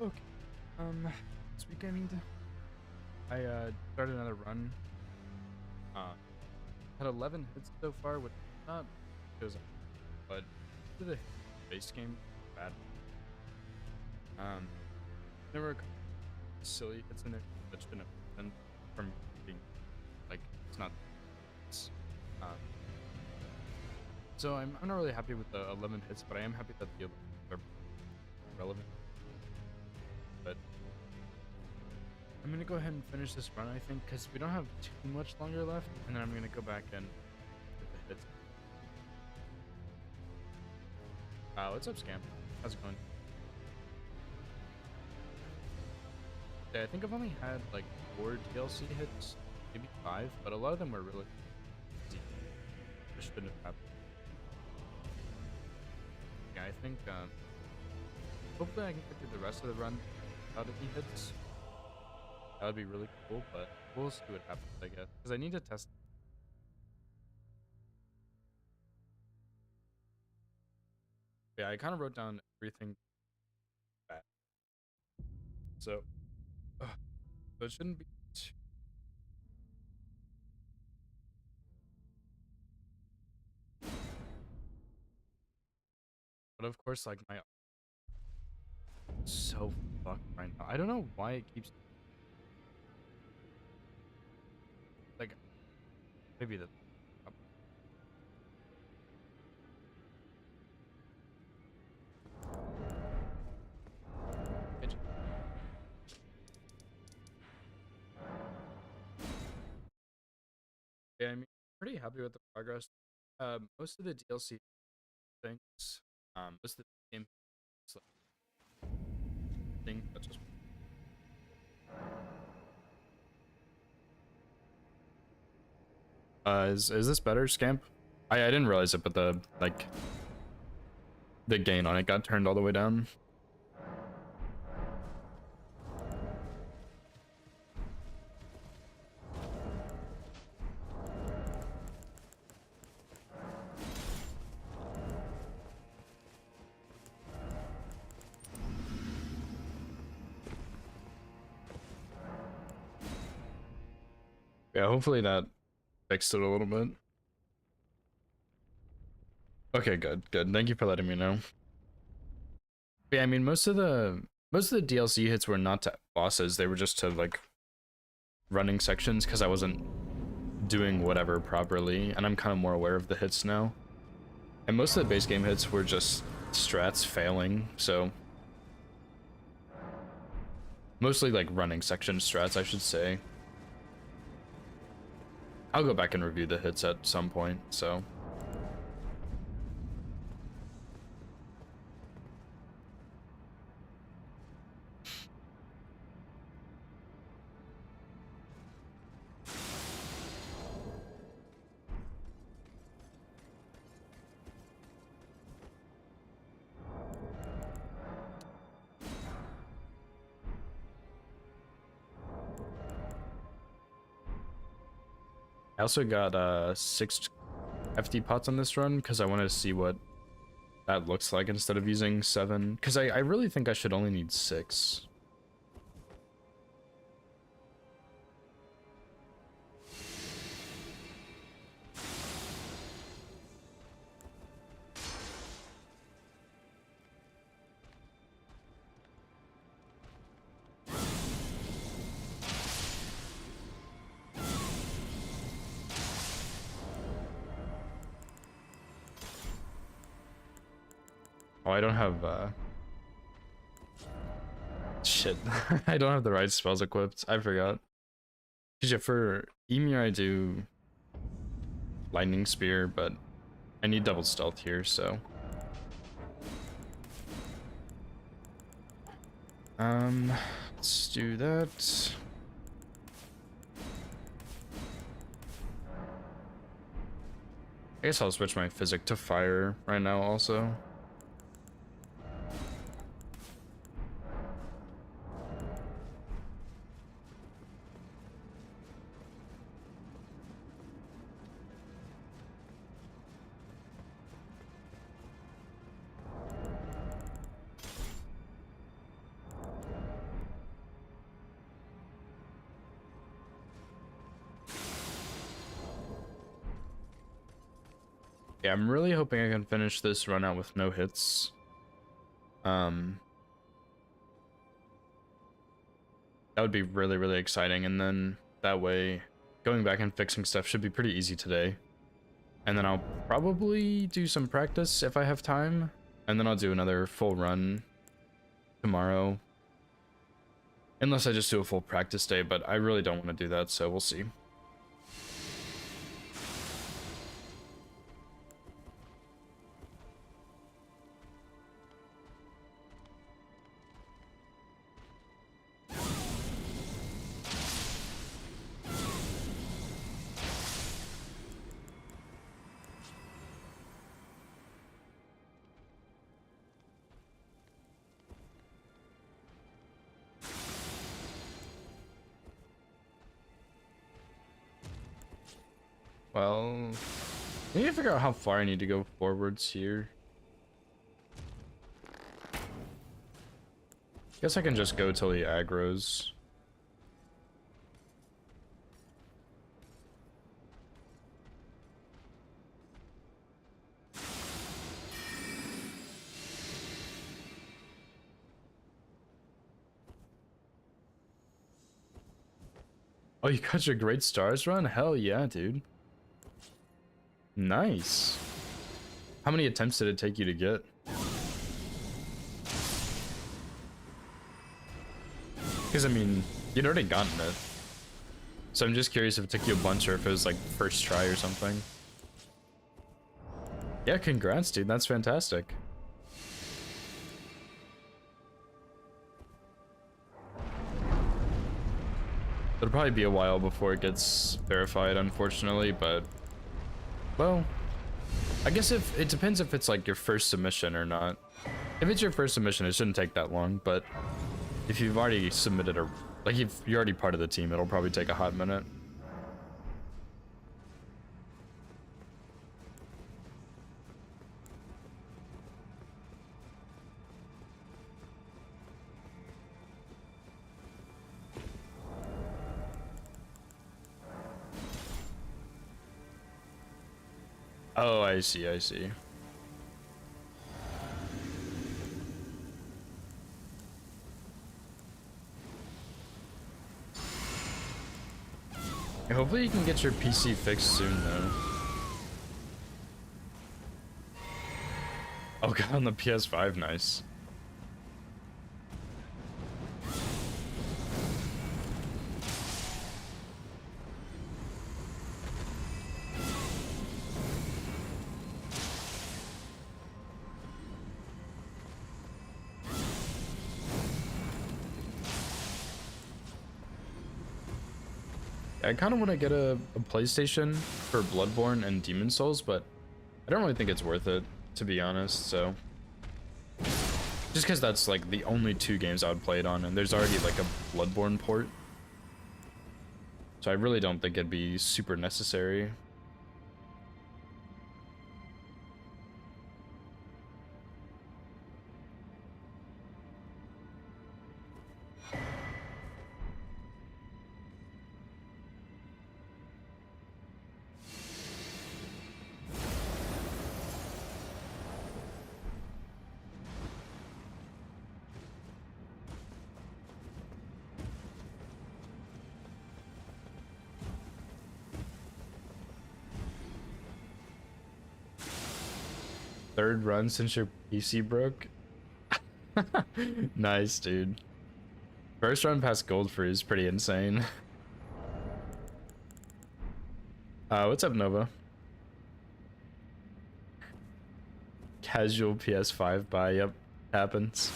Okay. This week I started another run. Uh, had 11 hits so far, which is not because, but to the base game, bad. Um, there silly hits in it that shouldn't have been from being like it's not. It's, um, so I'm not really happy with the 11 hits, but I am happy that the 11 are relevant. But I'm gonna go ahead and finish this run, I think, because we don't have too much longer left, and then I'm gonna go back and get the hits. What's up, Scam? How's it going? Yeah, I think I've only had like 4 DLC hits, maybe 5, but a lot of them were really easy. Just shouldn't have happened. Yeah, I think hopefully I can get through the rest of the run without any hits. That would be really cool, but we'll see what happens, I guess, because I need to test. Yeah, I kind of wrote down everything bad, so so it shouldn't be too. But of course, like my so fucked right now. I don't know why it keeps like maybe the it, yeah, I mean, pretty happy with the progress. Most of the DLC things, most of the game thing that's just is this better, Scamp? I didn't realize it, but the the gain on it got turned all the way down. Yeah, hopefully that fixed it a little bit. Okay, good. Thank you for letting me know. Yeah, I mean most of the DLC hits were not to bosses, they were just to like running sections because I wasn't doing whatever properly, and I'm kind of more aware of the hits now. And most of the base game hits were just strats failing, so mostly like running section strats, I should say. I'll go back and review the hits at some point, so. I also got 6 FD pots on this run because I wanted to see what that looks like instead of using 7, because I really think I should only need 6. Oh, I don't have shit. I don't have the right spells equipped. I forgot. Because yeah, for Emir I do Lightning Spear, but I need double stealth here, so. Let's do that. I guess I'll switch my physic to fire right now also. Yeah, I'm really hoping I can finish this run out with no hits. That would be really, really exciting, and then that way going back and fixing stuff should be pretty easy today. And then I'll probably do some practice if I have time, and then I'll do another full run tomorrow. Unless I just do a full practice day, but I really don't want to do that, so we'll see. Well, I need to figure out how far I need to go forwards here. Guess I can just go till he aggroes. Oh, you got your Great Stars run? Hell yeah, dude. Nice. How many attempts did it take you to get? Because, I mean, you'd already gotten it. So I'm just curious if it took you a bunch or if it was like first try or something. Yeah, congrats, dude. That's fantastic. It'll probably be a while before it gets verified, unfortunately, but... Well, I guess if it depends if it's like your first submission or not. If it's your first submission, it shouldn't take that long, but if you've already submitted a... Like, if you're already part of the team, it'll probably take a hot minute. Oh, I see, I see. Hopefully you can get your PC fixed soon, though. Oh god, on the PS5, nice. I kind of want to get a PlayStation for Bloodborne and Demon Souls, but I don't really think it's worth it, to be honest, so... Just because that's, like, the only two games I would play it on, and there's already, like, a Bloodborne port. So I really don't think it'd be super necessary. Third run since your PC broke? Nice, dude. First run past Goldfree is pretty insane. What's up, Nova? Casual PS5 buy, yep, happens.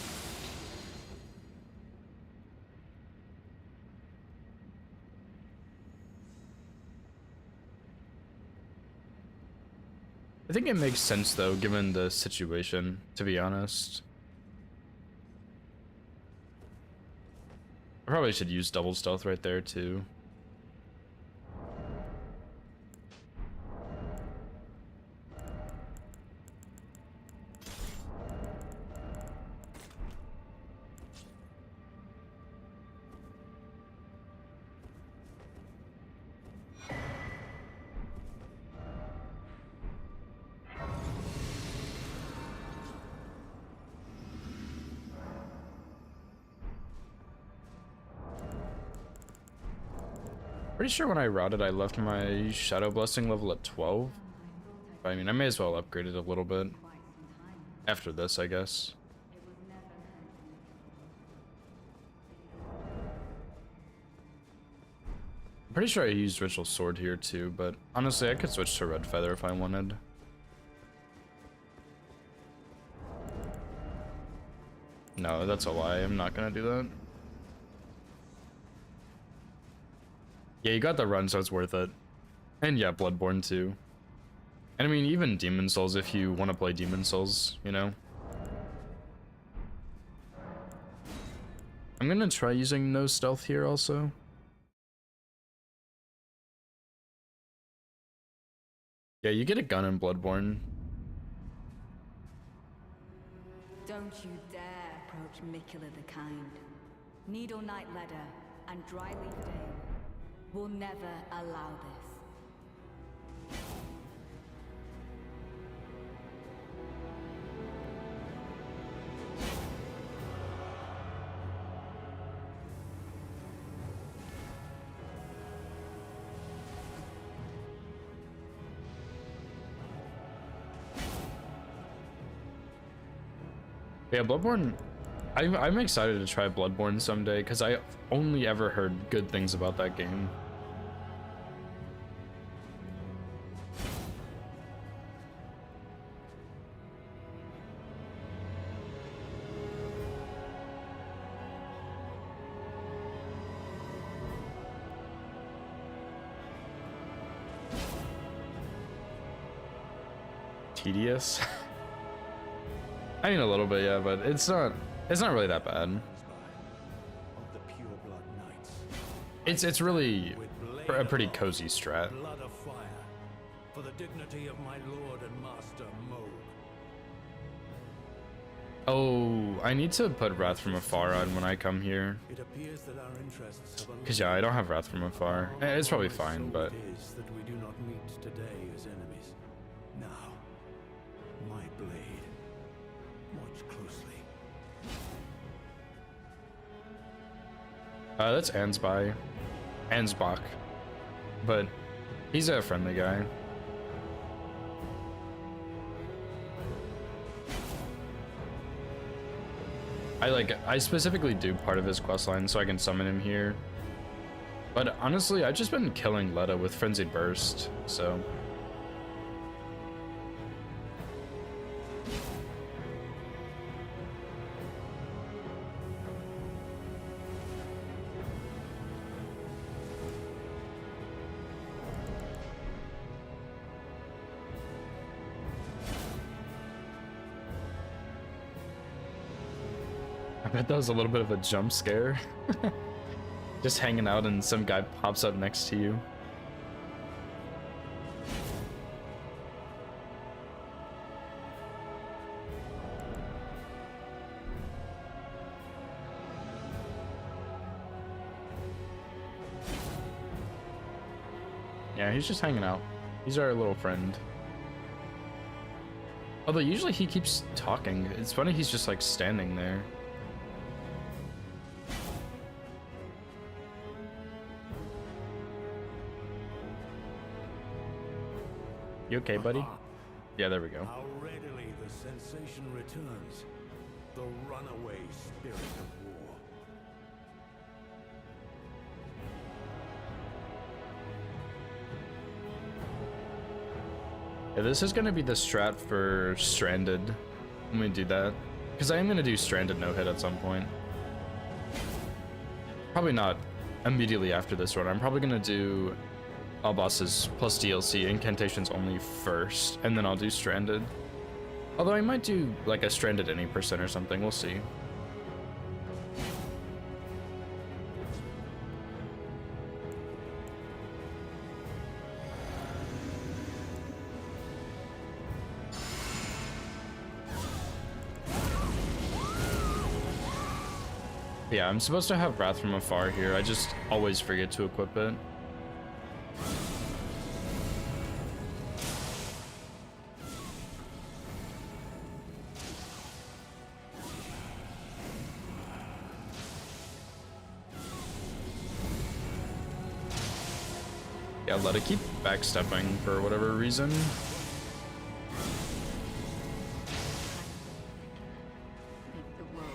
I think it makes sense though, given the situation, to be honest. I probably should use double stealth right there too. Pretty sure when I routed, I left my Shadow Blessing level at 12. But, I mean, I may as well upgrade it a little bit. After this, I guess. I'm pretty sure I used Ritual Sword here too, but honestly, I could switch to Red Feather if I wanted. No, that's a lie. I'm not gonna do that. Yeah, you got the run, so it's worth it. And yeah, Bloodborne too. And I mean, even Demon Souls if you want to play Demon Souls, you know? I'm gonna try using no stealth here also. Yeah, you get a gun in Bloodborne. Don't you dare approach Miquella the Kind. Needle Knight Ledder and Dryleaf Dale will never allow this. Yeah, Bloodborne, I'm excited to try Bloodborne someday because I only ever heard good things about that game. Tedious. I mean a little bit, yeah, but it's not really that bad. It's really a pretty cozy strat. Blood of fire, for the dignity of my lord and master Mohg. Oh, I need to put Wrath from Afar on when I come here. It appears that our interests have Cause yeah, I don't have Wrath from Afar. It's probably fine, but it is that we do not meet today as enemies. Now, my blade. Watch closely. That's Ansbach, but he's a friendly guy. I specifically do part of his questline so I can summon him here. But honestly, I've just been killing Letta with Frenzied Burst, so. I bet that was a little bit of a jump scare. Just hanging out and some guy pops up next to you. Yeah, he's just hanging out. He's our little friend. Although usually he keeps talking. It's funny he's just like standing there. You okay, buddy? Yeah, there we go. How readily the sensation returns. The runaway spirit of war. Yeah, this is gonna be the strat for Stranded when we do that. Because I am gonna do Stranded no hit at some point. Probably not immediately after this run. I'm probably gonna do all bosses plus DLC incantations only first, and then I'll do Stranded. Although I might do like a Stranded any percent or something, we'll see. Yeah, I'm supposed to have Wrath from Afar here. I just always forget to equip it. Yeah, let it keep backstepping for whatever reason. Make the world.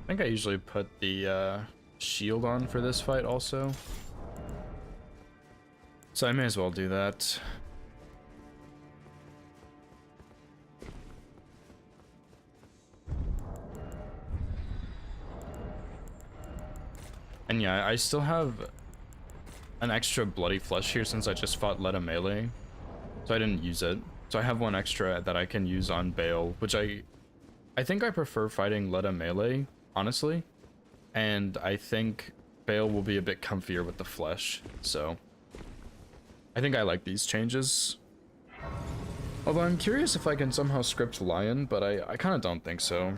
I think I usually put the shield on for this fight also. So I may as well do that. And yeah, I still have an extra bloody flesh here since I just fought Leda melee. So I didn't use it. So I have one extra that I can use on Bale, which I think I prefer fighting Leda melee, honestly. And I think Bale will be a bit comfier with the flesh, so I think I like these changes. Although I'm curious if I can somehow script Lion, but I kind of don't think so.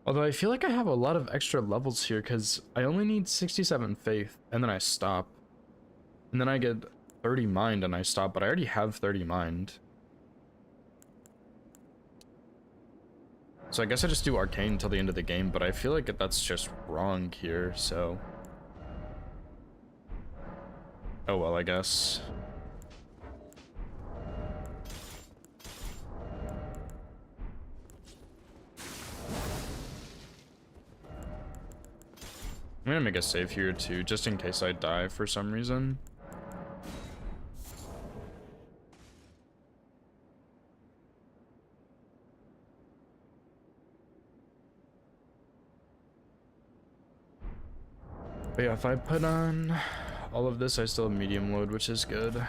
Although I feel like I have a lot of extra levels here because I only need 67 faith and then I stop. And then I get 30 mind and I stop, but I already have 30 mind. So I guess I just do arcane until the end of the game, but I feel like that's just wrong here, so. Oh well, I guess. I'm gonna make a save here too, just in case I die for some reason. But yeah, if I put on all of this, I still have medium load, which is good.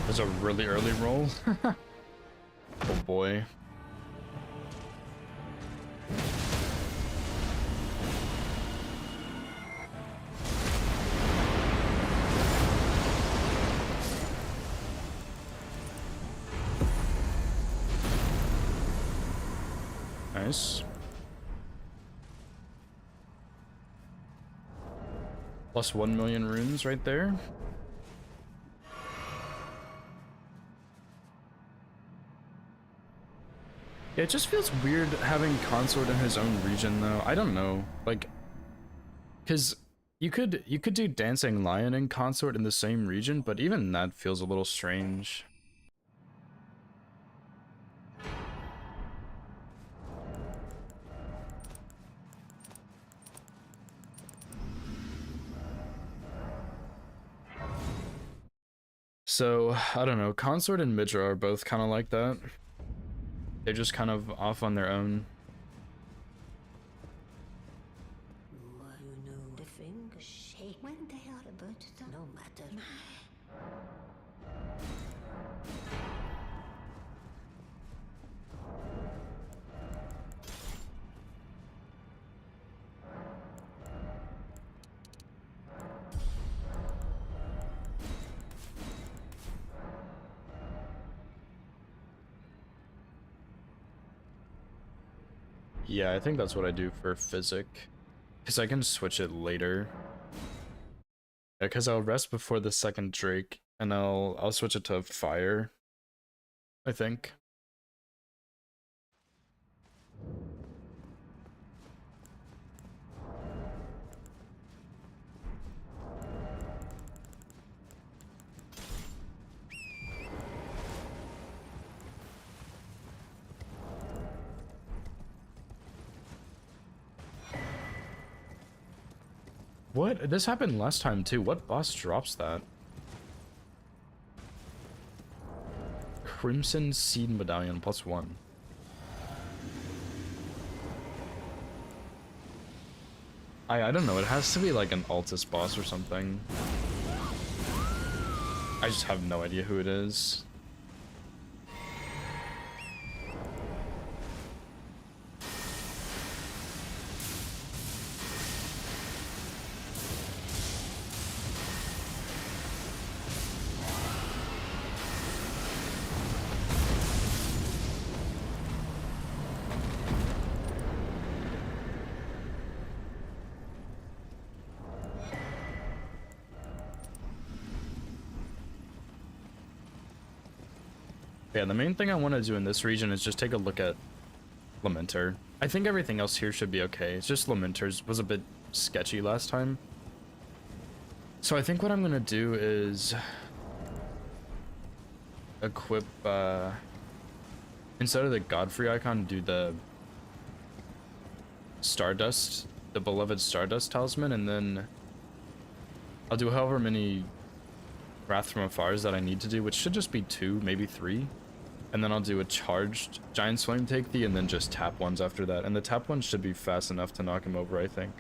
There's a really early roll. Oh boy. Nice. Plus 1 million runes right there. Yeah, it just feels weird having Consort in his own region though. I don't know. Like, cause you could do Dancing Lion and Consort in the same region, but even that feels a little strange. So, I don't know, Consort and Midra are both kind of like that. They're just kind of off on their own. No matter. Yeah, I think that's what I do for Physic. Because I can switch it later. Yeah, because I'll rest before the second Drake, and I'll switch it to Fire, I think. What? This happened last time too. What boss drops that? Crimson Seed Medallion +1. I don't know. It has to be like an Altus boss or something. I just have no idea who it is. Yeah, the main thing I want to do in this region is just take a look at Lamenter. I think everything else here should be okay. It's just Lamenter's was a bit sketchy last time. So I think what I'm going to do is equip, instead of the Godfrey icon, do the Stardust, the Beloved Stardust Talisman, and then I'll do however many Wrath from Afars that I need to do, which should just be 2, maybe 3. And then I'll do a charged Giant Flame Take Thee and then just tap ones after that. And the tap ones should be fast enough to knock him over, I think.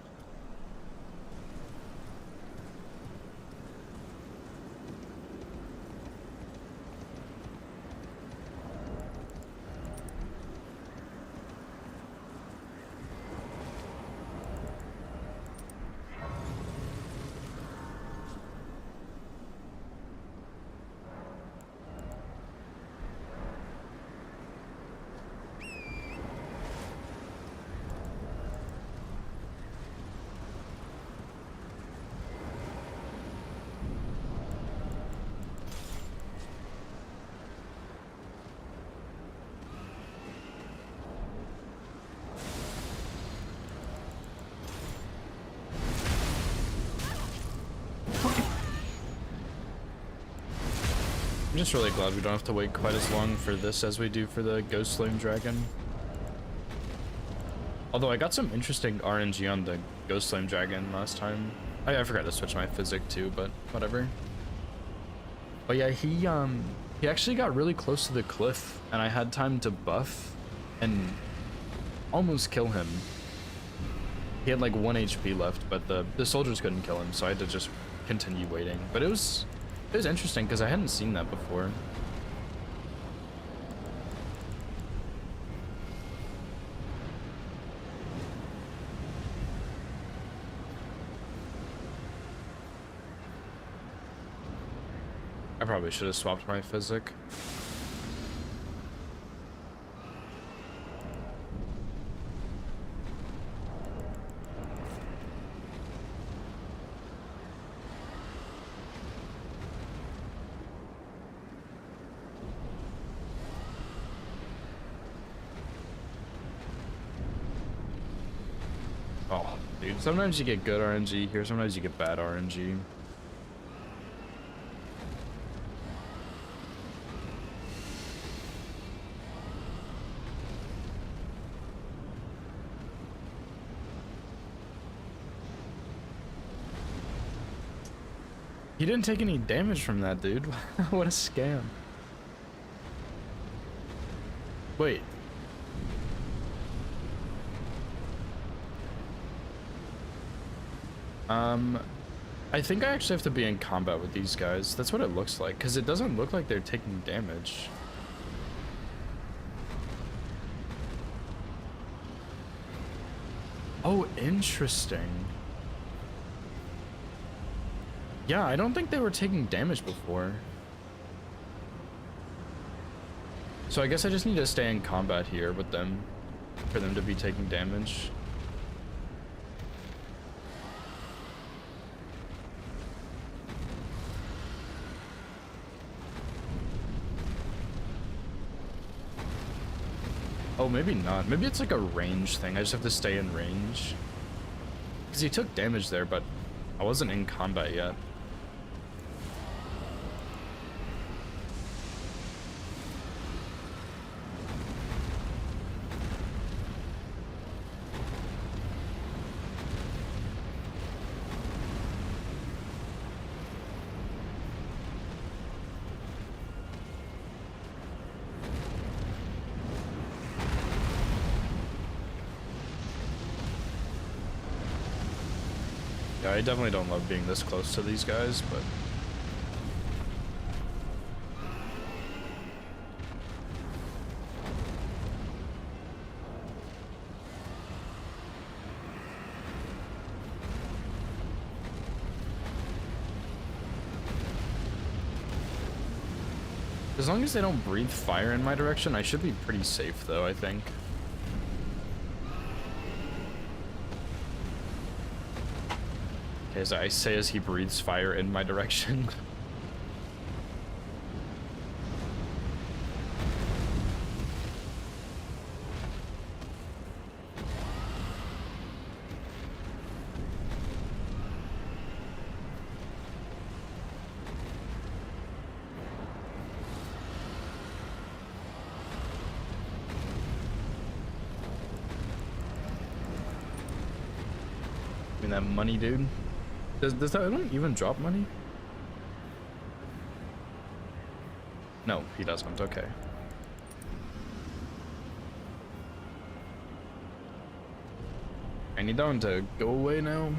I'm just really glad we don't have to wait quite as long for this as we do for the Ghost Flame Dragon. Although I got some interesting RNG on the Ghost Flame Dragon last time. I forgot to switch my physic too, but whatever. But yeah, he actually got really close to the cliff, and I had time to buff and almost kill him. He had like 1 HP left, but the soldiers couldn't kill him, so I had to just continue waiting. But it was interesting because I hadn't seen that before. I probably should have swapped my physic. Oh, dude, sometimes you get good RNG here, sometimes you get bad RNG. He didn't take any damage from that, dude. What a scam. Wait. I think I actually have to be in combat with these guys. That's what it looks like, because it doesn't look like they're taking damage. Oh, interesting. Yeah, I don't think they were taking damage before. So I guess I just need to stay in combat here with them for them to be taking damage. Oh, maybe not. Maybe it's like a range thing. I just have to stay in range. Because he took damage there, but I wasn't in combat yet. Yeah, I definitely don't love being this close to these guys, but as long as they don't breathe fire in my direction, I should be pretty safe though, I think. Okay, so I say as he breathes fire in my direction. I mean, that money, dude. Does that one even drop money? No, he doesn't. Okay. I need that one to go away now.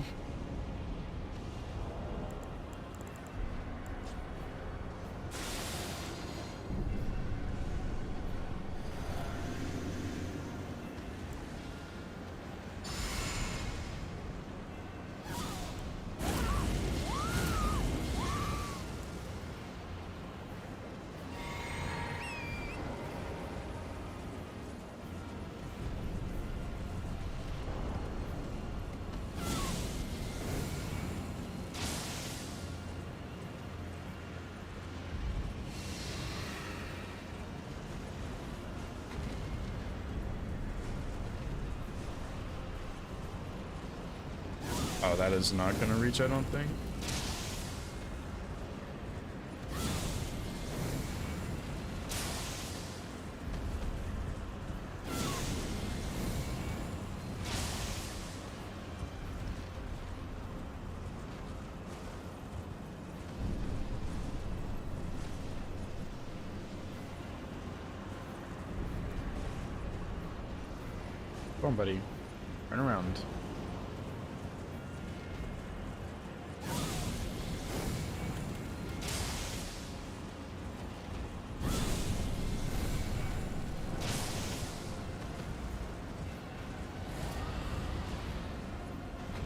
Oh, that is not gonna reach, I don't think. Come on, buddy. Turn around.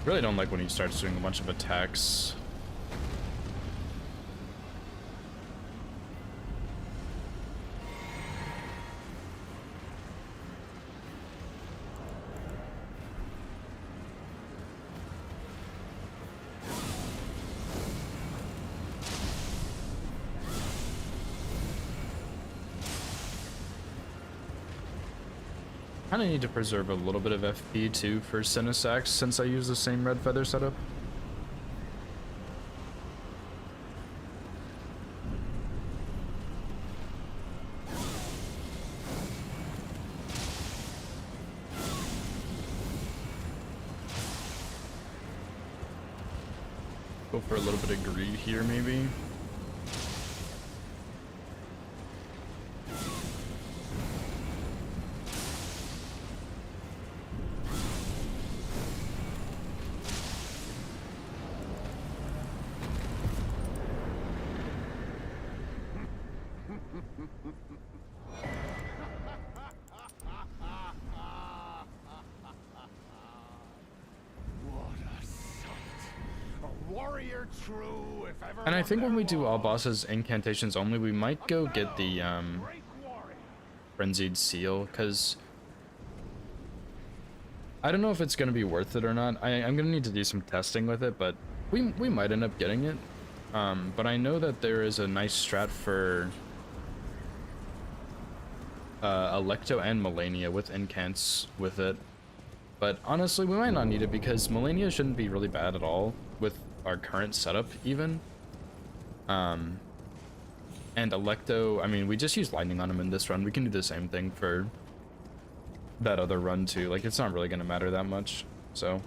Really don't like when he starts doing a bunch of attacks. Kind of need to preserve a little bit of FP too for Cinesax since I use the same red feather setup. Go for a little bit of greed here maybe. And I think when we do all bosses incantations only, we might go get the Frenzied Seal, because I don't know if it's going to be worth it or not. I'm going to need to do some testing with it, but we might end up getting it. But I know that there is a nice strat for Alecto and Malenia with incants with it. But honestly, we might not need it because Malenia shouldn't be really bad at all with our current setup even. And Alecto, I mean, we just use lightning on him in this run. We can do the same thing for that other run too. Like, it's not really going to matter that much, so.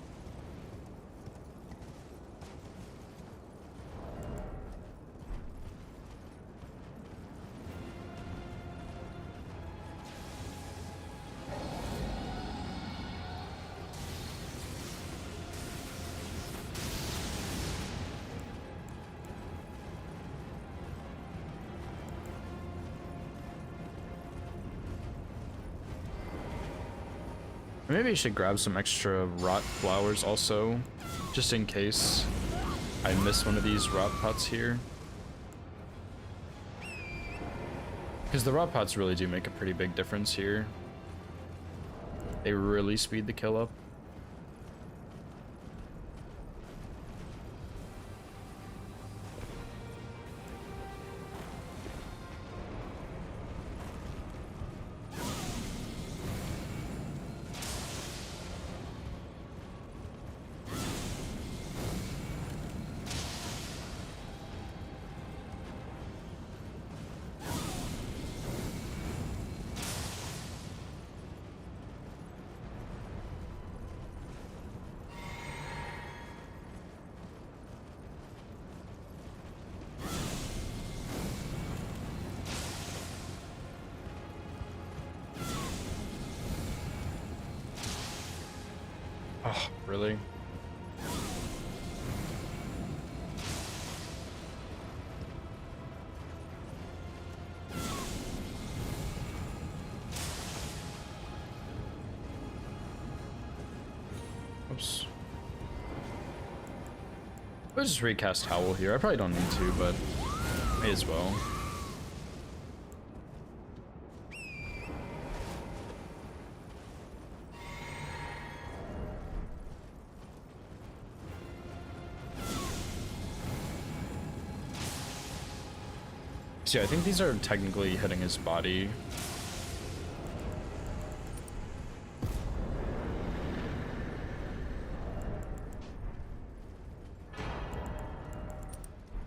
Maybe I should grab some extra rot flowers also, just in case I miss one of these rot pots here. Because the rot pots really do make a pretty big difference here. They really speed the kill up. Oh, really? Oops. I'll just recast Howl here. I probably don't need to, but may as well. So yeah, I think these are technically hitting his body.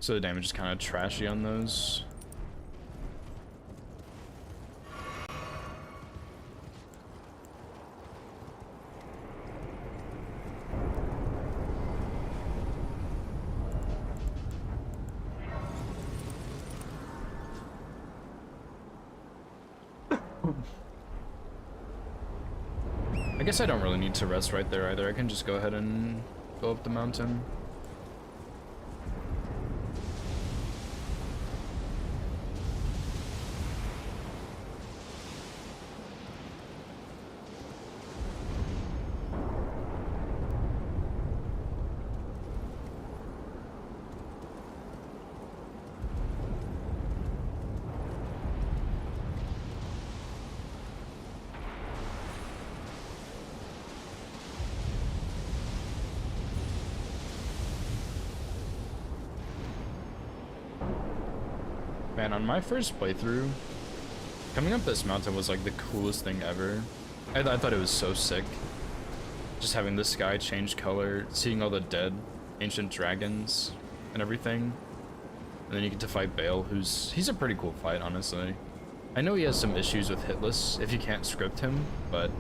So the damage is kind of trashy on those. I guess I don't really need to rest right there either. I can just go ahead and go up the mountain. Man, on my first playthrough, coming up this mountain was like the coolest thing ever. I thought it was so sick. Just having the sky change color, seeing all the dead ancient dragons and everything. And then you get to fight Bale, he's a pretty cool fight, honestly. I know he has some issues with hitless if you can't script him, but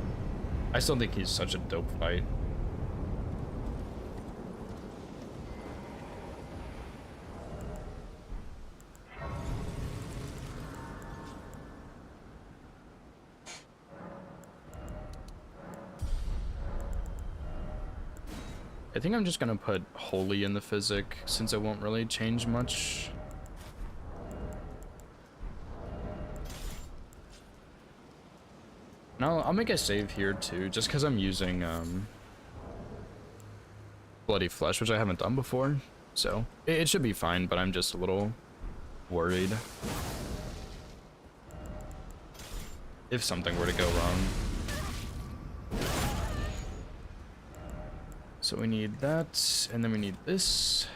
I still think he's such a dope fight. I think I'm just gonna put Holy in the physic since it won't really change much. Now I'll make a save here too, just because I'm using Bloody Flesh, which I haven't done before, so it should be fine. But I'm just a little worried if something were to go wrong. So we need that, and then we need this.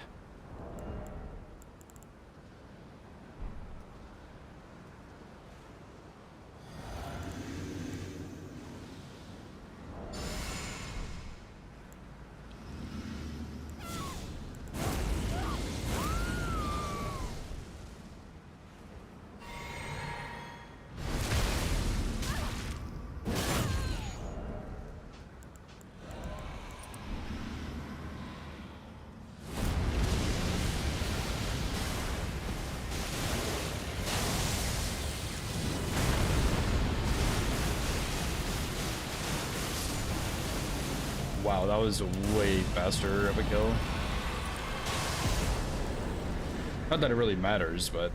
Wow, that was way faster of a kill. Not that it really matters, but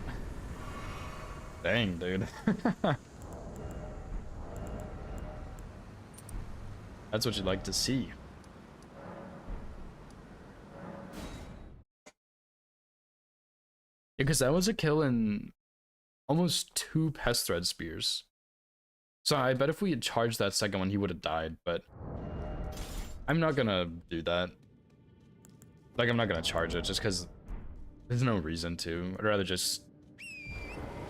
dang, dude. That's what you'd like to see. Because that was a kill in almost 2 Pest Thread Spears. So I bet if we had charged that second one, he would have died, but I'm not gonna do that. Like, I'm not gonna charge it just because there's no reason to. I'd rather just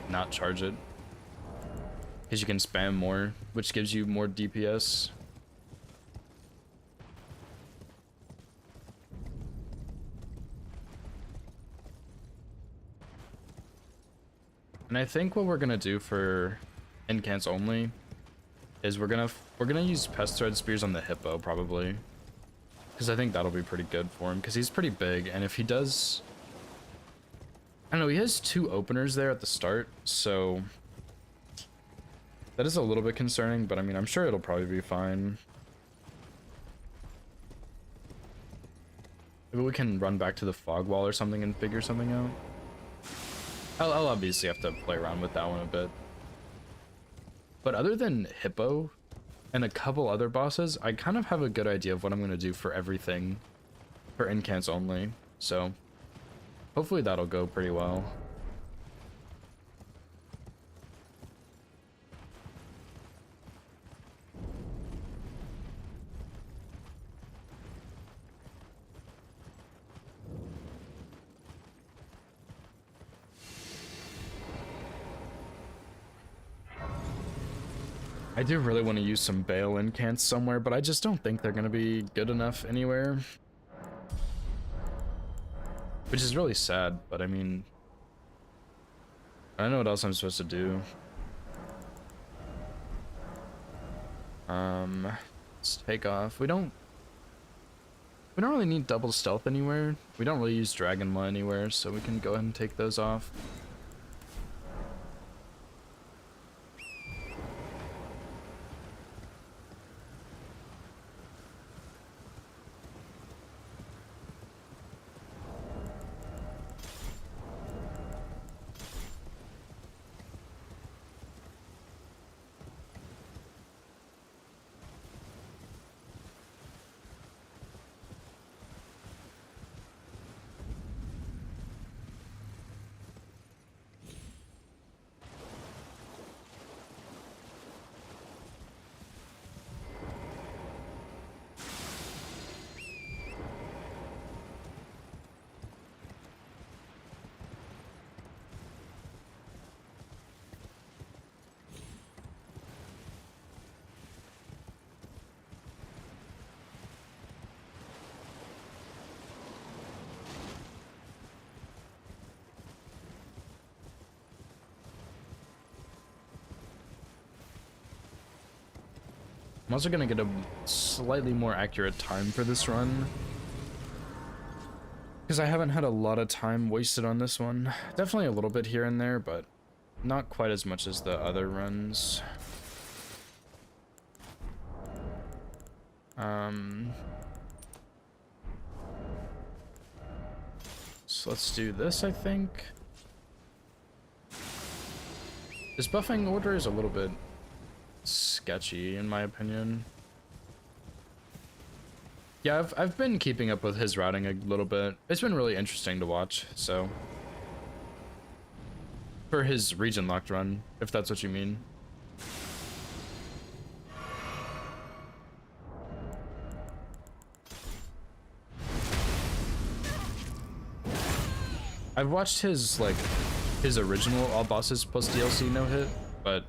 not charge it. Because you can spam more, which gives you more DPS. And I think what we're gonna do for incants only is we're gonna use Pest Thread Spears on the Hippo probably, because I think that'll be pretty good for him because he's pretty big, and if he does, I don't know, he has 2 openers there at the start, so that is a little bit concerning, but I mean, I'm sure it'll probably be fine. Maybe we can run back to the fog wall or something and figure something out. I'll obviously have to play around with that one a bit. But other than Hippo and a couple other bosses, I kind of have a good idea of what I'm going to do for everything for incants only. So hopefully that'll go pretty well. I do really want to use some Bale incants somewhere, but I just don't think they're going to be good enough anywhere. Which is really sad, but I mean, I don't know what else I'm supposed to do. Let's take off. We don't really need double stealth anywhere. We don't really use Dragon Maw anywhere, so we can go ahead and take those off. I'm also gonna get a slightly more accurate time for this run, because I haven't had a lot of time wasted on this one. Definitely a little bit here and there, but not quite as much as the other runs. So let's do this, I think. This buffing order is a little bit sketchy in my opinion. Yeah, I've been keeping up with his routing a little bit. It's been really interesting to watch, so for his region locked run, if that's what you mean. I've watched his original all bosses plus DLC no hit, but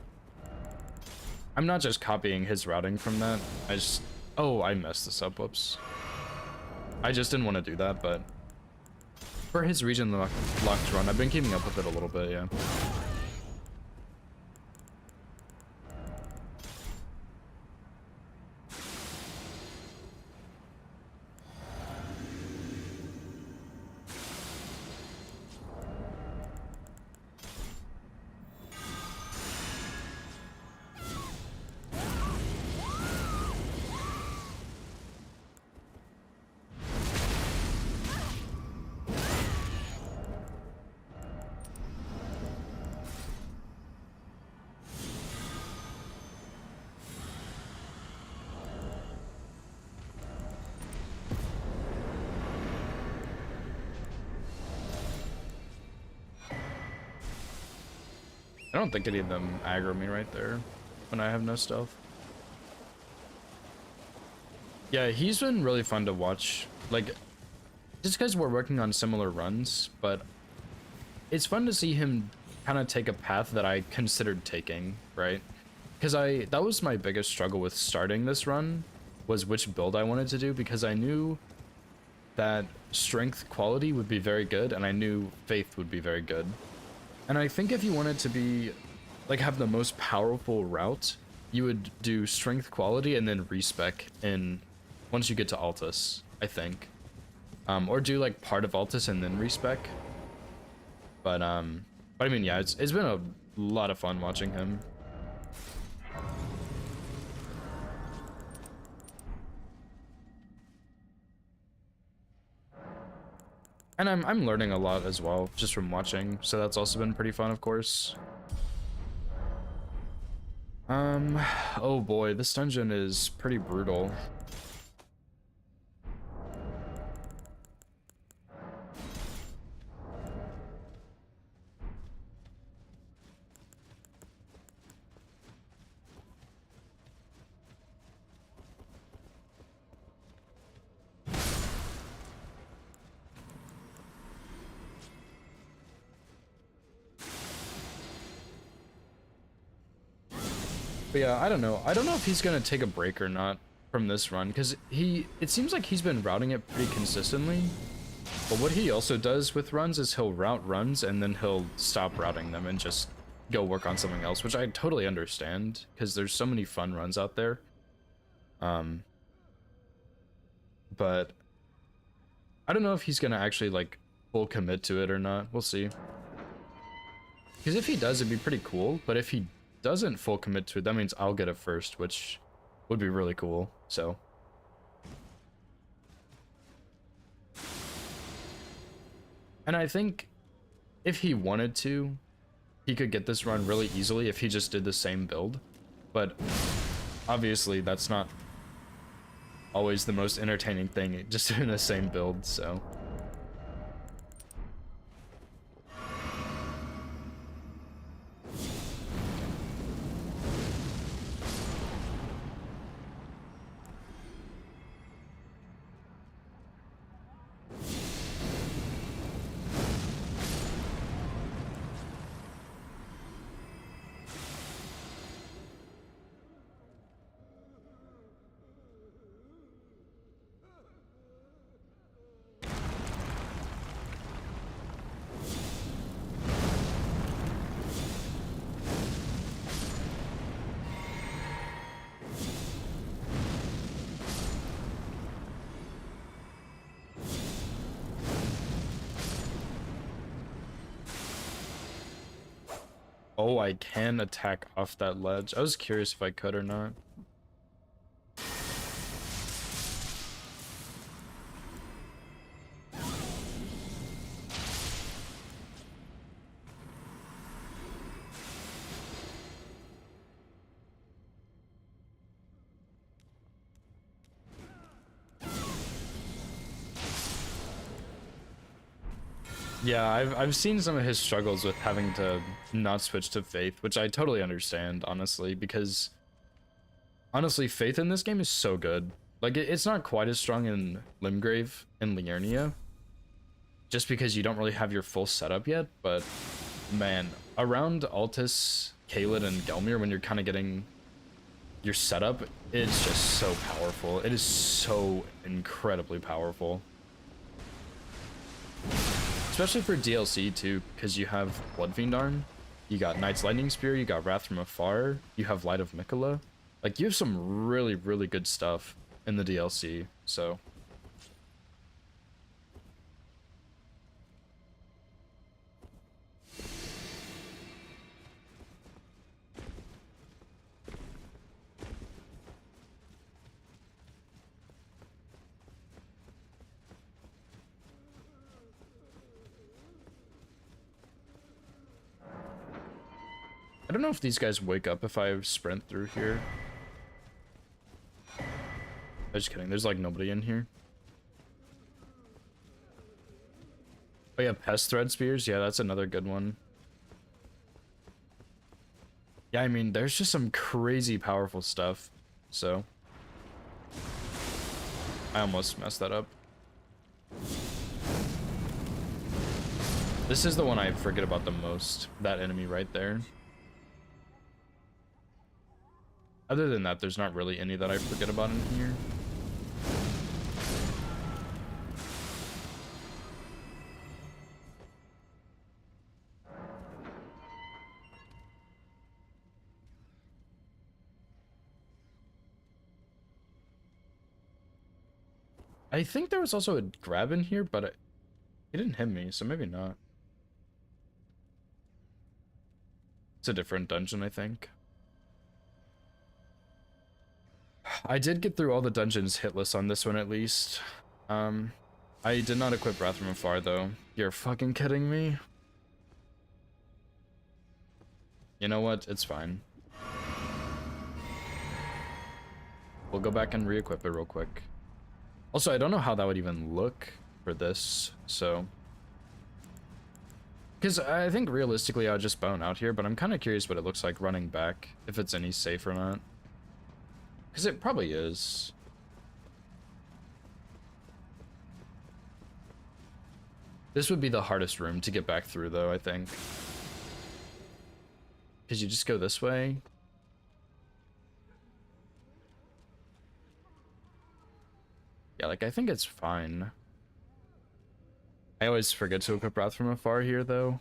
I'm not just copying his routing from that. Oh, I messed this up, whoops. I just didn't want to do that, but for his region locked run, I've been keeping up with it a little bit, yeah. I don't think any of them aggro me right there when I have no stealth. Yeah, he's been really fun to watch. Like, just because we're working on similar runs, but it's fun to see him kind of take a path that I considered taking, right? Because that was my biggest struggle with starting this run, was which build I wanted to do, because I knew that strength quality would be very good, and I knew faith would be very good. And I think if you wanted to be, like, have the most powerful route, you would do strength quality and then respec in once you get to Altus, I think. Or do like part of Altus and then respec. But I mean, yeah, it's been a lot of fun watching him. And I'm learning a lot as well, just from watching, so that's also been pretty fun, of course. Oh boy, this dungeon is pretty brutal. But yeah, I don't know. I don't know if he's gonna take a break or not from this run, because it seems like he's been routing it pretty consistently. But what he also does with runs is he'll route runs and then he'll stop routing them and just go work on something else, which I totally understand, because there's so many fun runs out there. But I don't know if he's gonna actually like full commit to it or not. We'll see. Because if he does, it'd be pretty cool. But if he doesn't full commit to it, that means I'll get it first, which would be really cool. So and I think if he wanted to, he could get this run really easily if he just did the same build. But obviously that's not always the most entertaining thing, just doing the same build, so. Oh, I can attack off that ledge. I was curious if I could or not. Yeah, I've seen some of his struggles with having to not switch to Faith, which I totally understand, honestly, because honestly, Faith in this game is so good. Like, it's not quite as strong in Limgrave and Liurnia, just because you don't really have your full setup yet, but man, around Altus, Caelid, and Gelmir, when you're kind of getting your setup, it's just so powerful. It is so incredibly powerful. Especially for DLC too, because you have Bloodfiend Arm, you got Knight's Lightning Spear, you got Wrath from Afar, you have Light of Miquella. Like, you have some really, really good stuff in the DLC, so. I don't know if these guys wake up if I sprint through here. I'm just kidding, there's like nobody in here. Oh yeah, Pest Thread Spears, yeah, that's another good one. Yeah, I mean, there's just some crazy powerful stuff, so I almost messed that up. This is the one I forget about the most, that enemy right there. Other than that, there's not really any that I forget about in here. I think there was also a grab in here, but he didn't hit me, so maybe not. It's a different dungeon, I think. I did get through all the dungeons hitless on this one, at least. I did not equip Wrath from Afar, though. You're fucking kidding me? You know what? It's fine. We'll go back and re-equip it real quick. Also, I don't know how that would even look for this, so... Because I think realistically I would just bone out here, but I'm kind of curious what it looks like running back, if it's any safe or not. Because it probably is. This would be the hardest room to get back through, though, I think. Because you just go this way. Yeah, like, I think it's fine. I always forget to equip Wrath from Afar here, though.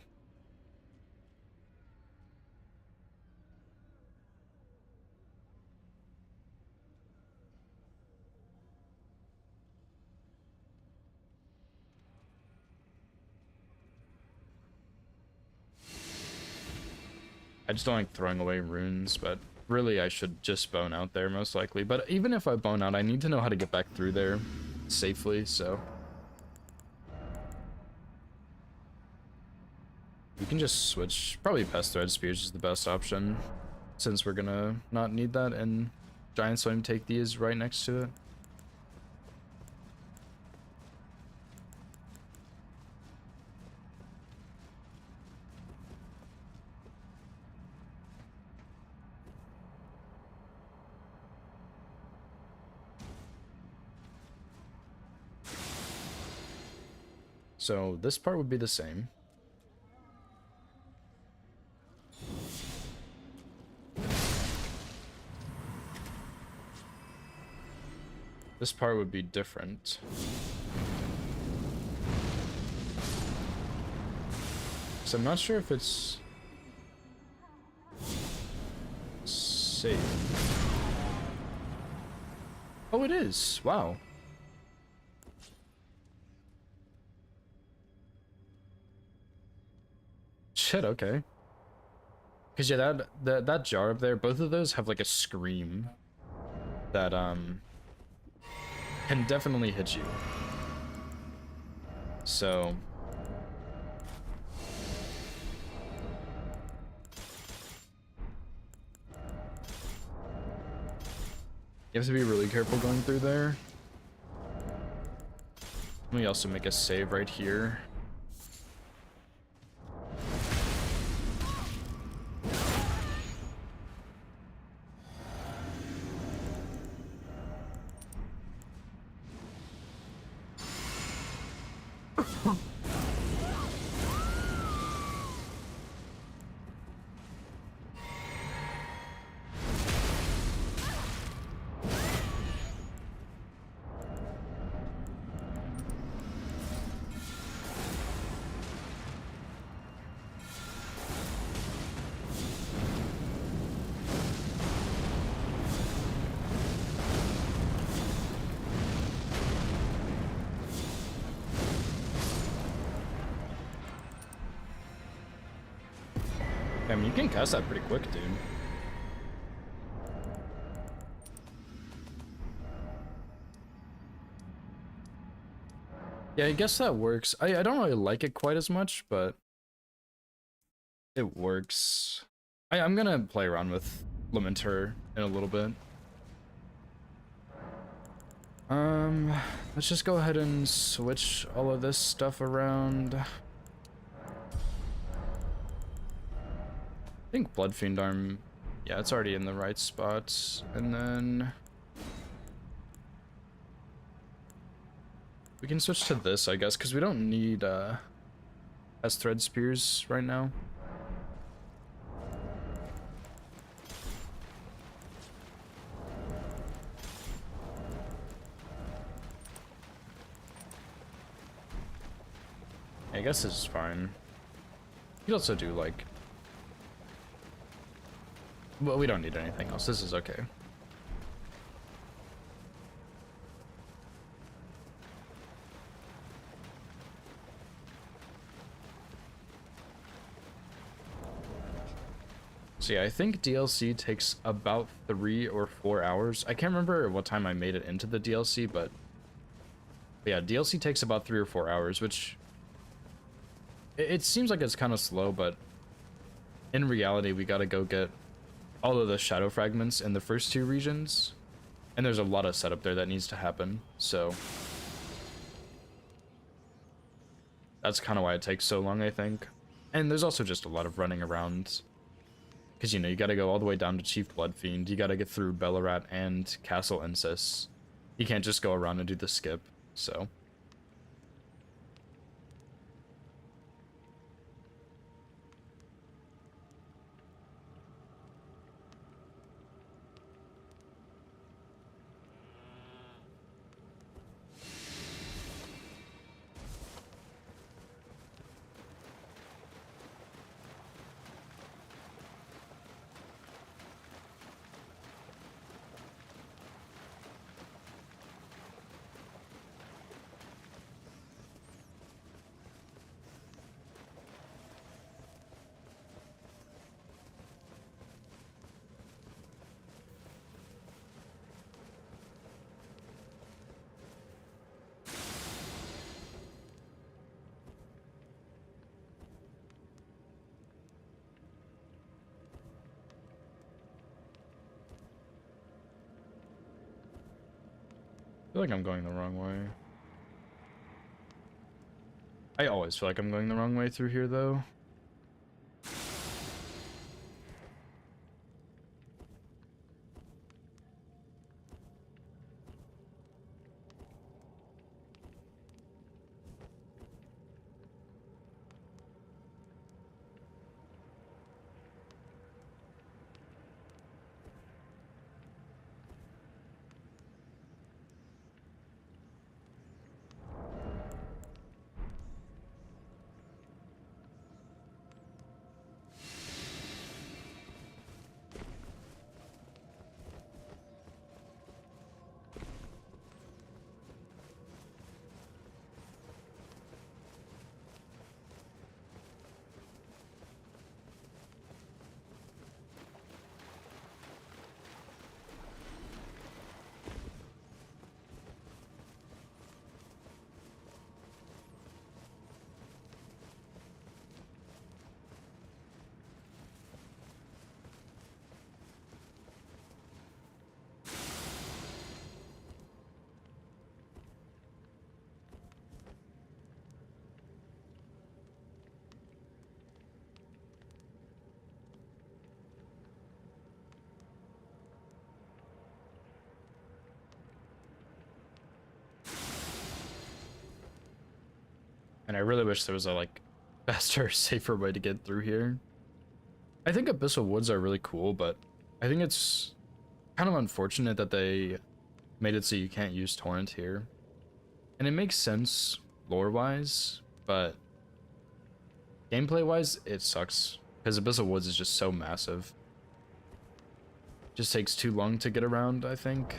I just don't like throwing away runes, but really I should just bone out there most likely. But even if I bone out, I need to know how to get back through there safely, so... You can just switch. Probably Pest Thread Spears is the best option, since we're gonna not need that, and Giant Flame Take Thee is right next to it. So this part would be the same. This part would be different. So I'm not sure if it's safe. Oh, it is. Wow. Shit, okay. Because yeah, that jar up there, both of those have like a scream that can definitely hit you. So you have to be really careful going through there. Let me also make a save right here. I mean, you can cast that pretty quick, dude. Yeah, I guess that works. I don't really like it quite as much, but it works. I'm gonna play around with Lamentur in a little bit. Let's just go ahead and switch all of this stuff around. I think Bloodfiend Arm Yeah, it's already in the right spots. And then we can switch to this, I guess, because we don't need as thread spears right now. I guess this is fine. You could also do like, well, we don't need anything else. This is okay. So yeah, I think DLC takes about 3 or 4 hours. I can't remember what time I made it into the DLC, but yeah, DLC takes about 3 or 4 hours, which it seems like it's kind of slow, but in reality, we gotta go get all of the shadow fragments in the first 2 regions, and there's a lot of setup there that needs to happen, so that's kind of why it takes so long, I think. And there's also just a lot of running around, because, you know, you gotta go all the way down to Chief Bloodfiend, you gotta get through Bellarat and Castle Insis. You can't just go around and do the skip, so... I feel like I'm going the wrong way. I always feel like I'm going the wrong way through here, though. And I really wish there was a, like, faster, safer way to get through here. I think Abyssal Woods are really cool, but I think it's kind of unfortunate that they made it so you can't use Torrent here. And it makes sense lore-wise, but gameplay-wise, it sucks. Because Abyssal Woods is just so massive. Just takes too long to get around, I think.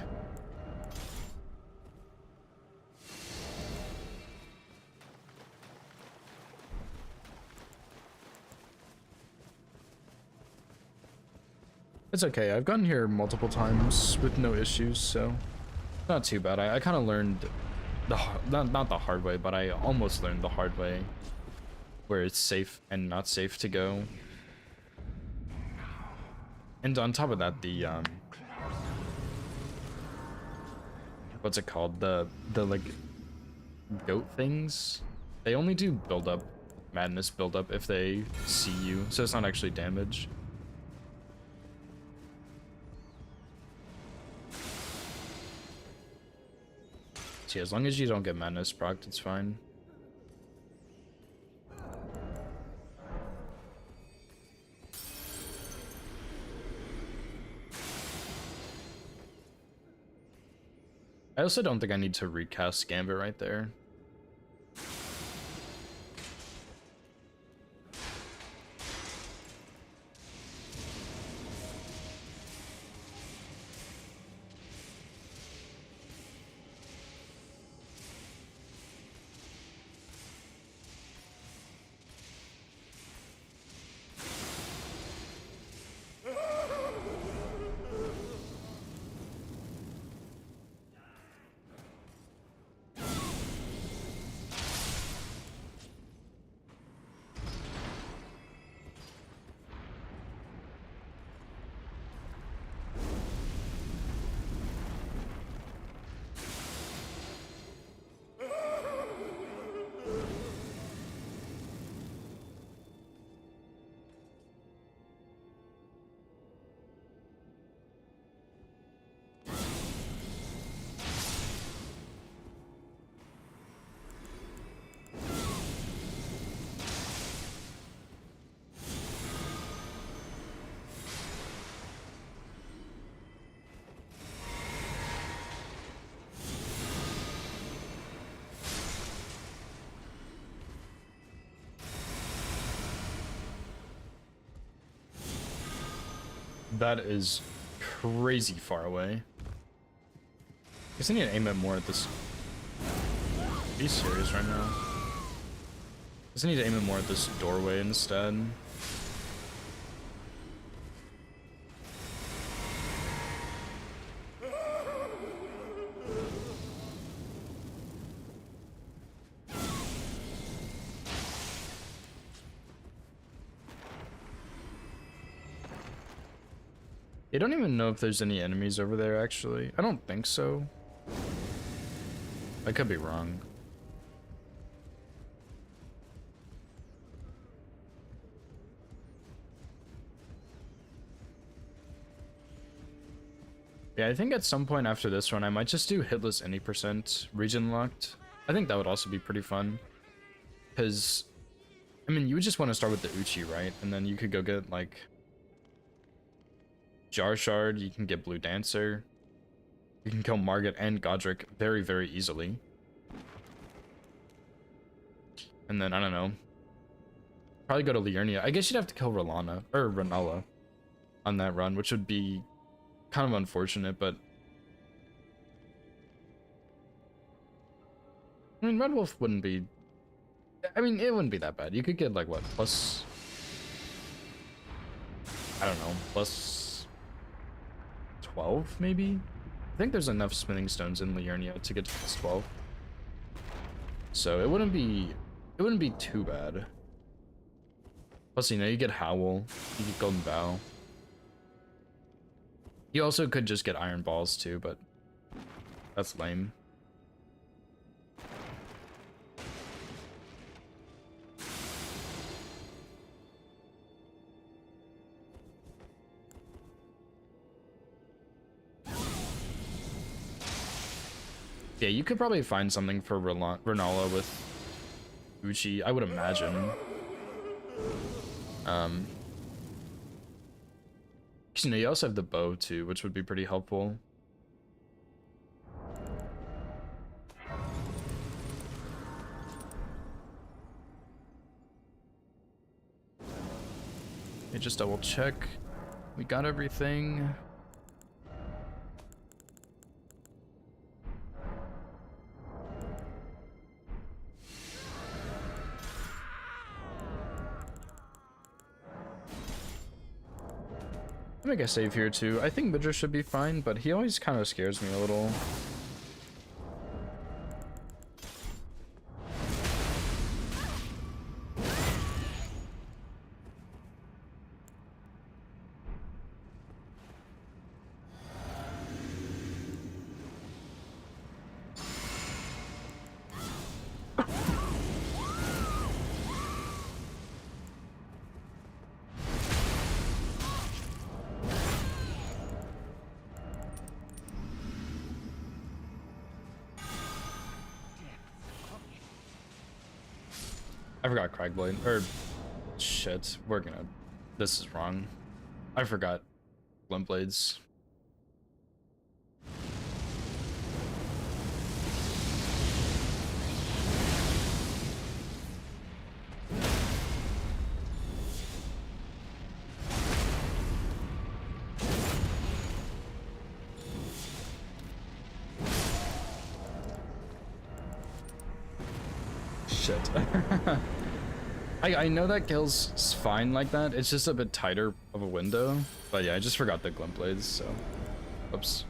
It's okay, I've gotten here multiple times with no issues, so not too bad. I kind of learned not the hard way, but I almost learned the hard way, where it's safe and not safe to go. And on top of that, the what's it called? The like goat things, they only do build up, madness build up if they see you, so it's not actually damage. See, as long as you don't get madness procced, it's fine. I also don't think I need to recast Gambit right there. That is crazy far away. I guess I need to aim it more at this. Be serious right now. I guess I need to aim it more at this doorway instead. I don't even know if there's any enemies over there, actually. I don't think so. I could be wrong. Yeah, I think at some point after this one, I might just do hitless any % region locked. I think that would also be pretty fun. Because, I mean, you would just want to start with the Uchi, right? And then you could go get, like, Jar Shard, you can get Blue Dancer. You can kill Margit and Godric very, very easily. And then, I don't know. Probably go to Liurnia. I guess you'd have to kill Rellana, or Renala on that run, which would be kind of unfortunate, but... I mean, Red Wolf wouldn't be... I mean, it wouldn't be that bad. You could get, like, what, plus... I don't know, plus 12, maybe? I think there's enough smithing stones in Liurnia to get to plus 12. So it wouldn't be too bad. Plus, you know, you get Howl, you get Golden Bow. You also could just get Iron Balls too, but that's lame. Yeah, you could probably find something for Renala with Uchi, I would imagine. You know, you also have the bow too, which would be pretty helpful. Let me just double check. We got everything. I'll make a save here too. I think Midra should be fine, but he always kind of scares me a little. I forgot Cragblade. Or shit, we're gonna. This is wrong. I forgot Glintblades. Shit. I know that kill's fine like that. It's just a bit tighter of a window. But yeah, I just forgot the Glintblades, so. Oops.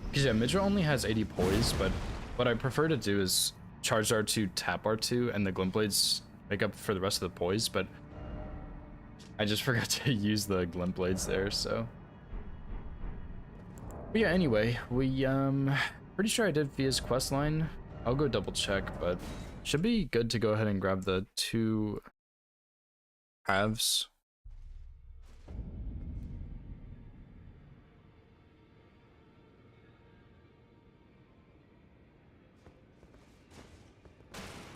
Because yeah, Midra only has 80 poise, but what I prefer to do is charge R2, tap R2, and the Glintblades make up for the rest of the poise, but I just forgot to use the Glintblades there, so. But yeah, anyway, we, pretty sure I did Fia's questline. I'll go double check, but should be good to go ahead and grab the 2 halves.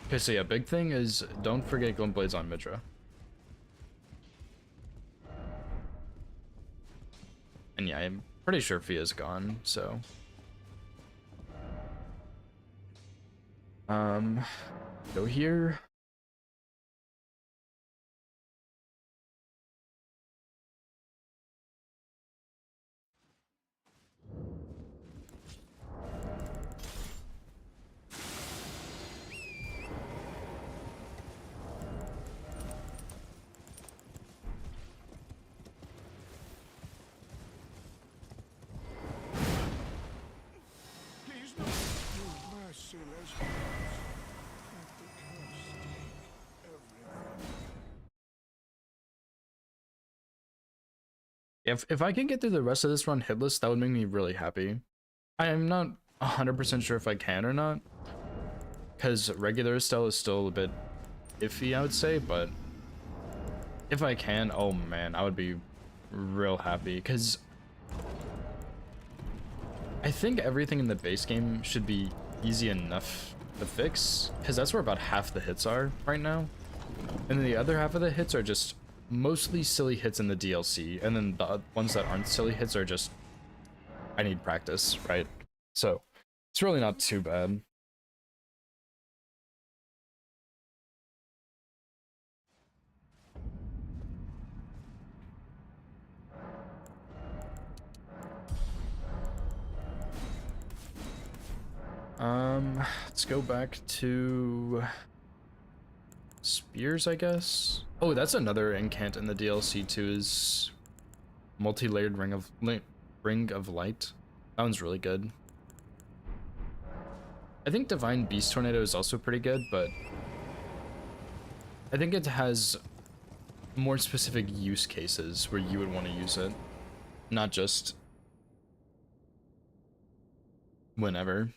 Okay, so yeah, big thing is don't forget Glintblades on Midra. And yeah, I'm pretty sure Fia's gone, so. Go here. Please no. Your merciless hands. Let the curse take everything. If I can get through the rest of this run hitless, that would make me really happy. I am not 100% sure if I can or not, because regular Estelle is still a bit iffy, I would say, but if I can, oh man, I would be real happy, because I think everything in the base game should be easy enough to fix, because that's where about half the hits are right now, and then the other half of the hits are just mostly silly hits in the DLC, and then the ones that aren't silly hits are just I need practice, right? So it's really not too bad. Let's go back to Spears, I guess. Oh, that's another incant in the DLC too, is multi-layered ring of light. That one's really good. I think Divine Beast Tornado is also pretty good, but I think it has more specific use cases where you would want to use it, not just whenever.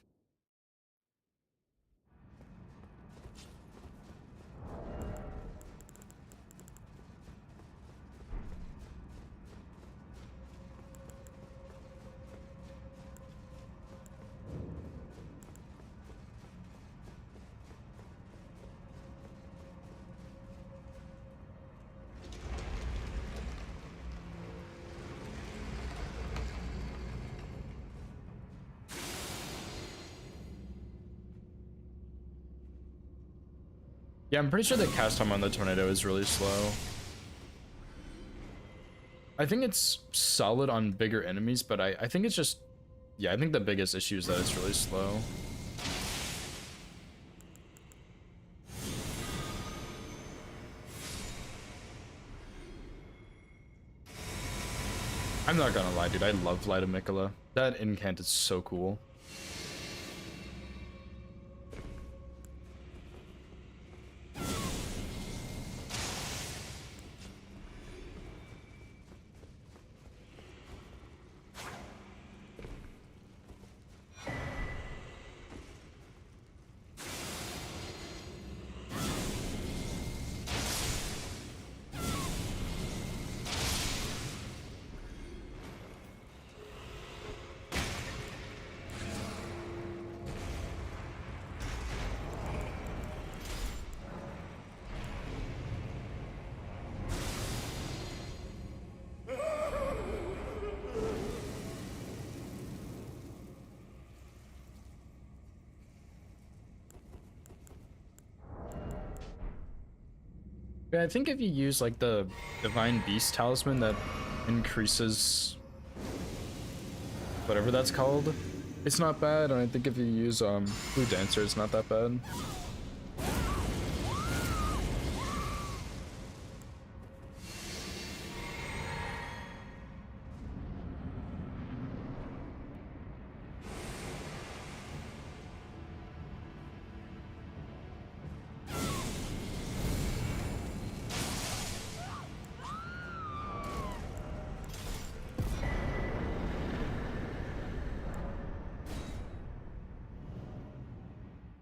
Yeah, I'm pretty sure the cast time on the tornado is really slow. I think it's solid on bigger enemies, but I think it's just, yeah, I think the biggest issue is that it's really slow. I'm not gonna lie, dude, I love Light of Miquella. That incant is so cool. Yeah, I think if you use like the Divine Beast talisman that increases whatever that's called, it's not bad. And I think if you use Blue Dancer, it's not that bad.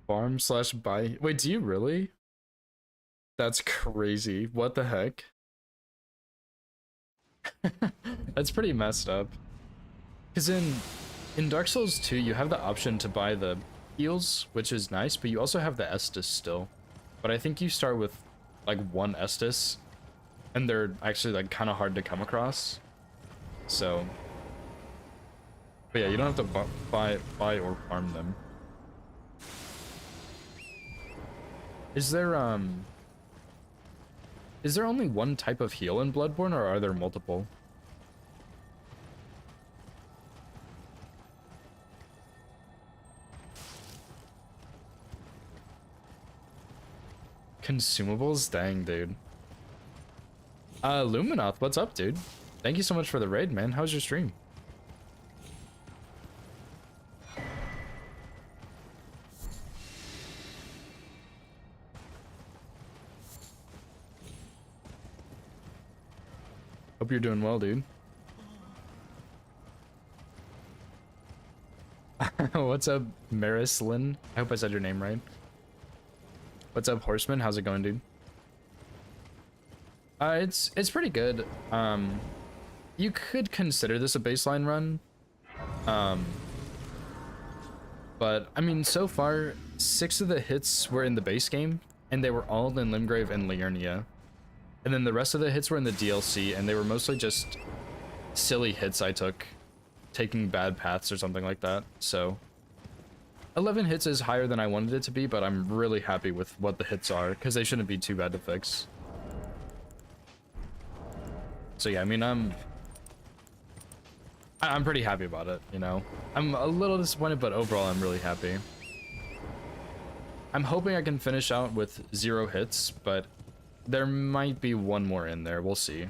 Farm slash buy. Wait, do you really? That's crazy. What the heck? That's pretty messed up. Because in Dark Souls 2, you have the option to buy the heals, which is nice, but you also have the Estus still. But I think you start with like one Estus, and they're actually like kind of hard to come across. So, but yeah, you don't have to buy or farm them. Is there only one type of heal in Bloodborne, or are there multiple? Consumables? Dang, dude. Luminoth, what's up, dude? Thank you so much for the raid, man. How's your stream? Hope you're doing well, dude. What's up, Marislin? I hope I said your name right. What's up, Horseman? How's it going, dude? It's pretty good. You could consider this a baseline run. But I mean, so far, 6 of the hits were in the base game, and they were all in Limgrave and Liurnia. And then the rest of the hits were in the DLC, and they were mostly just silly hits I took, taking bad paths or something like that. So 11 hits is higher than I wanted it to be, but I'm really happy with what the hits are, because they shouldn't be too bad to fix. So yeah, I mean, I'm pretty happy about it, you know? I'm a little disappointed, but overall I'm really happy. I'm hoping I can finish out with 0 hits, but there might be one more in there. We'll see.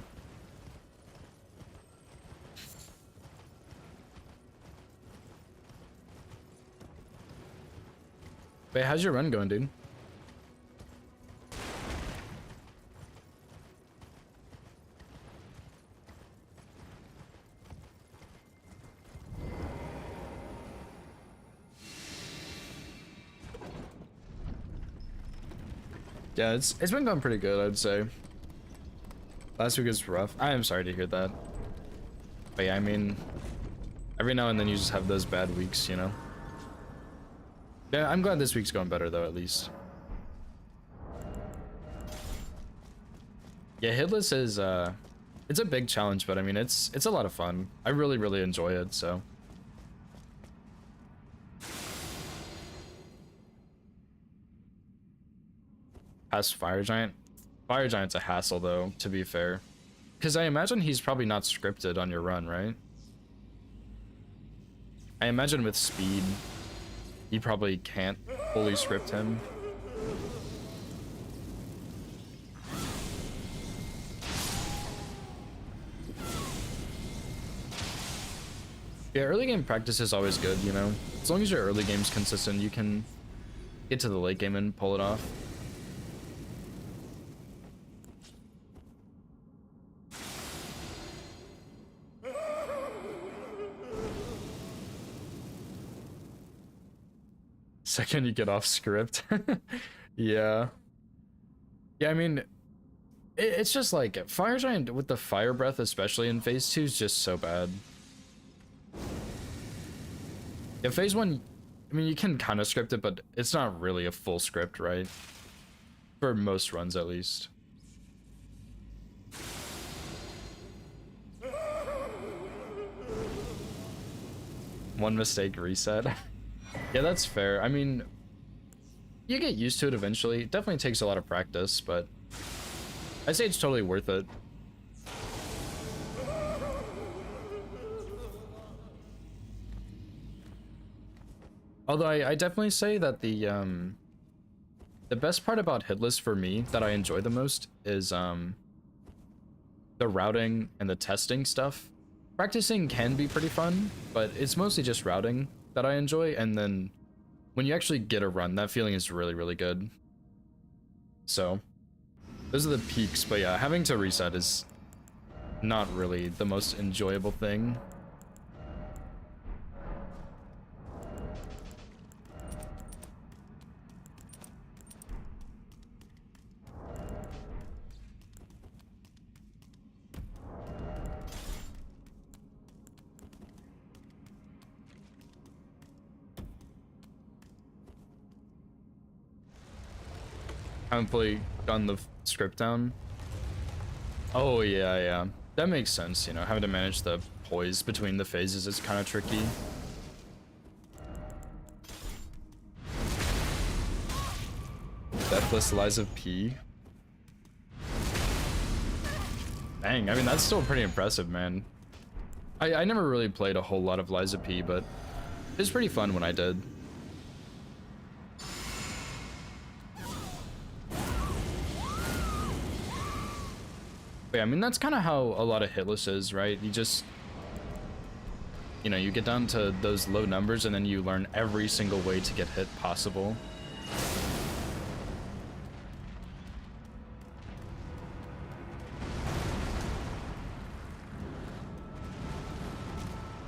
Wait, how's your run going, dude? Yeah, it's been going pretty good, I'd say. Last week was rough. I am sorry to hear that. But yeah, I mean, every now and then you just have those bad weeks, you know? Yeah, I'm glad this week's going better though, at least. Yeah, Hitless is it's a big challenge, but I mean it's a lot of fun. I really enjoy it, so. Past Fire Giant. Fire Giant's a hassle though, to be fair. Because I imagine he's probably not scripted on your run, right? I imagine with speed, you probably can't fully script him. Yeah, early game practice is always good, you know? As long as your early game's consistent, you can get to the late game and pull it off. Second you get off script. Yeah. Yeah, I mean, it's just like, Fire Giant with the Fire Breath, especially in Phase 2, is just so bad. Yeah, Phase 1, I mean, you can kind of script it, but it's not really a full script, right? For most runs, at least. One mistake, reset. Yeah, that's fair. I mean, you get used to it eventually. It definitely takes a lot of practice, but I say it's totally worth it. Although I definitely say that the best part about Hitless for me that I enjoy the most is the routing and the testing stuff. Practicing can be pretty fun, but it's mostly just routing that I enjoy, and then when you actually get a run, that feeling is really, really good. So those are the peaks, but yeah, having to reset is not really the most enjoyable thing. Haven't fully gotten the script down. Oh yeah, that makes sense. You know, having to manage the poise between the phases is kind of tricky. Deathless Lies of P. Dang, I mean that's still pretty impressive, man. I never really played a whole lot of Lies of P, but it was pretty fun when I did. But yeah, I mean, that's kind of how a lot of Hitless is, right? You just, you know, you get down to those low numbers and then you learn every single way to get hit possible.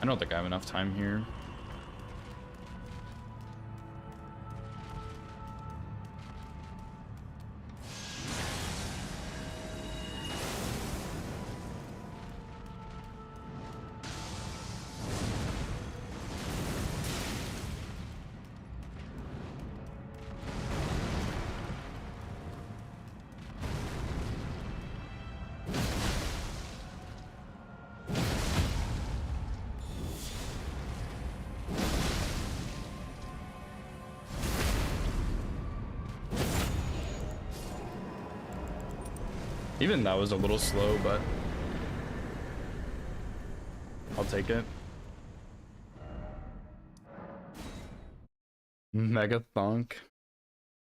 I don't think I have enough time here. Even that was a little slow, but I'll take it. Megathonk.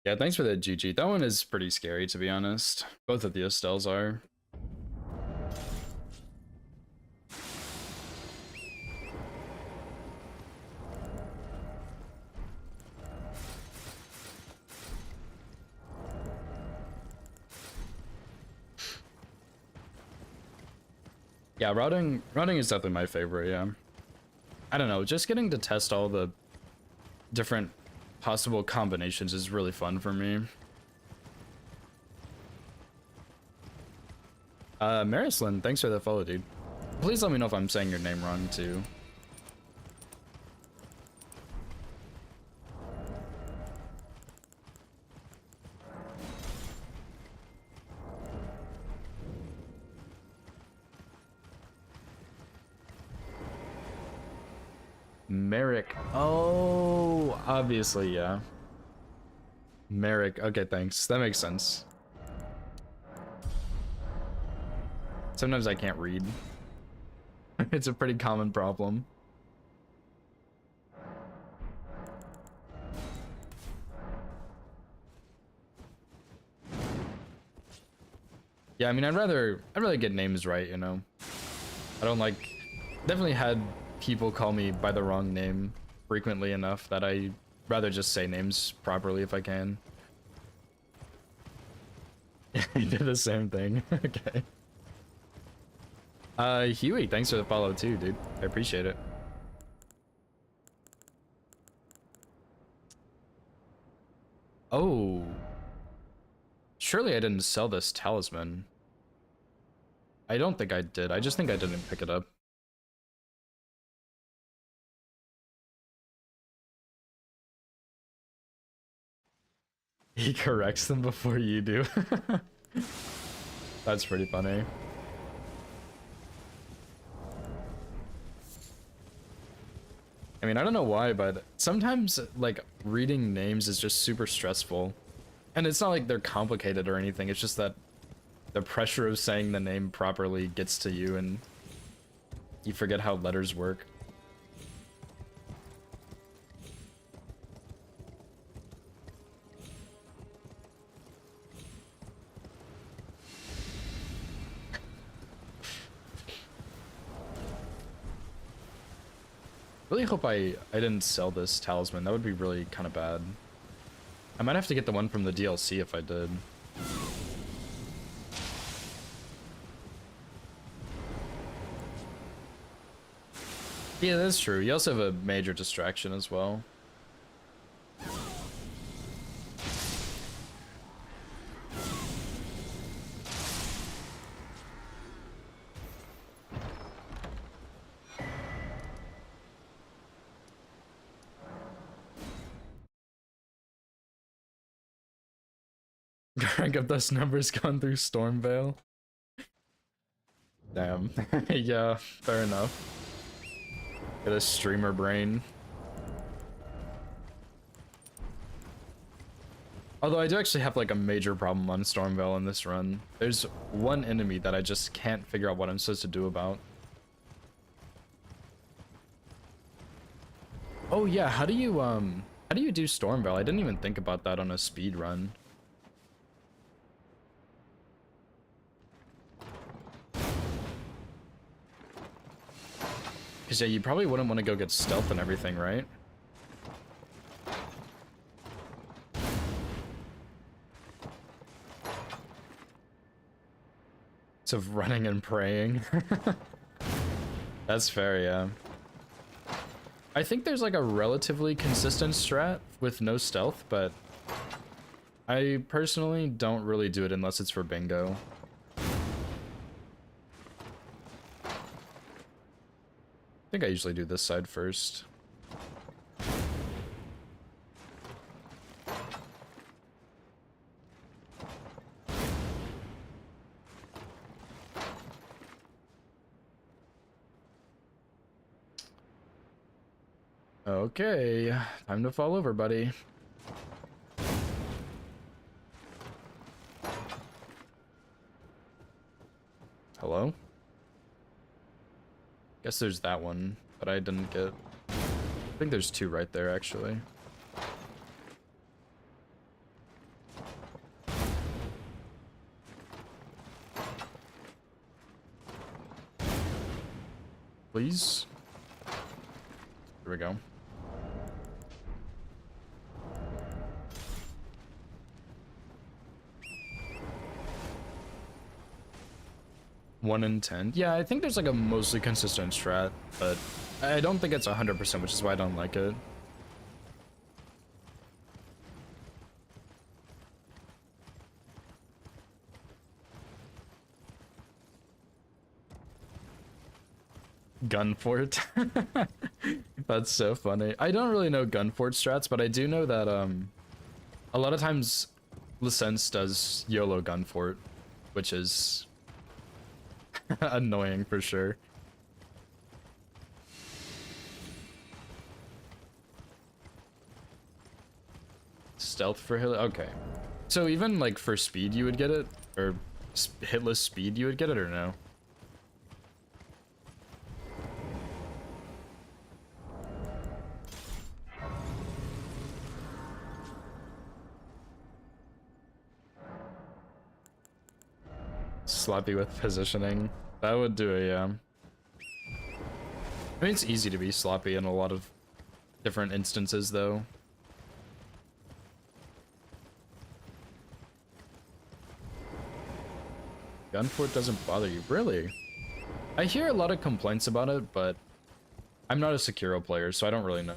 Yeah, thanks for that, GG. That one is pretty scary, to be honest. Both of the Estelles are. Yeah, routing is definitely my favorite, yeah. I don't know, just getting to test all the different possible combinations is really fun for me. Marislin, thanks for the follow, dude. Please let me know if I'm saying your name wrong, too. Merrick. Oh, obviously, yeah. Merrick. Okay, thanks. That makes sense. Sometimes I can't read. It's a pretty common problem. Yeah, I mean, I'd rather get names right, you know. I don't like. Definitely had people call me by the wrong name frequently enough that I rather just say names properly if I can. You did the same thing. Okay. Huey, thanks for the follow too, dude. I appreciate it. Oh. Surely I didn't sell this talisman. I don't think I did. I just think I didn't pick it up. He corrects them before you do. That's pretty funny. I mean, I don't know why, but sometimes, like, reading names is just super stressful. And it's not like they're complicated or anything, it's just that the pressure of saying the name properly gets to you and you forget how letters work. Really hope I didn't sell this talisman. That would be really kind of bad. I might have to get the one from the DLC if I did. Yeah, that's true. You also have a major distraction as well. Rank up those numbers gone through Stormveil. Damn. Yeah, fair enough. Get a streamer brain. Although I do actually have like a major problem on Stormveil in this run. There's one enemy that I just can't figure out what I'm supposed to do about. Oh yeah, how do you do Stormveil? I didn't even think about that on a speed run. Because yeah, you probably wouldn't want to go get stealth and everything, right? It's of running and praying. That's fair, yeah. I think there's like a relatively consistent strat with no stealth, but I personally don't really do it unless it's for bingo. I think I usually do this side first. Okay, time to fall over, buddy. Hello? Guess there's that one, but I didn't get... I think there's two right there, actually. Please? Here we go. One in 10. Yeah, I think there's like a mostly consistent strat, but I don't think it's 100%, which is why I don't like it. Gunfort. That's so funny. I don't really know Gunfort strats, but I do know that a lot of times License does YOLO Gunfort, which is annoying for sure. Stealth for hit. Okay. So even like for speed you would get it? Or hitless speed you would get it or no? Sloppy with positioning. That would do it, yeah. I mean, it's easy to be sloppy in a lot of different instances, though. Gunfort doesn't bother you, really? I hear a lot of complaints about it, but I'm not a Sekiro player, so I don't really know.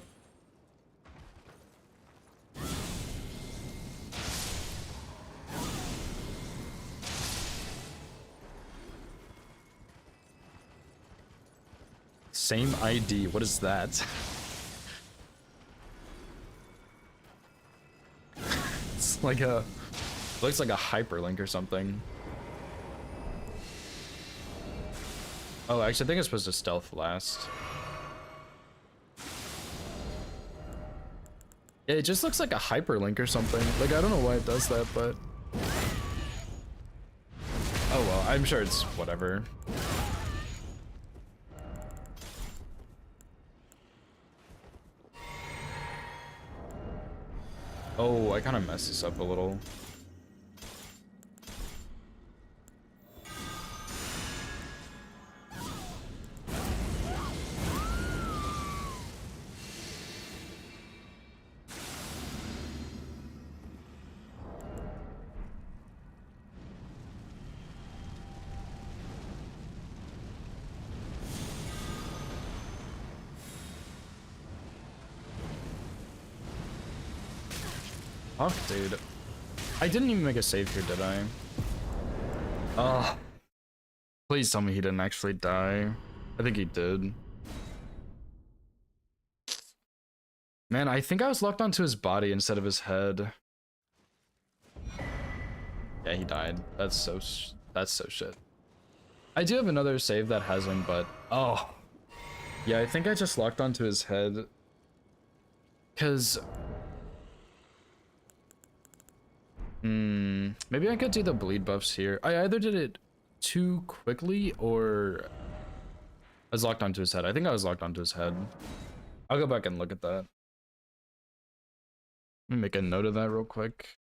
Same ID, what is that? It's like a... looks like a hyperlink or something. Oh, actually I think it's supposed to stealth last. Yeah, it just looks like a hyperlink or something. Like, I don't know why it does that, but... Oh well, I'm sure it's whatever. Oh, I kind of messed this up a little. Fuck, dude. I didn't even make a save here, did I? Oh. Please tell me he didn't actually die. I think he did. Man, I think I was locked onto his body instead of his head. Yeah, he died. That's so shit. I do have another save that has him, but oh. Yeah, I think I just locked onto his head. Cause maybe I could do the bleed buffs here. I either did it too quickly or I was locked onto his head. I think I was locked onto his head. I'll go back and look at that. Let me make a note of that real quick.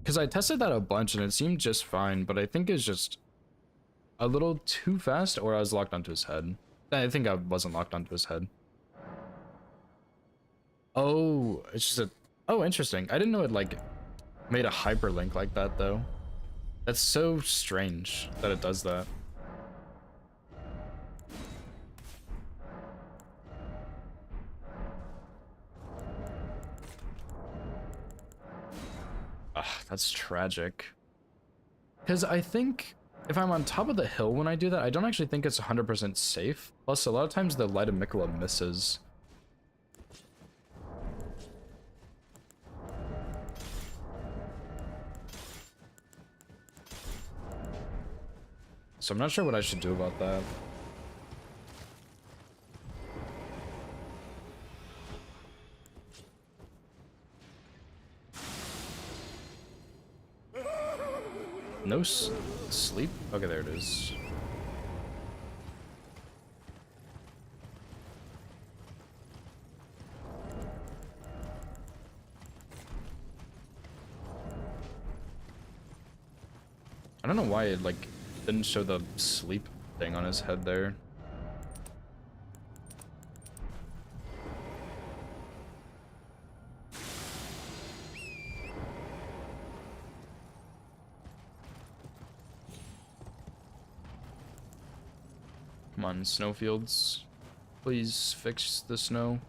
Because I tested that a bunch and it seemed just fine, but I think it's just a little too fast or I was locked onto his head. I think I wasn't locked onto his head. Oh, it's just a... Oh, interesting. I didn't know it, like, made a hyperlink like that, though. That's so strange that it does that. Ugh, that's tragic. Because I think if I'm on top of the hill when I do that, I don't actually think it's 100% safe. Plus, a lot of times the Light of Miquella misses. So I'm not sure what I should do about that. No sleep? Okay, there it is. I don't know why it, like, didn't show the sleep thing on his head there. Come on, snowfields. Please fix the snow.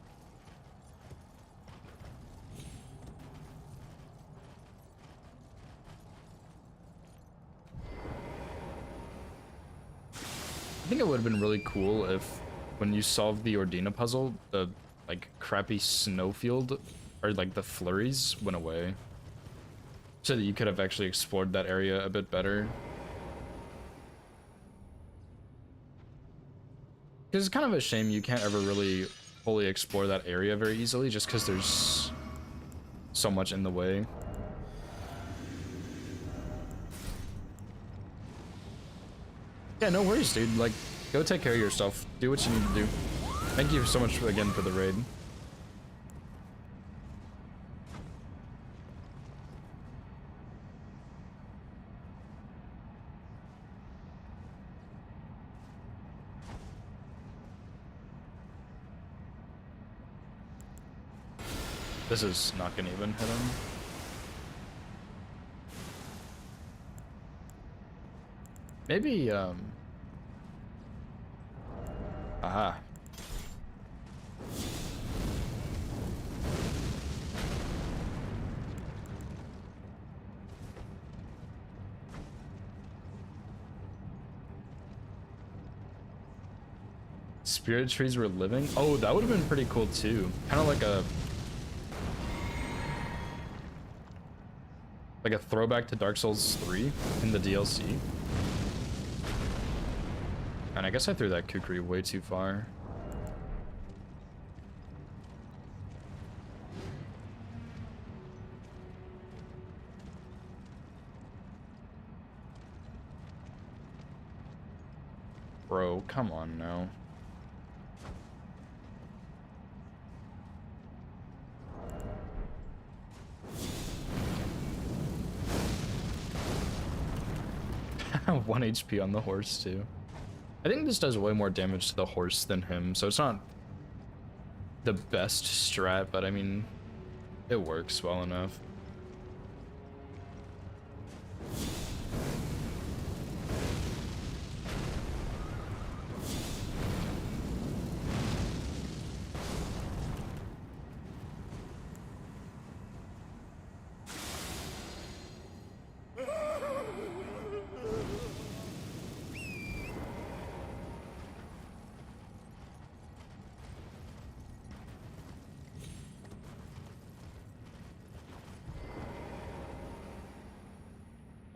I think it would have been really cool if, when you solved the Ordina puzzle, the, like, crappy snowfield, or, like, the flurries went away. So that you could have actually explored that area a bit better. Because it's kind of a shame you can't ever really fully explore that area very easily, just because there's so much in the way. Yeah, no worries, dude. Like, go take care of yourself. Do what you need to do. Thank you so much again for the raid. This is not gonna even hit him. Maybe, aha. Spirit trees were living? Oh, that would have been pretty cool too. Kind of like a throwback to Dark Souls 3 in the DLC. And I guess I threw that Kukri way too far. Bro, come on now. One HP on the horse too. I think this does way more damage to the horse than him, so it's not the best strat, but I mean, it works well enough.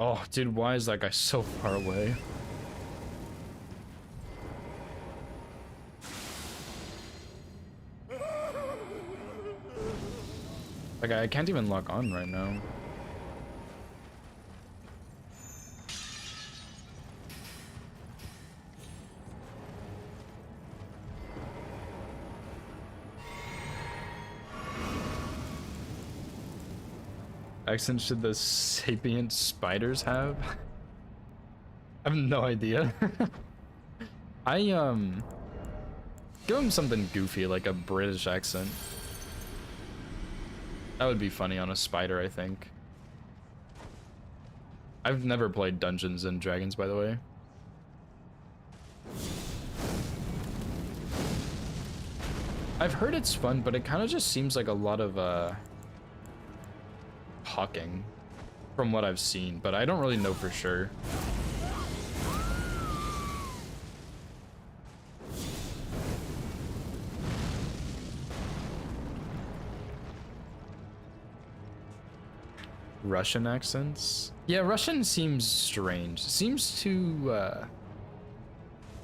Oh, dude, why is that guy so far away? Like, I can't even lock on right now. Accent should the sapient spiders have? I have no idea. Give him something goofy like a British accent. That would be funny on a spider, I think. I've never played Dungeons and Dragons, by the way. I've heard it's fun, but it kind of just seems like a lot of talking from what I've seen, but I don't really know for sure. Russian accents? Yeah, Russian seems strange. Seems to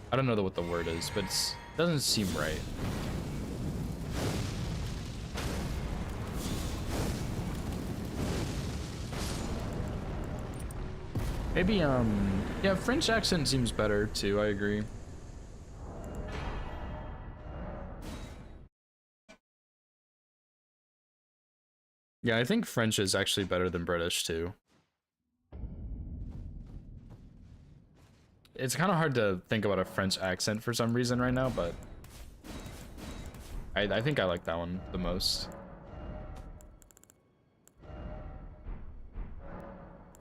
I don't know what the word is, but it doesn't seem right. Maybe, yeah, French accent seems better too, I agree. Yeah, I think French is actually better than British too. It's kind of hard to think about a French accent for some reason right now, but I think I like that one the most.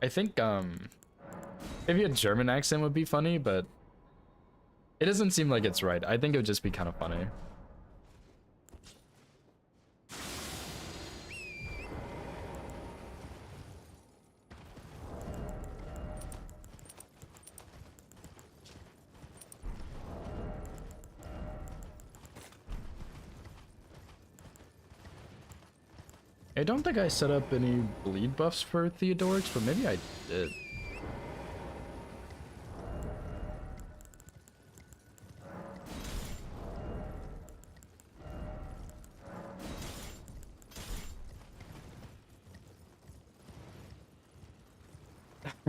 I think, maybe a German accent would be funny, but it doesn't seem like it's right. I think it would just be kind of funny. I don't think I set up any bleed buffs for Theodorix, but maybe I did.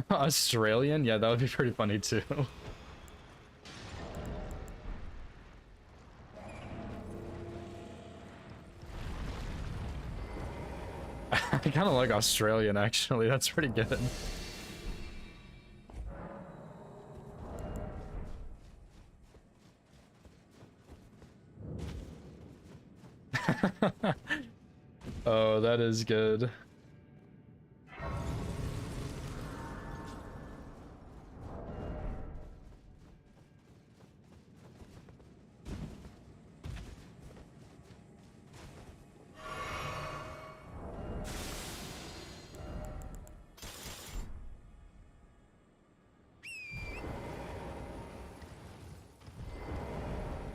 Australian? Yeah, that would be pretty funny too. I kind of like Australian actually, that's pretty good. Oh, that is good.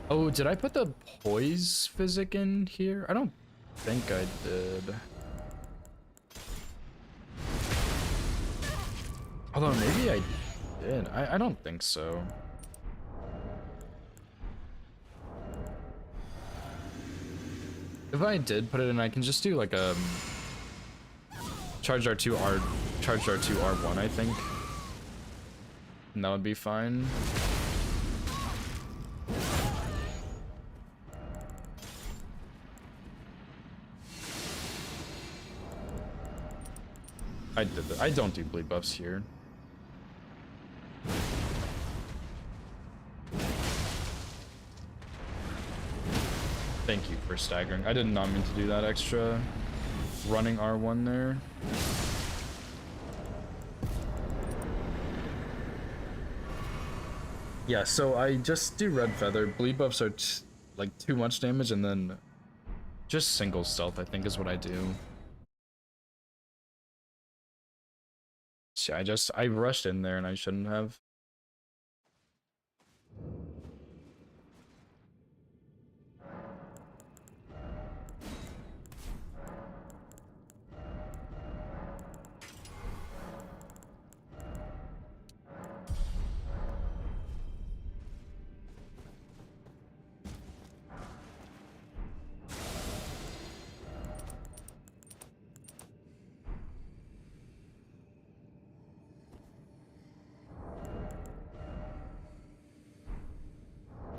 Oh, did I put the poise physic in here? I don't think I did. Although maybe I did. I don't think so. If I did put it in, I can just do like a charge R2 R1, I think. And that would be fine. I did that. I don't do bleed buffs here. Thank you for staggering. I did not mean to do that extra running R1 there. Yeah, so I just do red feather. Bleed buffs are like too much damage, and then just single stealth, I think, is what I do. So I rushed in there and I shouldn't have.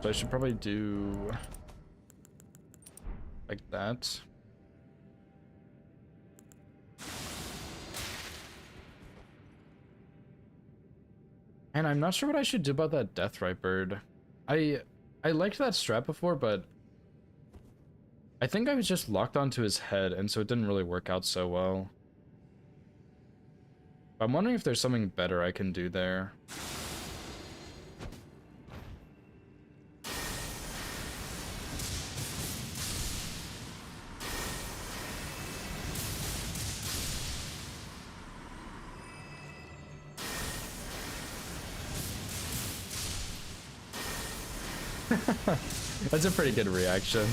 So I should probably do like that. And I'm not sure what I should do about that Deathrite bird. I liked that strat before, but I think I was just locked onto his head, and so it didn't really work out so well. I'm wondering if there's something better I can do there. That's a pretty good reaction.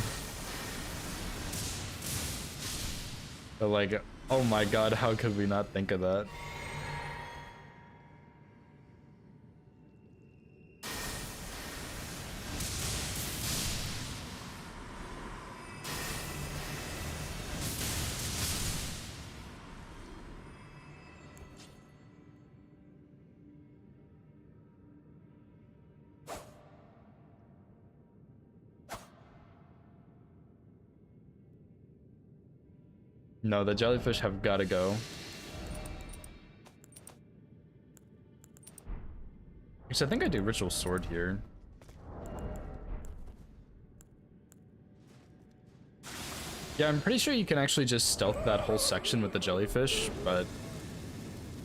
But like, oh my god, how could we not think of that? No, the jellyfish have got to go. Because I think I do Ritual Sword here. Yeah, I'm pretty sure you can actually just stealth that whole section with the jellyfish, but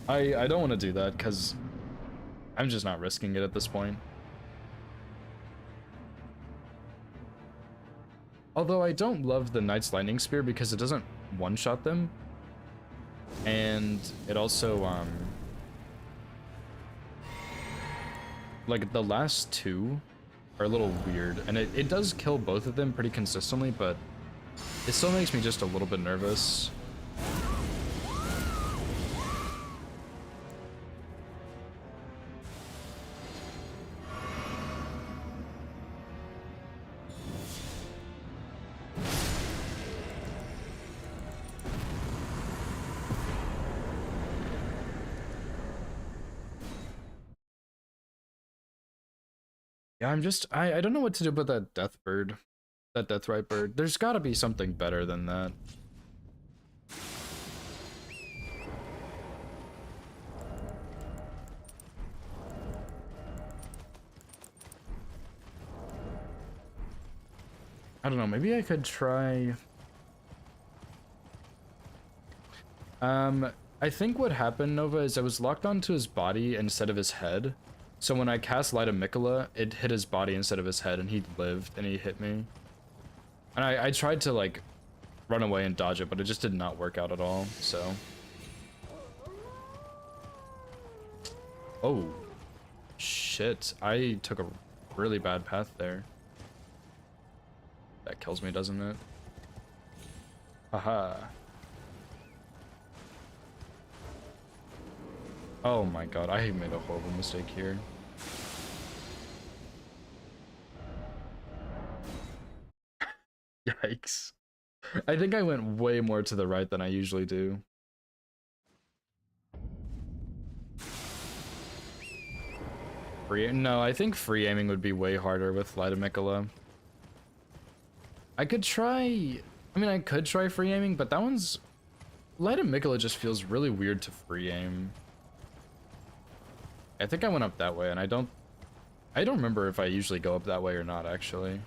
I don't want to do that because I'm just not risking it at this point. Although I don't love the Knight's Lightning Spear because it doesn't one-shot them, and it also like the last two are a little weird, and it does kill both of them pretty consistently, but it still makes me just a little bit nervous. Yeah, I don't know what to do about that death bird. That Deathrite bird. There's gotta be something better than that. I don't know, maybe I could try... I think what happened, Nova, is I was locked onto his body instead of his head. So when I cast Light of Mikola, it hit his body instead of his head, and he lived, and he hit me. And I tried to, like, run away and dodge it, but it just did not work out at all, so... Oh. Shit. I took a really bad path there. That kills me, doesn't it? Haha. Oh my god, I made a horrible mistake here. Yikes. I think I went way more to the right than I usually do. No, I think free aiming would be way harder with Light of Mikola. I could try... I mean, I could try free aiming, but that one's Light of Mikola just feels really weird to free aim. I think I went up that way, and I don't remember if I usually go up that way or not, actually.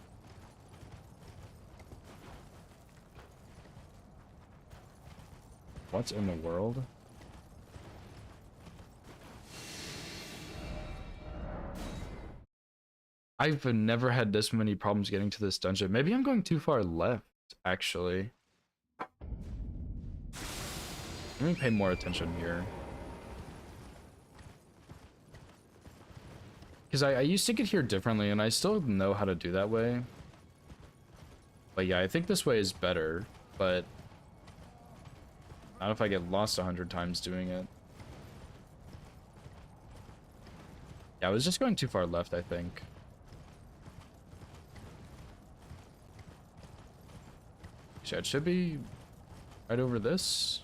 What's in the world? I've never had this many problems getting to this dungeon. Maybe I'm going too far left, actually. Let me pay more attention here. Because I used to get here differently, and I still know how to do that way. But yeah, I think this way is better, but not if I get lost 100 times doing it. Yeah, I was just going too far left, I think. So it should be right over this.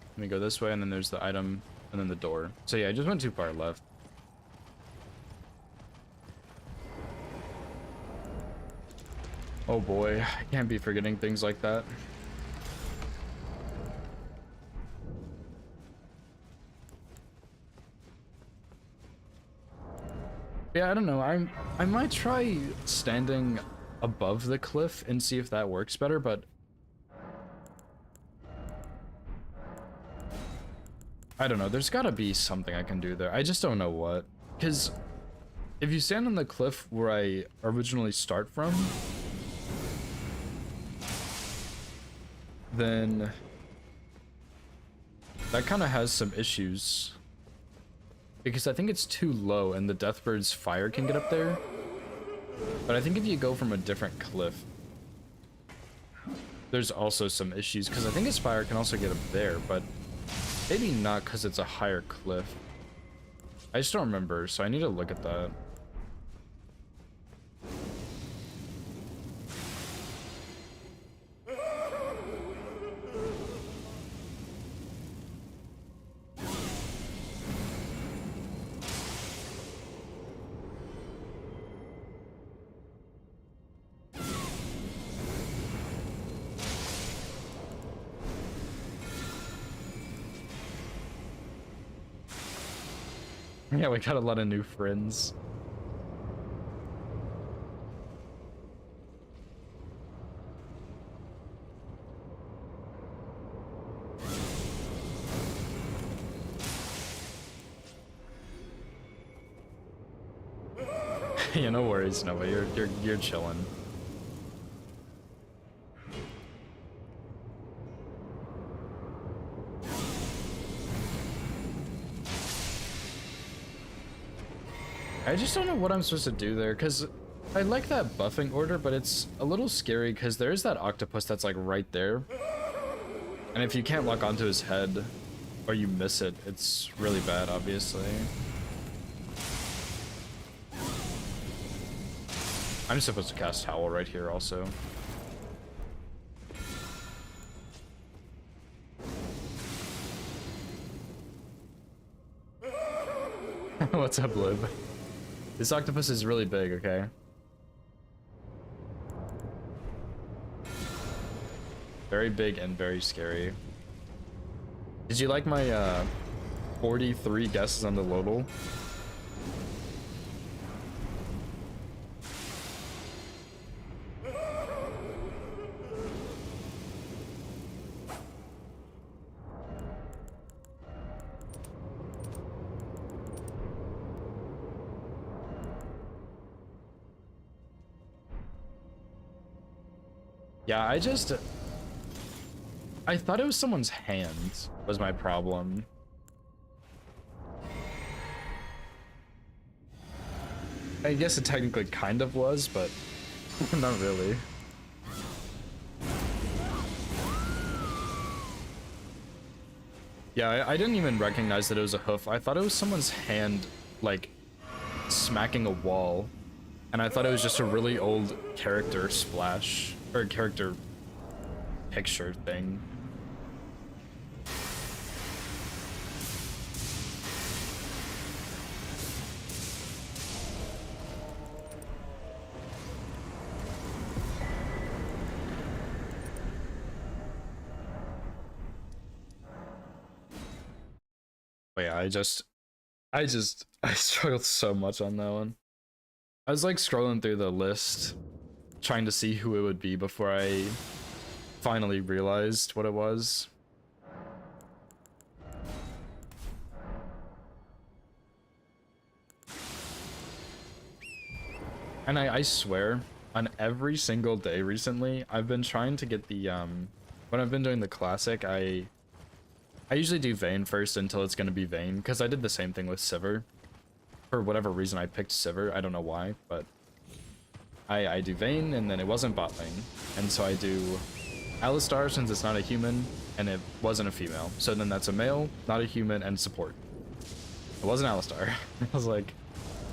Let me go this way, and then there's the item, and then the door. So yeah, I just went too far left. Oh boy, I can't be forgetting things like that. Yeah, I don't know. I might try standing above the cliff and see if that works better, but I don't know. There's gotta be something I can do there. I just don't know what. Because if you stand on the cliff where I originally start from, then that kind of has some issues. Because I think it's too low and the Deathbird's fire can get up there. But I think if you go from a different cliff, there's also some issues. Because I think his fire can also get up there, but maybe not because it's a higher cliff. I just don't remember, so I need to look at that. Yeah, we got a lot of new friends. Yeah, no worries, Noah. You're chilling. I just don't know what I'm supposed to do there, because I like that buffing order, but it's a little scary because there's that octopus that's like right there. And if you can't lock onto his head or you miss it, it's really bad, obviously. I'm supposed to cast Howl right here also. What's up, Lib? This octopus is really big, okay? Very big and very scary. Did you like my 43 guesses on the Lodal? Yeah, I thought it was someone's hand was my problem. I guess it technically kind of was, but not really. Yeah, I didn't even recognize that it was a hoof. I thought it was someone's hand, like, smacking a wall. And I thought it was just a really old character splash, or character picture thing. But yeah, I struggled so much on that one. I was like scrolling through the list, trying to see who it would be before I finally realized what it was. And I swear, on every single day recently, I've been trying to get the, when I've been doing the classic, I usually do Vayne first until it's gonna be Vayne, because I did the same thing with Sivir. For whatever reason, I picked Sivir, I don't know why, but I do Vayne, and then it wasn't bot lane, and so I do Alistar since it's not a human, and it wasn't a female. So then that's a male, not a human, and support. It wasn't Alistar. I was like,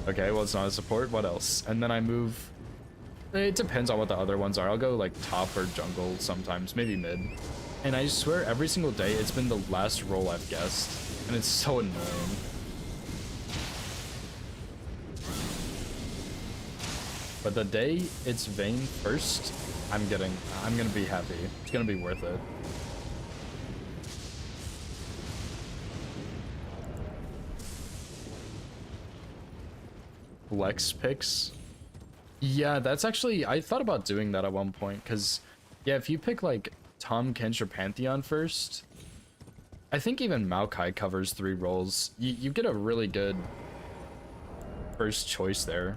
okay, well, it's not a support, what else? And then I move... It depends on what the other ones are. I'll go like top or jungle sometimes, maybe mid. And I swear every single day it's been the last role I've guessed. And it's so annoying. But the day it's Vayne first, I'm gonna be happy. It's gonna be worth it. Flex picks. Yeah, that's actually, I thought about doing that at one point, because, yeah, if you pick, like, Tahm, Kench, or Pantheon first, I think even Maokai covers 3 roles. You get a really good first choice there.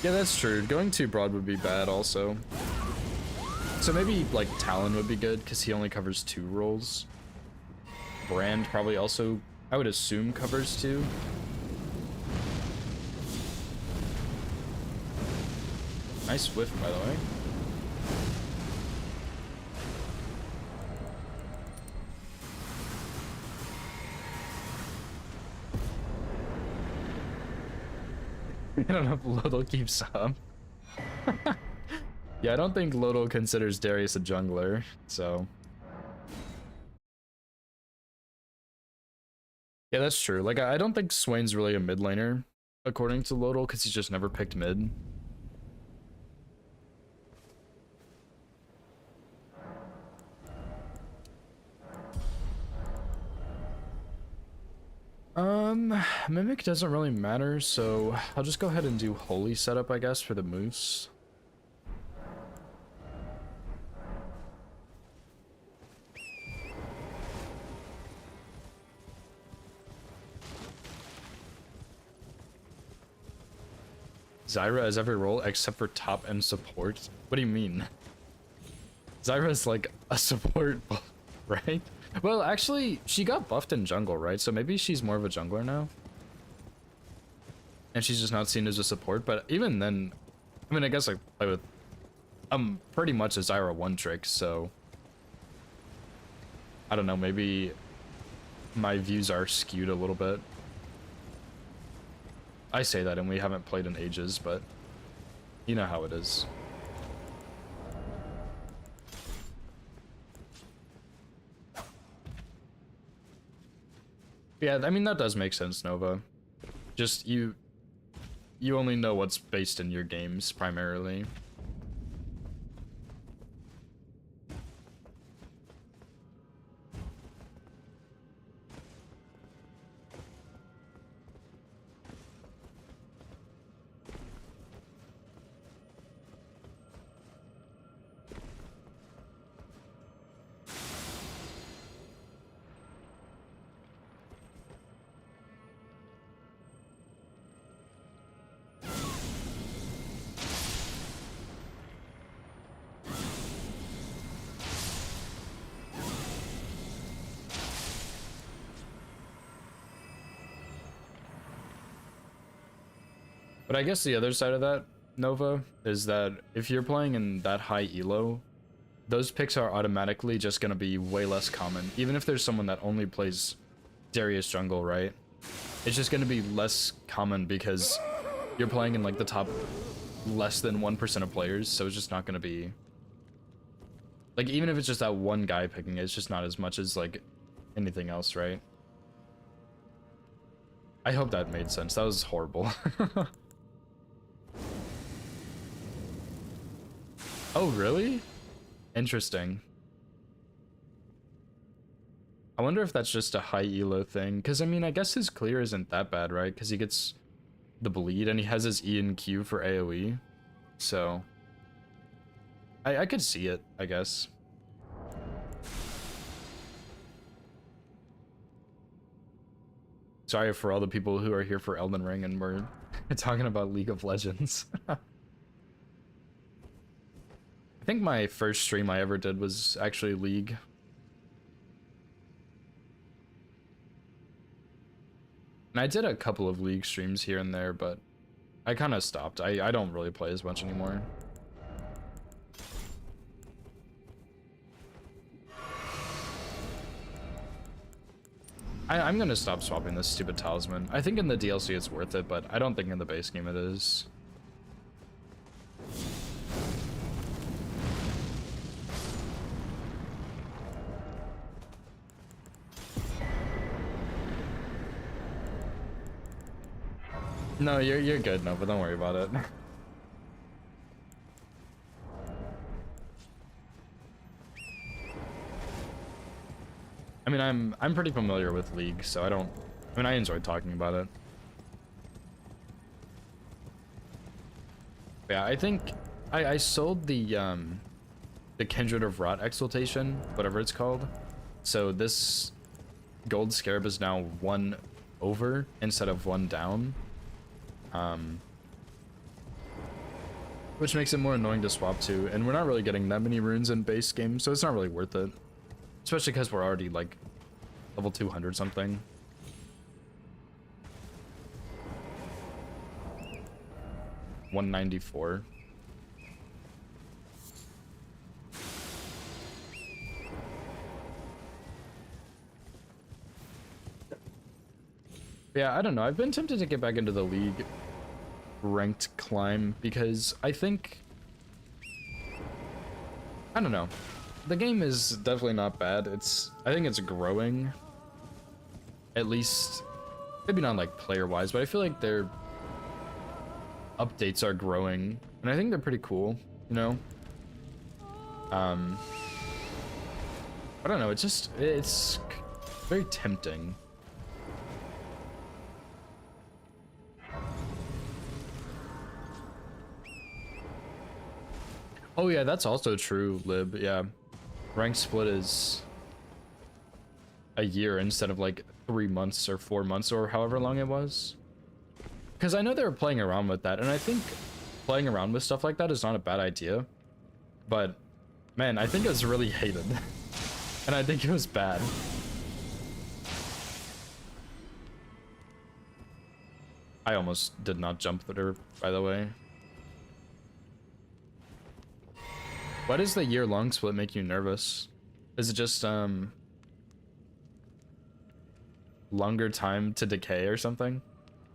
Yeah, that's true. Going too broad would be bad also. So maybe like Talon would be good because he only covers 2 roles. Brand probably also, I would assume, covers 2. Nice whiff, by the way. I don't know if Lodal keeps up. Yeah, I don't think Lodal considers Darius a jungler, so... Yeah, that's true. Like, I don't think Swain's really a mid laner, according to Lodal, because he's just never picked mid. Mimic doesn't really matter, so I'll just go ahead and do Holy setup, I guess, for the Moose. Zyra has every role except for top and support? What do you mean? Zyra's like a support, right? Well, actually, she got buffed in jungle, right? So maybe she's more of a jungler now. And she's just not seen as a support, but even then, I mean, I guess I play with, pretty much a Zyra one trick, so... I don't know, maybe my views are skewed a little bit. I say that and we haven't played in ages, but you know how it is. Yeah, I mean, that does make sense, Nova. Just, you only know what's based in your games, primarily. But I guess the other side of that, Nova, is that if you're playing in that high elo, those picks are automatically just going to be way less common. Even if there's someone that only plays Darius jungle, right? It's just going to be less common because you're playing in like the top less than 1% of players, so it's just not going to be... Like, even if it's just that one guy picking it, it's just not as much as like anything else, right? I hope that made sense. That was horrible. Oh, really? Interesting. I wonder if that's just a high elo thing. Because, I mean, I guess his clear isn't that bad, right? Because he gets the bleed and he has his E and Q for AoE. So, I could see it, I guess. Sorry for all the people who are here for Elden Ring and we're talking about League of Legends. I think my first stream I ever did was actually League. And I did a couple of League streams here and there, but I kind of stopped. I don't really play as much anymore. I'm gonna stop swapping this stupid talisman. I think in the DLC it's worth it, but I don't think in the base game it is. No, you're good, no, but don't worry about it. I mean, I'm pretty familiar with League, so I mean, I enjoy talking about it. Yeah, I think I sold the Kindred of Rot Exaltation, whatever it's called. So this gold scarab is now 1 over instead of 1 down. Which makes it more annoying to swap to, and we're not really getting that many runes in base game, so it's not really worth it. Especially because we're already like level 200 something. $194. Yeah, I don't know. I've been tempted to get back into the League ranked climb because I think, I don't know. The game is definitely not bad. I think it's growing. At least, maybe not like player-wise, but I feel like their updates are growing, and I think they're pretty cool, you know? I don't know, it's very tempting. Oh yeah, that's also true, Lib, yeah. Rank split is a year instead of like 3 months or 4 months or however long it was. Because I know they were playing around with that, and I think playing around with stuff like that is not a bad idea. But, man, I think it was really hated. And I think it was bad. I almost did not jump there, by the way. Why does the year-long split make you nervous? Is it just, longer time to decay or something?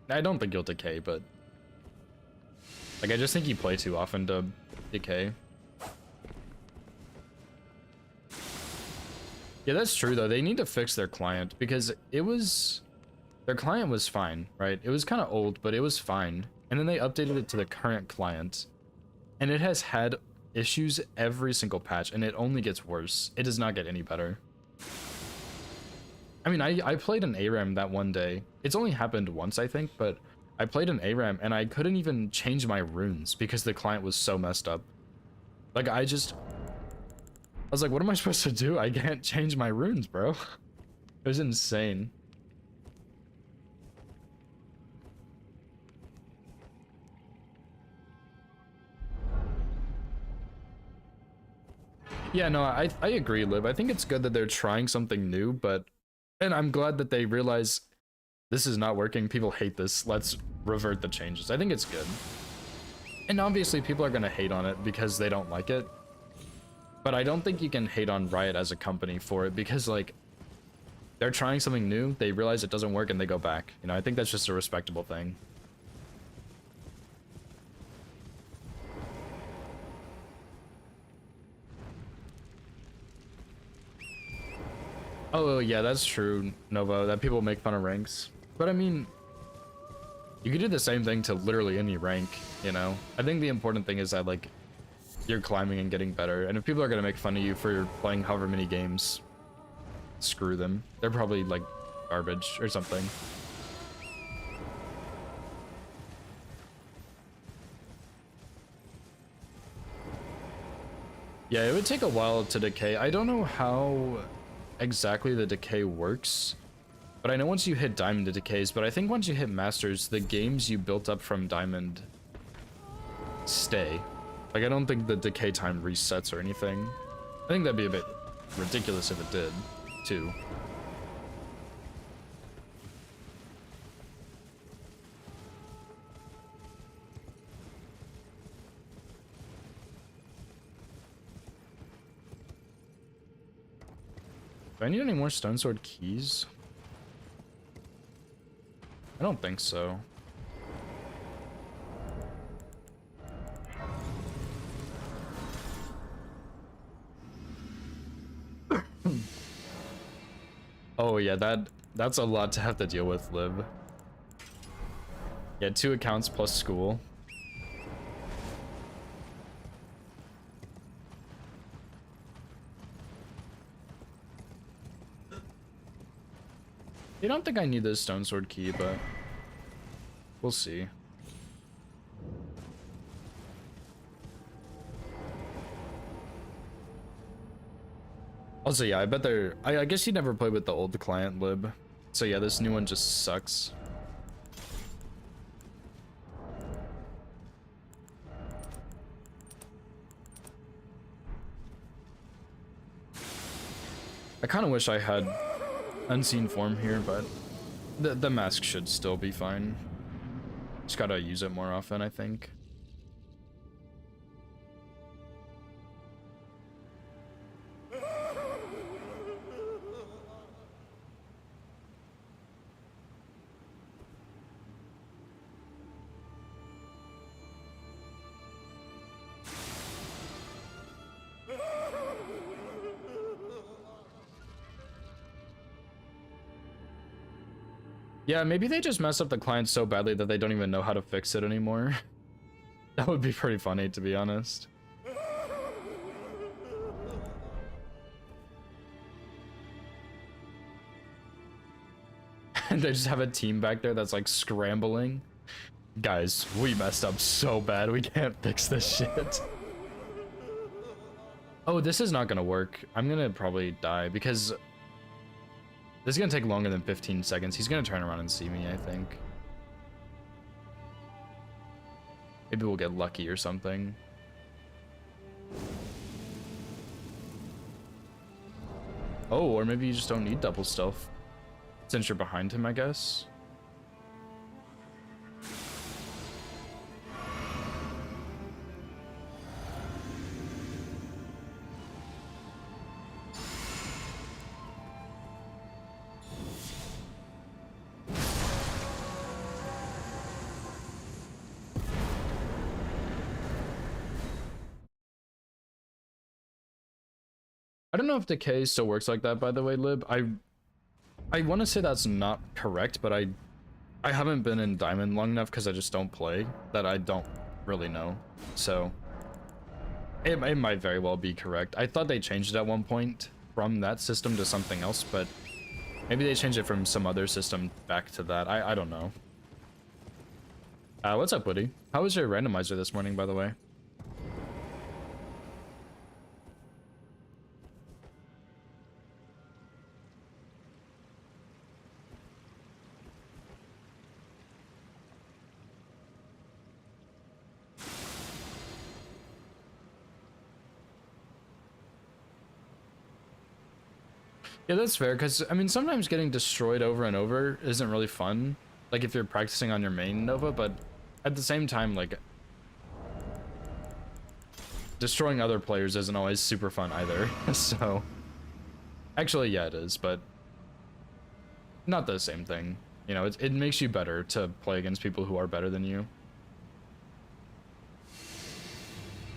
I don't think you'll decay, but like, I just think you play too often to decay. Yeah, that's true though. They need to fix their client because their client was fine, right? It was kind of old, but it was fine. And then they updated it to the current client, and it has had issues every single patch, and it only gets worse. It does not get any better. I mean, I played an ARAM that one day. It's only happened once, I think, but I played an ARAM and I couldn't even change my runes because the client was so messed up. Like, I was like, what am I supposed to do? I can't change my runes, bro. It was insane. Yeah, no, I agree, Liv. I think it's good that they're trying something new, and I'm glad that they realize this is not working. People hate this. Let's revert the changes. I think it's good. And obviously people are going to hate on it because they don't like it. But I don't think you can hate on Riot as a company for it because, like, they're trying something new, they realize it doesn't work, and they go back. You know, I think that's just a respectable thing. Oh, yeah, that's true, Novo, that people make fun of ranks. But I mean, You could do the same thing to literally any rank, you know? I think the important thing is that, like, you're climbing and getting better. And if people are gonna make fun of you for playing however many games, screw them. They're probably, like, garbage or something. Yeah, it would take a while to decay. I don't know how exactly the decay works, but I know once you hit Diamond, it decays. But I think once you hit Masters, the games you built up from Diamond stay. Like, I don't think the decay time resets or anything. I think that'd be a bit ridiculous if it did, too. Do I need any more Stone Sword keys? I don't think so. Oh yeah, that's a lot to have to deal with, Lib. Yeah, 2 accounts plus school. I don't think I need this Stone Sword key, but we'll see. Also, yeah, I bet they're... I guess you never played with the old client, Lib. So yeah, this new one just sucks. I kind of wish I had Unseen Form here, but the mask should still be fine. Just gotta use it more often, I think. Yeah, maybe they just mess up the client so badly that they don't even know how to fix it anymore. That would be pretty funny, to be honest. And they just have a team back there that's like scrambling. Guys, we messed up so bad, we can't fix this shit. Oh, this is not gonna work. I'm gonna probably die because this is gonna take longer than 15 seconds. He's gonna turn around and see me, I think. Maybe we'll get lucky or something. Oh, or maybe you just don't need double stealth since you're behind him, I guess. I don't know if decay still works like that, by the way, Lib. I want to say that's not correct, but I haven't been in Diamond long enough because I just don't play that I don't really know. So it might very well be correct. I thought they changed it at one point from that system to something else, but maybe they changed it from some other system back to that. I don't know. What's up, Woody? How was your randomizer this morning, by the way? Yeah, that's fair, because, I mean, sometimes getting destroyed over and over isn't really fun, like, if you're practicing on your main Nova, but at the same time, like, destroying other players isn't always super fun either, so... Actually, yeah, it is, but not the same thing. You know, it makes you better to play against people who are better than you.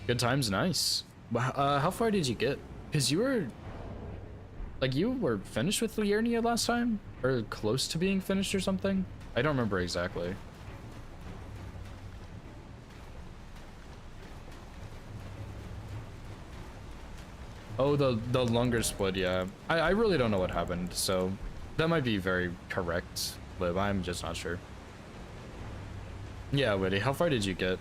Good times, nice. How far did you get? Because you were... Like, you were finished with Liurnia last time? Or close to being finished or something? I don't remember exactly. Oh, the longer split, yeah. I really don't know what happened, so that might be very correct, Lib. I'm just not sure. Yeah, Witty, how far did you get?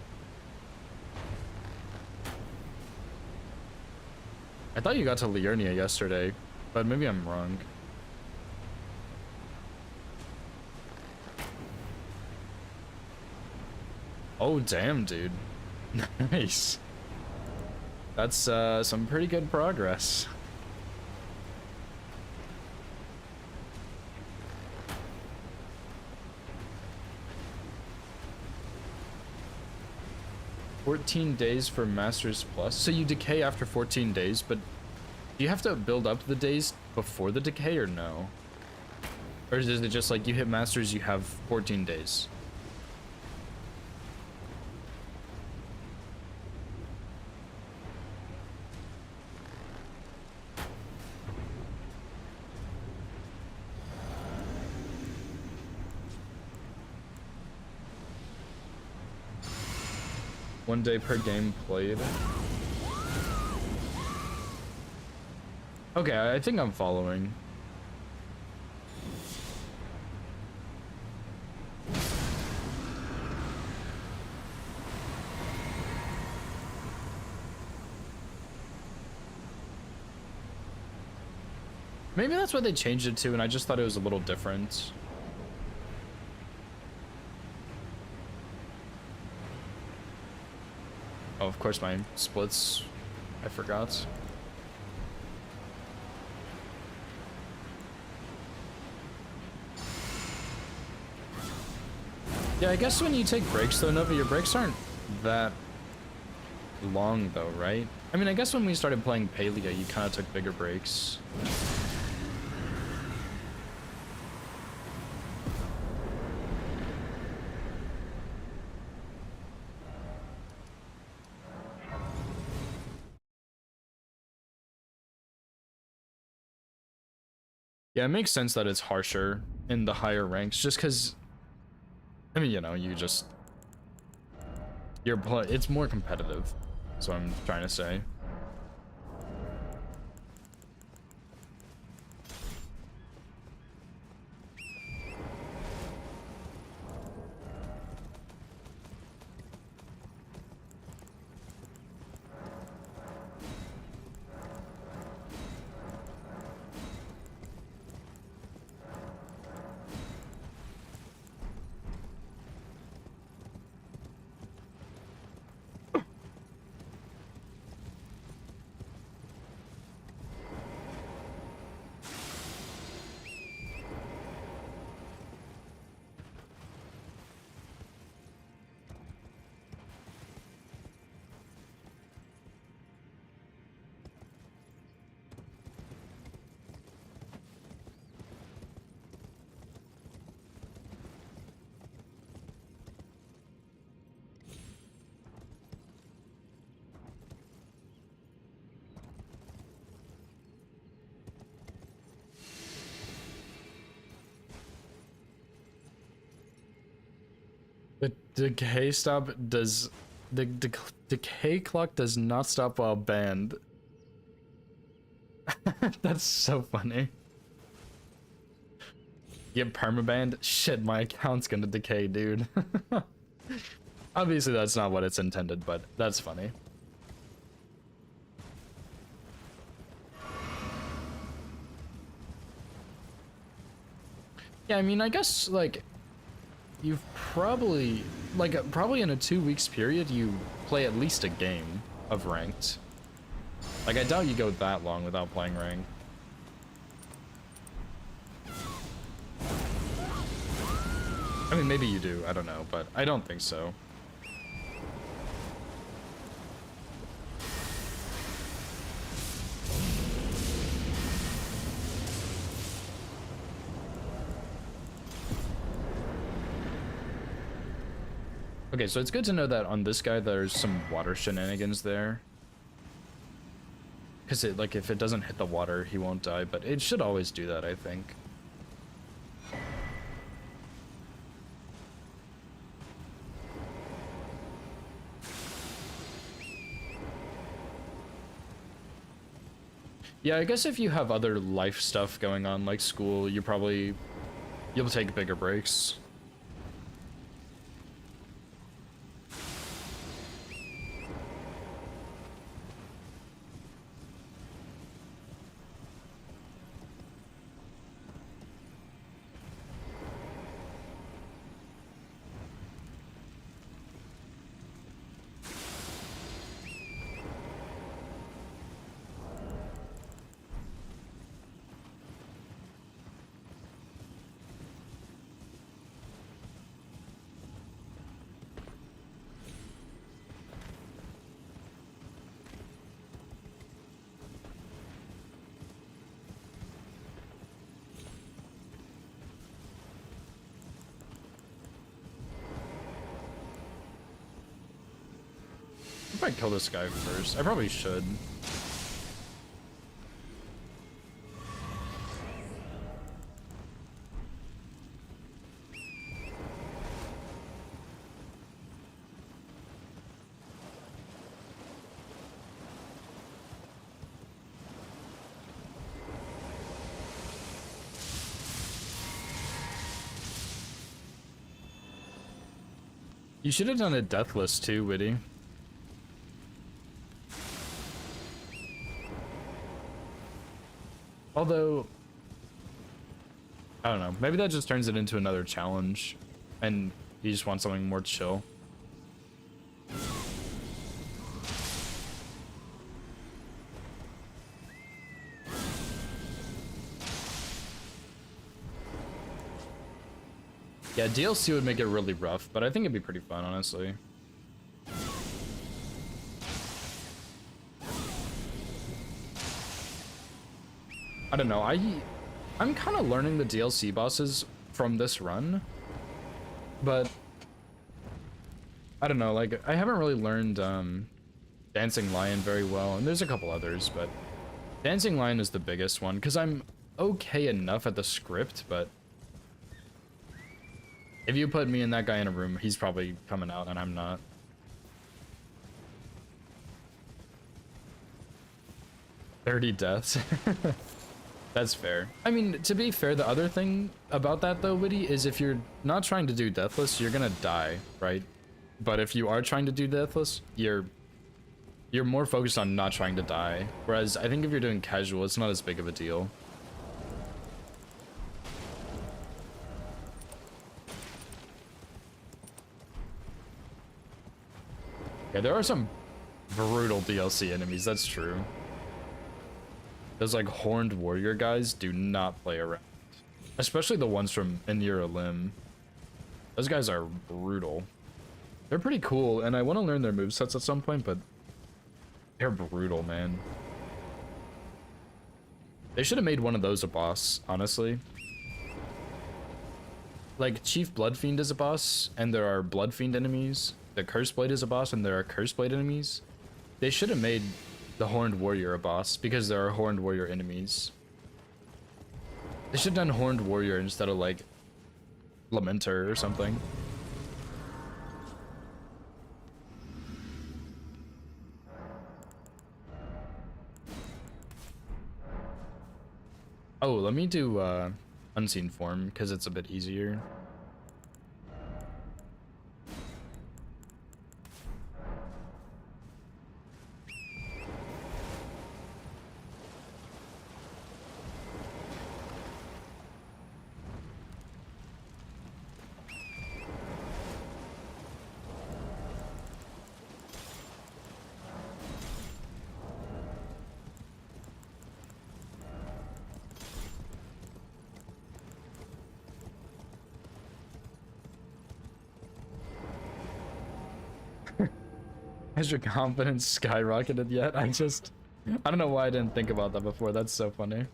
I thought you got to Liurnia yesterday, but maybe I'm wrong. Oh, damn, dude. Nice. That's some pretty good progress. "14 days for Masters Plus." So you decay after 14 days, but do you have to build up the days before the decay or no? Or is it just like you hit Masters, you have 14 days? One day per game played. Okay, I think I'm following. Maybe that's what they changed it to, and I just thought it was a little different. Oh, of course, my splits. I forgot. Yeah, I guess when you take breaks, though, Nova, your breaks aren't that long, though, right? I mean, I guess when we started playing Palia, you kind of took bigger breaks. Yeah, it makes sense that it's harsher in the higher ranks, just because, I mean, you know, it's more competitive, that's what I'm trying to say. The decay stop does the decay clock does not stop while banned. That's so funny. Get permabanned? Shit, my account's gonna decay, dude. Obviously that's not what it's intended, but that's funny. Yeah, I mean, I guess, like, you've probably, like, probably in a 2 weeks period, you play at least a game of ranked. Like, I doubt you go that long without playing ranked. I mean, maybe you do, I don't know, but I don't think so. Okay, so it's good to know that on this guy there's some water shenanigans there. Because it, like, if it doesn't hit the water, he won't die, but it should always do that, I think. Yeah, I guess if you have other life stuff going on, like school, you'll take bigger breaks. If I kill this guy first, I probably should. You should have done a deathless too, Witty. Although, I don't know, maybe that just turns it into another challenge and you just want something more chill. Yeah, DLC would make it really rough, but I think it'd be pretty fun, honestly. I don't know, I'm kind of learning the DLC bosses from this run, but I don't know, like, I haven't really learned Dancing Lion very well, and there's a couple others, but Dancing Lion is the biggest one, because I'm okay enough at the script, but if you put me and that guy in a room, he's probably coming out, and I'm not. $30 deaths. That's fair. I mean, to be fair, the other thing about that, though, Witty, is if you're not trying to do Deathless, you're gonna die, right? But if you are trying to do Deathless, you're more focused on not trying to die. Whereas, I think if you're doing casual, it's not as big of a deal. Yeah, there are some brutal DLC enemies, that's true. Those like horned warrior guys do not play around. Especially the ones from Inira Lim. Those guys are brutal. They're pretty cool, and I want to learn their movesets at some point, but they're brutal, man. They should have made one of those a boss, honestly. Like, Chief Bloodfiend is a boss, and there are Bloodfiend enemies. The Curseblade is a boss, and there are Curseblade enemies. They should have made the Horned Warrior a boss, because there are Horned Warrior enemies. They should have done Horned Warrior instead of, like, Lamenter or something. Oh, let me do, Unseen Form, because it's a bit easier. Has your confidence skyrocketed yet? I don't know why I didn't think about that before. That's so funny.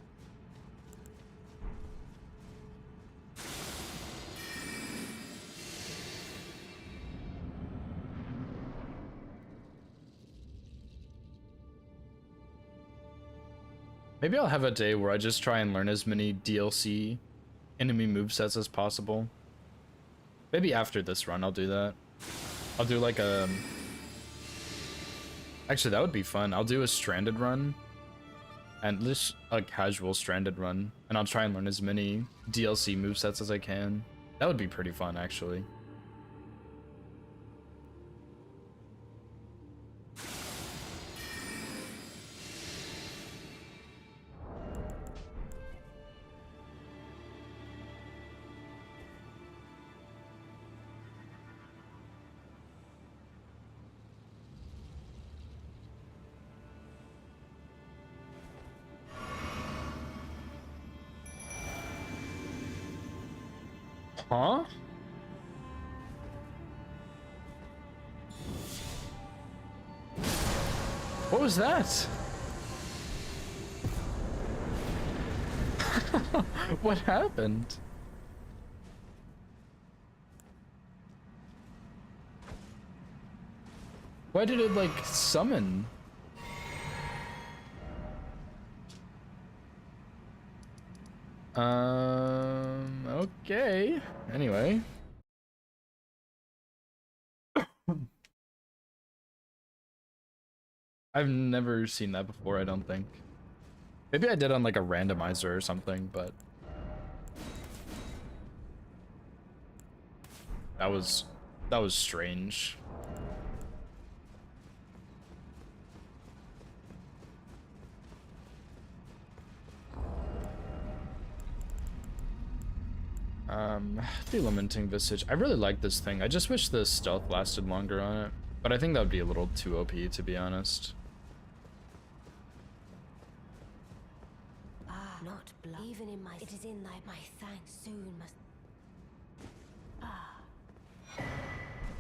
Maybe I'll have a day where I just try and learn as many DLC enemy movesets as possible. Maybe after this run I'll do that. I'll do like a... Actually, that would be fun. I'll do a Stranded run and just a casual Stranded run, and I'll try and learn as many DLC movesets as I can. That would be pretty fun, actually. Huh? What was that? What happened? Why did it, like, summon? Okay. Anyway. I've never seen that before, I don't think. Maybe I did on like a randomizer or something, but that was strange. The Lamenting Visage. I really like this thing. I just wish the stealth lasted longer on it, but I think that would be a little too OP, to be honest. Not blood. Even in my... It is in thy... My thanks soon must...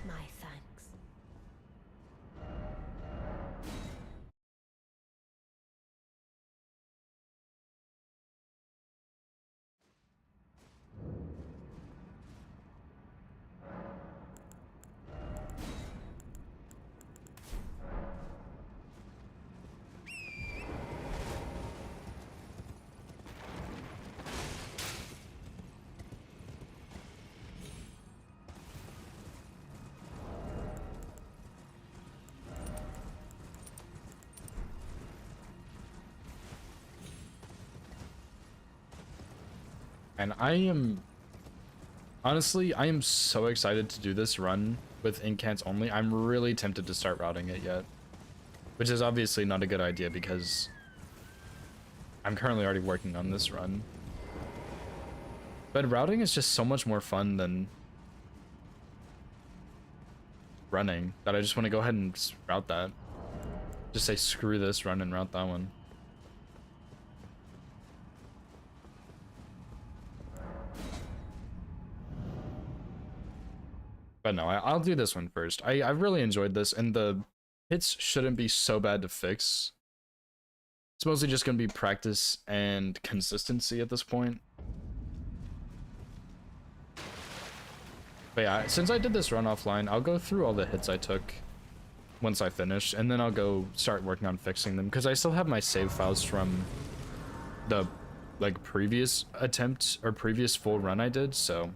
My thanks. And honestly, I am so excited to do this run with incants only. I'm really tempted to start routing it yet, which is obviously not a good idea because I'm currently already working on this run. But routing is just so much more fun than running that I just want to go ahead and route that. Just say screw this run and route that one. But no, I'll do this one first. I've really enjoyed this, and the hits shouldn't be so bad to fix. It's mostly just going to be practice and consistency at this point. But yeah, since I did this run offline, I'll go through all the hits I took once I finish, and then I'll go start working on fixing them, because I still have my save files from the like previous attempt or previous full run I did, so...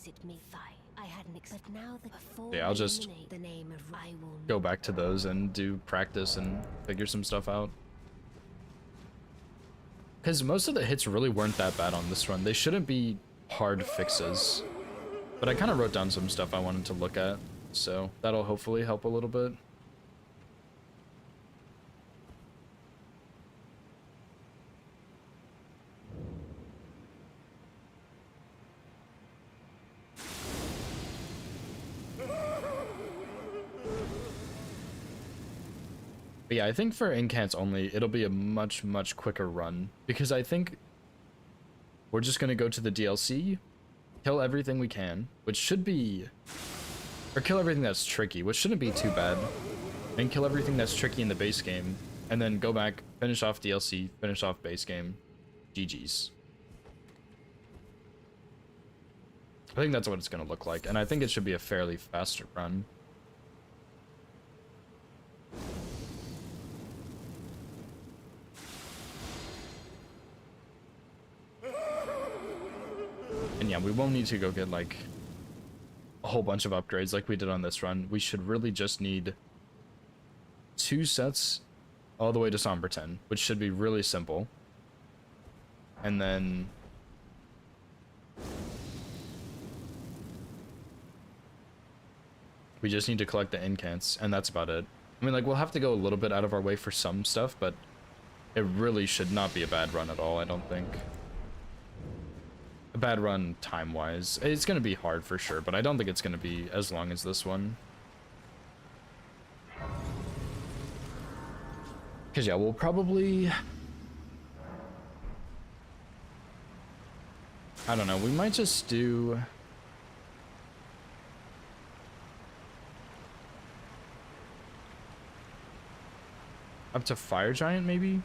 It me I hadn't expected now that before yeah, I'll just the name of I will go back to those and do practice and figure some stuff out. Because most of the hits really weren't that bad on this run. They shouldn't be hard fixes. But I kind of wrote down some stuff I wanted to look at, so that'll hopefully help a little bit. But yeah, I think for incants only, it'll be a much quicker run, because I think we're just gonna go to the DLC, kill everything we can, which should be, or kill everything that's tricky, which shouldn't be too bad, and kill everything that's tricky in the base game, and then go back, finish off DLC, finish off base game, GG's. I think that's what it's gonna look like, and I think it should be a fairly fast run. And yeah, we won't need to go get like a whole bunch of upgrades like we did on this run. We should really just need 2 sets all the way to Somberton, which should be really simple. And then we just need to collect the incants, and that's about it. I mean, like, we'll have to go a little bit out of our way for some stuff, but it really should not be a bad run at all, I don't think. A bad run time-wise. It's going to be hard for sure, but I don't think it's going to be as long as this one. Because, yeah, we'll probably... I don't know, we might just do... up to Fire Giant, maybe?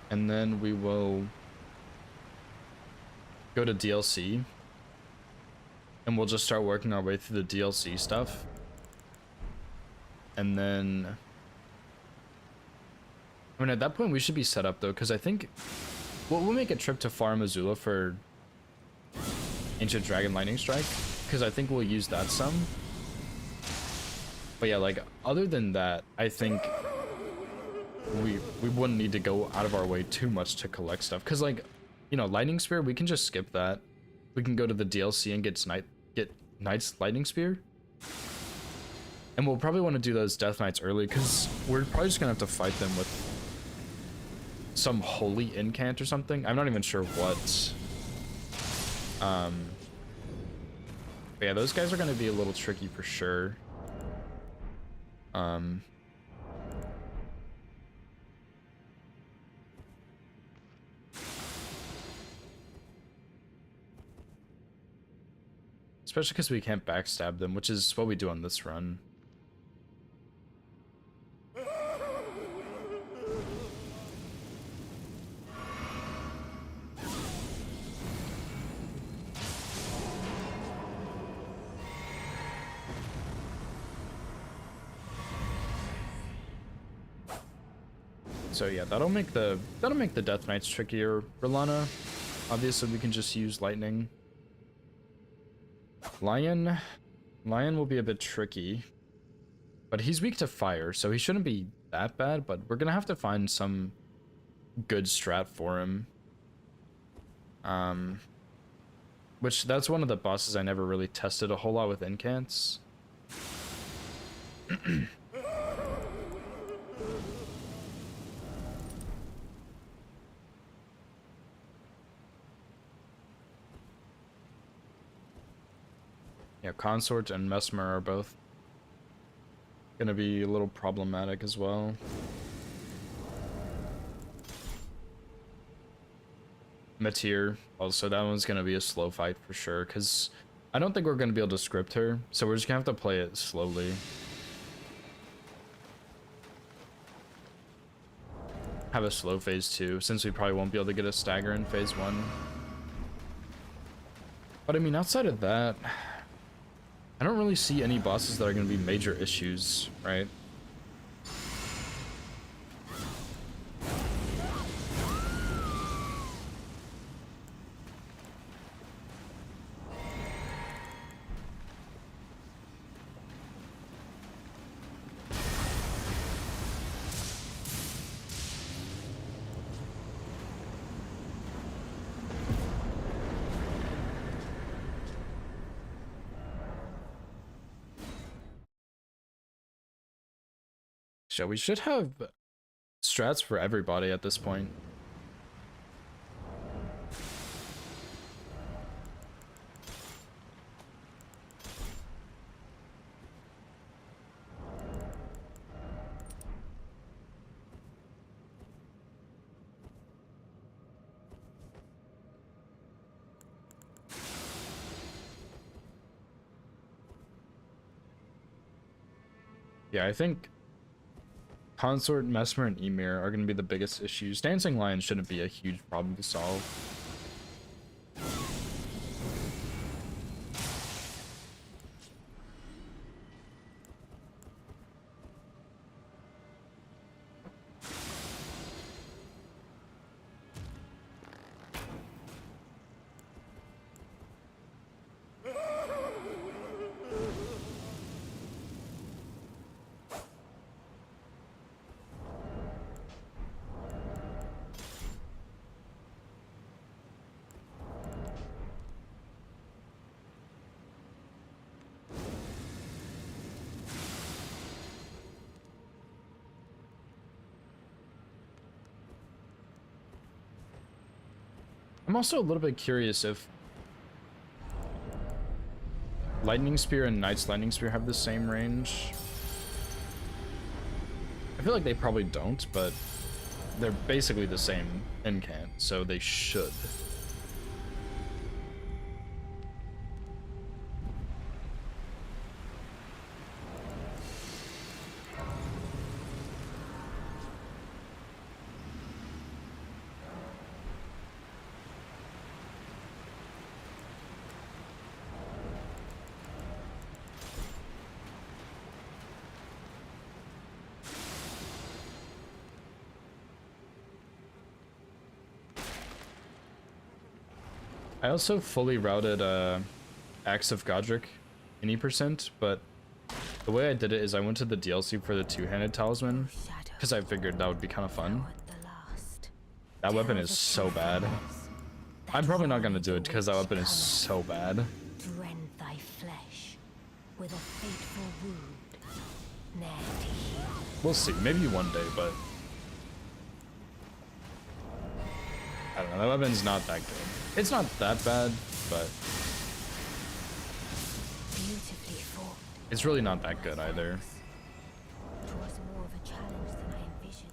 And then we will go to DLC. And we'll just start working our way through the DLC stuff. And then... I mean, at that point, we should be set up, though, because I think... we'll make a trip to Farum Azula for Ancient Dragon Lightning Strike, because I think we'll use that some. But yeah, like, other than that, I think we wouldn't need to go out of our way too much to collect stuff. Because, like, you know, Lightning Spear, we can just skip that. We can go to the DLC and get Knight's Lightning Spear. And we'll probably want to do those Death Knights early, because we're probably just going to have to fight them with some holy incant or something. I'm not even sure what. But yeah, those guys are going to be a little tricky for sure. Especially because we can't backstab them, which is what we do on this run. So yeah, that'll make the Death Knights trickier. R'Lana, obviously we can just use lightning. Lion will be a bit tricky, but he's weak to fire, so he shouldn't be that bad, but we're gonna have to find some good strat for him. Which that's one of the bosses I never really tested a whole lot with incants. Yeah, Consort and Mesmer are both gonna be a little problematic as well. Meteor, also that one's gonna be a slow fight for sure, because I don't think we're gonna be able to script her, so we're just gonna have to play it slowly. Have a slow phase 2, since we probably won't be able to get a stagger in phase 1. But I mean, outside of that, I don't really see any bosses that are going to be major issues, right? So we should have strats for everybody at this point. Yeah, I think Consort, Mesmer, and Ymir are going to be the biggest issues. Dancing Lion shouldn't be a huge problem to solve. I'm also a little bit curious if Lightning Spear and Knight's Lightning Spear have the same range. I feel like they probably don't, but they're basically the same incant, so they should. I also fully routed Axe of Godric any percent, but the way I did it is I went to the DLC for the two-handed talisman because I figured that would be kind of fun. That weapon is so bad. I'm probably not gonna do it because that weapon is so bad. Rend thy flesh with a fateful wound, ne'er to heal. We'll see, maybe one day, but I don't know, that weapon's not that good. It's not that bad, but Beautifully fought. it's really not that good either. It was more of a challenge than I envisioned.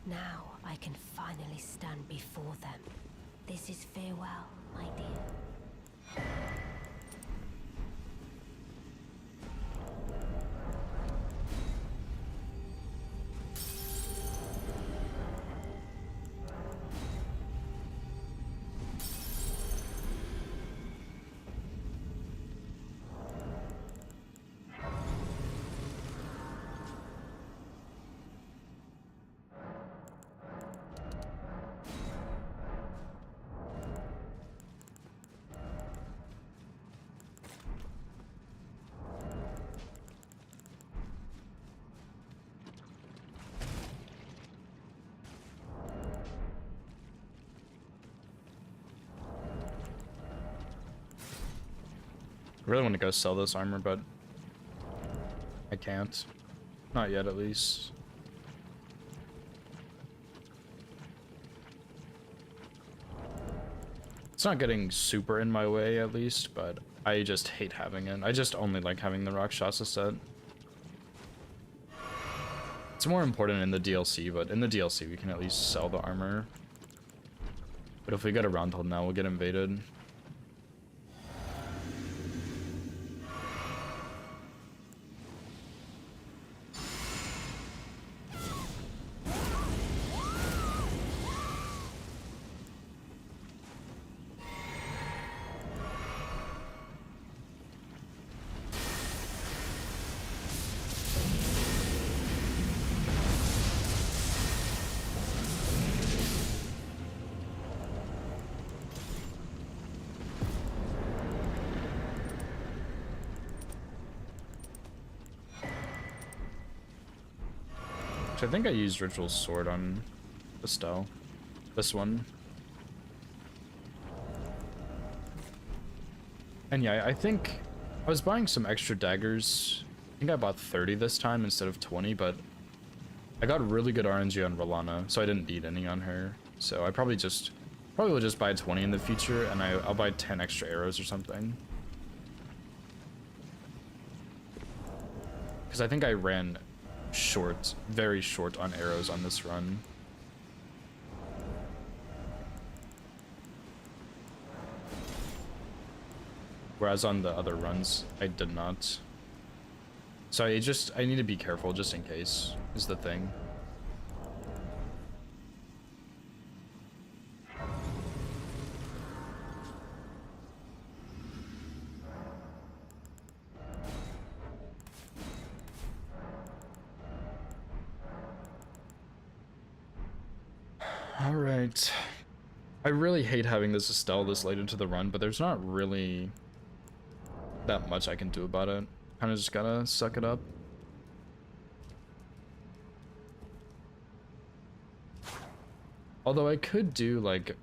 Now I can finally stand before them. This is farewell, my dear. I really want to go sell this armor, but I can't. Not yet, at least. It's not getting super in my way, at least, but I just hate having it. I just only like having the Rakshasa set. It's more important in the DLC, but in the DLC we can at least sell the armor. But if we get a Roundhold now, we'll get invaded. I think I used Ritual Sword on Estelle. This one. And yeah, I think I was buying some extra daggers. I think I bought 30 this time instead of 20, but I got really good RNG on Rolana, so I didn't need any on her. So I probably will just buy 20 in the future, and I'll buy 10 extra arrows or something. Because I think I ran short, very short on arrows on this run. Whereas on the other runs, I did not. So I need to be careful just in case, is the thing. Alright. I really hate having this Estelle this late into the run, but there's not really that much I can do about it. Kinda just gotta suck it up. Although I could do, like...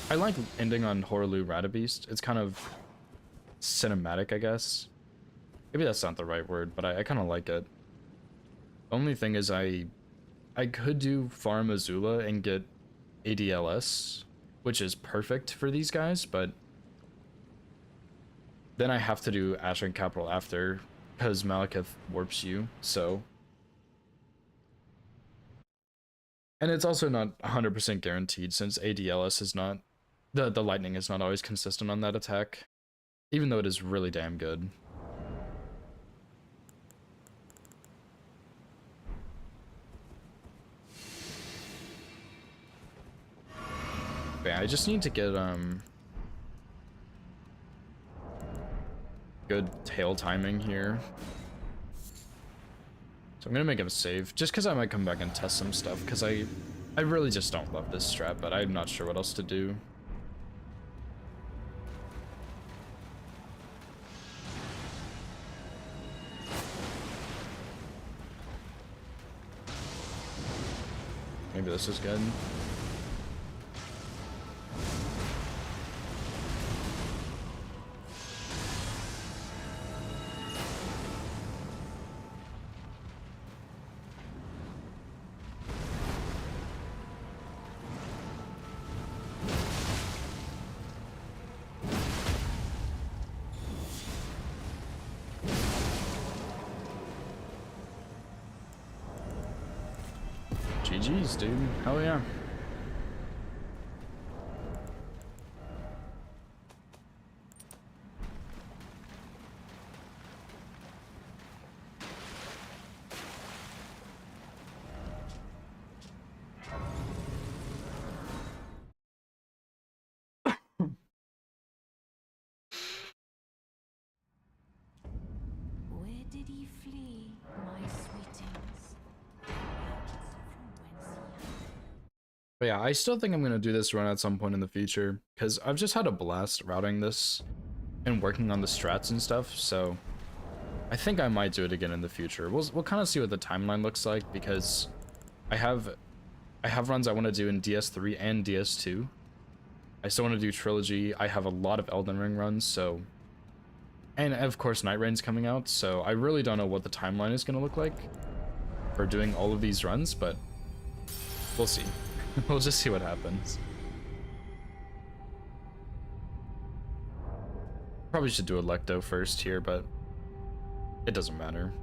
I like ending on Horlu Radabeast. It's kind of cinematic, I guess. Maybe that's not the right word, but I kind of like it. The only thing is I could do Farm Azula and get ADLS, which is perfect for these guys, but then I have to do Ashen Capital after, because Malekith warps you, so. And it's also not 100% guaranteed, since ADLS is not, the lightning is not always consistent on that attack, even though it is really damn good. But yeah, I just need to get, good tail timing here. So I'm gonna make him save, just because I might come back and test some stuff, because I really just don't love this strat, but I'm not sure what else to do. Maybe this is good. GG's, dude. Hell yeah. Where did he flee, my sweetings? From whence he But yeah, I still think I'm going to do this run at some point in the future, because I've just had a blast routing this and working on the strats and stuff, so I think I might do it again in the future. We'll kind of see what the timeline looks like, because I have runs I want to do in DS3 and DS2. I still want to do Trilogy. I have a lot of Elden Ring runs, so... And of course Night Rain's coming out, so I really don't know what the timeline is going to look like for doing all of these runs, but we'll see. We'll just see what happens. Probably should do Electo first here, but it doesn't matter.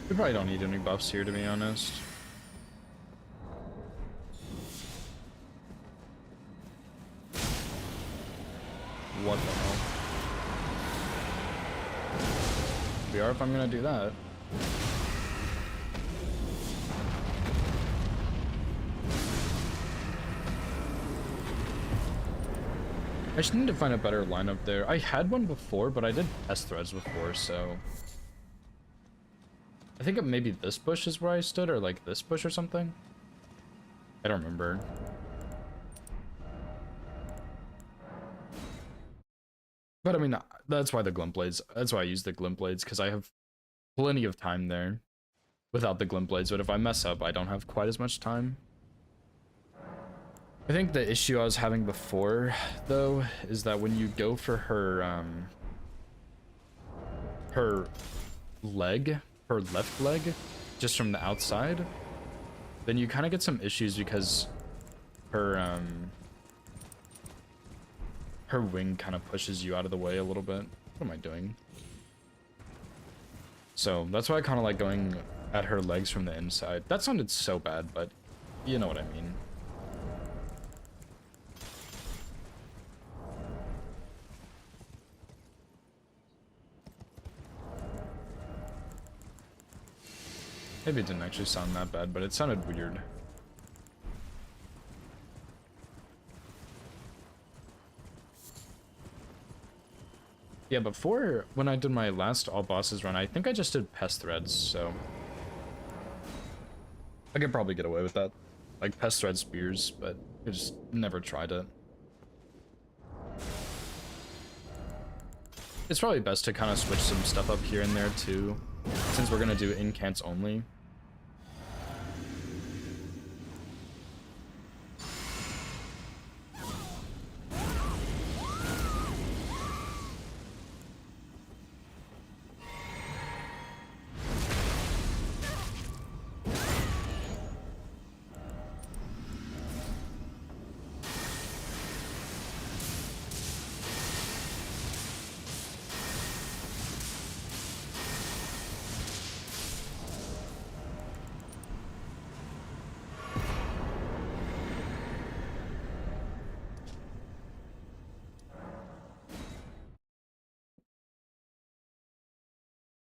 We probably don't need any buffs here, to be honest. What the hell? BR if I'm gonna do that. I just need to find a better lineup there. I had one before, but I did test threads before, so... I think maybe this bush is where I stood, or like this bush or something. I don't remember. But I mean, that's why the glint blades, that's why I use the glint blades, because I have plenty of time there without the glint blades, but if I mess up, I don't have quite as much time. I think the issue I was having before, though, is that when you go for her leg, her left leg, just from the outside, then you kind of get some issues because her her wing kind of pushes you out of the way a little bit. What am I doing? So that's why I kind of like going at her legs from the inside. That sounded so bad, but you know what I mean. Maybe it didn't actually sound that bad, but it sounded weird. Yeah, before, when I did my last all bosses run, I think I just did pest threads, so I could probably get away with that. Like pest thread spears, but I just never tried it. It's probably best to kind of switch some stuff up here and there too, since we're gonna do incants only.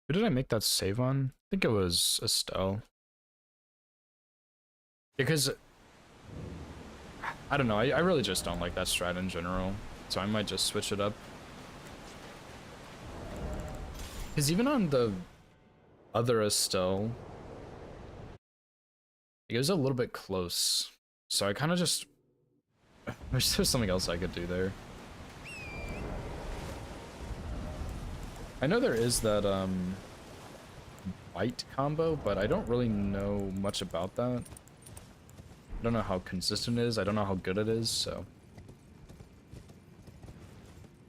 Who did I make that save on? I think it was Estelle. Because, I don't know, I really just don't like that strat in general, so I might just switch it up. Because even on the other Estelle, it was a little bit close, so I kind of just, there's something else I could do there. I know there is that bite combo, but I don't really know much about that. I don't know how consistent it is, I don't know how good it is, so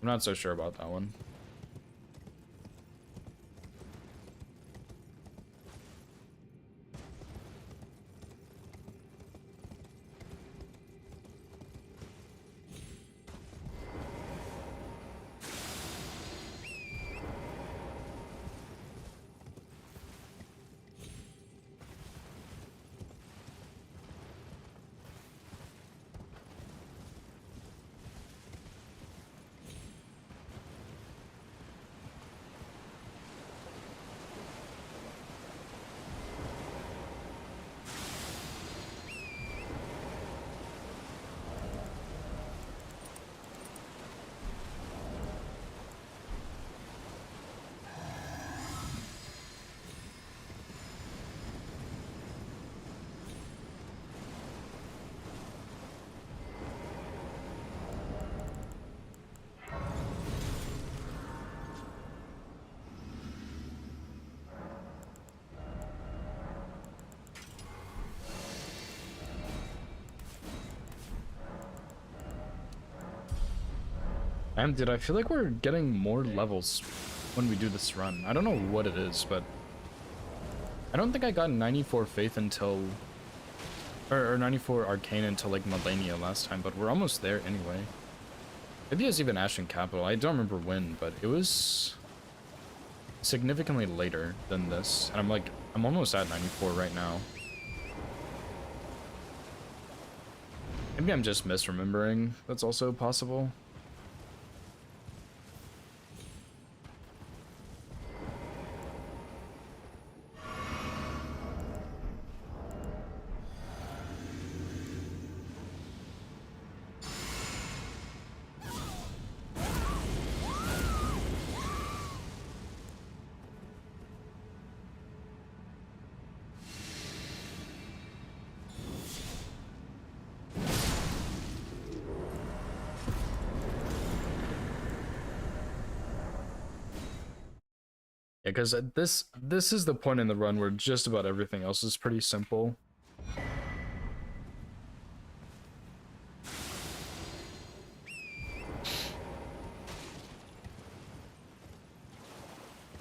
I'm not so sure about that one. Dude, I feel like we're getting more levels when we do this run. I don't know what it is, but I don't think I got 94 Faith until, or 94 Arcane until like Melania last time, but we're almost there anyway. Maybe it was even Ashen Capital. I don't remember when, but it was significantly later than this. And I'm almost at 94 right now. Maybe I'm just misremembering. That's also possible. Yeah, because this is the point in the run where just about everything else is pretty simple.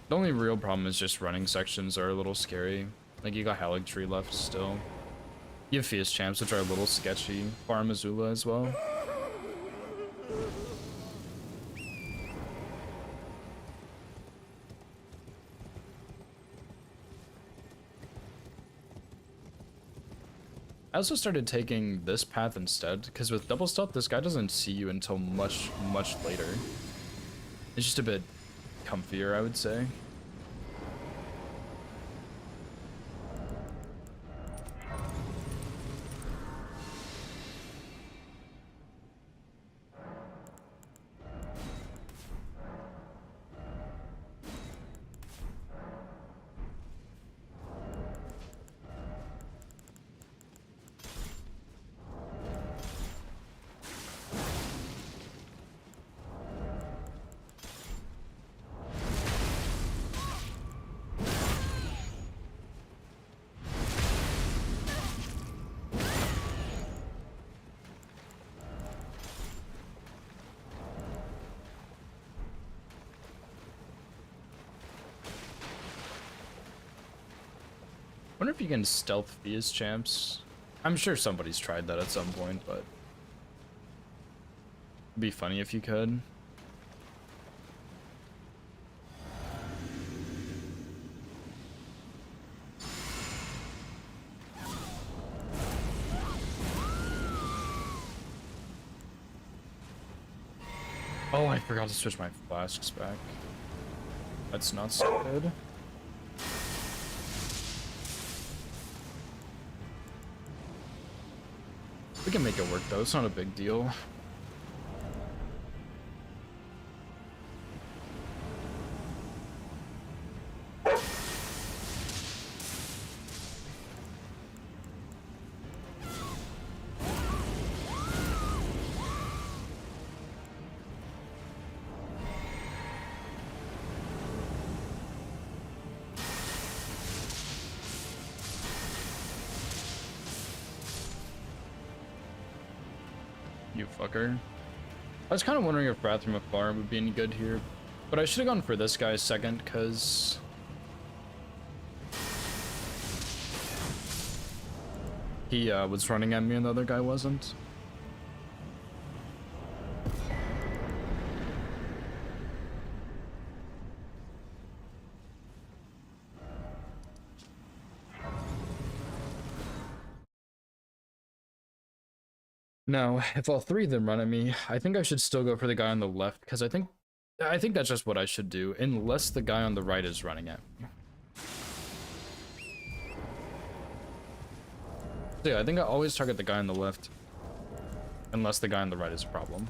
The only real problem is just running sections are a little scary. Like, you got Halig Tree left still. You have Fierce Champs, which are a little sketchy. Farm Azula as well. I also started taking this path instead, because with double stealth, this guy doesn't see you until much, much later. It's just a bit comfier, I would say. Wonder if you can stealth Fierce Champs. I'm sure somebody's tried that at some point, but it'd be funny if you could. Oh, I forgot to switch my flasks back. That's not so good. We can make it work though, it's not a big deal. You fucker. I was kind of wondering if Wrath from Afar would be any good here, but I should have gone for this guy second, because he was running at me and the other guy wasn't. No, if all three of them run at me, I think I should still go for the guy on the left, because I think that's just what I should do, unless the guy on the right is running at me. So yeah, I think I always target the guy on the left, unless the guy on the right is a problem.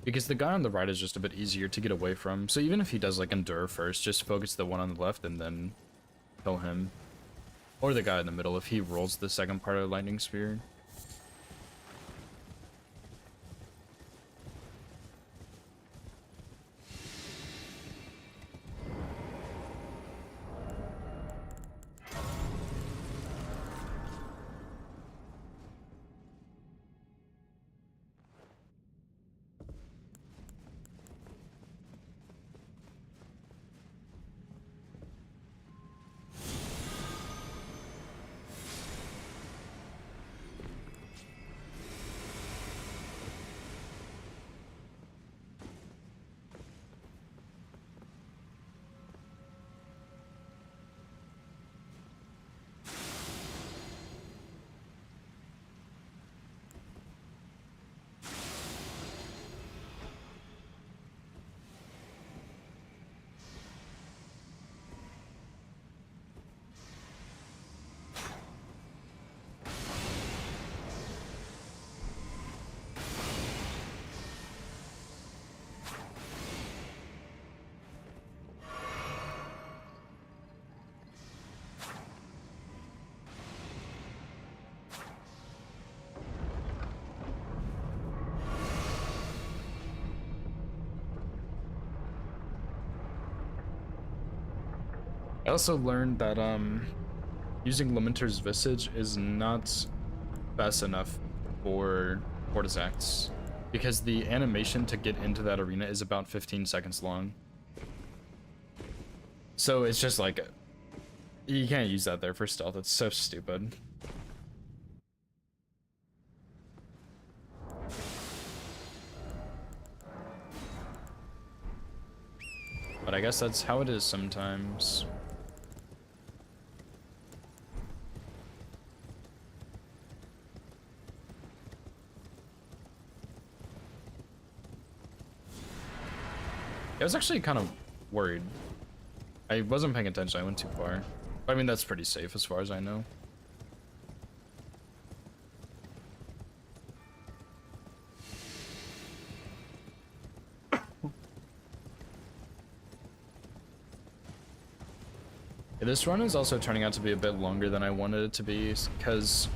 Because the guy on the right is just a bit easier to get away from, so even if he does like endure first, just focus the one on the left and then kill him. Or the guy in the middle if he rolls the second part of the Lightning Spear. I also learned that using Lamenter's Visage is not fast enough for Vortizax, because the animation to get into that arena is about 15 seconds long. So it's just like, you can't use that there for stealth. It's so stupid. But I guess that's how it is sometimes. I was actually kind of worried. I wasn't paying attention, I went too far. But I mean, that's pretty safe as far as I know. Yeah, this run is also turning out to be a bit longer than I wanted it to be, because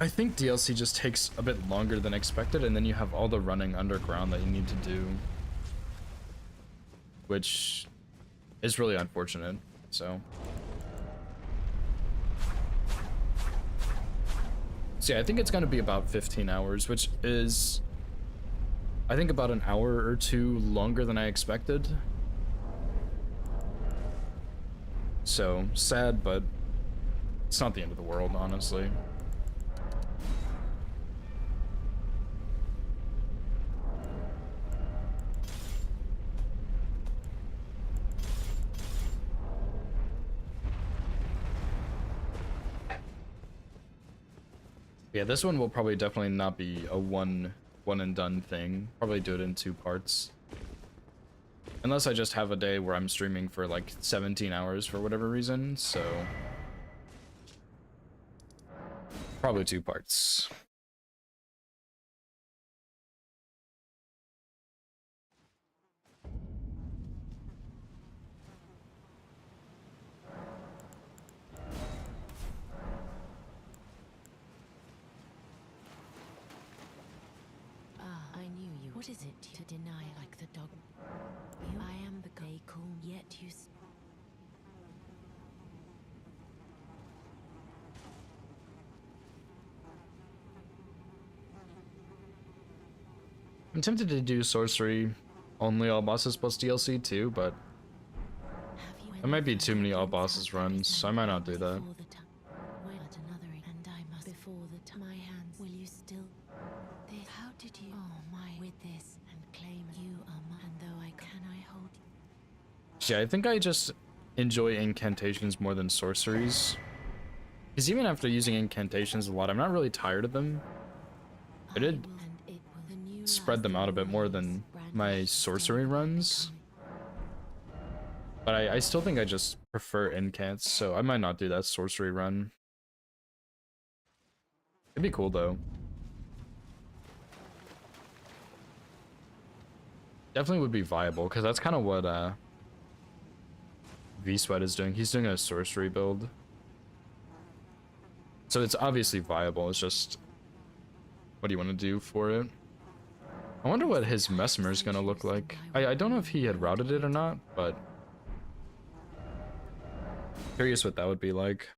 I think DLC just takes a bit longer than expected, and then you have all the running underground that you need to do, which is really unfortunate. So yeah, I think it's going to be about 15 hours, which is, I think, about an hour or two longer than I expected. So sad, but it's not the end of the world, honestly. Yeah, this one will probably definitely not be a one and done thing. Probably do it in 2 parts. Unless I just have a day where I'm streaming for like 17 hours for whatever reason, so probably 2 parts. I knew you. What is it to deny like the dog? I am the they call, yet you. I'm tempted to do sorcery only all bosses plus DLC too, but there might be too many all bosses runs, so I might not do that. My hands. Will you still? This. How did you? Oh my! With this and claim you are mine. And though I can, I hold. Yeah, I think I just enjoy incantations more than sorceries. Because even after using incantations a lot, I'm not really tired of them. I did spread them out a bit more than my sorcery runs. But I still think I just prefer incants, so I might not do that sorcery run. It'd be cool though. Definitely would be viable, because that's kind of what V-Sweat is doing. He's doing a sorcery build. So it's obviously viable, it's just, what do you want to do for it? I wonder what his Mesmer is going to look like. I don't know if he had routed it or not, but curious what that would be like.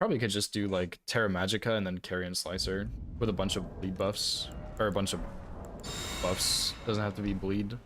Probably could just do like Terra Magica and then Carrion Slicer with a bunch of bleed buffs, or a bunch of buffs. Doesn't have to be bleed.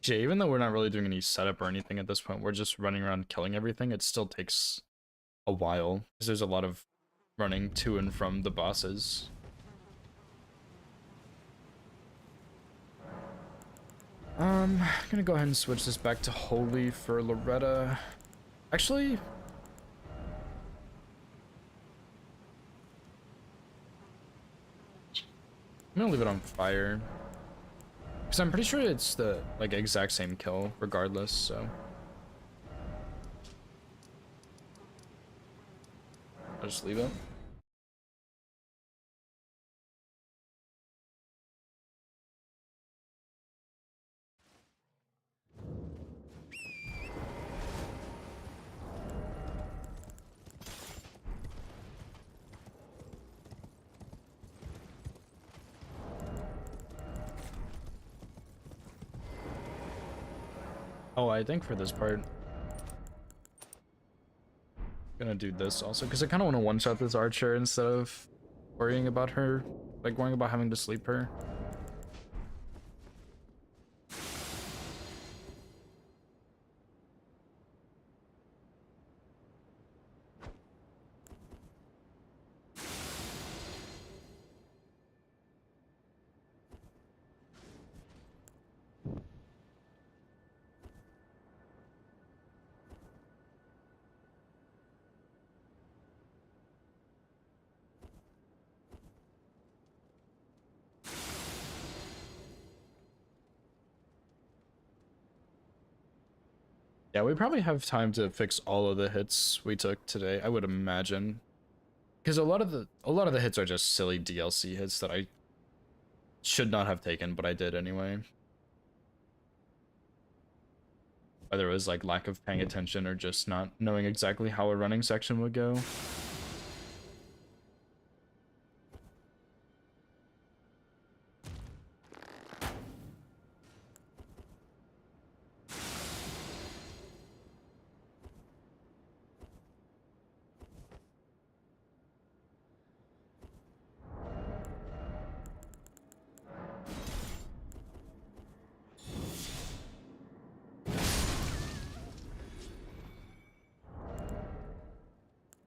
Yeah, even though we're not really doing any setup or anything at this point, we're just running around killing everything, it still takes a while, because there's a lot of running to and from the bosses. I'm gonna go ahead and switch this back to Holy for Loretta. Actually, I'm gonna leave it on fire. Because I'm pretty sure it's the, like, exact same kill, regardless, so. I'll just leave it. Oh, I think for this part, gonna do this also, because I kind of want to one-shot this archer instead of worrying about her, like worrying about having to sleep her. Yeah, we probably have time to fix all of the hits we took today, I would imagine. Because a lot of the hits are just silly DLC hits that I should not have taken, but I did anyway. Whether it was like lack of paying attention or just not knowing exactly how a running section would go.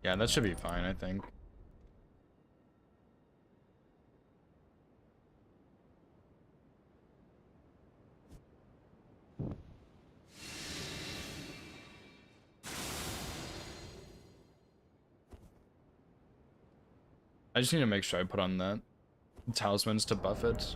Yeah, that should be fine, I think. I just need to make sure I put on that talismans to buff it.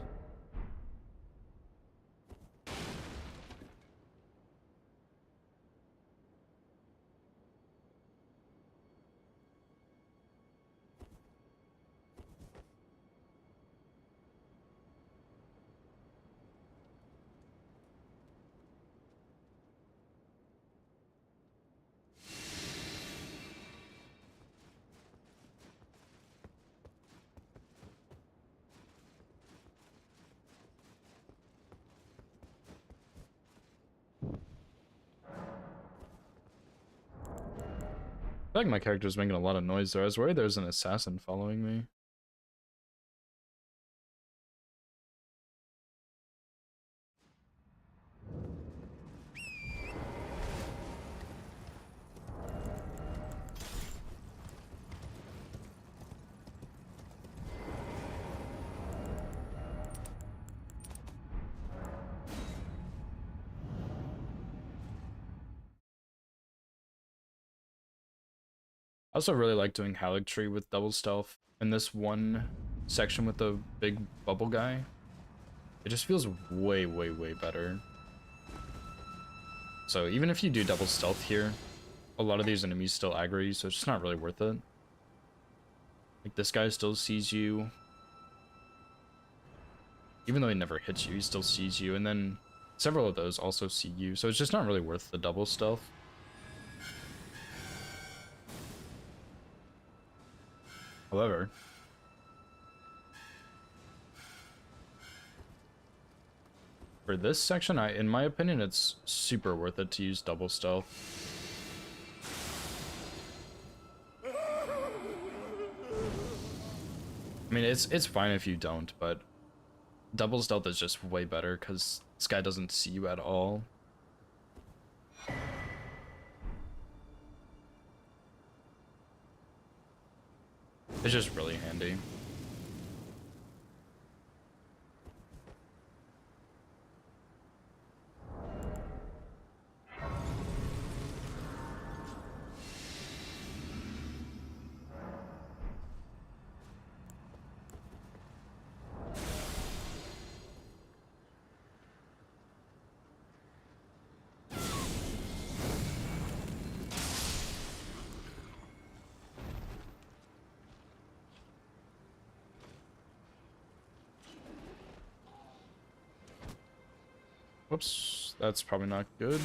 I feel like my character's making a lot of noise there. I was worried there was an assassin following me. I also really like doing Haligtree with double stealth. In this one section with the big bubble guy, it just feels way, way, way better. So even if you do double stealth here, a lot of these enemies still aggro you, so it's just not really worth it. Like, this guy still sees you. Even though he never hits you, he still sees you, and then several of those also see you, so it's just not really worth the double stealth. However, for this section, in my opinion, it's super worth it to use double stealth. I mean, it's fine if you don't, but Double stealth is just way better because this guy doesn't see you at all. It's just really handy. Whoops, that's probably not good.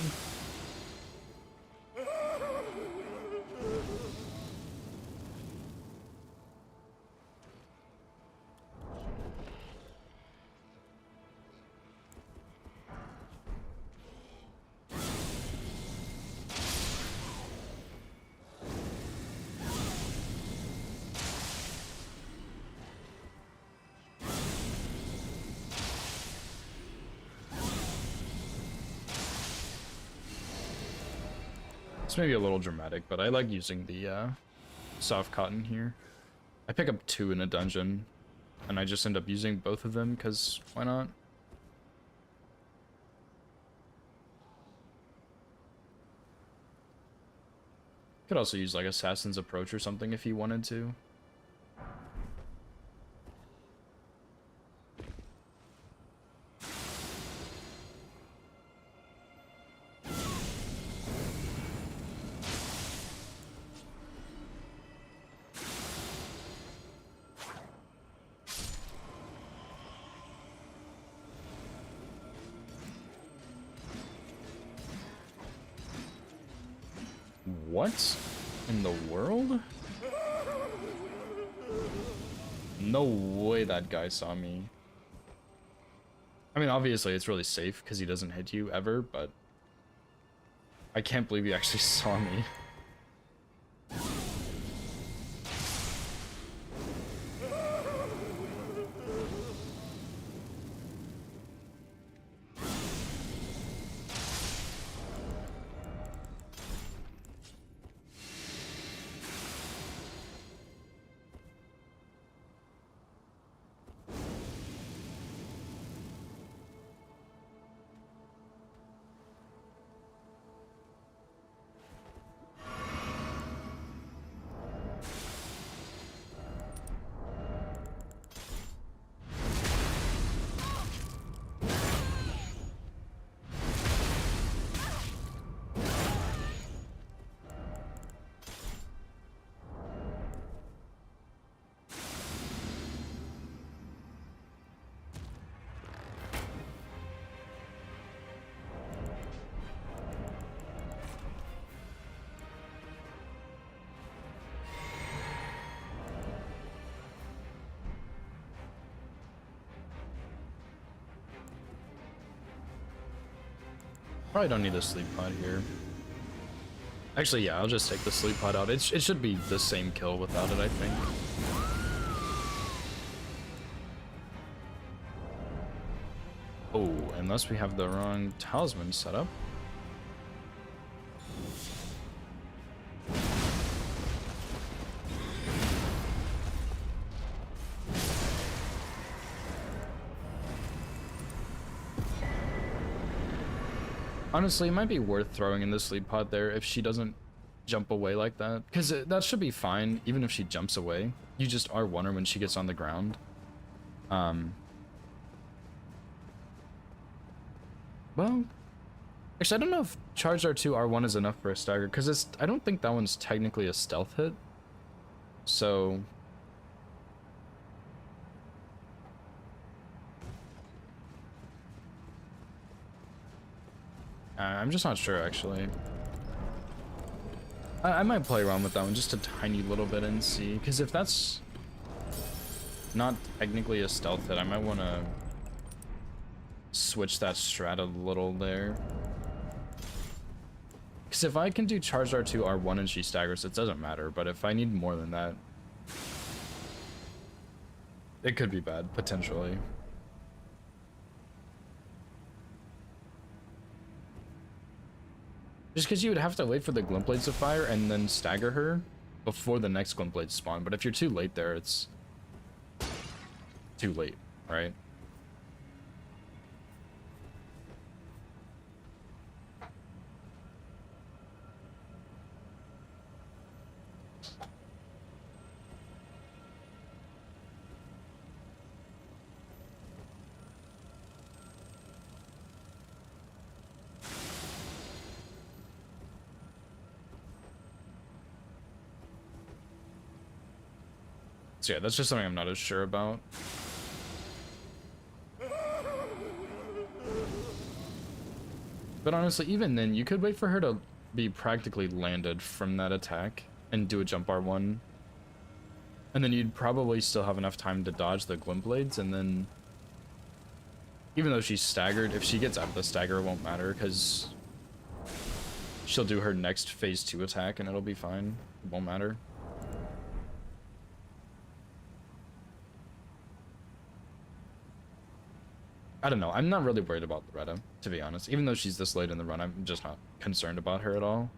It's maybe a little dramatic, but I like using the soft cotton here. I pick up 2 in a dungeon, and I just end up using both of them, because why not? Could also use like Assassin's Approach or something if you wanted to. What in the world? No way that guy saw me. I mean, obviously it's really safe because he doesn't hit you ever, but I can't believe he actually saw me. Probably don't need a sleep pod here. Actually, yeah, I'll just take the sleep pod out. It should be the same kill without it, I think. Oh, unless we have the wrong talisman set up. Honestly, it might be worth throwing in the sleep pod there if she doesn't jump away like that. Because that should be fine, even if she jumps away. You just R1 her when she gets on the ground. Well, actually, I don't know if Charged R2 R1 is enough for a stagger, because I don't think that one's technically a stealth hit. So... I'm just not sure, actually. I might play around with that one just a tiny little bit and see, because if that's not technically a stealth hit, I might want to switch that strat a little there. Because if I can do Charged R2 R1 and she staggers, it doesn't matter, but if I need more than that, it could be bad, potentially. Just because you would have to wait for the glint blades to fire and then stagger her before the next glint blades spawn. But if you're too late there, it's too late, right? So yeah, that's just something I'm not as sure about. But honestly, even then, you could wait for her to be practically landed from that attack and do a jump R1. And then you'd probably still have enough time to dodge the glint blades, and then even though she's staggered, if she gets out of the stagger, it won't matter because she'll do her next phase 2 attack and it'll be fine. It won't matter. I don't know. I'm not really worried about Loretta, to be honest. Even though she's this late in the run, I'm just not concerned about her at all.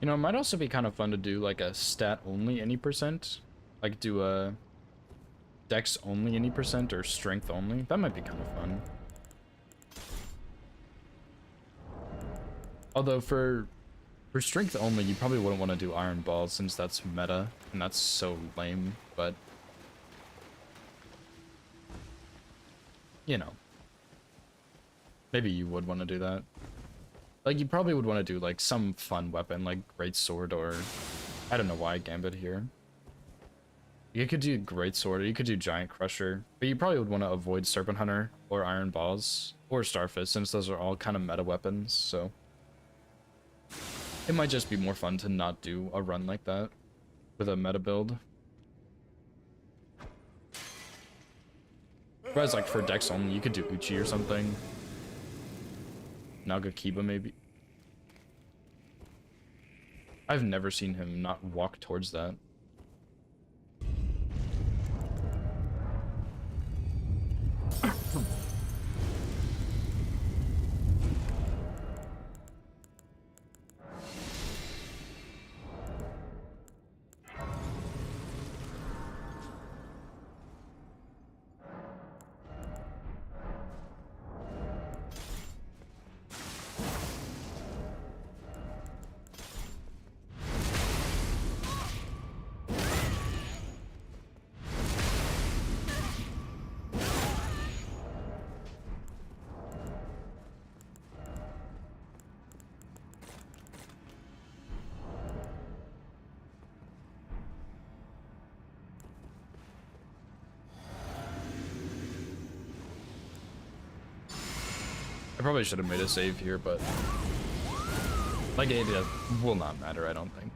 You know, it might also be kind of fun to do like a stat only any percent. Like do a dex only any percent or strength only. That might be kind of fun. Although for strength only, you probably wouldn't want to do Iron Balls since that's meta and that's so lame, but you know, maybe you would want to do that. Like, you probably would want to do, like, some fun weapon, like Great Sword, or... I don't know why Gambit here. You could do Great Sword, or you could do Giant Crusher, but you probably would want to avoid Serpent Hunter, or Iron Balls, or Starfist, since those are all kind of meta weapons, so... It might just be more fun to not do a run like that, with a meta build. Whereas, like, for Dex only, you could do Uchi or something. Nagakiba, maybe. I've never seen him not walk towards that. I probably should have made a save here, but like it will not matter, I don't think.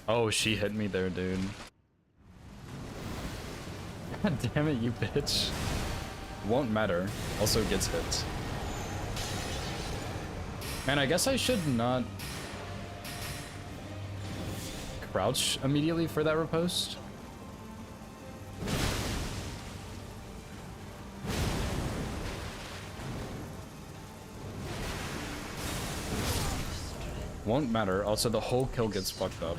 Oh, she hit me there, dude. God damn it, you bitch. Won't matter. Also gets hit. Man, I guess I should not crouch immediately for that riposte. Won't matter. Also, the whole kill gets fucked up.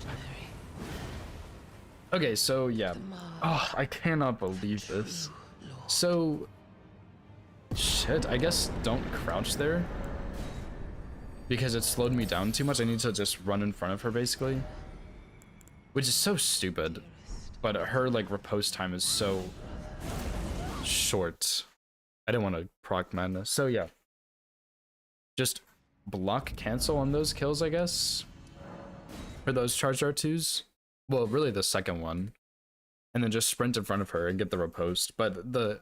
Okay, so yeah. Oh, I cannot believe this. So, shit, I guess don't crouch there. Because it slowed me down too much. I need to just run in front of her, basically. Which is so stupid. But her, like, riposte time is so short. I didn't want to proc madness. So, yeah. Just block cancel on those kills, I guess. For those charged R2s. Well, really the second one. And then just sprint in front of her and get the riposte. But the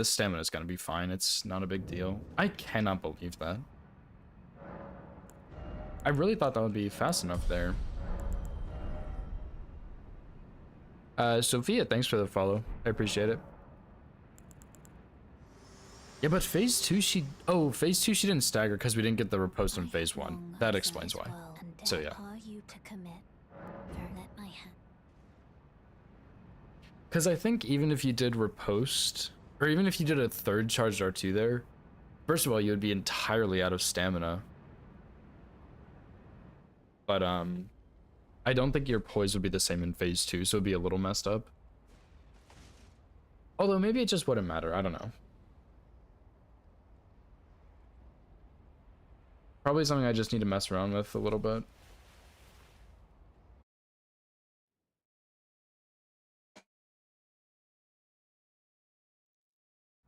stamina is going to be fine. It's not a big deal. I cannot believe that. I really thought that would be fast enough there. Sophia, thanks for the follow. I appreciate it. Yeah, but phase 2 she didn't stagger because we didn't get the riposte in phase 1. That explains why. So yeah. Because I think even if you did riposte, or even if you did a third charged R2 there, first of all, you would be entirely out of stamina. But I don't think your poise would be the same in phase 2, so it'd be a little messed up. Although maybe it just wouldn't matter, I don't know. Probably something I just need to mess around with a little bit.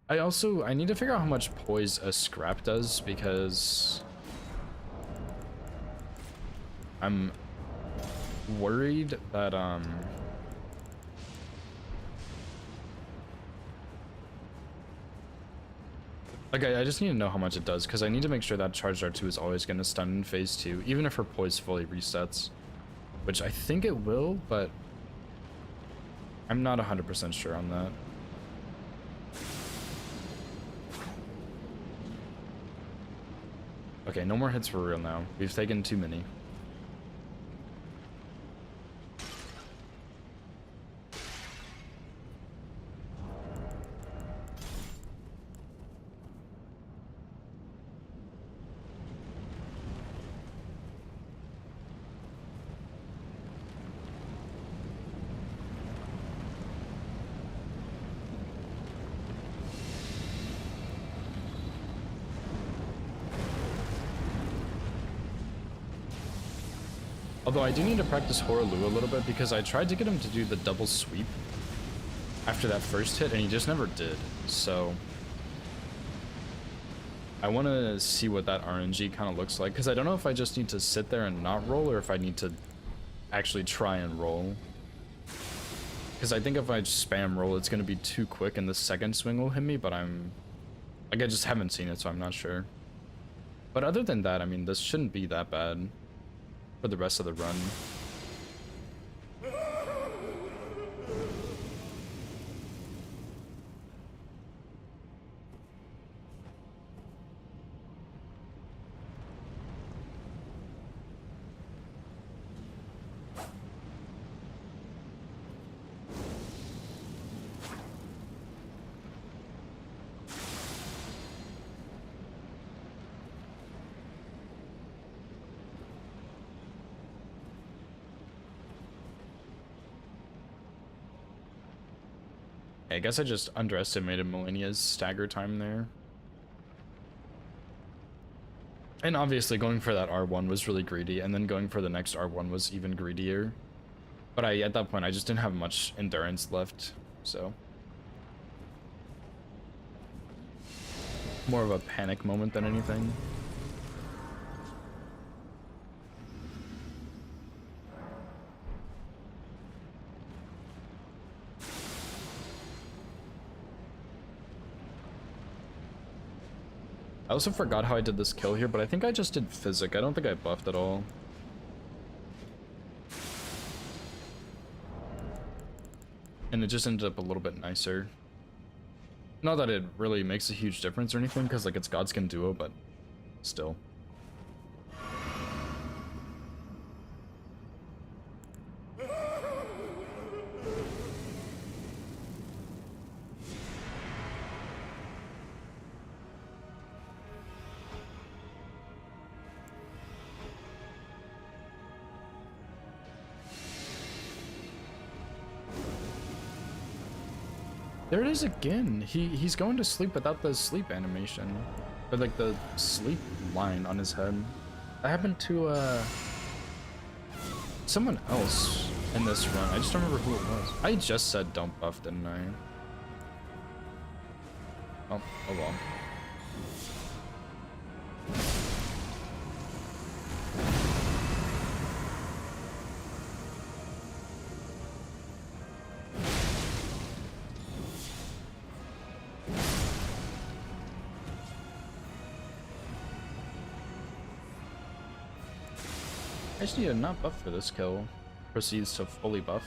I need to figure out how much poise a scrap does, because I'm worried that okay, I just need to know how much it does, because I need to make sure that charged R2 is always going to stun in phase 2, even if her poise fully resets, which I think it will, but I'm not 100% sure on that. Okay, no more hits for real now. We've taken too many. Although I do need to practice Hoaraloo a little bit, because I tried to get him to do the double sweep after that first hit and he just never did. So I want to see what that RNG kind of looks like, because I don't know if I just need to sit there and not roll or if I need to actually try and roll. Because I think if I spam roll, it's going to be too quick and the second swing will hit me, but I just haven't seen it, so I'm not sure. But other than that, I mean, this shouldn't be that bad for the rest of the run. I guess I just underestimated Millennia's stagger time there. And obviously going for that R1 was really greedy, and then going for the next R1 was even greedier. But at that point, I just didn't have much endurance left, so. More of a panic moment than anything. I also forgot how I did this kill here, but I think I just did Physic. I don't think I buffed at all. And it just ended up a little bit nicer. Not that it really makes a huge difference or anything, because like it's Godskin Duo, but still. There it is again. He's going to sleep without the sleep animation. Or like the sleep line on his head. That happened to someone else in this run. I just don't remember who it was. I just said don't buff, didn't I? Oh well. I just need to not buff for this kill. Proceeds to fully buff.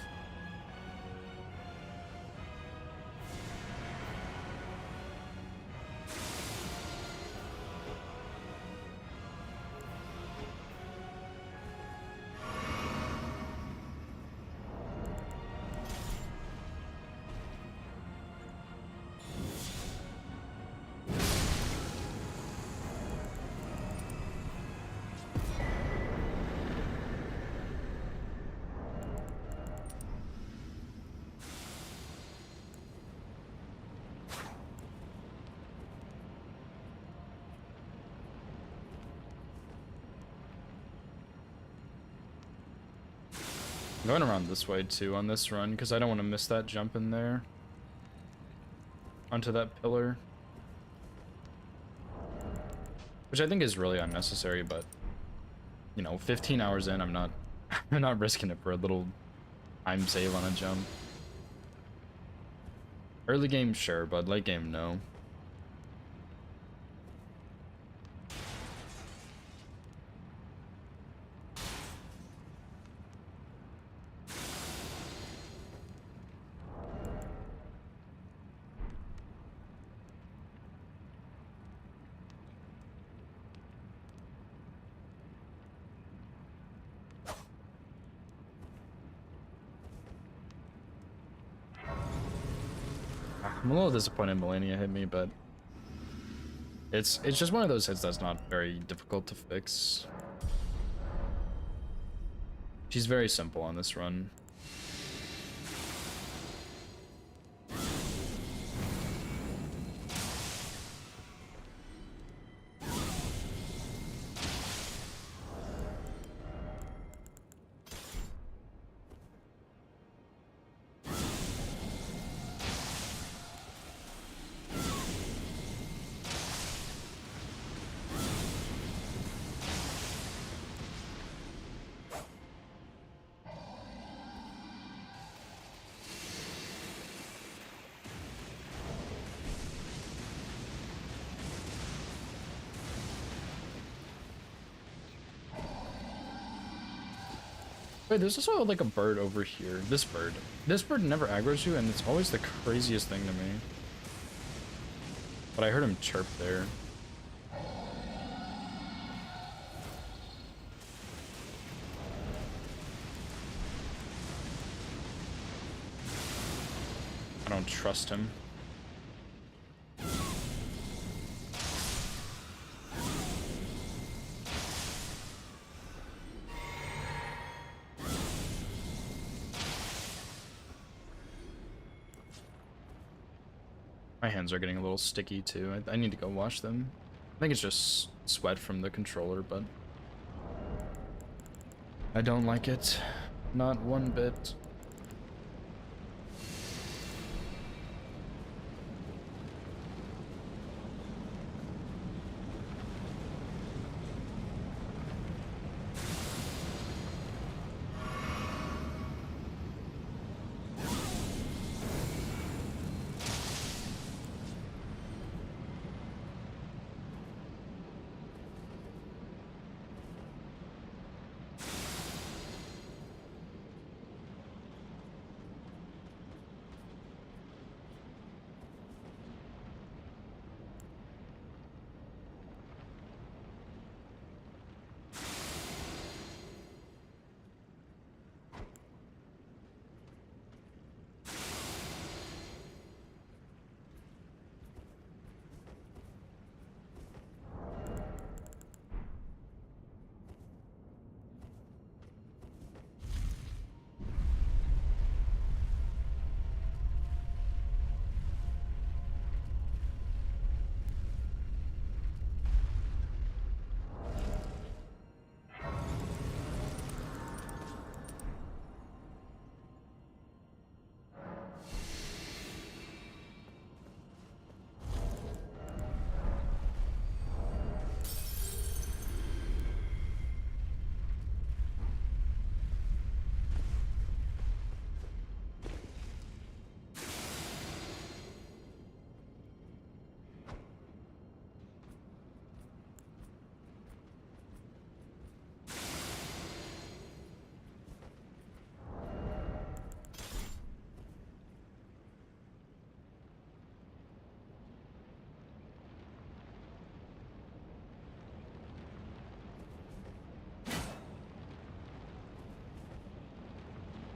I'm going around this way too on this run because I don't want to miss that jump in there onto that pillar, which I think is really unnecessary, but you know, 15 hours in, I'm not I'm not risking it for a little time save on a jump. Early game sure, but late game no. I'm a little disappointed Melania hit me, but it's just one of those hits that's not very difficult to fix. She's very simple on this run. Wait, there's also like a bird over here. This bird. This bird never aggroes you, and it's always the craziest thing to me. But I heard him chirp there. I don't trust him. My hands are getting a little sticky too. I need to go wash them. I think it's just sweat from the controller, but I don't like it. Not one bit.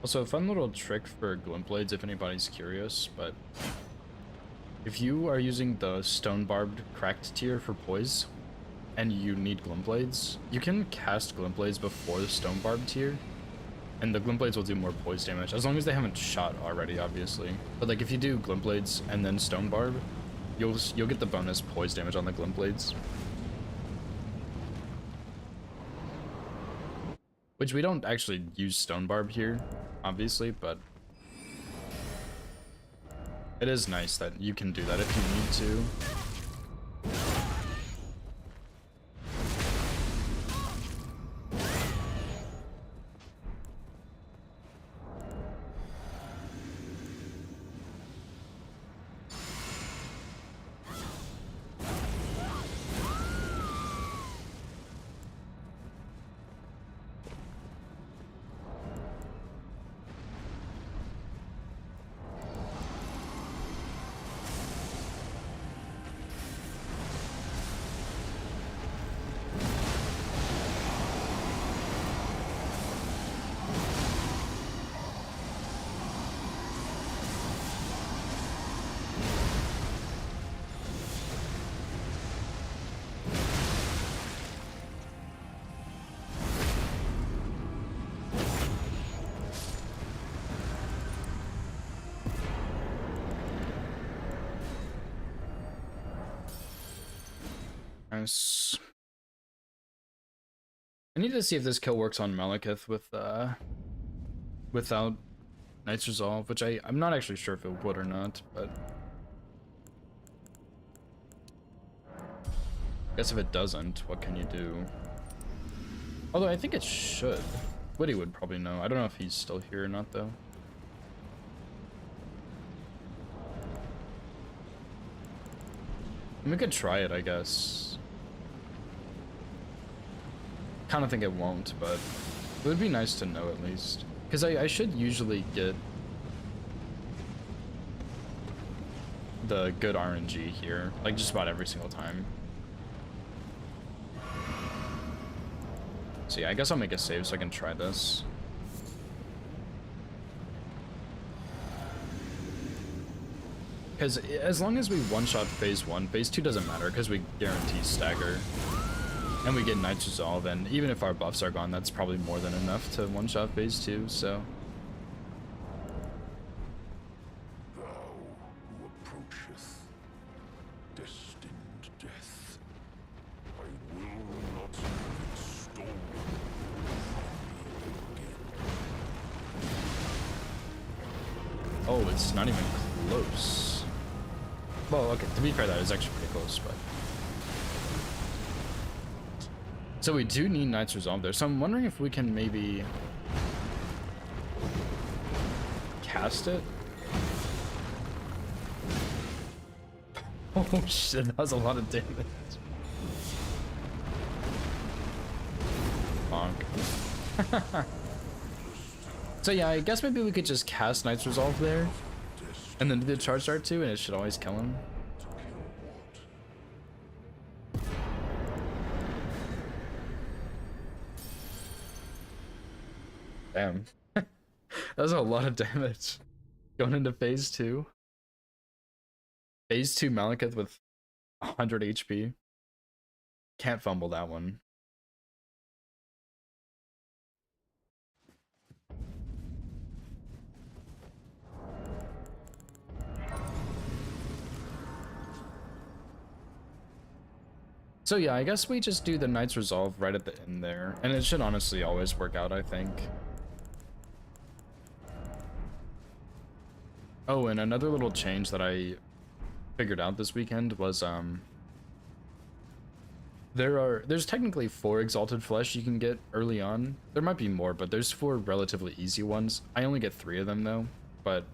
Also, a fun little trick for glint blades if anybody's curious, but if you are using the stone barbed cracked tier for poise and you need glint blades, you can cast glint blades before the stone barbed tier, and the glint blades will do more poise damage as long as they haven't shot already, obviously. But like if you do glint blades and then stone barb, you'll get the bonus poise damage on the glint blades. Which we don't actually use stone barb here, obviously, but it is nice that you can do that if you need to. Nice. I need to see if this kill works on Malekith with without Knight's Resolve, which I'm not actually sure if it would or not, but I guess if it doesn't, what can you do? Although I think it should. Woody would probably know. I don't know if he's still here or not though. We could try it, I guess. Kind of think it won't, but it would be nice to know at least. Because I should usually get the good RNG here, like just about every single time. So yeah, I guess I'll make a save so I can try this. Because as long as we one-shot phase 1, phase 2 doesn't matter because we guarantee stagger. And we get Knight's Resolve, and even if our buffs are gone, that's probably more than enough to one-shot phase 2, so. Thou who approacheth destined death, I will not have it stolen from me again. Oh, it's not even close. Well, okay, to be fair, that is actually pretty close, but. So we do need Knight's Resolve there, so I'm wondering if we can maybe cast it. Oh shit, that was a lot of damage. Bonk. So yeah, I guess maybe we could just cast Knight's Resolve there, and then do the charge dart too, and it should always kill him. Damn. That was a lot of damage. Going into phase 2. Phase 2 Malekith with 100 HP. Can't fumble that one. So yeah, I guess we just do the Knight's Resolve right at the end there. And it should honestly always work out, I think. Oh, and another little change that I figured out this weekend was there's technically 4 Exalted Flesh you can get early on. There might be more, but there's 4 relatively easy ones. I only get 3 of them though, but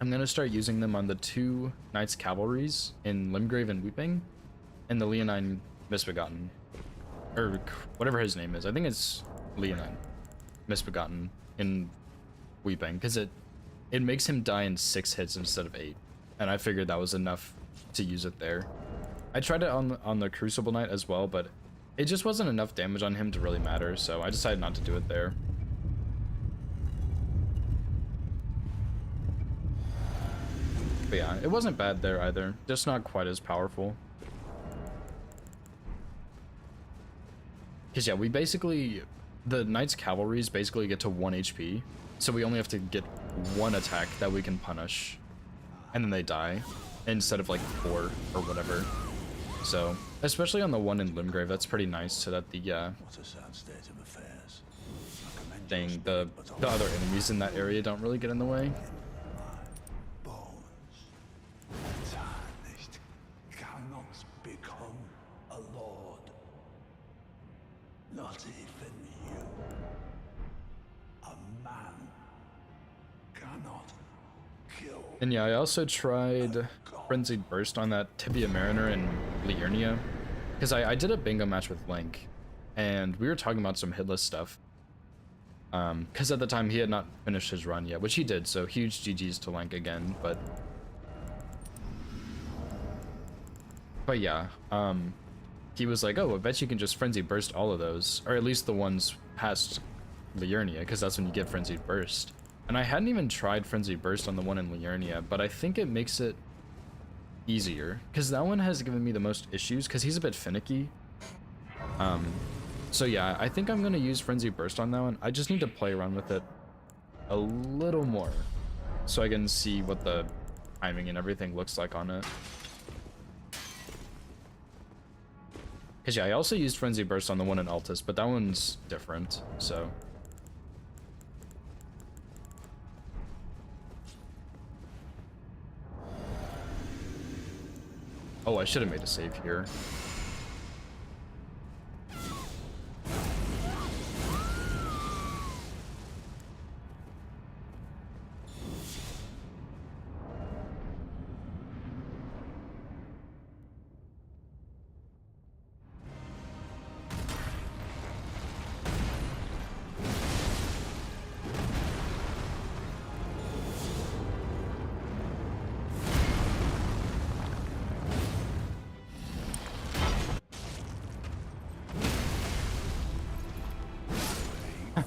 I'm gonna start using them on the 2 Knights Cavalries in Limgrave and Weeping, and the Leonine Misbegotten, or whatever his name is. I think it's Leonine Misbegotten in Weeping, because it makes him die in 6 hits instead of 8, and I figured that was enough to use it there. I tried it on the Crucible Knight as well, but it just wasn't enough damage on him to really matter, so I decided not to do it there. But yeah, it wasn't bad there either. Just not quite as powerful. Because yeah, we basically... The Knight's Cavalries basically get to 1 HP. So we only have to get 1 attack that we can punish. And then they die. Instead of like 4 or whatever. So, especially on the one in Limgrave, that's pretty nice so that the, What a sad state of affairs. I commend your thing, spirit, the but other enemies in that area don't really get in the way. bones. Tarnished cannot become a lord. Not even you. A man cannot kill. And yeah, I also tried Frenzied Burst on that Tibia Mariner in Liurnia. Because I did a bingo match with Link, and we were talking about some hitless stuff. Because at the time he had not finished his run yet, which he did, so huge GG's to Link again, but yeah, he was like, oh, I bet you can just Frenzy Burst all of those, or at least the ones past Liurnia, because that's when you get Frenzied Burst. And I hadn't even tried Frenzy Burst on the one in Liurnia, but I think it makes it easier, because that one has given me the most issues, because he's a bit finicky. So yeah, I think I'm going to use Frenzy Burst on that one. I just need to play around with it a little more, so I can see what the timing and everything looks like on it. Because yeah, I also used Frenzy Burst on the one in Altus, but that one's different, so... Oh, I should have made a save here.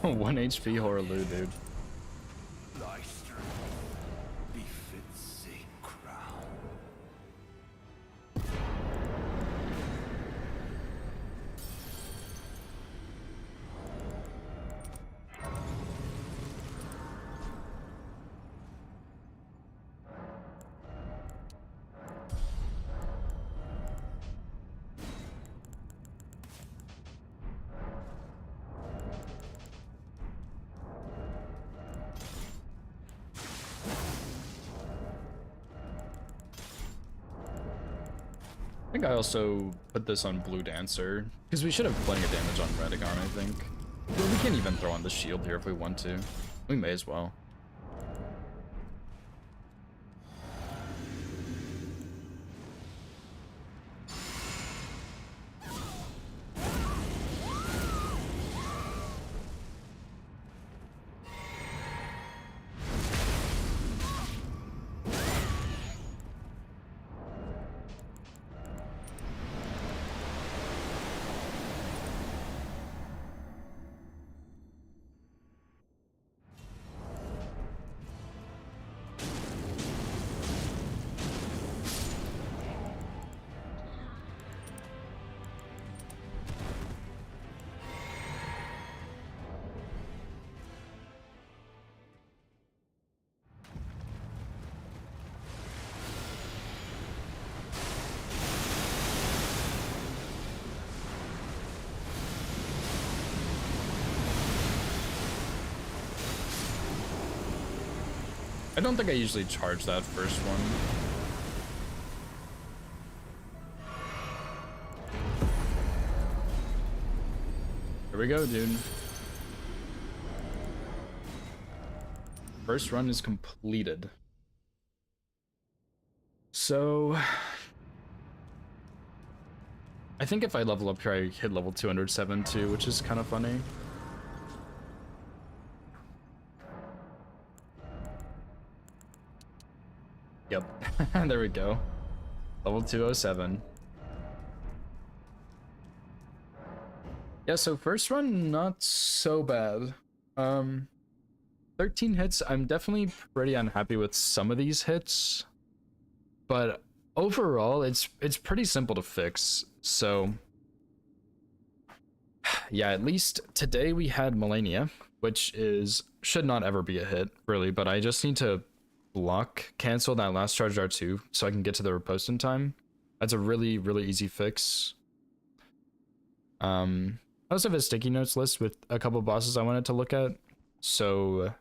One HP Horaloo, dude. Thy strength befits a crown. I think I also put this on Blue Dancer, because we should have plenty of damage on Radagon, I think. Well, we can even throw on the shield here if we want to. We may as well. I don't think I usually charge that first one. Here we go, dude. First run is completed. So... I think if I level up here, I hit level 207 too, which is kind of funny. Yep, there we go. Level 207. Yeah, so first run, not so bad. 13 hits, I'm definitely pretty unhappy with some of these hits. but overall, it's pretty simple to fix. So yeah, at least today we had Melania, which should not ever be a hit, really, but I just need to cancel that last charge R2 so I can get to the riposte in time. That's a really, really easy fix. I also have a sticky notes list with a couple bosses I wanted to look at. So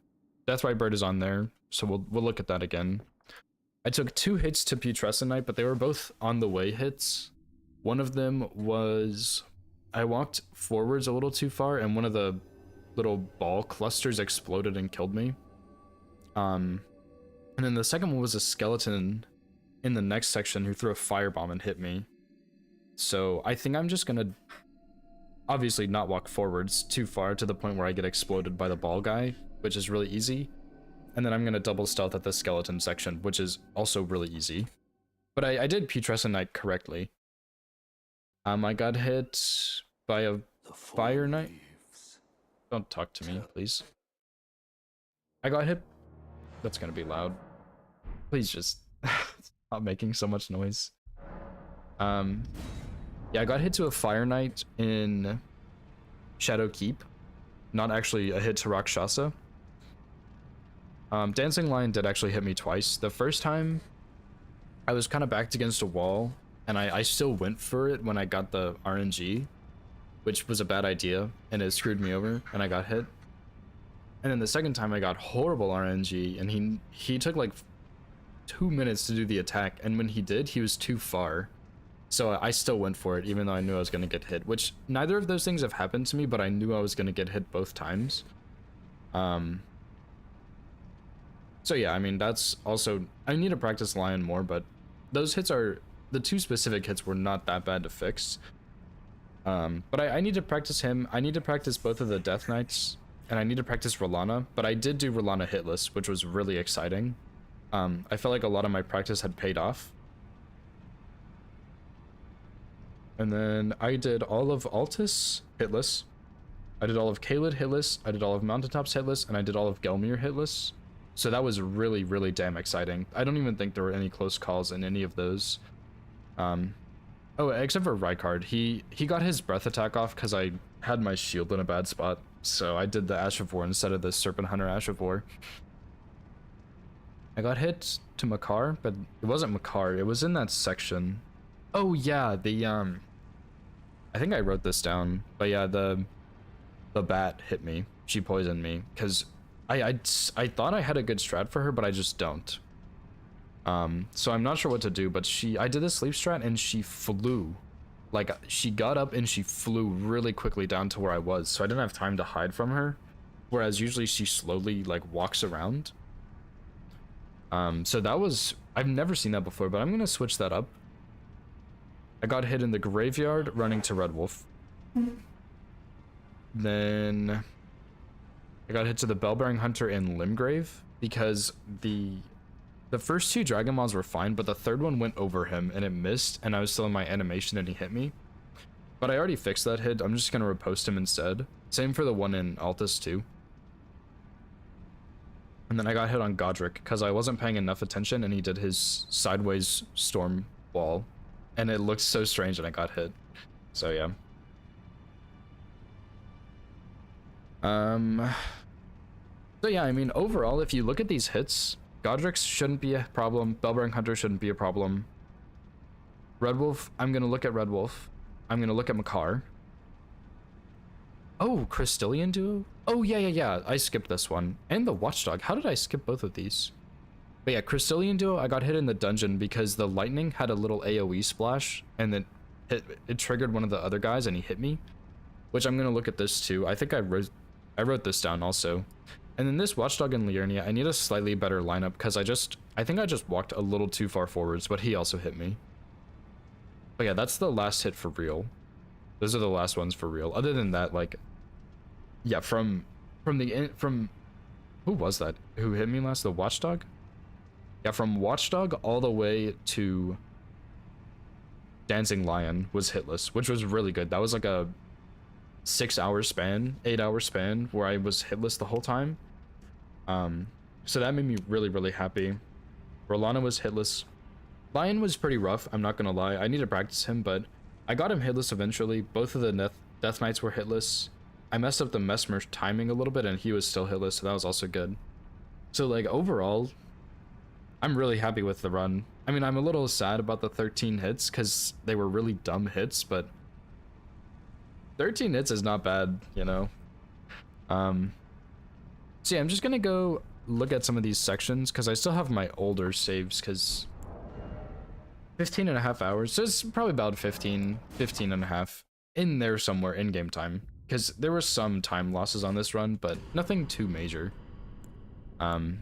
Deathrite Bird is on there, so we'll look at that again. I took 2 hits to Putrescent Knight, but they were both on the way hits. One of them was I walked forwards a little too far and one of the little ball clusters exploded and killed me. And then the second one was a skeleton in the next section who threw a firebomb and hit me. So I think I'm just gonna obviously not walk forwards too far to the point where I get exploded by the ball guy, which is really easy. And then I'm gonna double stealth at the skeleton section, which is also really easy. But I did Putrescent Knight correctly. I got hit by a Fire Knight. Don't talk to me, please. I got hit. That's gonna be loud. Please just stop making so much noise. Yeah, I got hit to a Fire Knight in Shadow Keep. Not actually a hit to Rakshasa. Dancing Lion did actually hit me twice. The first time, I was kind of backed against a wall, and I still went for it when I got the RNG, which was a bad idea, and it screwed me over, and I got hit. And then the second time I got horrible RNG, and he took like 2 minutes to do the attack, and when he did, he was too far. So I still went for it, even though I knew I was going to get hit, which neither of those things have happened to me, but I knew I was going to get hit both times. So yeah, I mean, that's also, I need to practice Lion more, but those hits the 2 specific hits were not that bad to fix. But I need to practice him. I need to practice both of the Death Knights, and I need to practice Rolana, but I did do Rolana hitless, which was really exciting. I felt like a lot of my practice had paid off. And then I did all of Altus hitless. I did all of Caelid hitless. I did all of Mountaintops hitless, and I did all of Gelmir hitless. So that was really, really damn exciting. I don't even think there were any close calls in any of those. Oh, except for Rykard. He got his breath attack off because I had my shield in a bad spot. So I did the Ash of War instead of the Serpent Hunter Ash of War. I got hit to Makar, but it wasn't Makar. It was in that section. Oh yeah, I think I wrote this down. But yeah, the bat hit me. She poisoned me because I thought I had a good strat for her, but I just don't. So I'm not sure what to do, but I did the sleep strat and she flew. Like, she got up and she flew really quickly down to where I was, so I didn't have time to hide from her. Whereas usually she slowly, like, walks around. So that was, I've never seen that before, but I'm gonna switch that up. I got hit in the graveyard running to Red Wolf. Then I got hit to the Bellbearing Hunter in Limgrave because the first 2 Dragon Balls were fine, but the third one went over him and it missed, and I was still in my animation and he hit me. But I already fixed that hit. I'm just gonna riposte him instead. Same for the one in Altus too. And then I got hit on Godric because I wasn't paying enough attention and he did his sideways storm wall. And it looked so strange and I got hit. So yeah. So yeah, I mean, overall, if you look at these hits, Godric shouldn't be a problem. Bellbearing Hunter shouldn't be a problem. Red Wolf, I'm gonna look at Red Wolf. I'm gonna look at Makar. Oh, Crystallian Duo? Oh, yeah. I skipped this one. And the Watchdog. How did I skip both of these? But yeah, Crystallian Duo, I got hit in the dungeon because the lightning had a little AoE splash, and then it triggered one of the other guys, and he hit me. Which I'm gonna look at this too. I think I wrote this down also. And then this Watchdog and Liurnia, I need a slightly better lineup because I think I just walked a little too far forwards, but he also hit me. But yeah, that's the last hit for real. Those are the last ones for real. Other than that, like, yeah, from who was that? Who hit me last? The Watchdog? Yeah, from Watchdog all the way to Dancing Lion was hitless, which was really good. That was like a 6-hour span, 8-hour span where I was hitless the whole time. So that made me really, really happy. Rolana was hitless. Lion was pretty rough, I'm not gonna lie. I need to practice him, but I got him hitless eventually. Both of the Death Knights were hitless. I messed up the Mesmer timing a little bit, and he was still hitless, so that was also good. So, like, overall, I'm really happy with the run. I mean, I'm a little sad about the 13 hits, because they were really dumb hits, but 13 hits is not bad, you know? So yeah, I'm just gonna go look at some of these sections, because I still have my older saves, because 15 and a half hours, so it's probably about 15 and a half in there somewhere in game time, because there were some time losses on this run, but nothing too major. And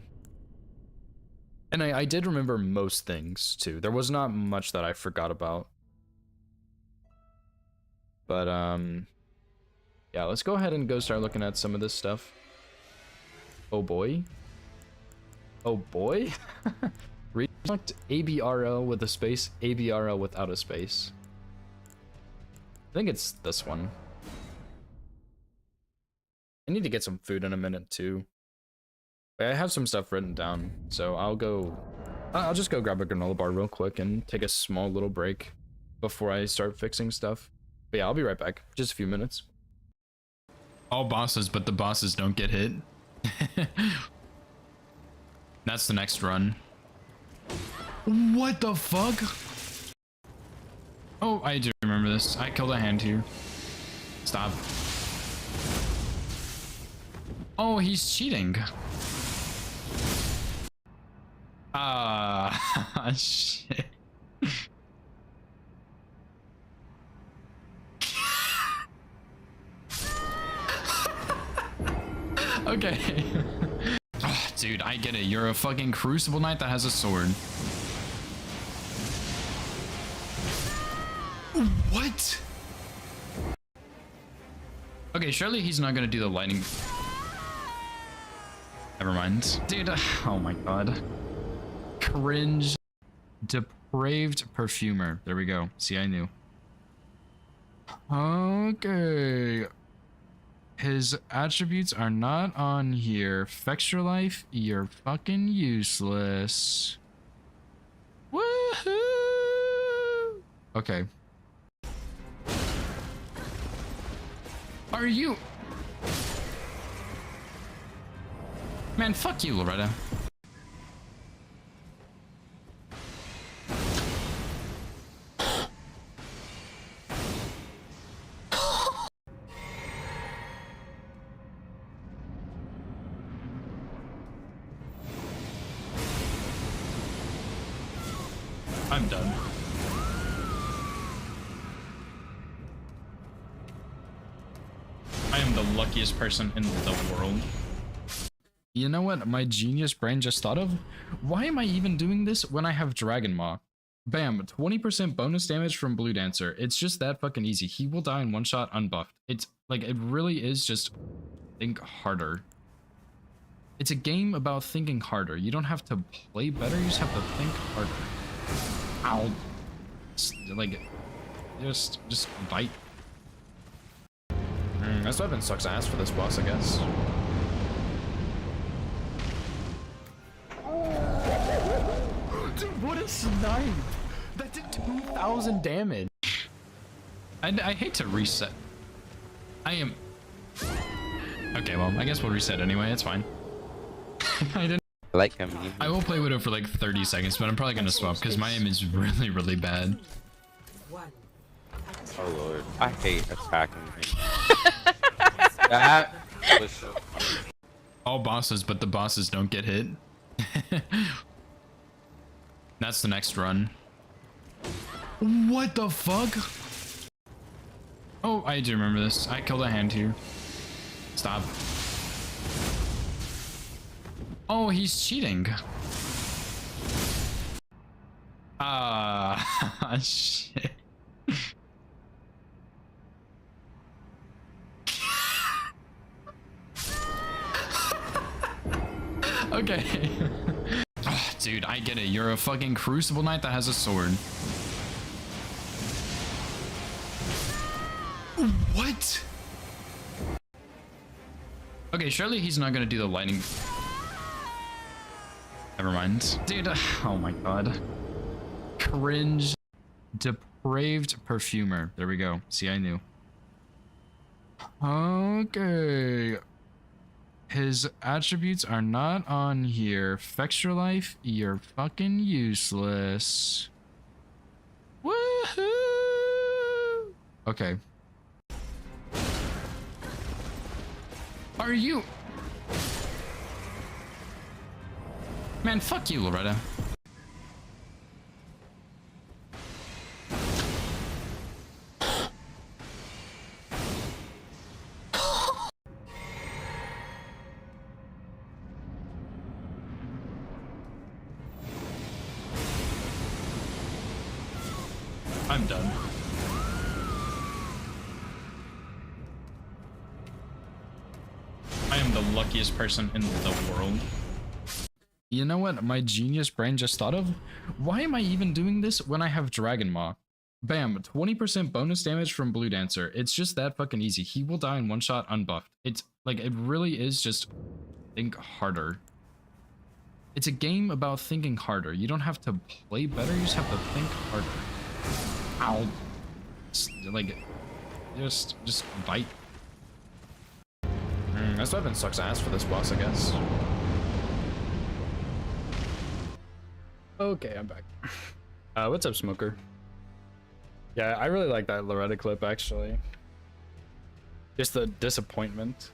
I did remember most things too. There was not much that I forgot about. But yeah, let's go ahead and go start looking at some of this stuff. Oh boy. Oh boy. Select ABRL with a space, ABRL without a space. I think it's this one. I need to get some food in a minute too. I have some stuff written down, so I'll just go grab a granola bar real quick and take a small little break before I start fixing stuff. But yeah, I'll be right back. Just a few minutes. All bosses, but the bosses don't get hit. That's the next run. What the fuck? Oh, I do remember this. I killed a hand here. Stop. Oh, he's cheating. Ah, shit. Okay. Oh, dude, I get it. You're a fucking Crucible Knight that has a sword. What? Okay, surely he's not gonna do the lightning. Never mind. Dude, oh my god. Cringe. Depraved perfumer. There we go. See, I knew. Okay. His attributes are not on here. Fexture life, you're fucking useless. Woohoo! Okay. Are you? Man, fuck you, Loretta. I'm done. I am the luckiest person in the world. You know what my genius brain just thought of? Why am I even doing this when I have Dragon Maw? Bam, 20% bonus damage from Blue Dancer. It's just that fucking easy. He will die in one shot unbuffed. It's like, it really is just think harder. It's a game about thinking harder. You don't have to play better, you just have to think harder. Ow. Like, just bite. This weapon sucks ass for this boss, I guess. Dude, what a snipe! That did 2,000 damage. I hate to reset. I am... Okay, well, I guess we'll reset anyway, it's fine. I didn't... Like him. I will play Widow for like 30 seconds, but I'm probably gonna swap because my aim is really, really bad. Oh lord, I hate attacking me. That was so funny. All bosses, but the bosses don't get hit. That's the next run. What the fuck? Oh, I do remember this. I killed a hand here. Stop. Oh, he's cheating. Ah, shit. Okay. Oh, dude, I get it. You're a fucking Crucible Knight that has a sword. What? Okay, surely he's not gonna do the lightning. Never mind. Dude, oh my god. cringe, depraved perfumer. There we go. See, I knew. Okay. His attributes are not on here. Fextra life, you're fucking useless. Woohoo! Okay. Are you? Man, fuck you, Loretta. I'm done. I am the luckiest person in the world. You know what my genius brain just thought of? Why am I even doing this when I have Dragon Maw? Bam, 20% bonus damage from Blue Dancer. It's just that fucking easy. He will die in one shot unbuffed. It's like, it really is just think harder. It's a game about thinking harder. You don't have to play better, you just have to think harder. Ow. Like, just bite. This weapon sucks ass for this boss, I guess. Okay, I'm back. What's up, Smoker? Yeah, I really like that Loretta clip, actually. Just the disappointment.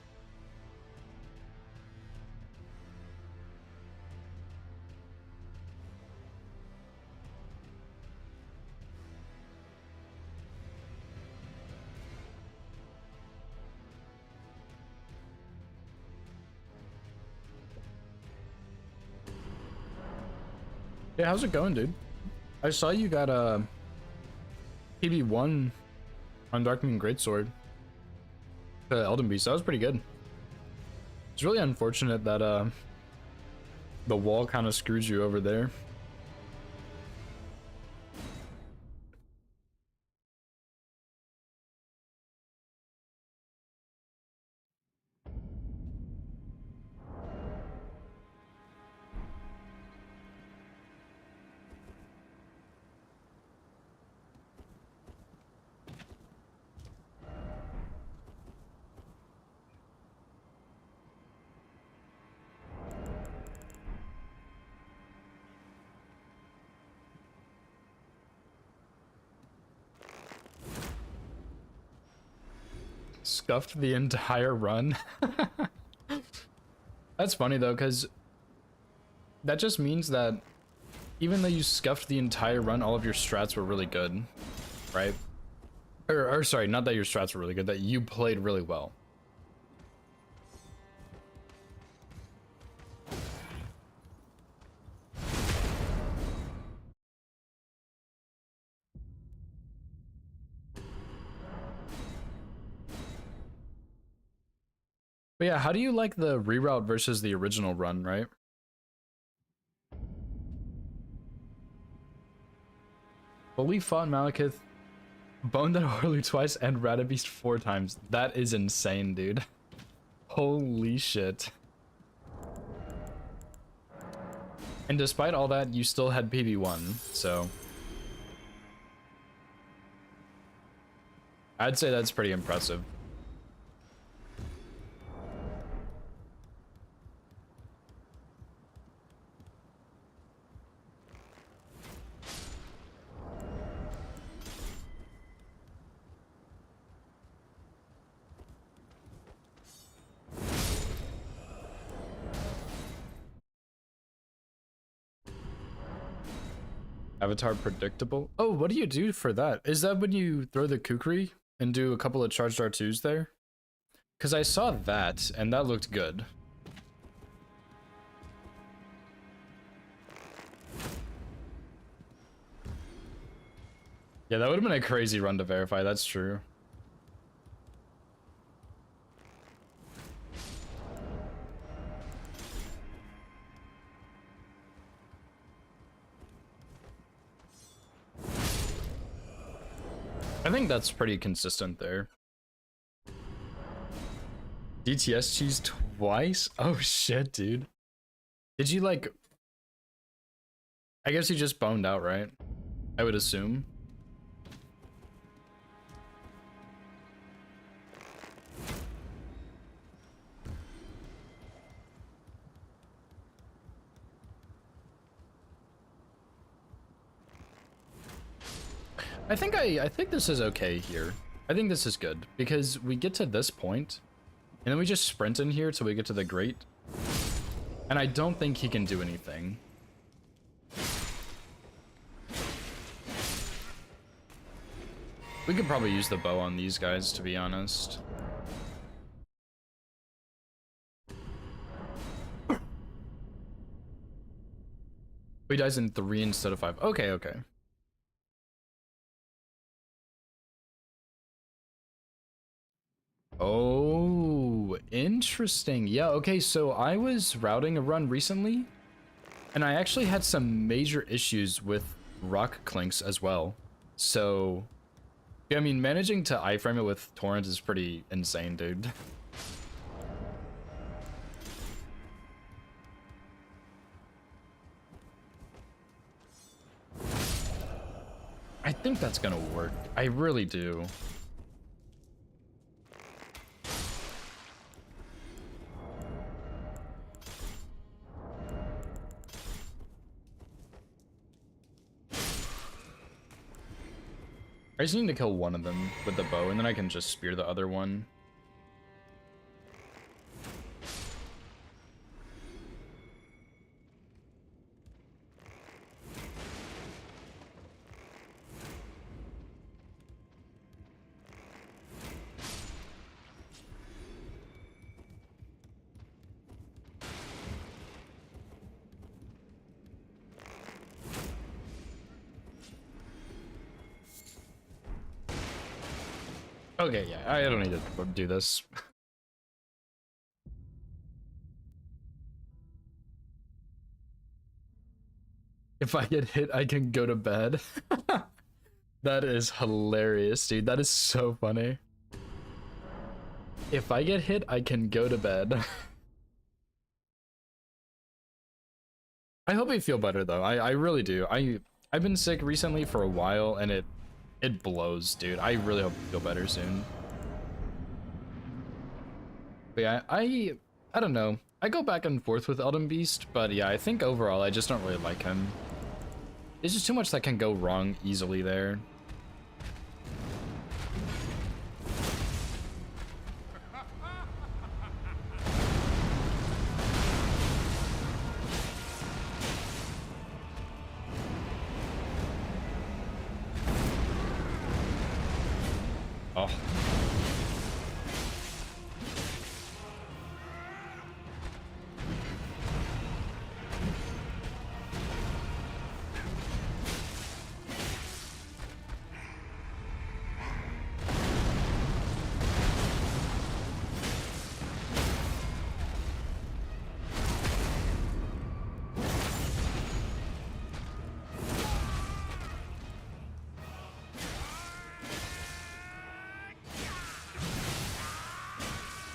Yeah, how's it going, dude? I saw you got a PB1 on Darkmoon Greatsword to Elden Beast. That was pretty good. It's really unfortunate that the wall kind of screwed you over there. Scuffed the entire run. That's funny though, because that just means that even though you scuffed the entire run, all of your strats were really good, right? Or sorry, not that your strats were really good, that you played really well. But yeah, how do you like the reroute versus the original run, right? Fully fought Malekith, boned at Horley twice, and Radabeast 4 times. That is insane, dude. Holy shit. And despite all that, you still had PB1, so... I'd say that's pretty impressive. Avatar predictable? Oh, what do you do for that? Is that when you throw the Kukri and do a couple of charged R2s there? Because I saw that, and that looked good. Yeah, that would have been a crazy run to verify, that's true. I think that's pretty consistent there. DTS cheese twice? Oh shit, dude. Did you like... I guess you just boned out, right? I would assume. I think this is okay here. I think this is good because we get to this point and then we just sprint in here till we get to the grate. And I don't think he can do anything. We could probably use the bow on these guys, to be honest. He dies in 3 instead of 5. Okay, okay. Oh, interesting. Yeah, okay, so I was routing a run recently, and I actually had some major issues with rock clinks as well. So, yeah, I mean, managing to iframe it with Torrent is pretty insane, dude. I think that's gonna work. I really do. I just need to kill one of them with the bow, and then I can just spear the other one. Okay, yeah, I don't need to do this. If I get hit, I can go to bed. That is hilarious, dude. That is so funny. If I get hit, I can go to bed. I hope you feel better though. I really do. I've been sick recently for a while and it blows, dude. I really hope you feel better soon. But yeah, I don't know. I go back and forth with Elden Beast, but yeah, I think overall I just don't really like him. There's just too much that can go wrong easily there. Oh.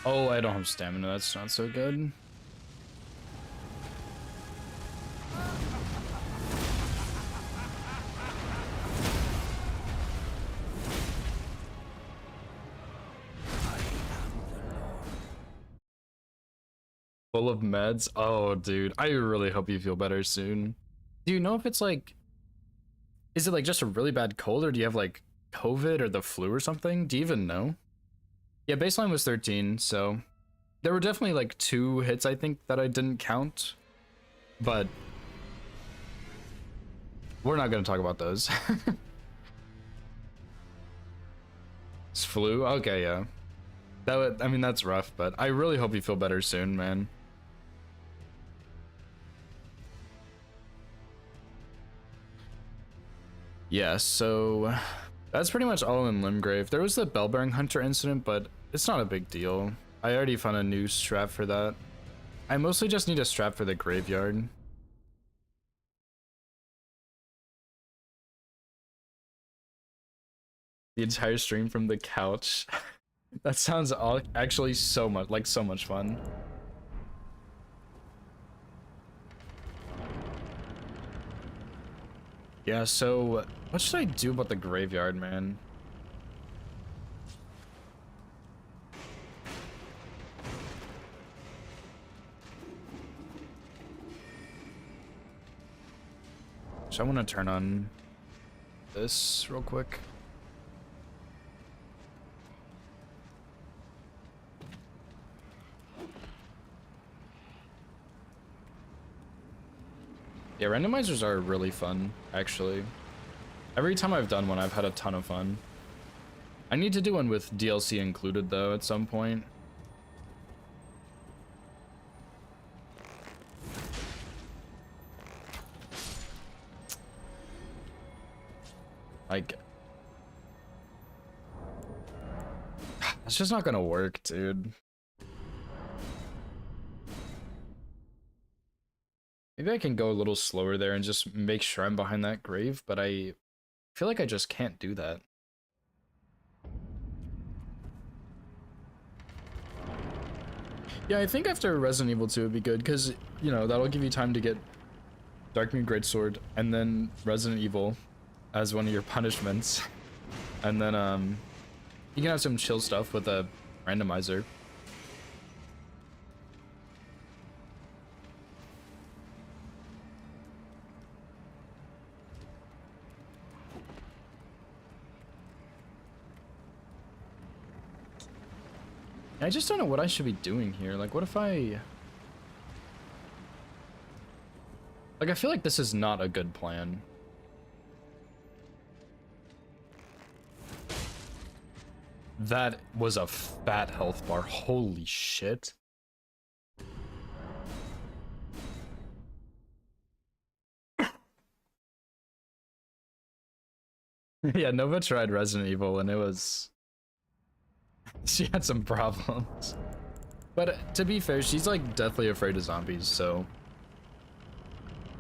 Oh, I don't have stamina. That's not so good. Full of meds? Oh, dude. I really hope you feel better soon. Do you know if it's like... Is it like just a really bad cold, or do you have like COVID or the flu or something? Do you even know? Yeah, baseline was 13, so there were definitely like 2 hits I think that I didn't count, but we're not going to talk about those. It's flu? Okay, yeah. That would, I mean, that's rough, but I really hope you feel better soon, man. Yeah, so that's pretty much all in Limgrave. There was the Bellbearing Hunter incident, but it's not a big deal. I already found a new strap for that. I mostly just need a strap for the graveyard. The entire stream from the couch. That sounds actually so much fun. Yeah, so what should I do about the graveyard, man? So I want to turn on this real quick. Yeah, randomizers are really fun, actually. Every time I've done one, I've had a ton of fun. I need to do one with DLC included, though, at some point. Like, it's just not gonna work, dude. Maybe I can go a little slower there and just make sure I'm behind that grave, but I feel like I just can't do that. Yeah, I think after Resident Evil 2 would be good, because, you know, that'll give you time to get Darkmoon Greatsword and then Resident Evil as one of your punishments. And then, you can have some chill stuff with a randomizer. I just don't know what I should be doing here. Like, what if I... Like, I feel like this is not a good plan. That was a fat health bar. Holy shit. Yeah, Nova tried Resident Evil and it was... She had some problems. But to be fair, she's like deathly afraid of zombies, so...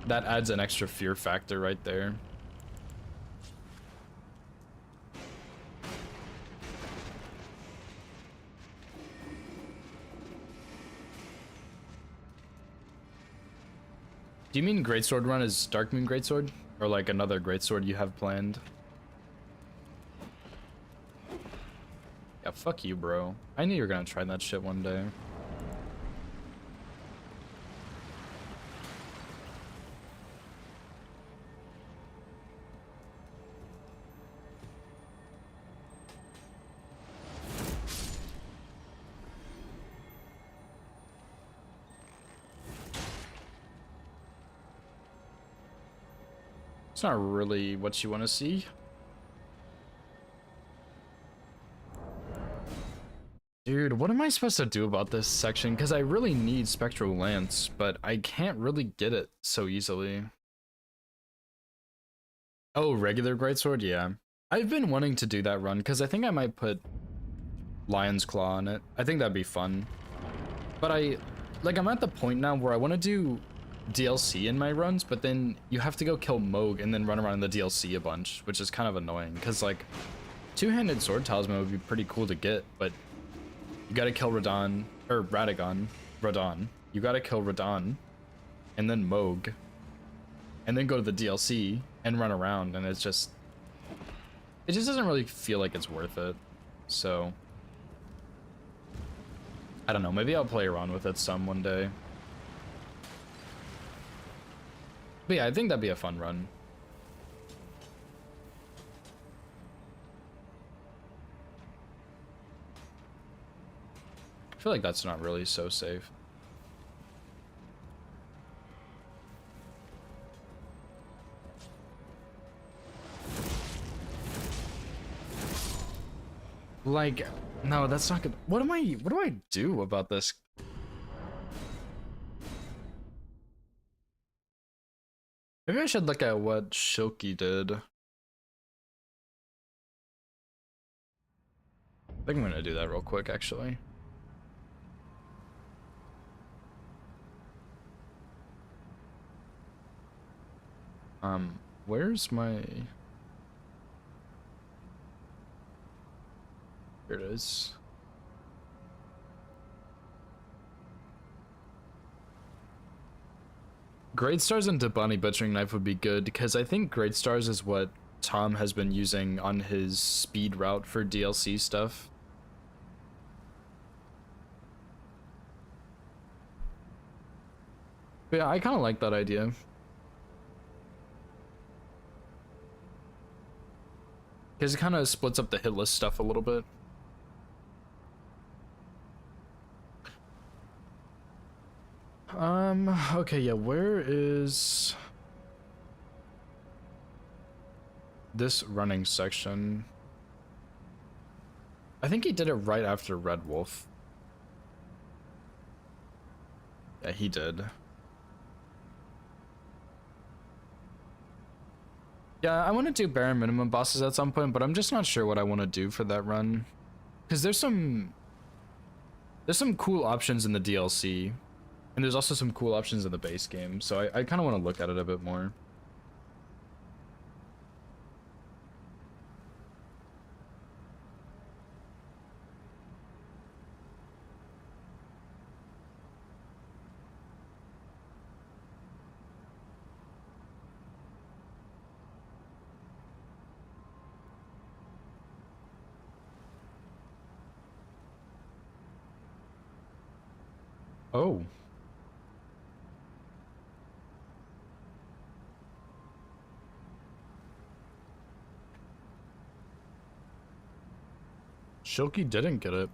That adds an extra fear factor right there. Do you mean Greatsword run is Darkmoon Greatsword? Or like another Greatsword you have planned? Yeah, fuck you, bro. I knew you were gonna try that shit one day. It's not really what you want to see. Dude, what am I supposed to do about this section? Because I really need Spectral Lance, but I can't really get it so easily. Oh, regular Greatsword? Yeah. I've been wanting to do that run, because I think I might put Lion's Claw on it. I think that'd be fun. But I'm at the point now where I want to do DLC in my runs, but then you have to go kill Mohg and then run around in the DLC a bunch, which is kind of annoying, because, like, two-handed sword talisman would be pretty cool to get, but you gotta kill Radahn, or Radagon, Radahn. You gotta kill Radahn, and then Mohg, and then go to the DLC and run around, and it just doesn't really feel like it's worth it. So I don't know, maybe I'll play around with it some one day. But yeah, I think that'd be a fun run. I feel like that's not really so safe. Like, no, that's not good. What do I do about this? Maybe I should look at what Shilky did. I think I'm gonna do that real quick, actually. Where's my... Here it is. Great Stars and Debani Butchering Knife would be good, because I think Great Stars is what Tom has been using on his speed route for DLC stuff. But yeah, I kind of like that idea. Because it kind of splits up the hit list stuff a little bit. Okay, yeah, where is this running section? I think he did it right after Red Wolf. Yeah, he did. Yeah, I want to do bare minimum bosses at some point, but I'm just not sure what I want to do for that run. Because there's some cool options in the DLC. And there's also some cool options in the base game, so I kind of want to look at it a bit more. Oh. Shulky didn't get it.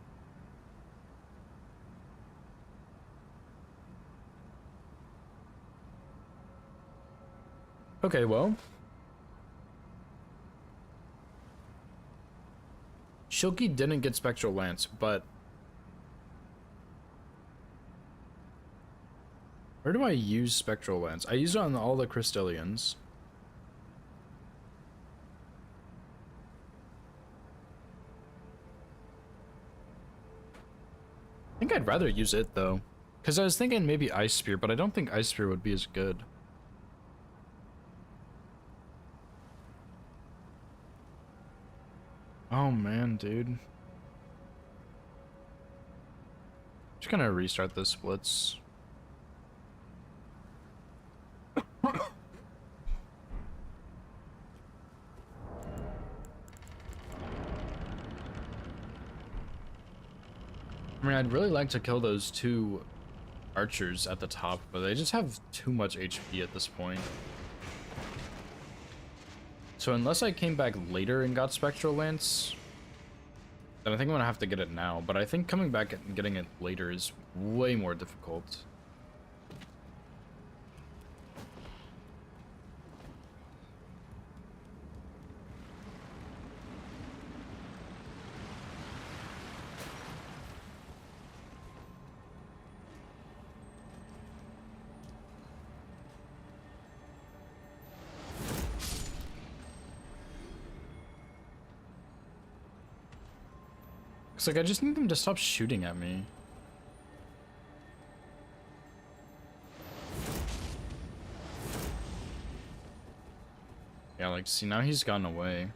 Okay, well. Shulky didn't get Spectral Lance, but... where do I use Spectral Lance? I use it on all the Crystallians. I think I'd rather use it though, because I was thinking maybe Ice Spear, but I don't think Ice Spear would be as good. Oh man, dude. Just gonna restart the splits. I mean, I'd really like to kill those two archers at the top, but they just have too much HP at this point. So unless I came back later and got Spectral Lance, then I think I'm gonna have to get it now. But I think coming back and getting it later is way more difficult. It's like I just need them to stop shooting at me. Yeah, like, see, now he's gotten away.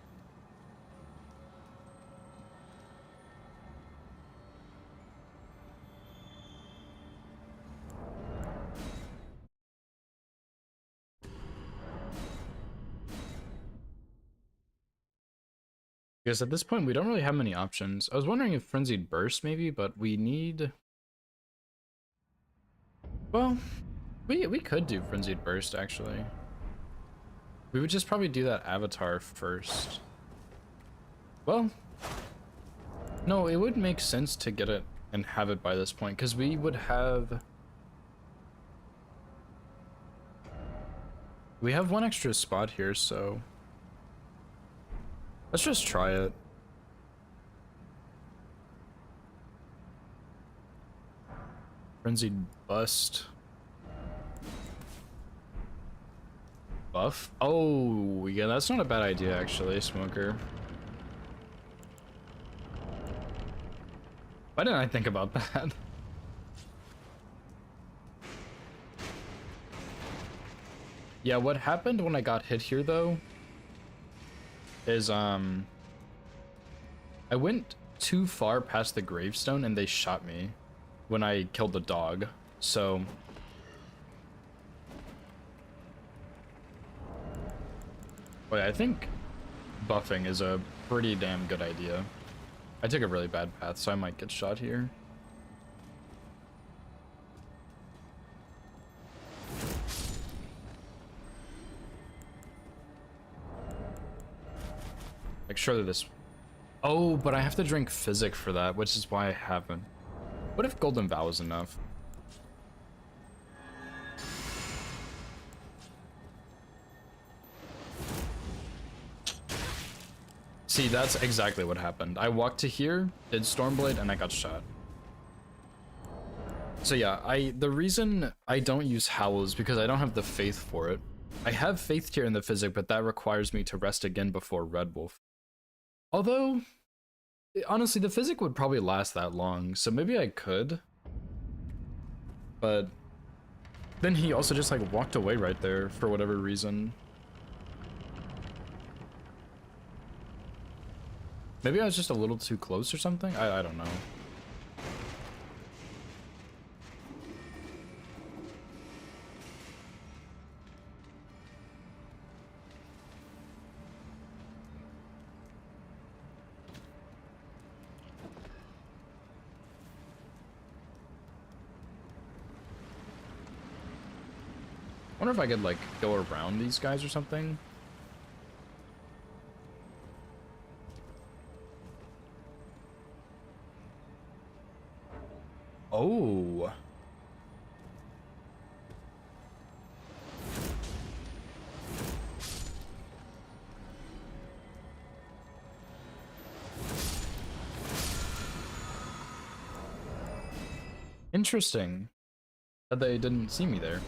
Because at this point, we don't really have many options. I was wondering if Frenzied Burst, maybe, but we need... well, we could do Frenzied Burst, actually. We would just probably do that Avatar first. Well, no, it would make sense to get it and have it by this point, because we would have... we have one extra spot here, so... let's just try it. Frenzied Bust. Buff? Oh, yeah, that's not a bad idea, actually, Smoker. Why didn't I think about that? Yeah, what happened when I got hit here, though, is, I went too far past the gravestone and they shot me when I killed the dog, so Wait, I think buffing is a pretty damn good idea. I took a really bad path, so I might get shot here. Like, surely this... Oh, but I have to drink Physic for that, which is why I haven't. What if Golden Vow is enough? See, that's exactly what happened. I walked to here, did Stormblade, and I got shot. So yeah, the reason I don't use Howl is because I don't have the faith for it. I have faith here in the Physic, but that requires me to rest again before Red Wolf. Although, honestly, the Physic would probably last that long, so maybe I could. But then he also just like walked away right there for whatever reason. Maybe I was just a little too close or something? I don't know. I wonder if I could like go around these guys or something. Oh. Interesting that they didn't see me there.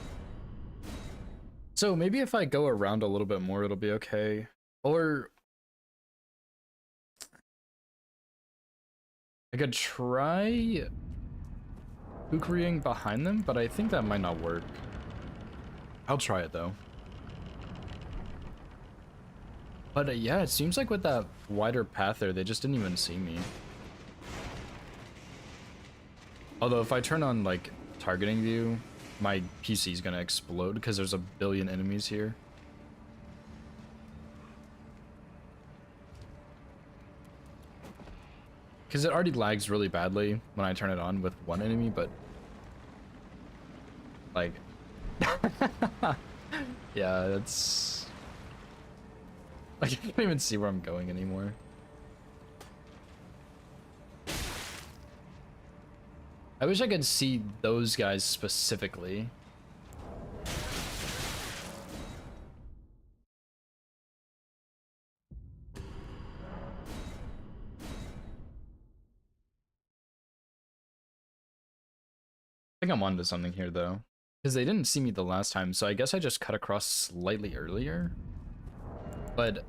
So maybe if I go around a little bit more, it'll be okay. Or I could try Kukriing behind them, but I think that might not work. I'll try it though. But yeah, it seems like with that wider path there, they just didn't even see me. Although if I turn on like targeting view, my PC is gonna explode because there's a billion enemies here. Because it already lags really badly when I turn it on with one enemy, but like yeah, it's like I can't even see where I'm going anymore. I wish I could see those guys specifically. I think I'm onto something here though, because they didn't see me the last time, so I guess I just cut across slightly earlier. But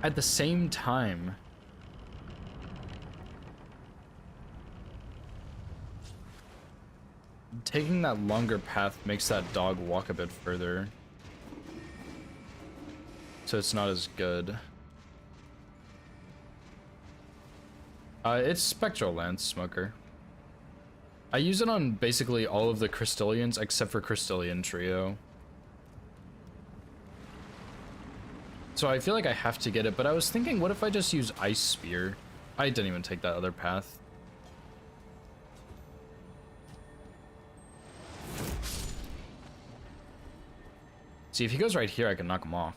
at the same time, taking that longer path makes that dog walk a bit further, so it's not as good. It's Spectral Lance Smoker. I use it on basically all of the Crystallians except for Crystallian Trio. So I feel like I have to get it, but I was thinking, what if I just use Ice Spear? I didn't even take that other path. See, if he goes right here, I can knock him off.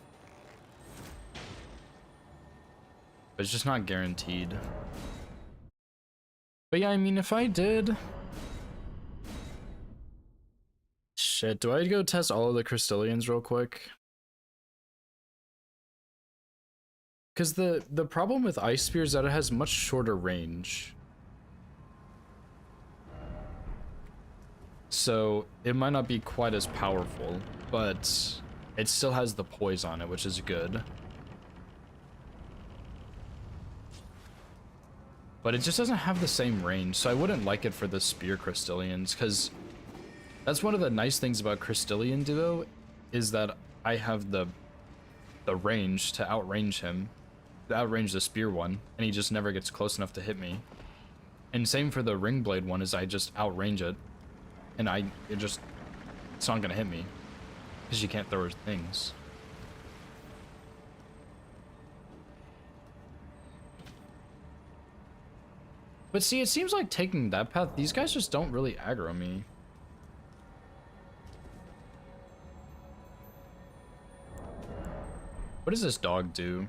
But it's just not guaranteed. But yeah, I mean, if I did... Shit, do I go test all of the Crystallians real quick? Because the problem with Ice Spear is that it has much shorter range. So it might not be quite as powerful, but it still has the poise on it, which is good. But it just doesn't have the same range, so I wouldn't like it for the Spear Crystallians, because that's one of the nice things about Crystallian Duo, is that I have the range to outrange him, to outrange the Spear one, and he just never gets close enough to hit me. And same for the Ringblade one, is I just outrange it, and it's not gonna hit me, because you can't throw things. But see, it seems like taking that path, these guys just don't really aggro me. What does this dog do?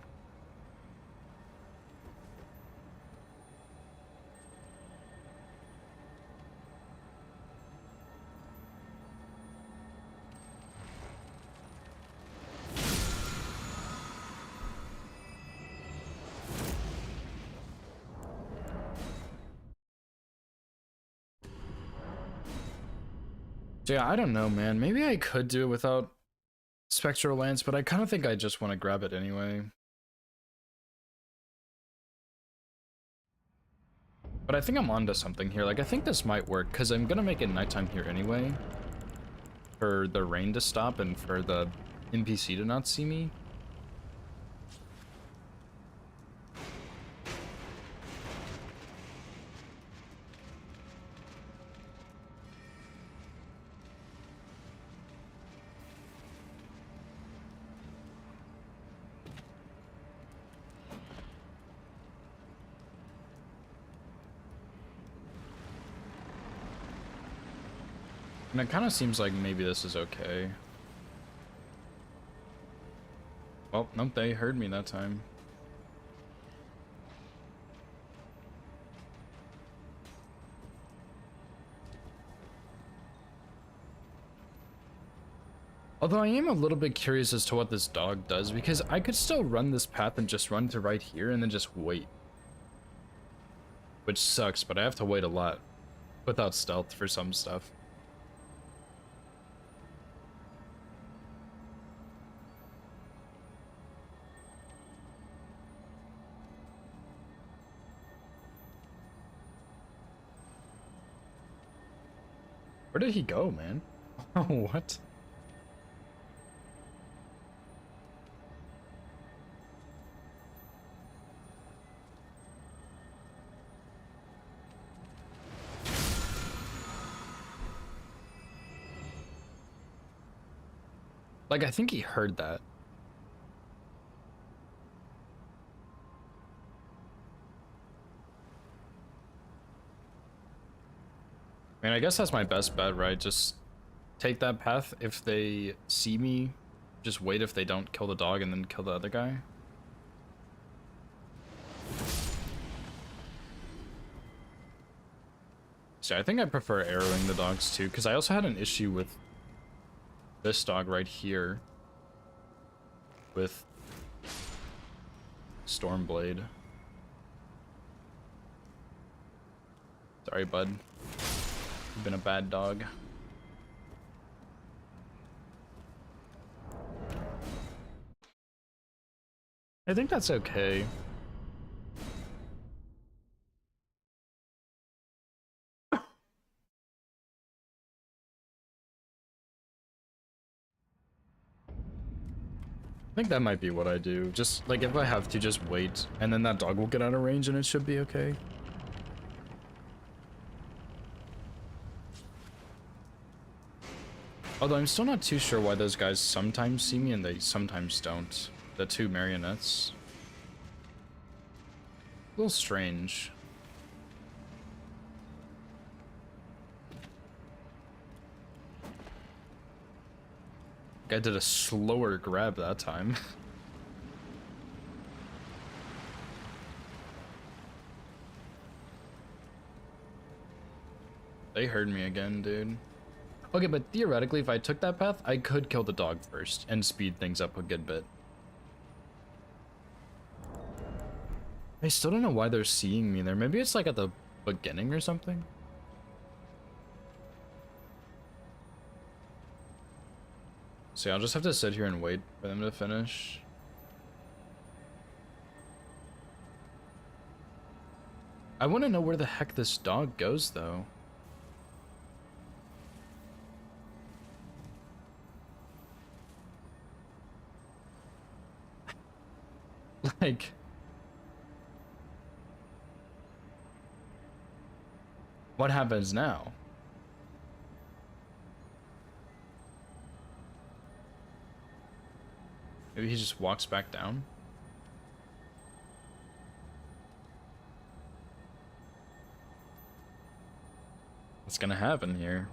So yeah, I don't know, man. Maybe I could do it without Spectral Lance, but I kind of think I just want to grab it anyway. But I think I'm onto something here. Like, I think this might work, because I'm going to make it nighttime here anyway. For the rain to stop and for the NPC to not see me. And it kind of seems like maybe this is okay. Well, nope, they heard me that time. Although I am a little bit curious as to what this dog does, because I could still run this path and just run to right here and then just wait. Which sucks, but I have to wait a lot without stealth for some stuff. Where did he go, man? Oh, what? Like, I think he heard that. I mean, I guess that's my best bet, right? Just take that path. If they see me, just wait if they don't kill the dog and then kill the other guy. So I think I prefer arrowing the dogs too, because I also had an issue with this dog right here with Stormblade. Sorry, bud. You've been a bad dog. I think that's okay. I think that might be what I do. Just, like, if I have to, just wait, and then that dog will get out of range and it should be okay. Although I'm still not too sure why those guys sometimes see me and they sometimes don't. The two marionettes. A little strange. I did a slower grab that time. They heard me again, dude. Okay, but theoretically, if I took that path, I could kill the dog first and speed things up a good bit. I still don't know why they're seeing me there. Maybe it's like at the beginning or something. So yeah, I'll just have to sit here and wait for them to finish. I want to know where the heck this dog goes, though. Like... what happens now? Maybe he just walks back down? what's gonna happen here.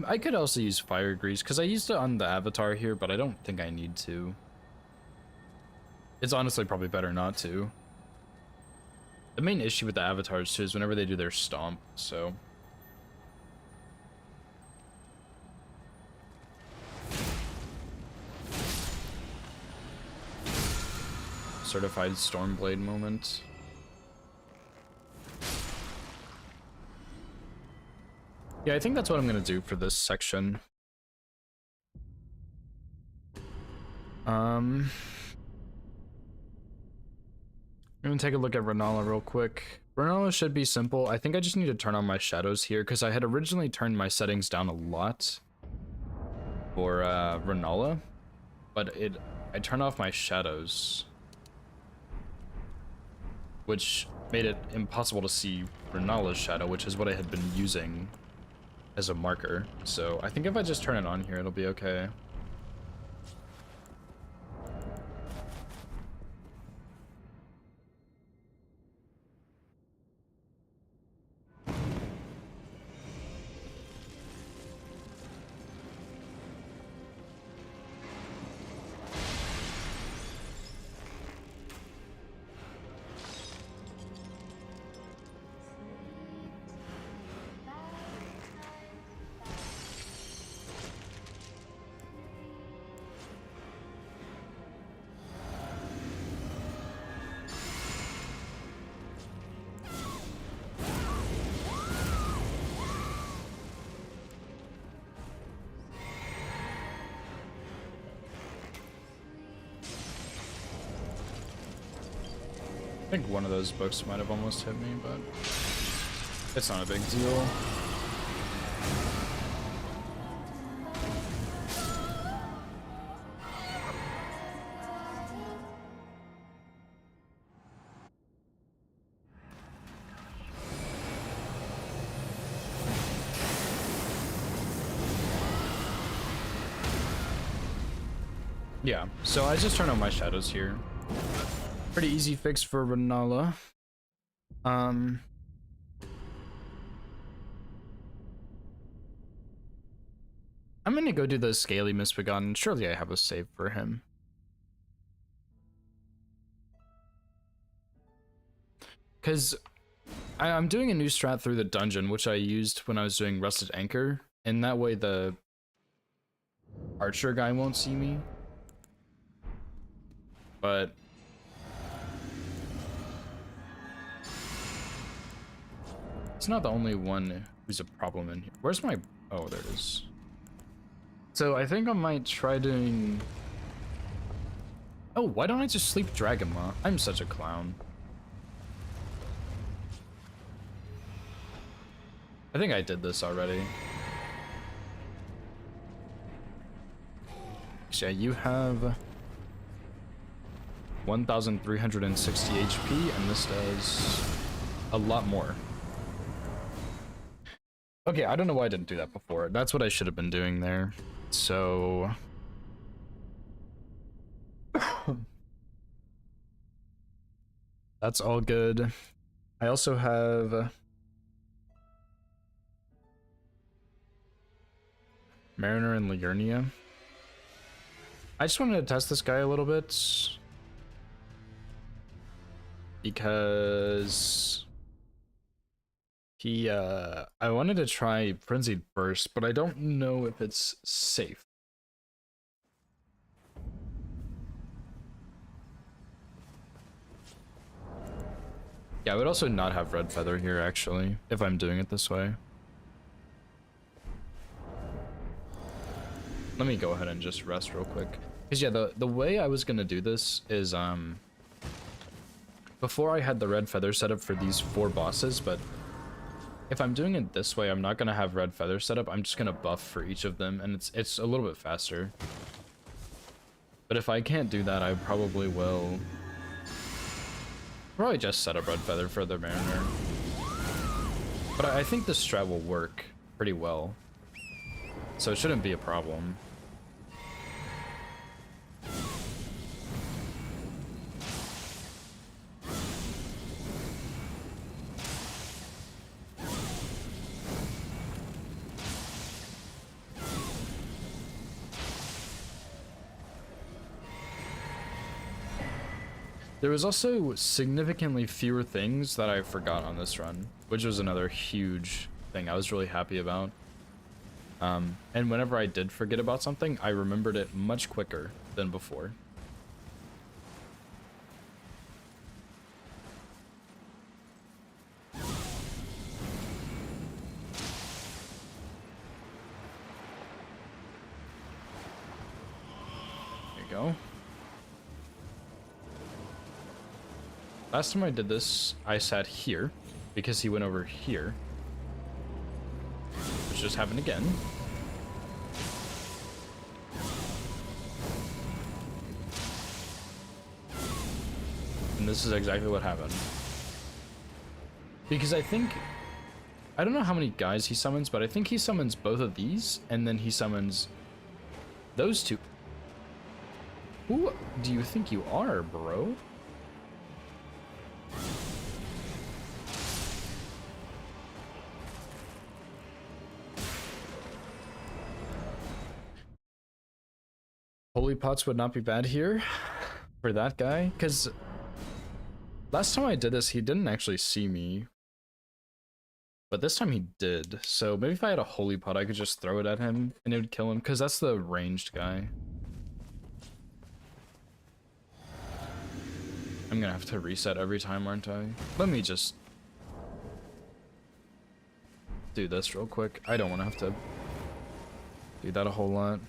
I could also use fire grease because I used it on the avatar here, but I don't think I need to. It's honestly probably better not to. The main issue with the avatars too is whenever they do their stomp, so. Certified Stormblade moment. Yeah, I think that's what I'm gonna do for this section. I'm gonna take a look at Renala real quick. Renala should be simple. I think I just need to turn on my shadows here because I had originally turned my settings down a lot for Renala, but I turned off my shadows, which made it impossible to see Renala's shadow, which is what I had been using as a marker. So I think if I just turn it on here, it'll be okay. I think one of those books might have almost hit me, but it's not a big deal. Yeah, so I just turned on my shadows here. Pretty easy fix for Renala. I'm gonna go do the Scaly Misbegotten. Surely I have a save for him. Because I'm doing a new strat through the dungeon, which I used when I was doing Rusted Anchor, and that way the archer guy won't see me. But it's not the only one who's a problem in here. Where's my... Oh, there it is. So I think I might try doing... Oh, why don't I just sleep Dragon Maw? I'm such a clown. I think I did this already. So yeah, you have 1,360 HP, and this does a lot more. Okay, I don't know why I didn't do that before. That's what I should have been doing there. So... that's all good. I also have... Mariner and Liurnia. I just wanted to test this guy a little bit. Because... I wanted to try Frenzied Burst, but I don't know if it's safe. Yeah, I would also not have Red Feather here, actually, if I'm doing it this way. Let me go ahead and just rest real quick. Because, yeah, the way I was going to do this is, before I had the Red Feather set up for these 4 bosses, but if I'm doing it this way, I'm not going to have Red Feather set up. I'm just going to buff for each of them, and it's a little bit faster. But if I can't do that, I probably will... probably just set up Red Feather for the Mariner. But I think this strat will work pretty well. So it shouldn't be a problem. There was also significantly fewer things that I forgot on this run, which was another huge thing I was really happy about. And whenever I did forget about something, I remembered it much quicker than before. There you go. Last time I did this, I sat here because he went over here, which just happened again. And this is exactly what happened. Because I don't know how many guys he summons, but I think he summons both of these, and then he summons those two. Who do you think you are, bro? Holy pots would not be bad here for that guy, because last time I did this, he didn't actually see me, but this time he did. So maybe if I had a holy pot, I could just throw it at him and it would kill him, because that's the ranged guy. I'm gonna have to reset every time, aren't I? Let me just do this real quick. I don't want to have to do that a whole lot.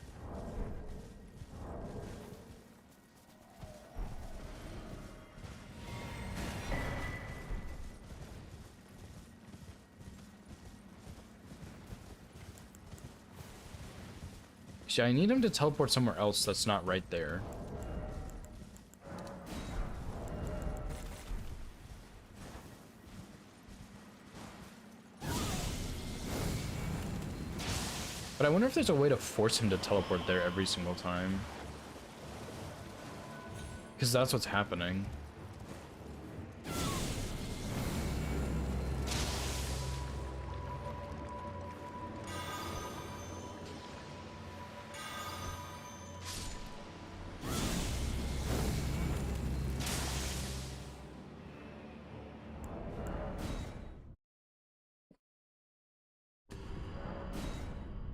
See, I need him to teleport somewhere else that's not right there. But I wonder if there's a way to force him to teleport there every single time. Because that's what's happening.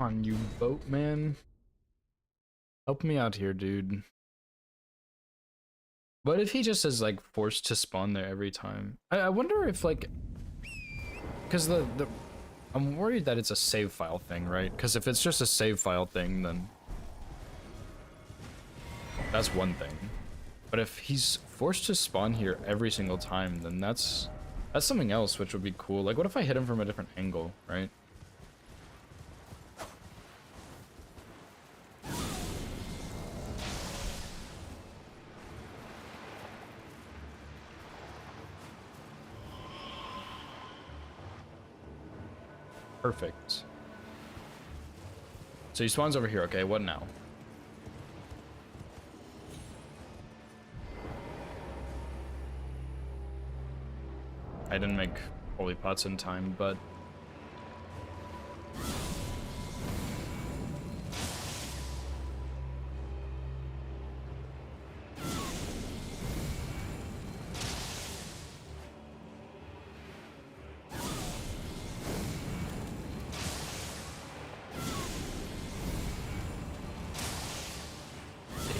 On you boatman, help me out here, dude. What if he just is like forced to spawn there every time? I wonder if like, because I'm worried that it's a save file thing, right? Because if it's just a save file thing, then that's one thing. But if he's forced to spawn here every single time, then that's something else, which would be cool. Like, what if I hit him from a different angle, right? Perfect. So he spawns over here. Okay, what now? I didn't make holy pots in time, but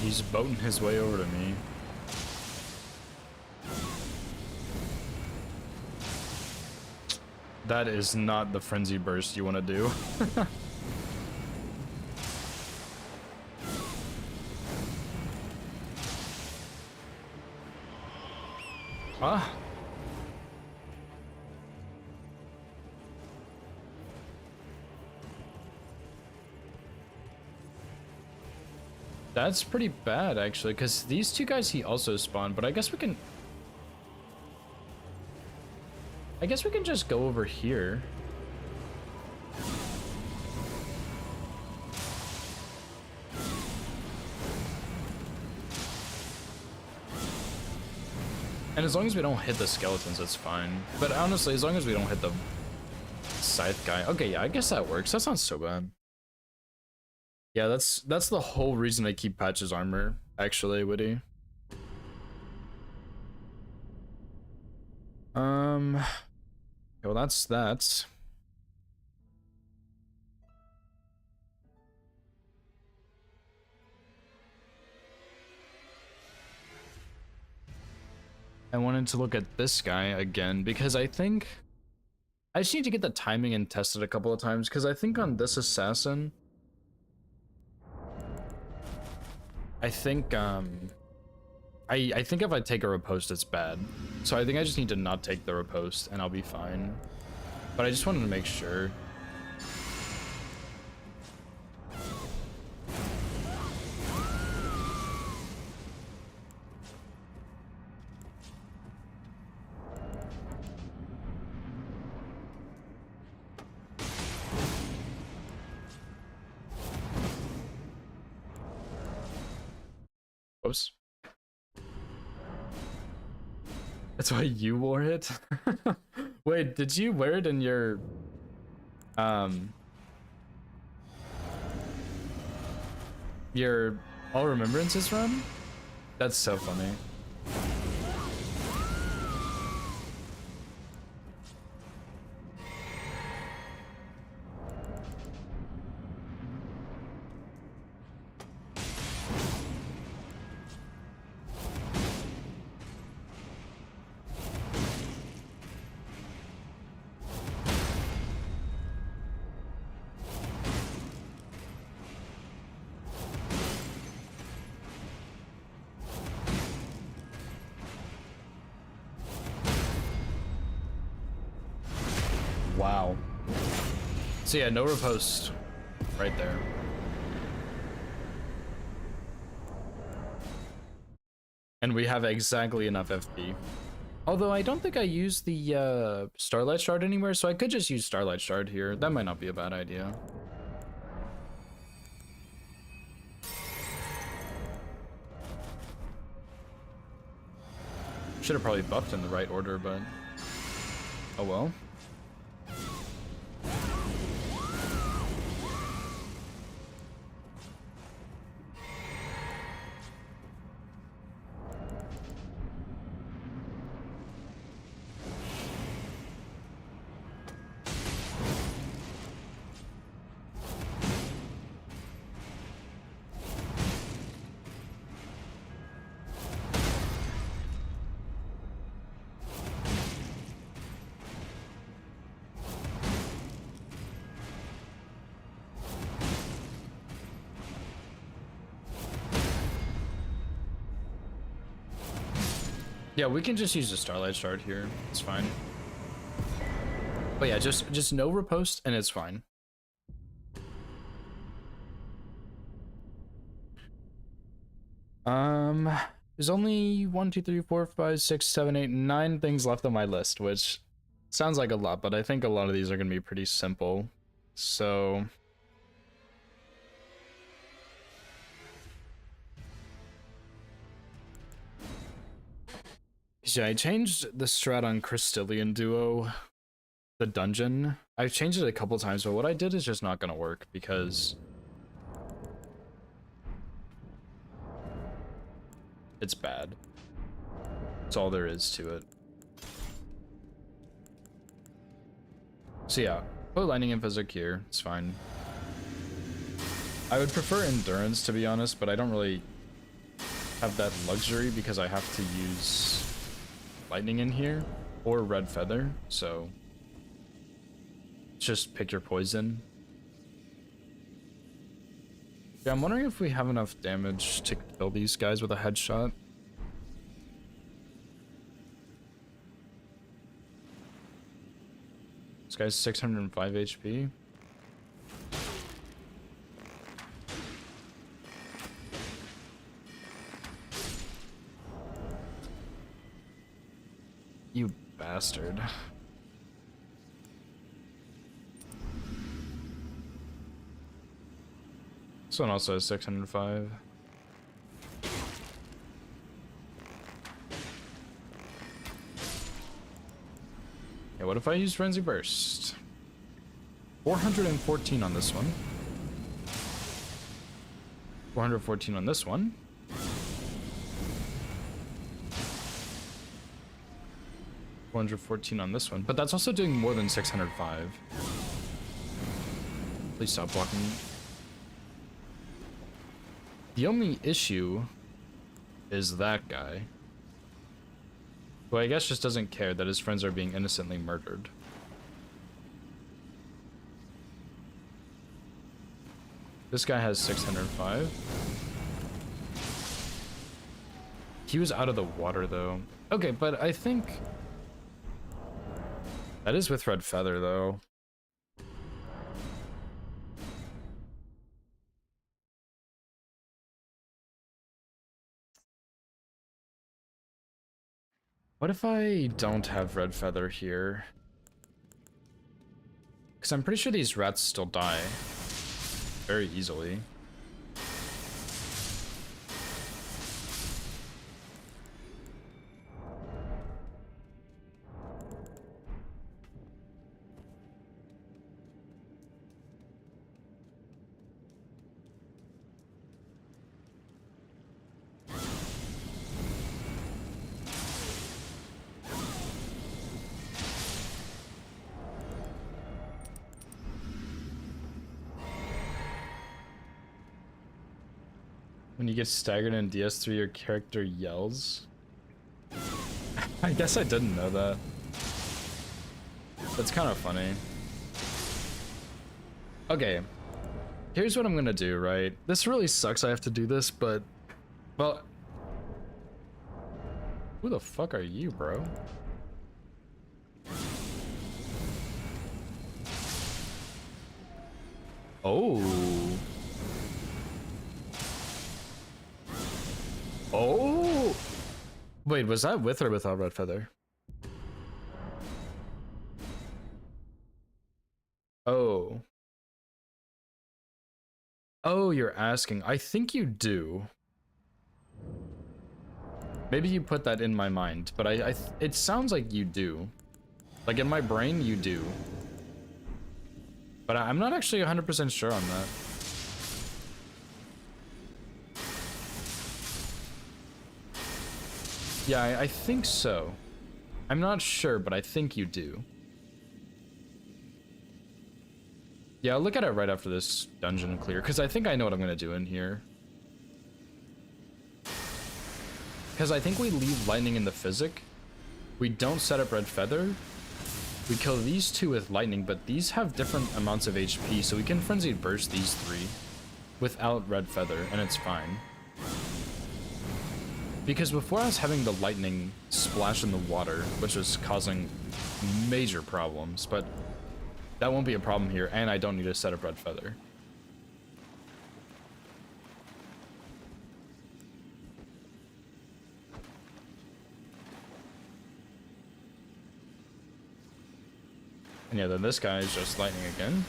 he's boating his way over to me. That is not the frenzy burst you want to do. Ah. That's pretty bad, actually, because these two guys he also spawned, but I guess we can just go over here. And as long as we don't hit the skeletons, it's fine. But honestly, as long as we don't hit the scythe guy. Okay, yeah, I guess that works. That's not so bad. Yeah, that's the whole reason I keep Patch's armor, actually, Witty. Well, that's that. I wanted to look at this guy again because I think I just need to get the timing and test it a couple of times because I think on this assassin, I think I think if I take a riposte, it's bad. So I think I just need to not take the riposte and I'll be fine. But I just wanted to make sure. Whoops. That's why you wore it? Wait, did you wear it in your All Remembrances run? That's so funny. Wow. So yeah, no riposte right there. And we have exactly enough FP. Although I don't think I use the Starlight Shard anywhere, so I could just use Starlight Shard here. That might not be a bad idea. Should have probably buffed in the right order, but oh well. Yeah, we can just use the Starlight Shard here. It's fine. But yeah, just no riposte and it's fine. There's only 1, 2, 3, 4, 5, 6, 7, 8, 9 things left on my list, which sounds like a lot, but I think a lot of these are gonna be pretty simple. So yeah, I changed the strat on Crystallian Duo, the dungeon. I've changed it a couple times, but what I did is just not gonna work because it's bad. That's all there is to it. So yeah, put Lightning and Physic here, it's fine. I would prefer Endurance, to be honest, but I don't really have that luxury because I have to use Lightning in here or Red Feather, so just pick your poison. Yeah, I'm wondering if we have enough damage to kill these guys with a headshot. This guy's 605 HP. You bastard. This one also has 605. Yeah, what if I use Frenzy Burst? 414 on this one. 414 on this one. 414 on this one, but that's also doing more than 605. Please stop blocking. The only issue is that guy, who I guess just doesn't care that his friends are being innocently murdered. This guy has 605. He was out of the water though. Okay, but I think that is with Red Feather though. What if I don't have Red Feather here? Because I'm pretty sure these rats still die very easily. When you get staggered in DS3, your character yells. I guess I didn't know that. That's kind of funny. Okay. Here's what I'm gonna do, right? This really sucks I have to do this, but... Well... Who the fuck are you, bro? Oh... Oh! Wait, was that with or without Red Feather? Oh. Oh, you're asking. I think you do. Maybe you put that in my mind, but it sounds like you do. Like in my brain, you do. But I'm not actually 100% sure on that. Yeah, I think so. I'm not sure, but I think you do. Yeah, I'll look at it right after this dungeon clear, because I think I know what I'm going to do in here. Because I think we leave lightning in the physic. We don't set up Red Feather. We kill these two with lightning, but these have different amounts of HP, so we can Frenzied Burst these three without Red Feather, and it's fine. Because before I was having the lightning splash in the water, which was causing major problems, but that won't be a problem here, and I don't need to set up Red Feather. And yeah, then this guy is just lightning again.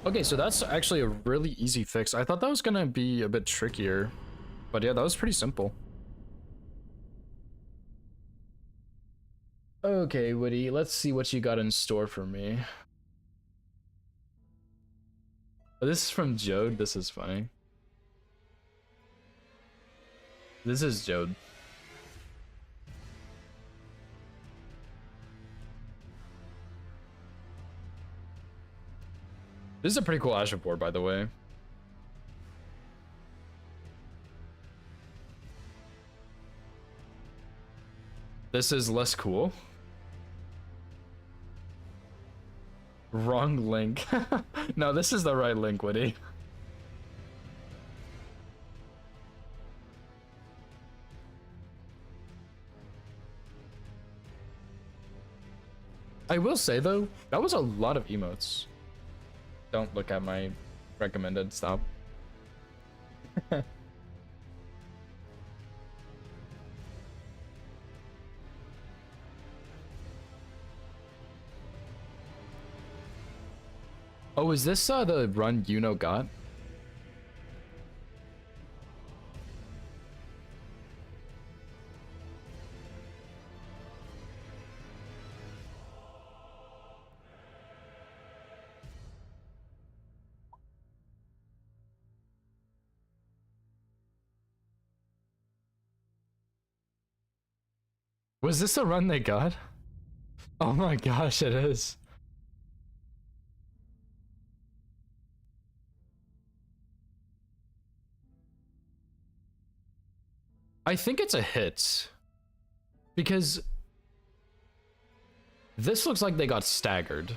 Okay, so that's actually a really easy fix. I thought that was gonna be a bit trickier. But yeah, that was pretty simple. Okay, Woody, let's see what you got in store for me. Oh, this is from Jode. This is funny. This is Jode. This is a pretty cool Azure board, by the way. This is less cool. Wrong link. No, this is the right link, Woody. I will say though, that was a lot of emotes. Don't look at my recommended, stop. Oh, is this the run Yuno got? Was this the run they got? Oh my gosh, it is. I think it's a hit. Because this looks like they got staggered.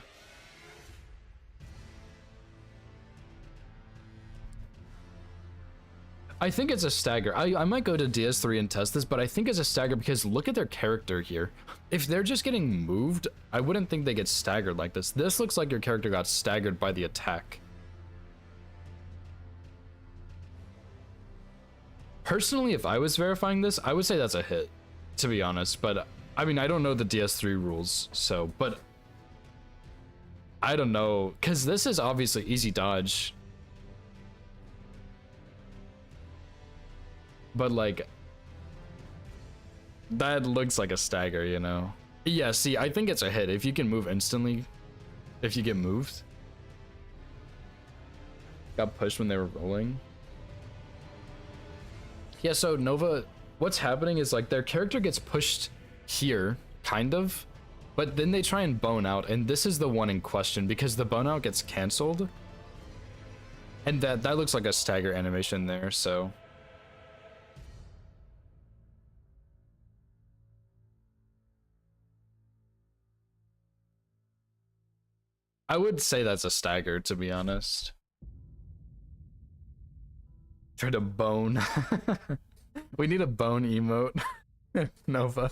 I think it's a stagger. I might go to DS3 and test this, but I think it's a stagger because look at their character here. If they're just getting moved, I wouldn't think they get staggered like this. This looks like your character got staggered by the attack. Personally, if I was verifying this, I would say that's a hit, to be honest. But I mean, I don't know the DS3 rules, so, but I don't know, because this is obviously easy dodge. But like, that looks like a stagger, you know? Yeah, see, I think it's a hit if you can move instantly. If you get moved. Got pushed when they were rolling. Yeah, so Nova, what's happening is like their character gets pushed here, kind of, but then they try and bone out, and this is the one in question because the bone out gets canceled. And that looks like a stagger animation there, so. I would say that's a stagger, to be honest. Try to bone. We need a bone emote. Nova.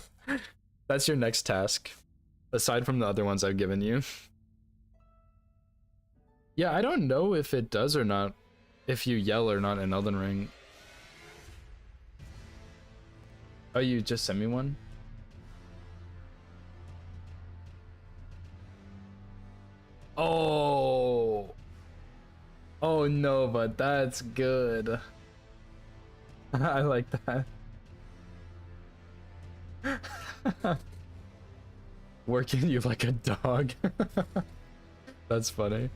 That's your next task. Aside from the other ones I've given you. Yeah, I don't know if it does or not. If you yell or not in Elden Ring. Oh, you just sent me one? Oh. Oh no, but that's good. I like that. Working you like a dog. That's funny.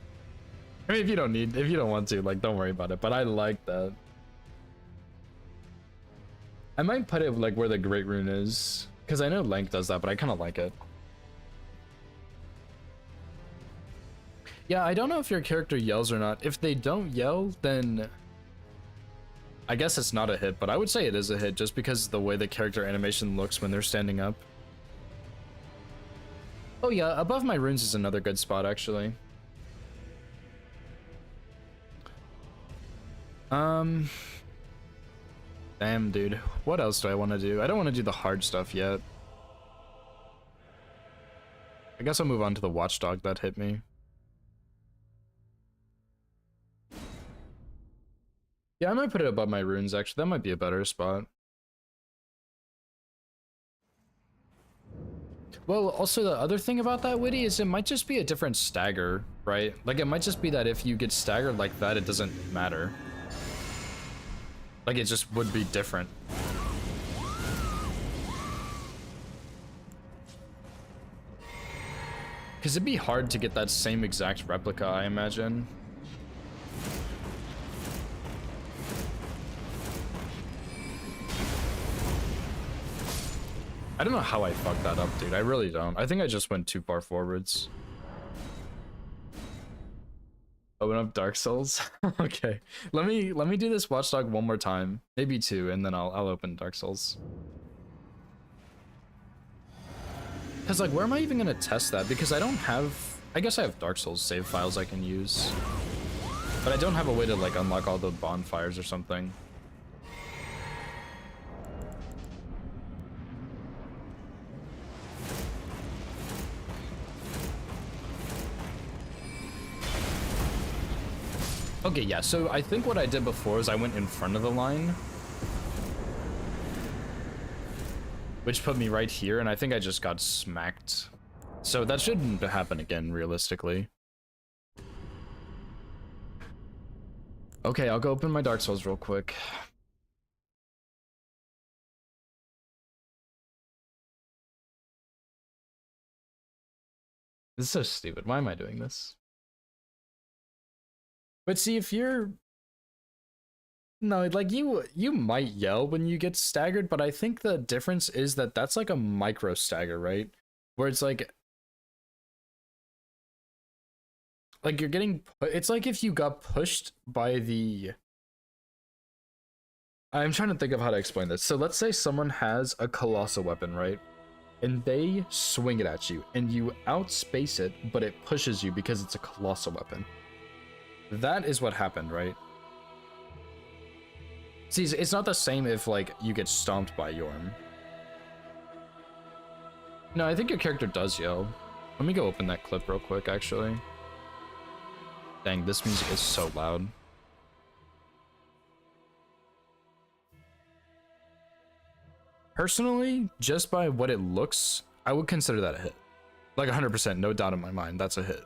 I mean, if you don't want to, like, don't worry about it, but I like that. I might put it like where the Great Rune is, because I know Link does that, but I kind of like it. Yeah, I don't know if your character yells or not. If they don't yell, then I guess it's not a hit, but I would say it is a hit just because of the way the character animation looks when they're standing up. Oh yeah, above my runes is another good spot, actually. Damn, dude. What else do I want to do? I don't want to do the hard stuff yet. I guess I'll move on to the watchdog that hit me. Yeah, I might put it above my runes, actually. That might be a better spot. Well, also the other thing about that, Witty, is it might just be a different stagger, right? Like, it might just be that if you get staggered like that, it doesn't matter. Like, it just would be different. Because it'd be hard to get that same exact replica, I imagine. I don't know how I fucked that up, dude. I really don't. I think I just went too far forwards. Open up Dark Souls. Okay. Let me do this watchdog one more time. Maybe two, and then I'll open Dark Souls. Cause like, where am I even gonna test that? Because I don't have, I guess I have Dark Souls save files I can use, but I don't have a way to like unlock all the bonfires or something. Okay, yeah, so I think what I did before is I went in front of the line, which put me right here, and I think I just got smacked. So that shouldn't happen again, realistically. Okay, I'll go open my Dark Souls real quick. This is so stupid. Why am I doing this? But see, if you're No, like you might yell when you get staggered, but I think the difference is that that's like a micro stagger, right? Where it's like you're getting it's like if you got pushed by the I'm trying to think of how to explain this. So let's say someone has a colossal weapon, right? And they swing it at you and you outspace it, but it pushes you because it's a colossal weapon. That is what happened, right? See, it's not the same if, like, you get stomped by Yorm. No, I think your character does yell. Let me go open that clip real quick, actually. Dang, this music is so loud. Personally, just by what it looks, I would consider that a hit. Like 100%, no doubt in my mind, that's a hit.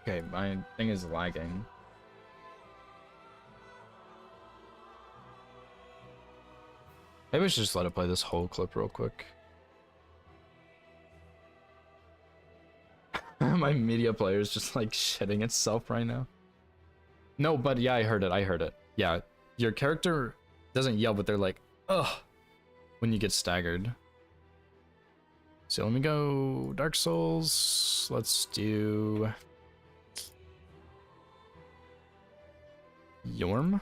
Okay, my thing is lagging. Maybe I should just let it play this whole clip real quick. My media player is just like shitting itself right now. No, but yeah, I heard it. Yeah, your character doesn't yell, but they're like, ugh, when you get staggered. So let me go Dark Souls. Let's do Yorm.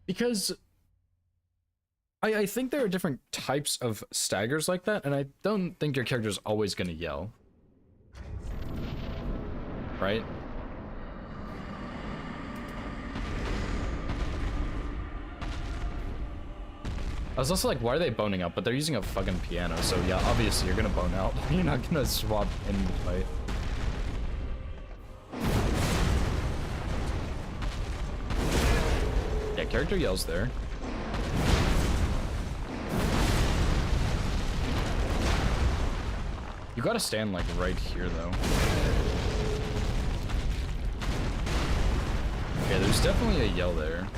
Because I think there are different types of staggers like that, and I don't think your character's always gonna yell. Right? I was also like, why are they boning out? But they're using a fucking piano, so yeah, obviously you're gonna bone out. You're not gonna swap in the fight. Yeah, character yells there. You gotta stand like right here though. Okay, there's definitely a yell there.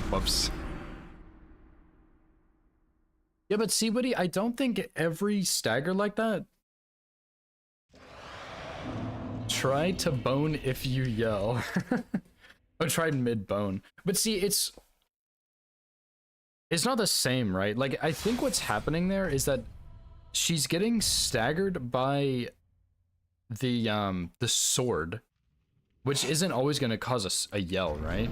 Whoops. Yeah, but see, buddy, I don't think every stagger like that. Try to bone if you yell. Oh, try mid bone. But see, it's not the same, right? Like, I think what's happening there is that she's getting staggered by the sword, which isn't always going to cause a yell, right?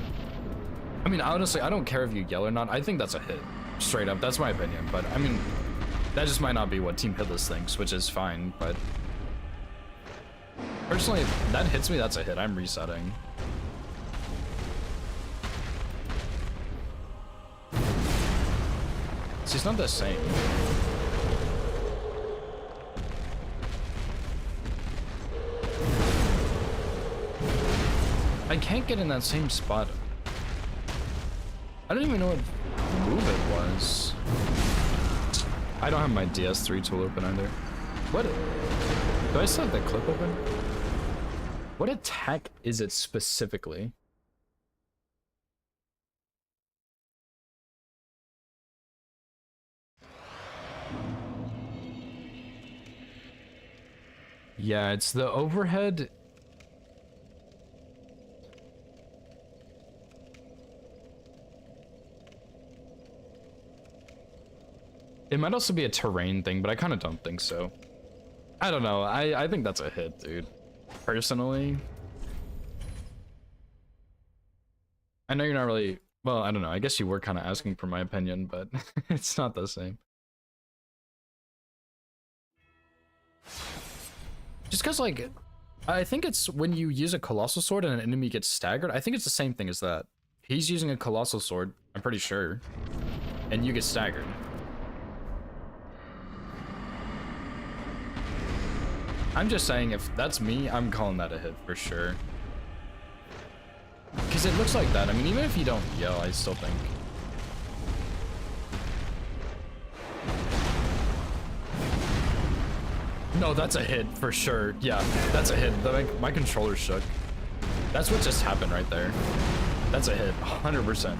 I mean, honestly, I don't care if you yell or not. I think that's a hit. Straight up, that's my opinion. But, I mean, that just might not be what Team Hitless thinks, which is fine, but personally, if that hits me, that's a hit. I'm resetting. See, it's not the same. I can't get in that same spot. I don't even know what move it was. I don't have my DS3 tool open either. What? Do I still have the clip open? What attack is it specifically? Yeah, it's the overhead. It might also be a terrain thing, but I kind of don't think so. I don't know. I think that's a hit, dude. Personally. I know you're not really... Well, I don't know. I guess you were kind of asking for my opinion, but it's not the same. Just because, like, I think it's when you use a Colossal Sword and an enemy gets staggered, I think it's the same thing as that. He's using a Colossal Sword, I'm pretty sure, and you get staggered. I'm just saying, if that's me, I'm calling that a hit for sure. Because it looks like that. I mean, even if you don't yell, I still think. No, that's a hit for sure. Yeah, that's a hit. My controller shook. That's what just happened right there. That's a hit, 100%.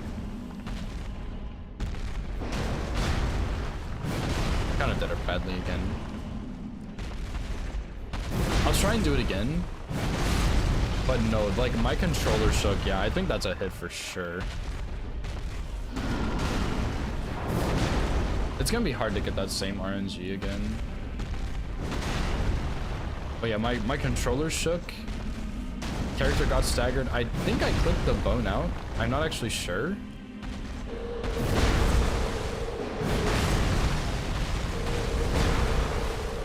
Kind of did it badly again. I'll try and do it again. But no, like my controller shook. Yeah, I think that's a hit for sure. It's gonna be hard to get that same RNG again. But yeah, my controller shook. Character got staggered. I think I clicked the bone out. I'm not actually sure.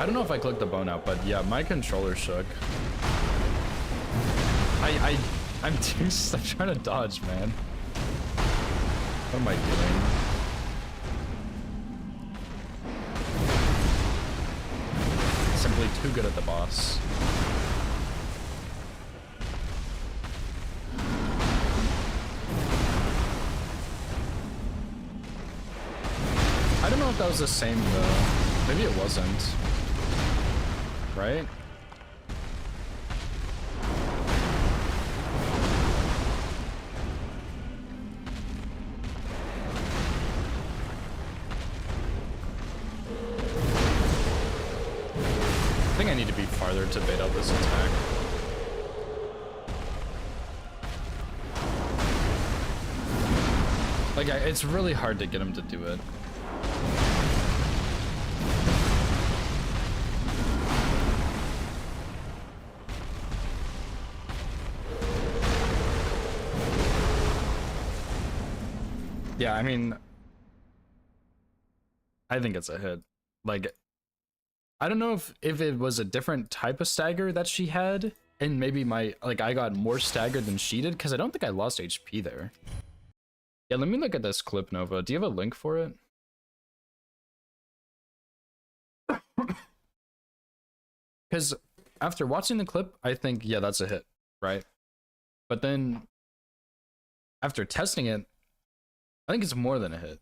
I don't know if I clicked the bone out, but yeah, my controller shook. I'm trying to dodge, man. What am I doing? Simply too good at the boss. I don't know if that was the same though. Maybe it wasn't. Right? I think I need to be farther to bait out this attack. Like, it's really hard to get him to do it. Yeah, I mean, I think it's a hit. Like, I don't know if it was a different type of stagger that she had, and maybe I got more staggered than she did, because I don't think I lost HP there. Yeah, let me look at this clip, Nova. Do you have a link for it? Because after watching the clip, I think, yeah, that's a hit, right? But then, after testing it, I think it's more than a hit.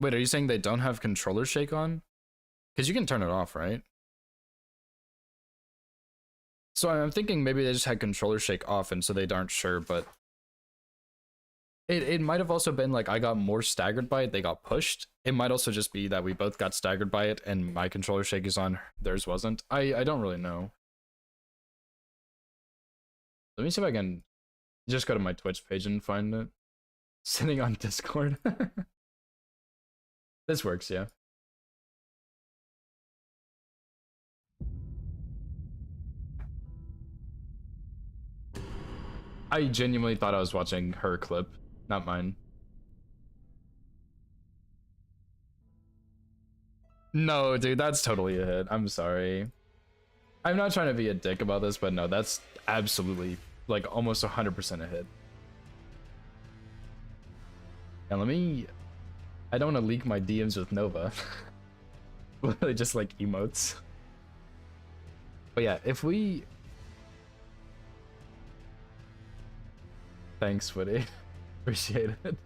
Wait, are you saying they don't have controller shake on? Because you can turn it off, right? So I'm thinking maybe they just had controller shake off and so they aren't sure, but it might have also been like I got more staggered by it, they got pushed. It might also just be that we both got staggered by it and my controller shake is on, theirs wasn't. I don't really know. Let me see if I can just go to my Twitch page and find it. Sitting on Discord. This works, yeah. I genuinely thought I was watching her clip, not mine. No, dude, that's totally a hit. I'm sorry. I'm not trying to be a dick about this, but no, that's absolutely, like, almost 100% a hit. And I don't want to leak my DMs with Nova. Literally just like emotes. But yeah, if we... Thanks, Woody. Appreciate it.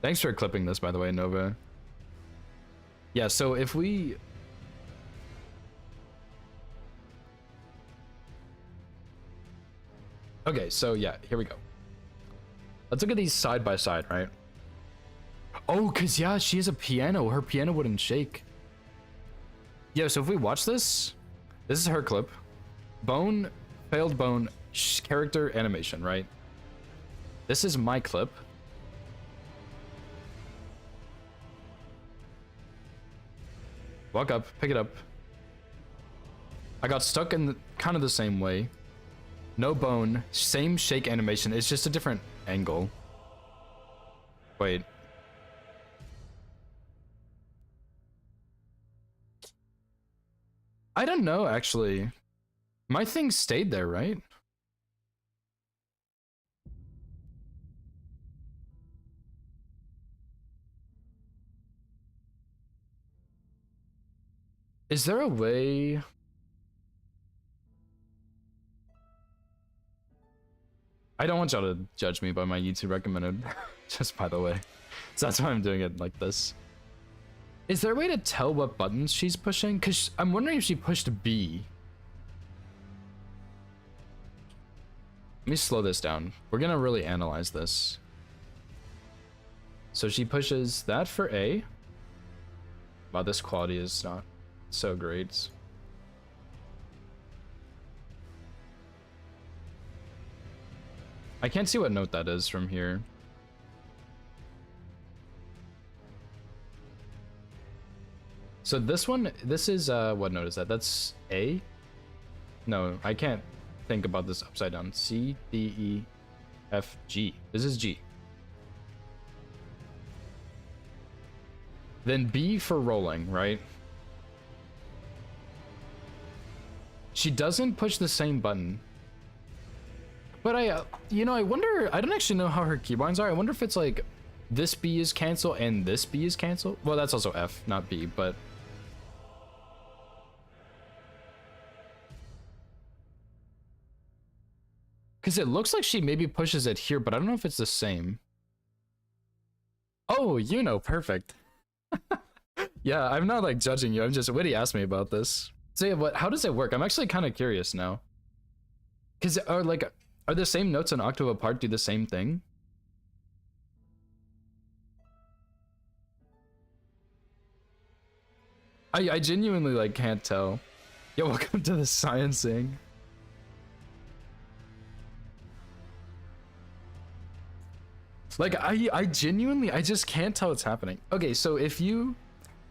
Thanks for clipping this, by the way, Nova. Yeah, so if we... Okay, so yeah, here we go. Let's look at these side by side, right? Oh, cause yeah, she has a piano. Her piano wouldn't shake. Yeah, so if we watch this is her clip. Bone, failed bone, character animation, right? This is my clip. Walk up, pick it up. I got stuck in kind of the same way. No bone, same shake animation. It's just a different angle. Wait. I don't know, actually. My thing stayed there, right? Is there a way... I don't want y'all to judge me by my YouTube recommended, just by the way. So that's why I'm doing it like this. Is there a way to tell what buttons she's pushing? Because I'm wondering if she pushed B. Let me slow this down. We're gonna really analyze this. So she pushes that for A. Wow, this quality is not so great. I can't see what note that is from here. So this one, this is, what note is that? That's A? No, I can't think about this upside down. C, D, E, F, G. This is G. Then B for rolling, right? She doesn't push the same button. But I, you know, I wonder, I don't actually know how her keybinds are. I wonder if it's like this B is cancel and this B is cancel. Well, that's also F, not B, but. Because it looks like she maybe pushes it here, but I don't know if it's the same. Oh, you know, perfect. Yeah, I'm not like judging you. I'm just, Witty asked me about this. So yeah, how does it work? I'm actually kind of curious now. Because are the same notes an octave apart do the same thing? I genuinely like can't tell. Yo, welcome to the sciencing. Like I genuinely, I just can't tell what's happening. Okay, so if you,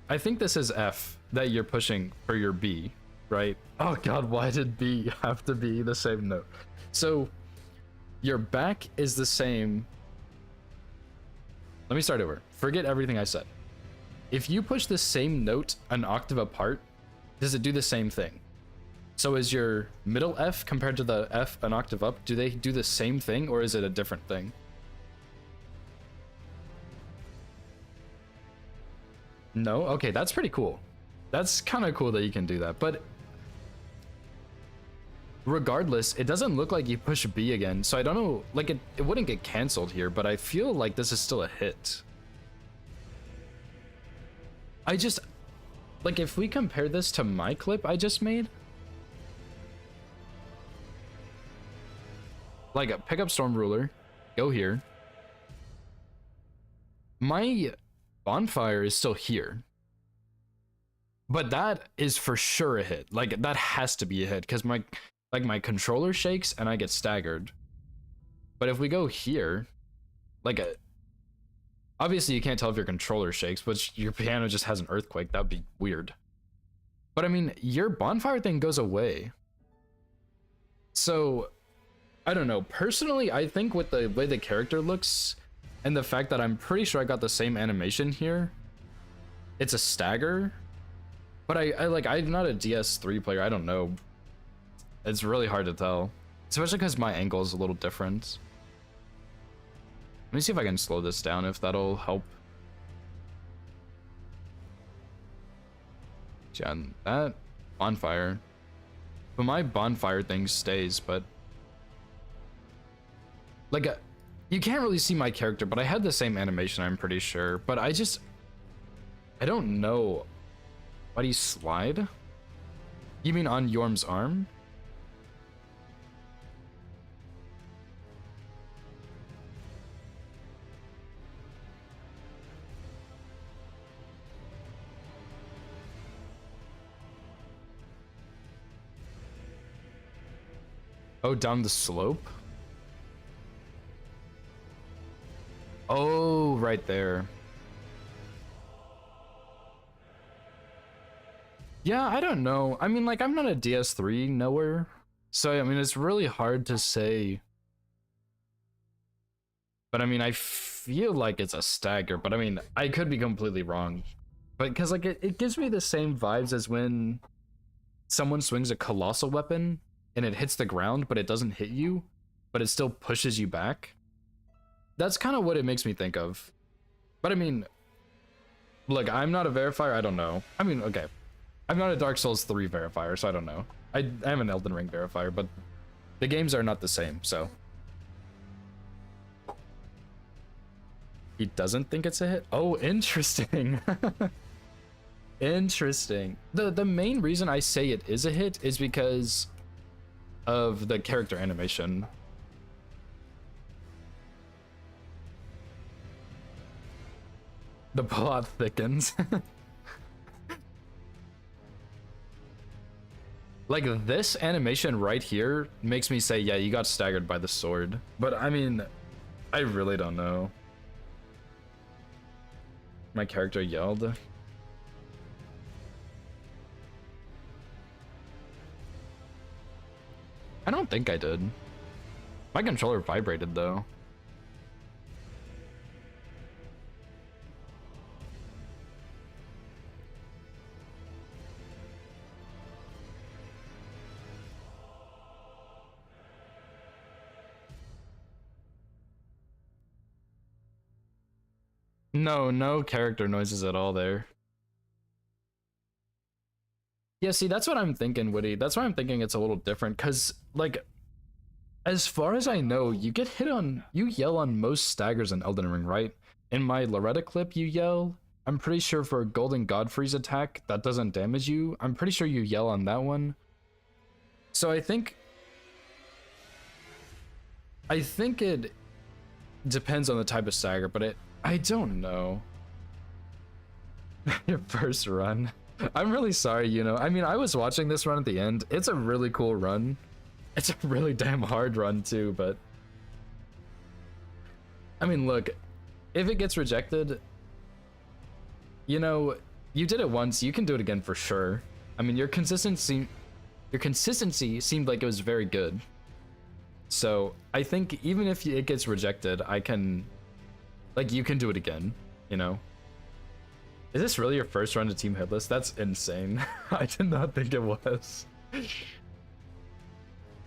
I think this is F that you're pushing for your B, right? Oh God, why did B have to be the same note? So your back is the same. Let me start over. Forget everything I said. If you push the same note an octave apart, does it do the same thing? So is your middle F compared to the F an octave up, do they do the same thing or is it a different thing? No? Okay, that's pretty cool. That's kind of cool that you can do that, but regardless, it doesn't look like you push B again, so I don't know, like it wouldn't get canceled here, but I feel like this is still a hit. I just, like if we compare this to my clip I just made, like pick up Storm Ruler, go here. My bonfire is still here, but that is for sure a hit. Like that has to be a hit because my controller shakes and I get staggered. But if we go here, like obviously you can't tell if your controller shakes, but your piano just has an earthquake. That'd be weird. But I mean, your bonfire thing goes away. So I don't know. Personally, I think with the way the character looks and the fact that I'm pretty sure I got the same animation here, it's a stagger. But I'm not a DS3 player. I don't know. It's really hard to tell, especially because my angle is a little different. Let me see if I can slow this down, if that'll help. Yeah, that bonfire. But my bonfire thing stays, but like you can't really see my character, but I had the same animation, I'm pretty sure. But I don't know. Why do you slide? You mean on Yorm's arm? Oh, down the slope? Oh, right there. Yeah, I don't know. I mean, like, I'm not a DS3 knower, so I mean, it's really hard to say. But I mean, I feel like it's a stagger, but I mean, I could be completely wrong. But because like it gives me the same vibes as when someone swings a colossal weapon and it hits the ground, but it doesn't hit you, but it still pushes you back. That's kind of what it makes me think of. But I mean, look, I'm not a verifier, I don't know. I mean, okay. I'm not a Dark Souls 3 verifier, so I don't know. I am an Elden Ring verifier, but the games are not the same, so. He doesn't think it's a hit? Oh, interesting. Interesting. The main reason I say it is a hit is because of the character animation. The plot thickens. Like, this animation right here makes me say, yeah, you got staggered by the sword. But I mean, I really don't know. My character yelled. I don't think I did. My controller vibrated though. No character noises at all there. Yeah, see, that's what I'm thinking, Woody. That's why I'm thinking it's a little different, because, like, as far as I know, you yell on most staggers in Elden Ring, right? In my Loretta clip, you yell. I'm pretty sure for a Golden Godfrey's attack, that doesn't damage you. I'm pretty sure you yell on that one. So I think it depends on the type of stagger, but I don't know. Your first run. I'm really sorry, you know. I mean, I was watching this run at the end. It's a really cool run. It's a really damn hard run too, but I mean, look, if it gets rejected, you know, you did it once, you can do it again for sure. I mean, your consistency seemed like it was very good. So I think even if it gets rejected, you can do it again, you know? Is this really your first run to Team Hitless? That's insane. I did not think it was.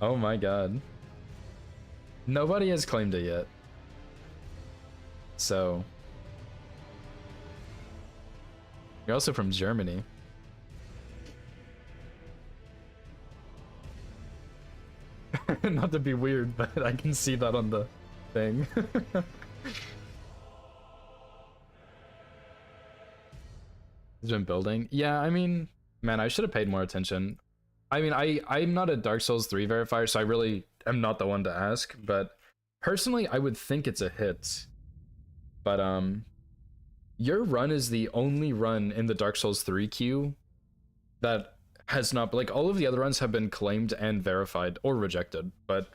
Oh my god. Nobody has claimed it yet. So. You're also from Germany. Not to be weird, but I can see that on the thing. He's been building. Yeah, I mean, man, I should have paid more attention. I mean, I'm not a Dark Souls 3 verifier, so I really am not the one to ask, but personally, I would think it's a hit. But, your run is the only run in the Dark Souls 3 queue that has not, like, all of the other runs have been claimed and verified or rejected, but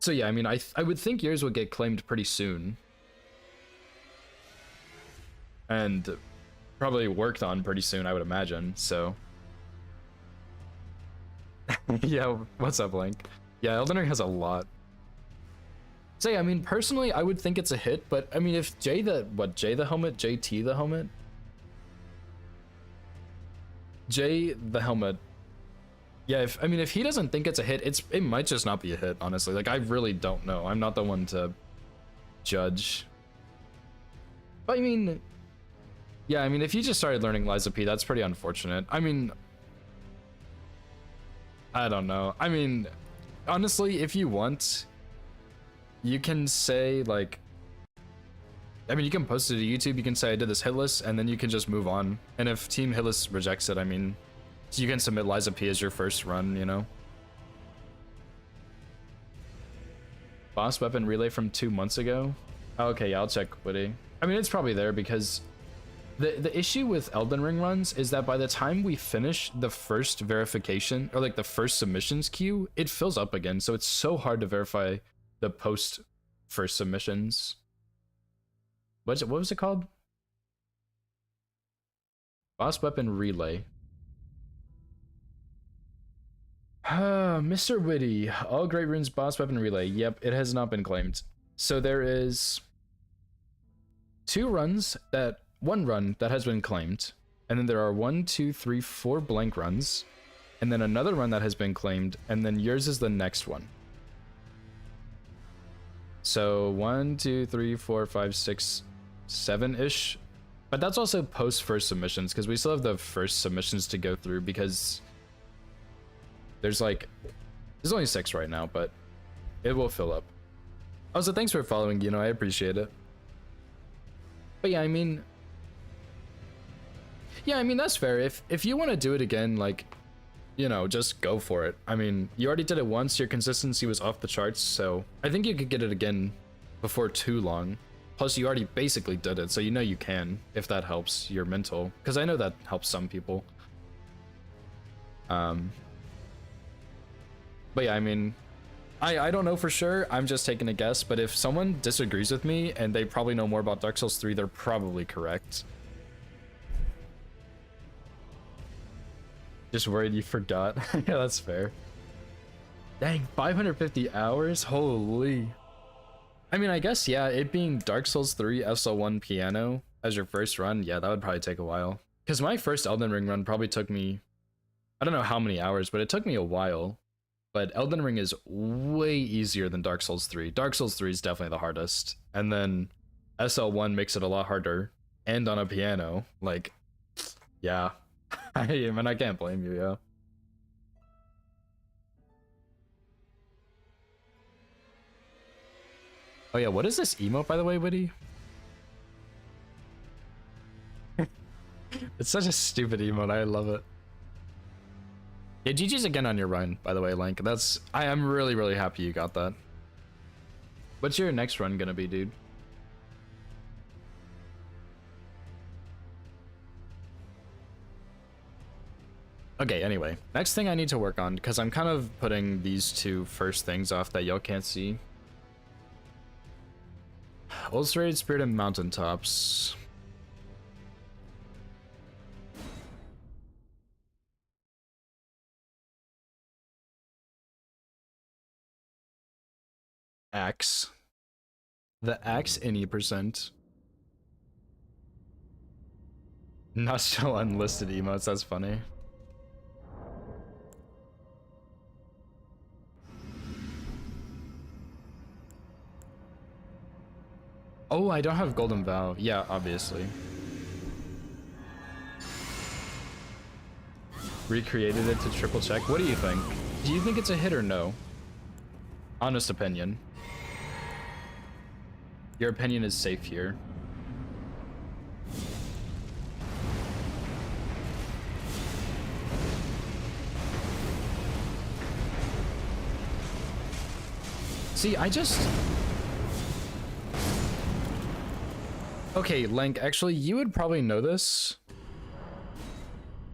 so yeah, I mean, I would think yours would get claimed pretty soon. And probably worked on pretty soon, I would imagine, so. Yeah, what's up, Link? Yeah, Elden Ring has a lot. So yeah, I mean, personally, I would think it's a hit, but I mean, if JT the Helmet? Yeah, if he doesn't think it's a hit, it might just not be a hit, honestly. Like, I really don't know. I'm not the one to judge. But I mean, yeah, I mean, if you just started learning Lies of P, that's pretty unfortunate. I mean, I don't know. I mean, honestly, if you want, you can say, like, I mean, you can post it to YouTube, you can say I did this hitless, and then you can just move on. And if Team Hitless rejects it, I mean, you can submit Lies of P as your first run, you know? Boss weapon relay from 2 months ago? Okay, yeah, I'll check Woody. I mean, it's probably there because the issue with Elden Ring runs is that by the time we finish the first verification, or like the first submissions queue, it fills up again, so it's so hard to verify the post first submissions. What was it called? Boss weapon relay. Mr. Witty, all Great Runes boss weapon relay. Yep, it has not been claimed. So there is one run that has been claimed, and then there are 1, 2, 3, 4 blank runs, and then another run that has been claimed, and then yours is the next one. So 1, 2, 3, 4, 5, 6, 7-ish. But that's also post first submissions, because we still have the first submissions to go through, because there's only 6 right now, but it will fill up. Also, thanks for following, you know, I appreciate it. But yeah, I mean, Yeah, I mean, that's fair. If you want to do it again, like, you know, just go for it. I mean, you already did it once, your consistency was off the charts, so I think you could get it again before too long. Plus, you already basically did it, so you know you can, if that helps your mental. Because I know that helps some people. But yeah, I mean, I don't know for sure, I'm just taking a guess, but if someone disagrees with me and they probably know more about Dark Souls 3, they're probably correct. Just worried you forgot. Yeah, that's fair. Dang, 550 hours? Holy. I mean, I guess, yeah, it being Dark Souls 3 SL1 piano as your first run, yeah, that would probably take a while. Because my first Elden Ring run probably took me, I don't know how many hours, but it took me a while. But Elden Ring is way easier than Dark Souls 3. Dark Souls 3 is definitely the hardest. And then SL1 makes it a lot harder. And on a piano. Like, yeah. I mean, I can't blame you, yeah. Oh yeah, what is this emote, by the way, Witty? It's such a stupid emote, I love it. Yeah, GG's again on your run, by the way, Link. I am really, really happy you got that. What's your next run gonna be, dude? Okay, anyway, next thing I need to work on, because I'm kind of putting these two first things off that y'all can't see. Ulcerated Spirit and Mountaintops. Axe. The axe any percent. Not so unlisted emotes, that's funny. Oh, I don't have Golden Vow. Yeah, obviously. Recreated it to triple check. What do you think? Do you think it's a hit or no? Honest opinion. Your opinion is safe here. See, I just... Okay, Lank, actually, you would probably know this.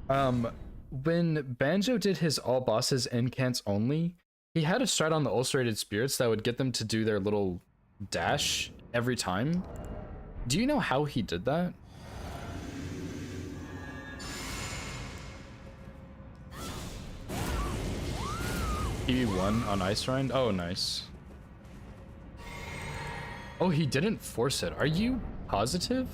When Banjo did his all bosses incants only, he had a strat on the ulcerated spirits that would get them to do their little dash every time. Do you know how he did that? PB1 on Ice Rind? Oh, nice. Oh, he didn't force it. Are you positive?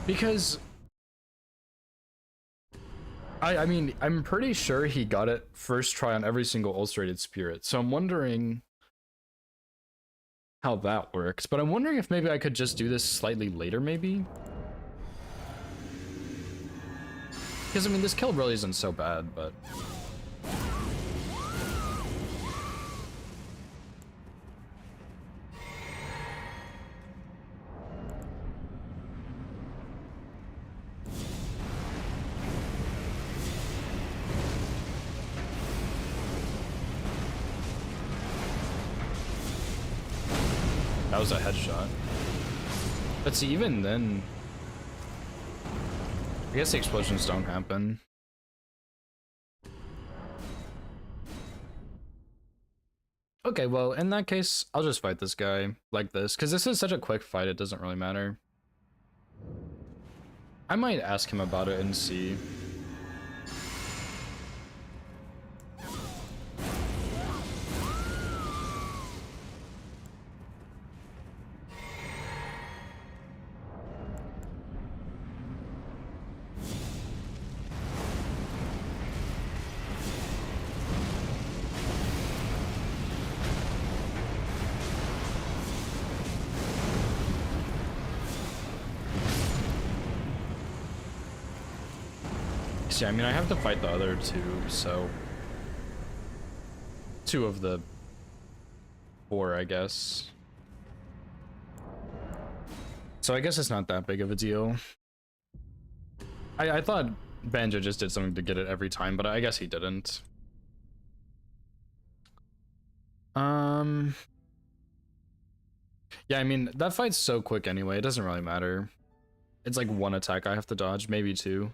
Because I mean, I'm pretty sure he got it first try on every single ulcerated spirit. So I'm wondering how that works. But I'm wondering if maybe I could just do this slightly later, maybe? Because, I mean, this kill really isn't so bad, but... That was a headshot. But see, even then... I guess the explosions don't happen. Okay, well, in that case, I'll just fight this guy like this, because this is such a quick fight, it doesn't really matter. I might ask him about it and see. guess, yeah, I mean, I have to fight the other two, so... 2 of the 4, I guess. So I guess it's not that big of a deal. I thought Banjo just did something to get it every time, but I guess he didn't. Yeah, I mean, that fight's so quick anyway, it doesn't really matter. It's like 1 attack I have to dodge, maybe 2.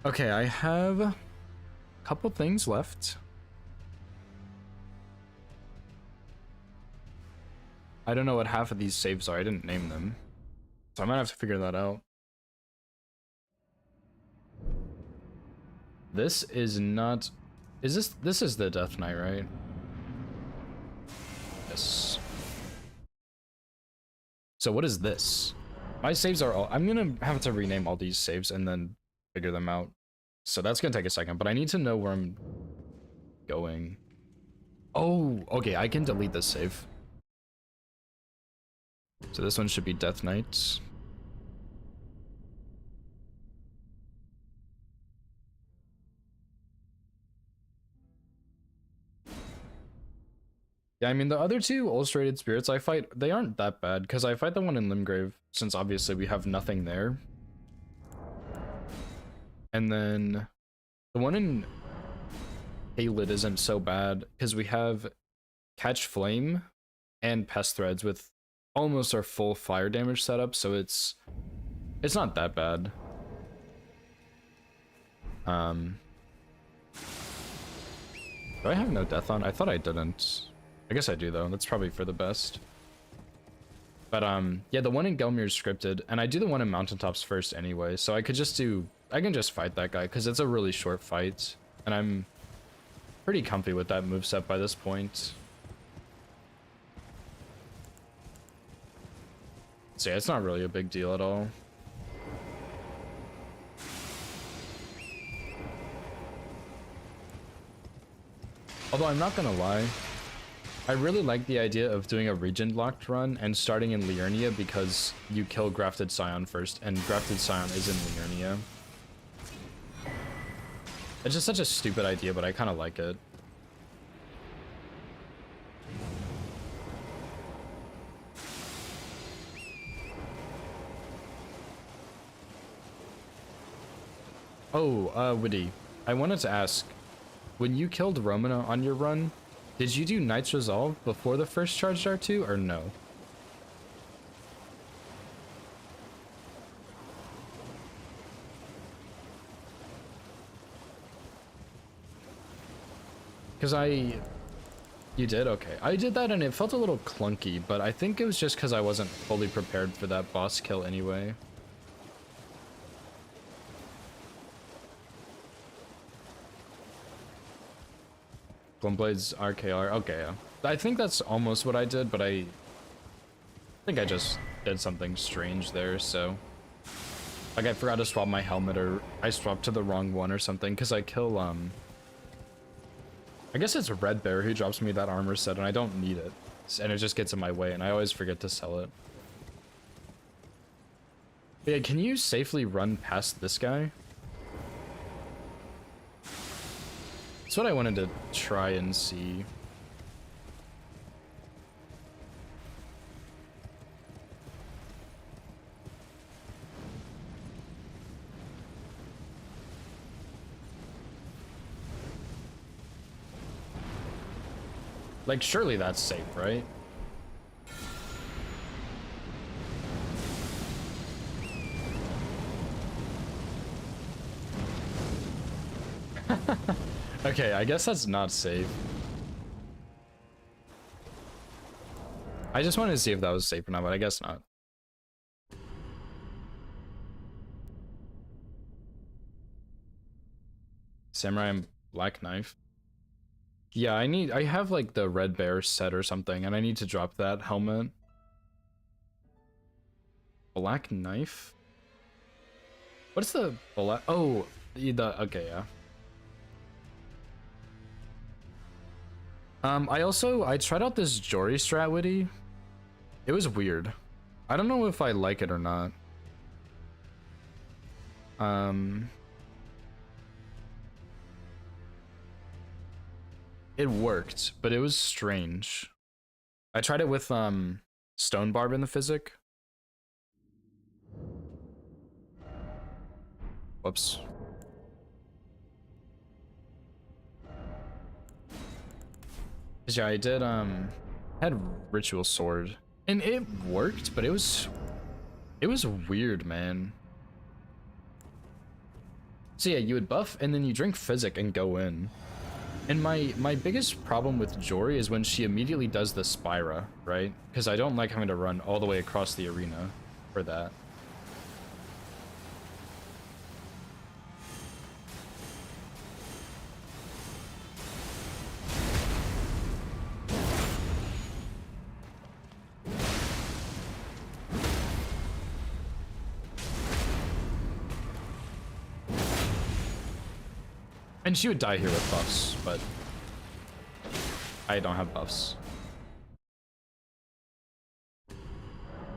Okay, I have a couple things left. I don't know what half of these saves are, I didn't name them. So I might have to figure that out. This is not... This is the Death Knight, right? Yes. So what is this? My saves are all... I'm gonna have to rename all these saves and then figure them out. So that's gonna take a second, but I need to know where I'm going. Oh, okay, I can delete this save. So this one should be Death Knight. Yeah, I mean, the other 2 Ulcerated Spirits I fight, they aren't that bad, because I fight the one in Limgrave, since obviously we have nothing there. And then the one in Caelid isn't so bad, because we have Catch Flame and Pest Threads with almost our full fire damage setup, so it's not that bad. Do I have no death on? I thought I didn't. I guess I do though. That's probably for the best. But yeah, the one in Gelmir's scripted, and I do the one in Mountaintops first anyway, so I can just fight that guy because it's a really short fight, and I'm pretty comfy with that moveset by this point. So yeah, it's not really a big deal at all. Although I'm not gonna lie, I really like the idea of doing a region locked run and starting in Liurnia because you kill Grafted Scion first, and Grafted Scion is in Liurnia. It's just such a stupid idea, but I kind of like it. Oh, Witty, I wanted to ask, when you killed Romana on your run, did you do Knight's Resolve before the first charged R2 or no? Because you did? Okay. I did that and it felt a little clunky, but I think it was just because I wasn't fully prepared for that boss kill anyway. Glumblades RKR, okay, yeah. I think that's almost what I did, but I think I just did something strange there, so... Like, I forgot to swap my helmet, or I swapped to the wrong one or something, because I kill, I guess it's Red Bear who drops me that armor set, and I don't need it. And it just gets in my way, and I always forget to sell it. But yeah, can you safely run past this guy? That's what I wanted to try and see. Like, surely that's safe, right? Okay, I guess that's not safe. I just wanted to see if that was safe or not, but I guess not. Samurai and Black Knife. Yeah, I have like the Red Bear set or something, and I need to drop that helmet. Black Knife? What's the black? Oh, okay, yeah. I tried out this Jory strat, Witty. It was weird. I don't know if I like it or not. It worked, but it was strange. I tried it with Stone Barb in the Physic. Whoops. Yeah, I did had Ritual Sword. And it worked, but it was weird, man. So yeah, you would buff and then you drink Physic and go in. And my biggest problem with Jory is when she immediately does the Spira, right? Because I don't like having to run all the way across the arena for that. And she would die here with buffs, but I don't have buffs.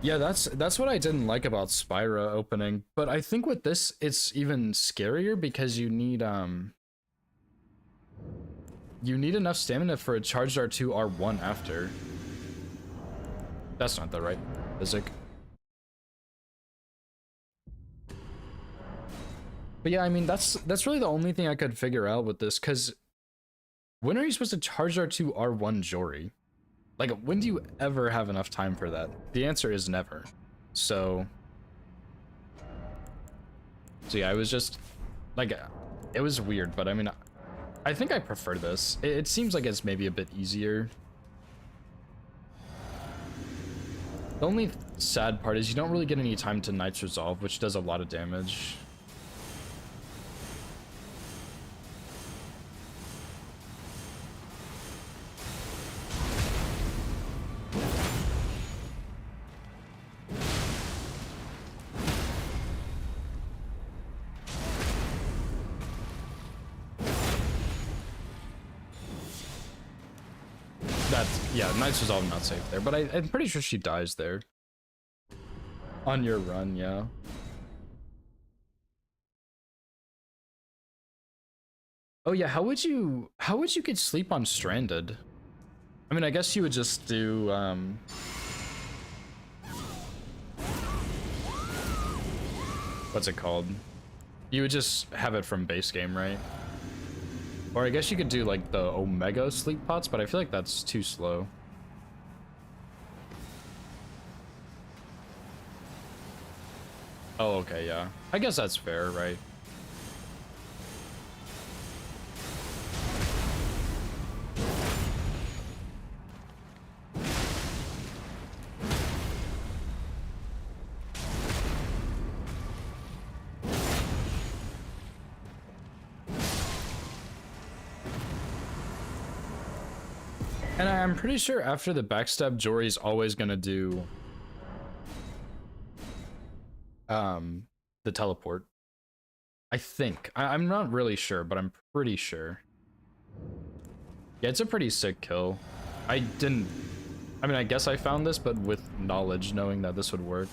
Yeah, that's what I didn't like about Spira opening, but I think with this it's even scarier because you need enough stamina for a charged R2 R1 after. That's not the right physic. But yeah, I mean, that's really the only thing I could figure out with this, because when are you supposed to charge R2 R1 Jory? Like, when do you ever have enough time for that? The answer is never. So yeah, it was just, like, it was weird, but I mean, I think I prefer this. It seems like it's maybe a bit easier. The only sad part is you don't really get any time to Knight's Resolve, which does a lot of damage. Yeah, Knight's Resolve not safe there, but I'm pretty sure she dies there. On your run, yeah. Oh yeah, how would you get sleep on Stranded? I mean, I guess you would just do what's it called? You would just have it from base game, right? Or I guess you could do like the Omega sleep pots, but I feel like that's too slow. Oh, okay, yeah. I guess that's fair, right? And I'm pretty sure after the backstab, Jory's always gonna do the teleport. I think. I'm not really sure, but I'm pretty sure. Yeah, it's a pretty sick kill. I mean, I guess I found this, but with knowledge, knowing that this would work.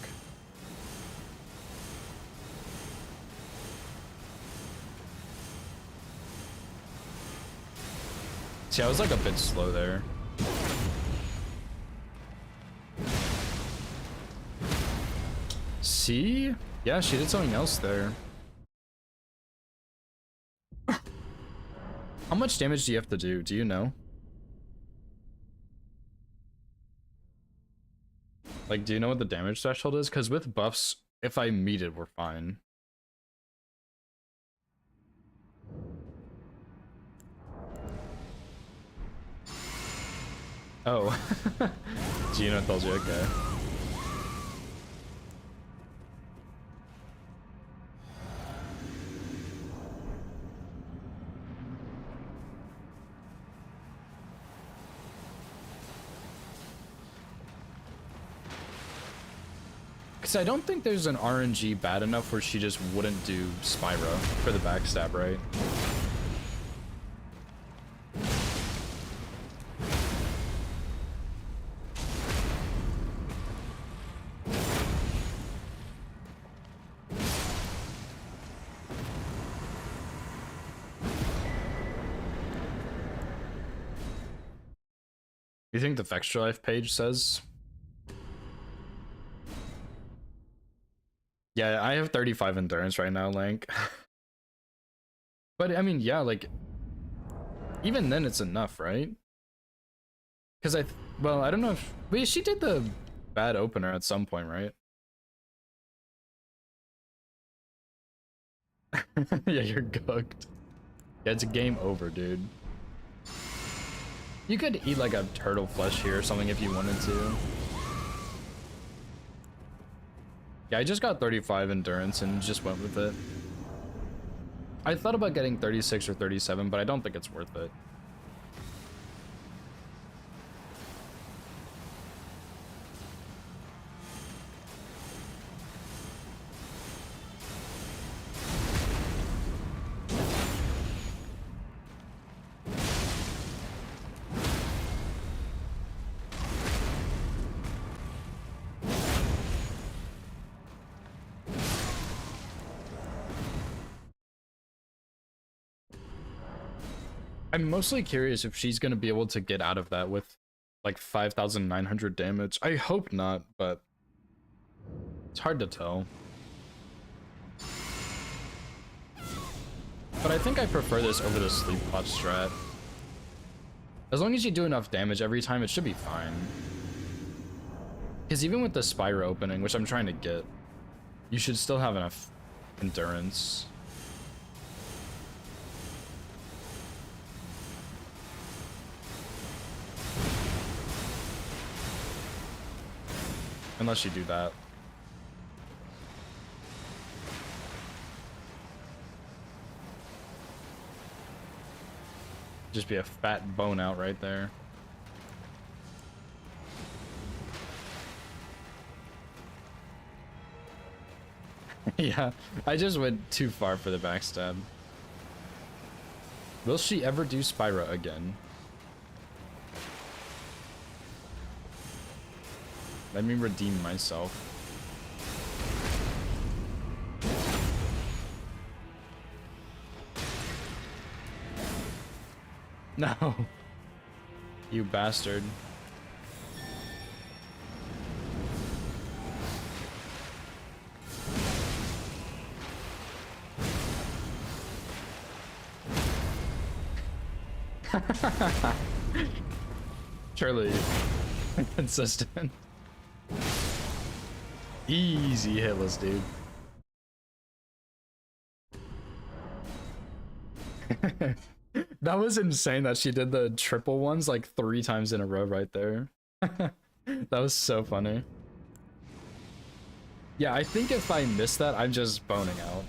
See, I was like a bit slow there. See? Yeah, she did something else there. How much damage do you have to do? Do you know? Like, do you know what the damage threshold is? Because with buffs, if I meet it, we're fine. Oh. Gino told you, okay. Because I don't think there's an RNG bad enough where she just wouldn't do Spyro for the backstab, right? You think the Vextra Life page says? Yeah, I have 35 endurance right now, Link. But I mean, yeah, like even then it's enough, right? Because well, I don't know if wait, she did the bad opener at some point, right? Yeah, you're cooked. Yeah, it's a game over, dude. You could eat like a turtle flesh here or something if you wanted to. Yeah, I just got 35 endurance and just went with it. I thought about getting 36 or 37, but I don't think it's worth it. I'm mostly curious if she's gonna be able to get out of that with like 5,900 damage. I hope not, but it's hard to tell. But I think I prefer this over the sleep pot strat. As long as you do enough damage every time, it should be fine. Because even with the Spyro opening, which I'm trying to get, you should still have enough endurance. Unless you do that. Just be a fat bone out right there. Yeah, I just went too far for the backstab. Will she ever do Spyro again? Let me redeem myself. No. You bastard. Surely consistent. Easy hitless, dude. That was insane that she did the triple ones like 3 times in a row right there. That was so funny. Yeah, I think if I miss that, I'm just boning out.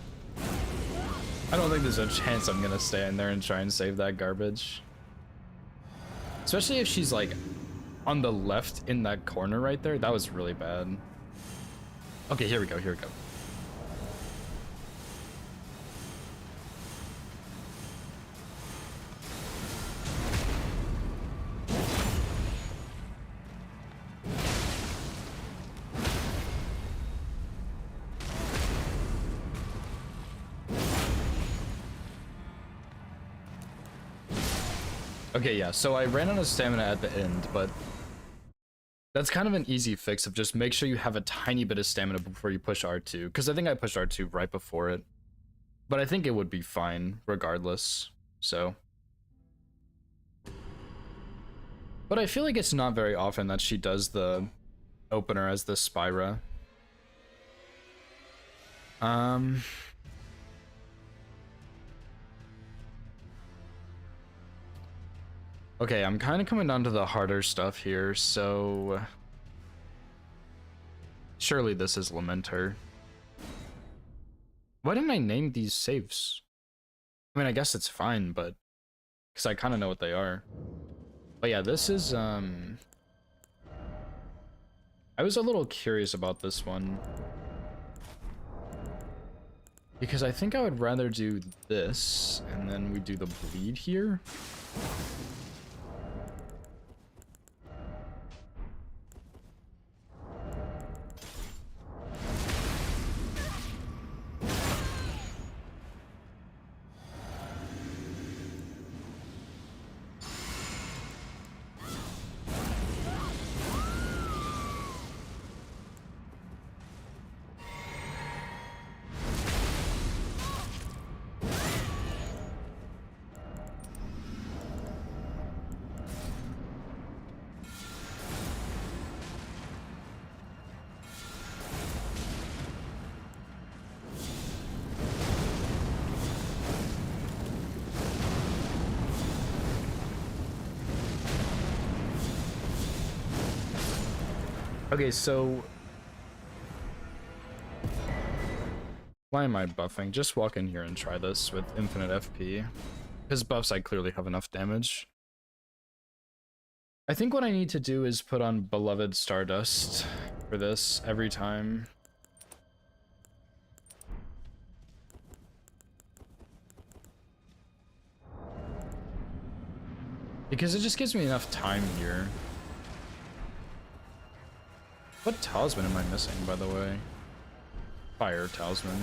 I don't think there's a chance I'm gonna stay in there and try and save that garbage. Especially if she's like on the left in that corner right there. That was really bad. Okay, here we go, here we go. Okay, yeah, so I ran out of stamina at the end, but that's kind of an easy fix of just make sure you have a tiny bit of stamina before you push R2, because I think I pushed R2 right before it. But I think it would be fine regardless, so. But I feel like it's not very often that she does the opener as the Spyra. Okay, I'm kind of coming down to the harder stuff here, so surely this is Lamenter. Why didn't I name these saves? I mean, I guess it's fine, but because I kind of know what they are. But yeah, this is I was a little curious about this one because I think I would rather do this and then we do the bleed here. Okay, so why am I buffing? Just walk in here and try this with infinite FP. His buffs, I clearly have enough damage. I think what I need to do is put on Beloved Stardust for this every time. Because it just gives me enough time here. What talisman am I missing, by the way? Fire talisman.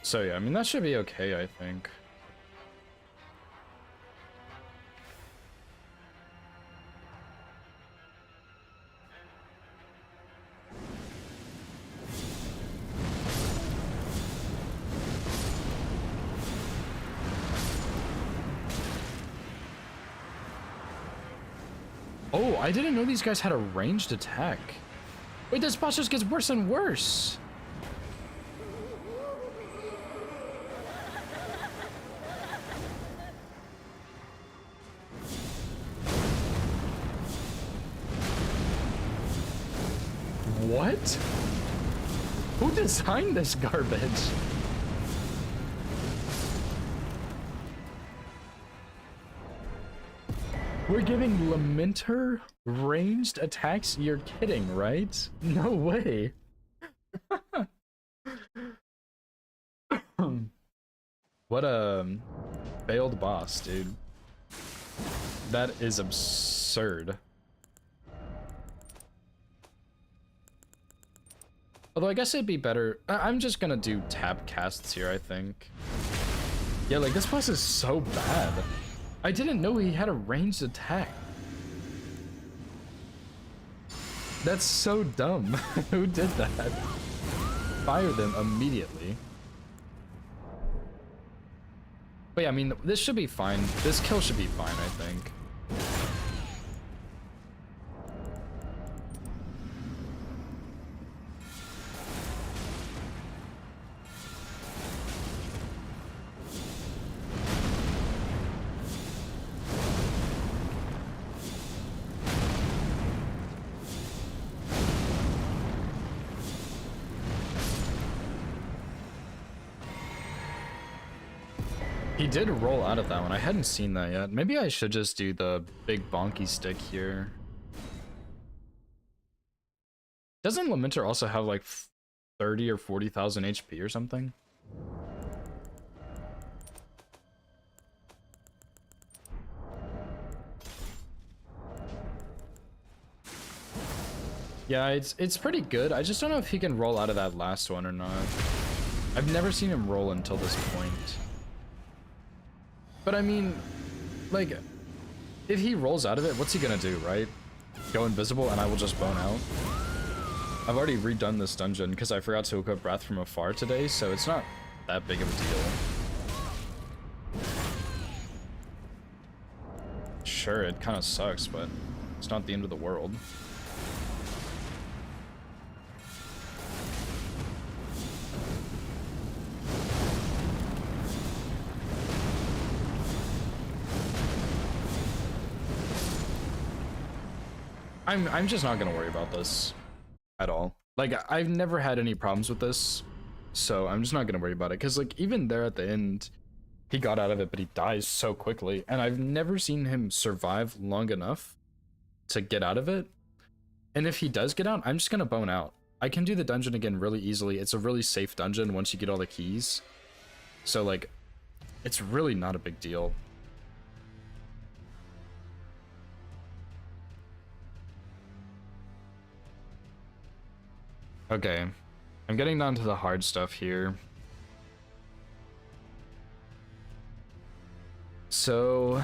So yeah, I mean, that should be okay, I think. Oh, I didn't know these guys had a ranged attack. Wait, this boss just gets worse and worse. What? Who designed this garbage? We're giving Lamenter ranged attacks? You're kidding, right? No way. What a failed boss, dude. That is absurd. Although I guess it'd be better. I'm just gonna do tap casts here, I think. Yeah, like this boss is so bad. I didn't know he had a ranged attack. That's so dumb. Who did that? Fire them immediately. But yeah, I mean, this should be fine. This kill should be fine, I think. He did roll out of that one. I hadn't seen that yet. Maybe I should just do the big bonky stick here. Doesn't Lamenter also have like 30 or 40,000 HP or something? Yeah, it's pretty good. I just don't know if he can roll out of that last one or not. I've never seen him roll until this point. But I mean, like, if he rolls out of it, what's he gonna do, right? Go invisible and I will just bone out? I've already redone this dungeon because I forgot to equip Wrath from Afar today, so it's not that big of a deal. Sure, it kind of sucks, but it's not the end of the world. I'm just not gonna worry about this at all. Like, I've never had any problems with this, so I'm just not gonna worry about it. Because, like, even there at the end, he got out of it, but he dies so quickly. And I've never seen him survive long enough to get out of it. And if he does get out, I'm just gonna bone out. I can do the dungeon again really easily. It's a really safe dungeon once you get all the keys. So, like, it's really not a big deal. Okay, I'm getting down to the hard stuff here. So,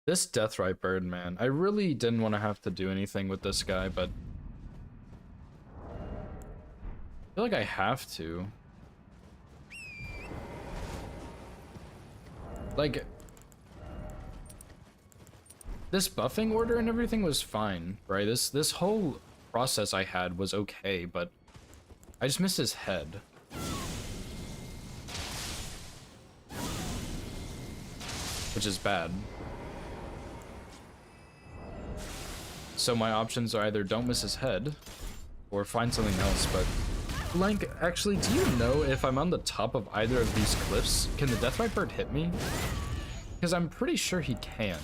this Deathrite Bird, man, I really didn't want to have to do anything with this guy, but I feel like I have to. Like, this buffing order and everything was fine, right? This whole process I had was okay, but I just missed his head. Which is bad. So my options are either don't miss his head or find something else, but Blank, actually, do you know if I'm on the top of either of these cliffs, can the Deathbite Bird hit me? Because I'm pretty sure he can.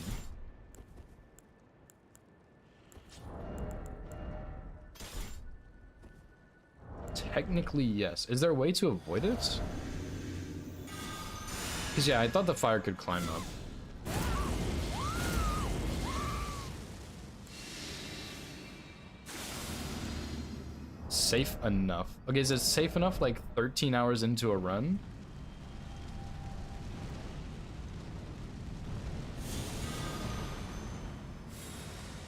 Technically, yes. Is there a way to avoid it? Because, yeah, I thought the fire could climb up. Safe enough. Okay, is it safe enough like 13 hours into a run?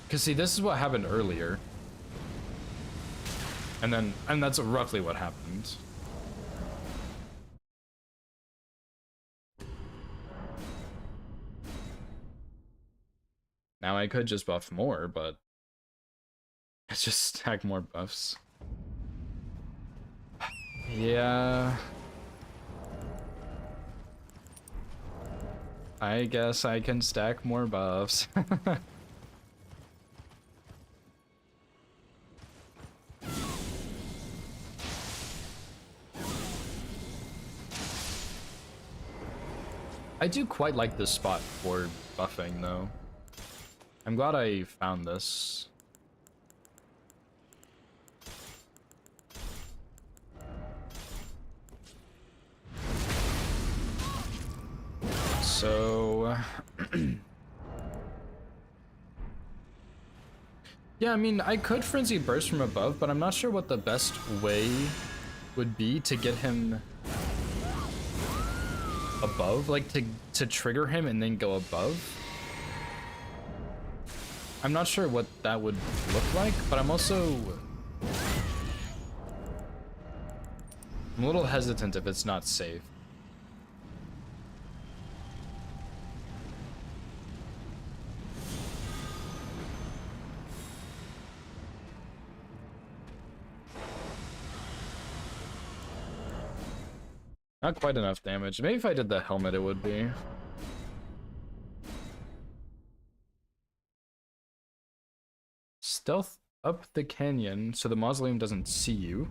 Because, see, this is what happened earlier. And that's roughly what happened. Now I could just buff more, but let's just stack more buffs. Yeah. I guess I can stack more buffs. I do quite like this spot for buffing, though. I'm glad I found this. So... yeah, I mean, I could Frenzy Burst from above, but I'm not sure what the best way would be to get him above, like to trigger him and then go above. I'm not sure what that would look like, but I'm a little hesitant if it's not safe. Not quite enough damage. Maybe if I did the helmet, it would be. Stealth up the canyon so the mausoleum doesn't see you.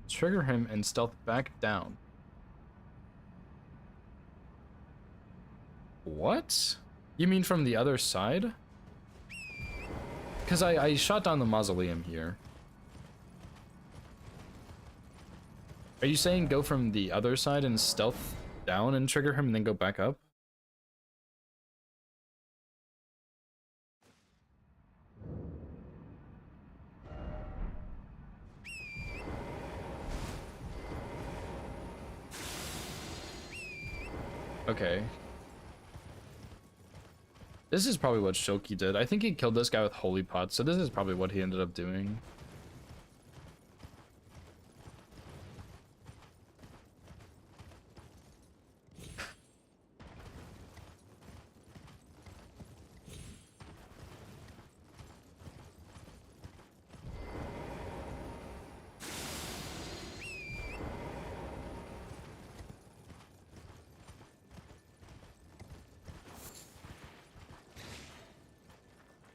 Trigger him and stealth back down. What? You mean from the other side? Because I shot down the mausoleum here. Are you saying go from the other side and stealth down and trigger him and then go back up? Okay. This is probably what Shoki did. I think he killed this guy with Holy Pot, so this is probably what he ended up doing.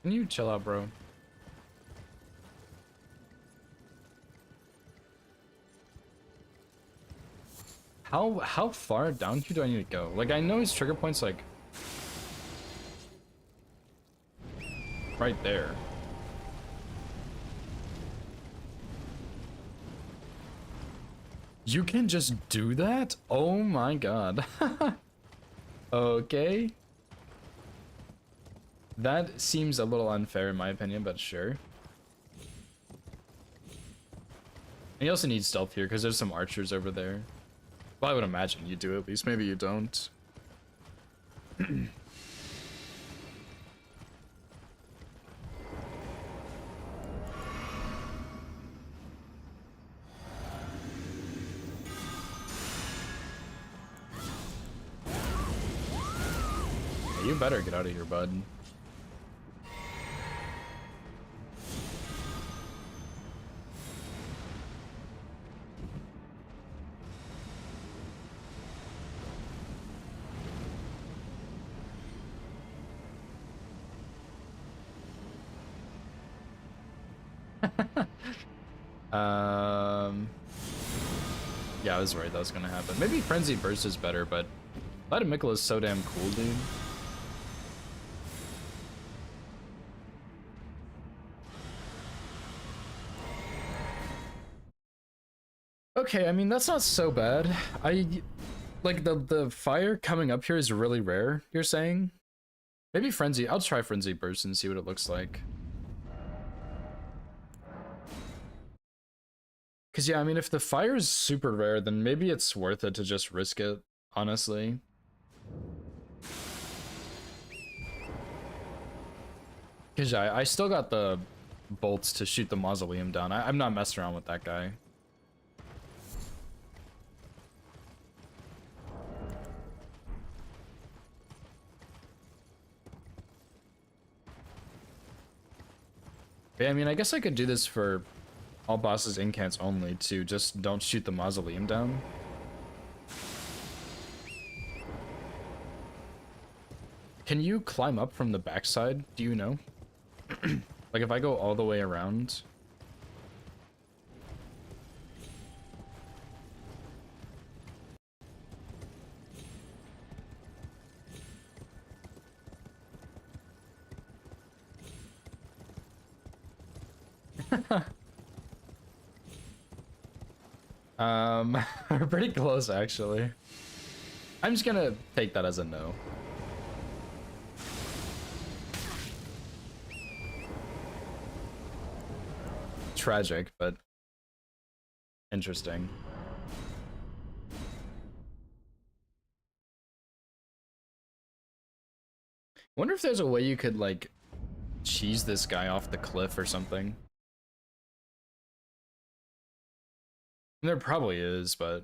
Can you chill out, bro? How far down here do I need to go? Like, I know his trigger point's like right there. You can just do that? Oh my god. Okay. That seems a little unfair in my opinion, but sure. And you also need stealth here because there's some archers over there. Well, I would imagine you do at least. Maybe you don't. You better get out of here, bud. Yeah, I was worried that was gonna happen. Maybe Frenzy Burst is better, but Light of Mikkel is so damn cool, dude. Okay, I mean, that's not so bad. Like, the fire coming up here is really rare, you're saying? Maybe Frenzy, I'll try Frenzy Burst and see what it looks like. Cause yeah, I mean, if the fire is super rare, then maybe it's worth it to just risk it, honestly. Cause yeah, I still got the bolts to shoot the mausoleum down. I'm not messing around with that guy. Yeah, I mean, I guess I could do this for all bosses incants only, to just don't shoot the mausoleum down. Can you climb up from the backside? Do you know? Like, if I go all the way around... We're pretty close, actually. I'm just gonna take that as a no. Tragic, but interesting. Wonder if there's a way you could, like, cheese this guy off the cliff or something. There probably is, but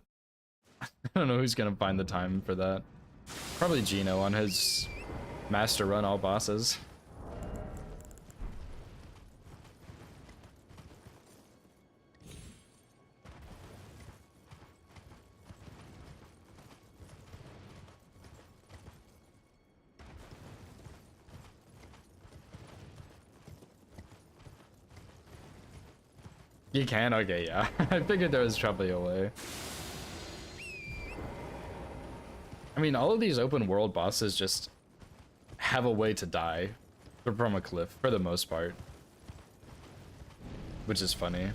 I don't know who's gonna find the time for that. Probably Gino on his master run all bosses. You can? Okay, yeah. I figured there was probably a way. I mean, all of these open world bosses just have a way to die from a cliff, for the most part. Which is funny.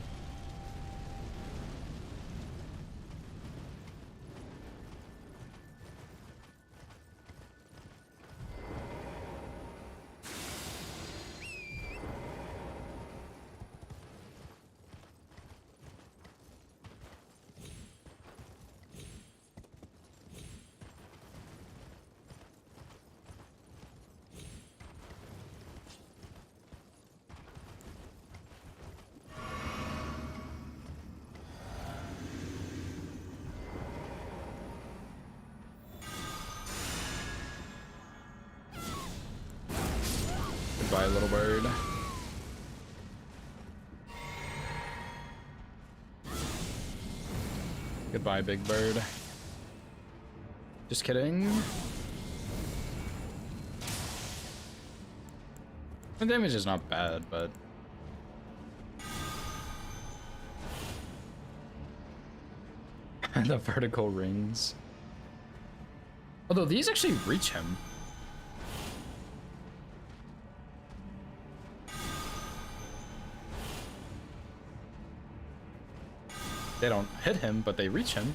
Goodbye, little bird. Goodbye, big bird. Just kidding. The damage is not bad, but... the vertical rings. Although these actually reach him. They don't hit him, but they reach him.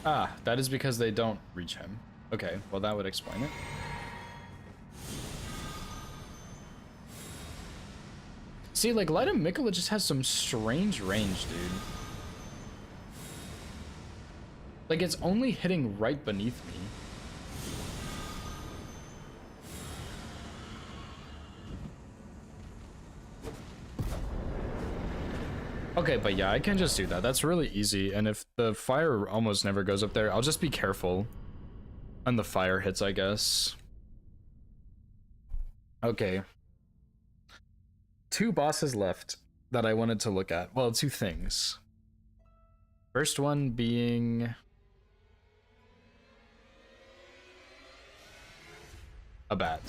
Ah, that is because they don't reach him. Okay, well that would explain it. See, like, Light of Mikkel just has some strange range, dude. Like, it's only hitting right beneath me. Okay, but yeah, I can just do that. That's really easy. And if the fire almost never goes up there, I'll just be careful when the fire hits, I guess. Okay. 2 bosses left that I wanted to look at. Well, 2 things. First one being... a bat.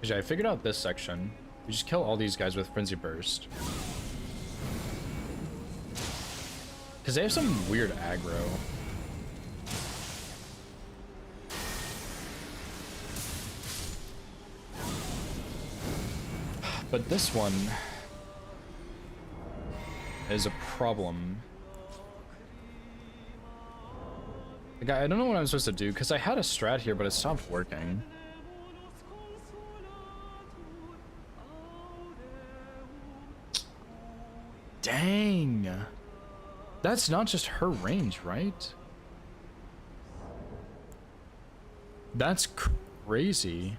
Yeah, I figured out this section. We just kill all these guys with Frenzy Burst. Because they have some weird aggro. But this one is a problem. Like, I don't know what I'm supposed to do, because I had a strat here, but it stopped working. Dang. That's not just her range, right? That's crazy.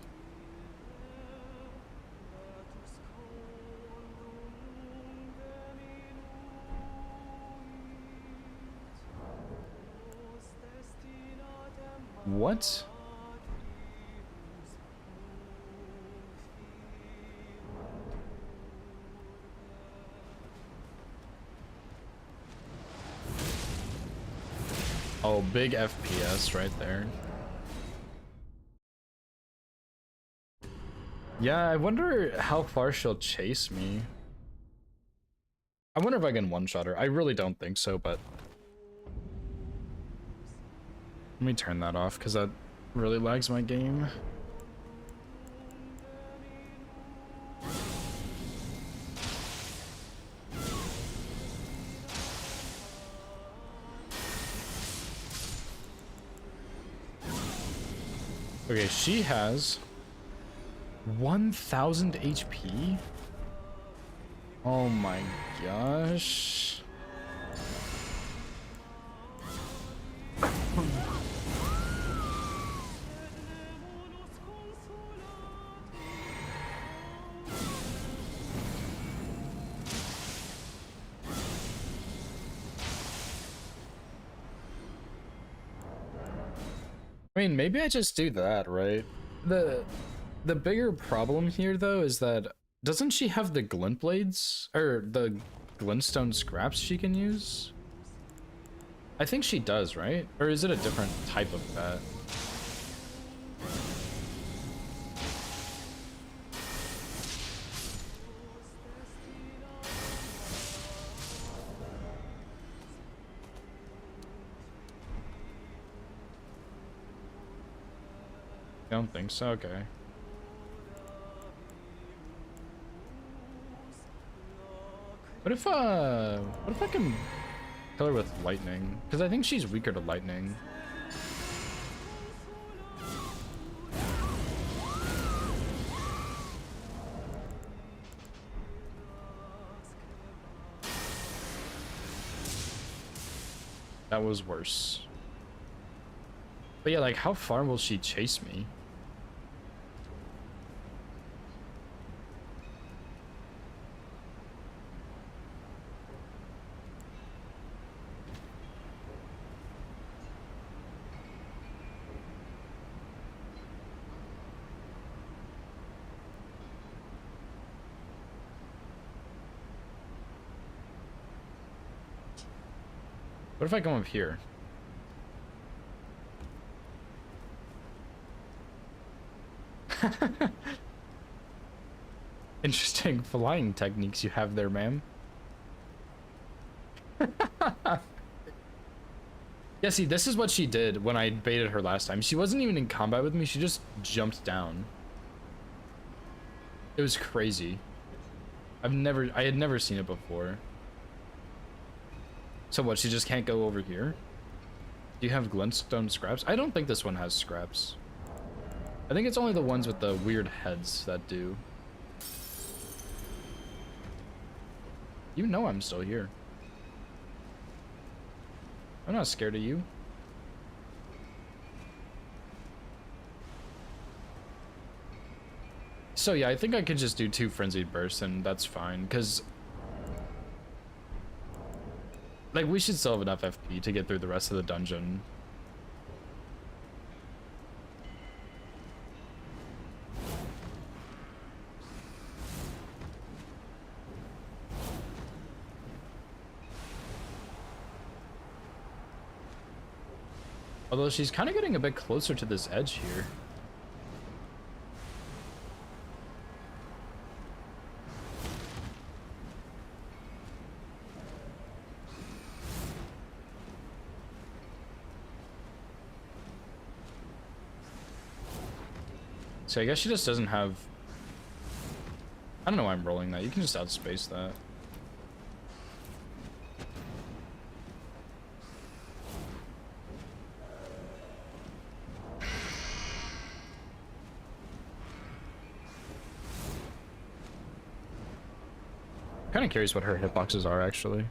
What? Oh, big FPS right there. Yeah, I wonder how far she'll chase me. I wonder if I can one-shot her. I really don't think so, but... Let me turn that off, because that really lags my game. Okay, she has 1000 HP. Oh my gosh. I mean, maybe I just do that, right? The bigger problem here, though, is that doesn't she have the glint blades or the glintstone scraps she can use? I think she does, right? Or is it a different type of bat? I don't think so. Okay. What if I can kill her with lightning? Because I think she's weaker to lightning. That was worse. But yeah, like, how far will she chase me? What if I come up here? Interesting flying techniques you have there, ma'am. Yeah, see, this is what she did when I baited her last time. She wasn't even in combat with me, she just jumped down. It was crazy. I had never seen it before. So what, she just can't go over here? Do you have glintstone scraps? I don't think this one has scraps. I think it's only the ones with the weird heads that do. You know I'm still here. I'm not scared of you. So yeah, I think I could just do 2 frenzied bursts and that's fine, because like we should still have enough FP to get through the rest of the dungeon. Although she's kind of getting a bit closer to this edge here. So I guess she just doesn't have... I don't know why I'm rolling that. You can just outspace that. Kind of curious what her hitboxes are, actually.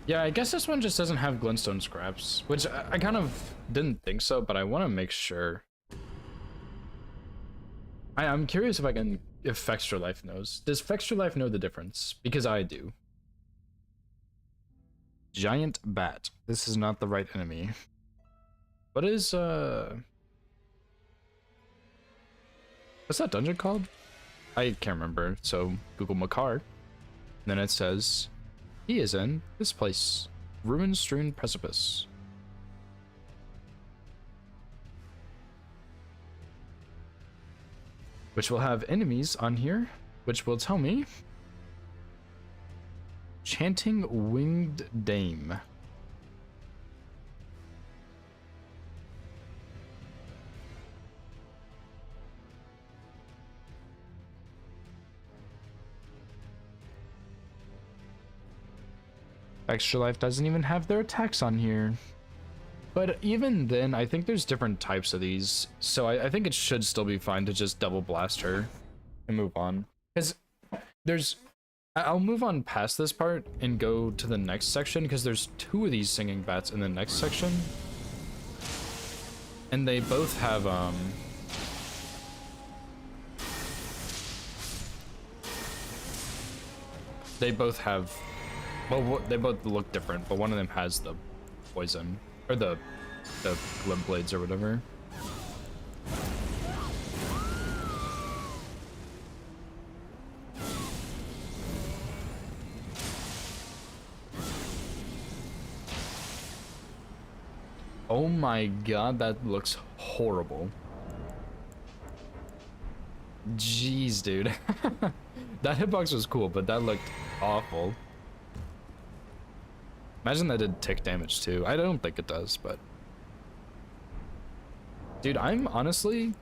Yeah, I guess this one just doesn't have glintstone scraps, which I kind of didn't think so, but I want to make sure. I'm curious if Fextra Life knows. Does Fextra Life know the difference? Because I do. Giant bat. This is not the right enemy. What is what's that dungeon called? I can't remember. So Google Makar. Then it says he is in this place, ruin-strewn precipice. Which will have enemies on here, which will tell me Chanting Winged Dame. Extra Life doesn't even have their attacks on here. But even then, I think there's different types of these. So I think it should still be fine to just double blast her and move on. Because I'll move on past this part and go to the next section because there's 2 of these singing bats in the next section. And they both have, well, they both look different, but one of them has the poison, or the glint blades or whatever. Oh my god, that looks horrible. Jeez, dude. That hitbox was cool, but that looked awful. Imagine that did tick damage too. I don't think it does, but... Dude, I'm honestly...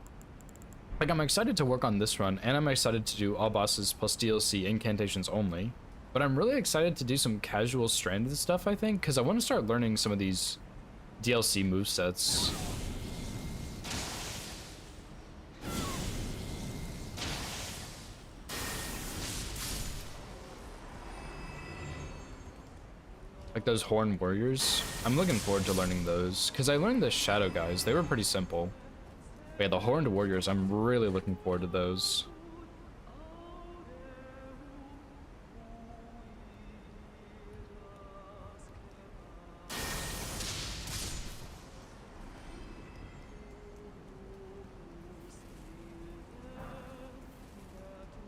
Like, I'm excited to work on this run, and I'm excited to do all bosses plus DLC incantations only. But I'm really excited to do some casual stranded stuff, I think, because I want to start learning some of these DLC movesets. Like those Horn Warriors. I'm looking forward to learning those, because I learned the Shadow guys. They were pretty simple. But yeah, the Horned Warriors, I'm really looking forward to those.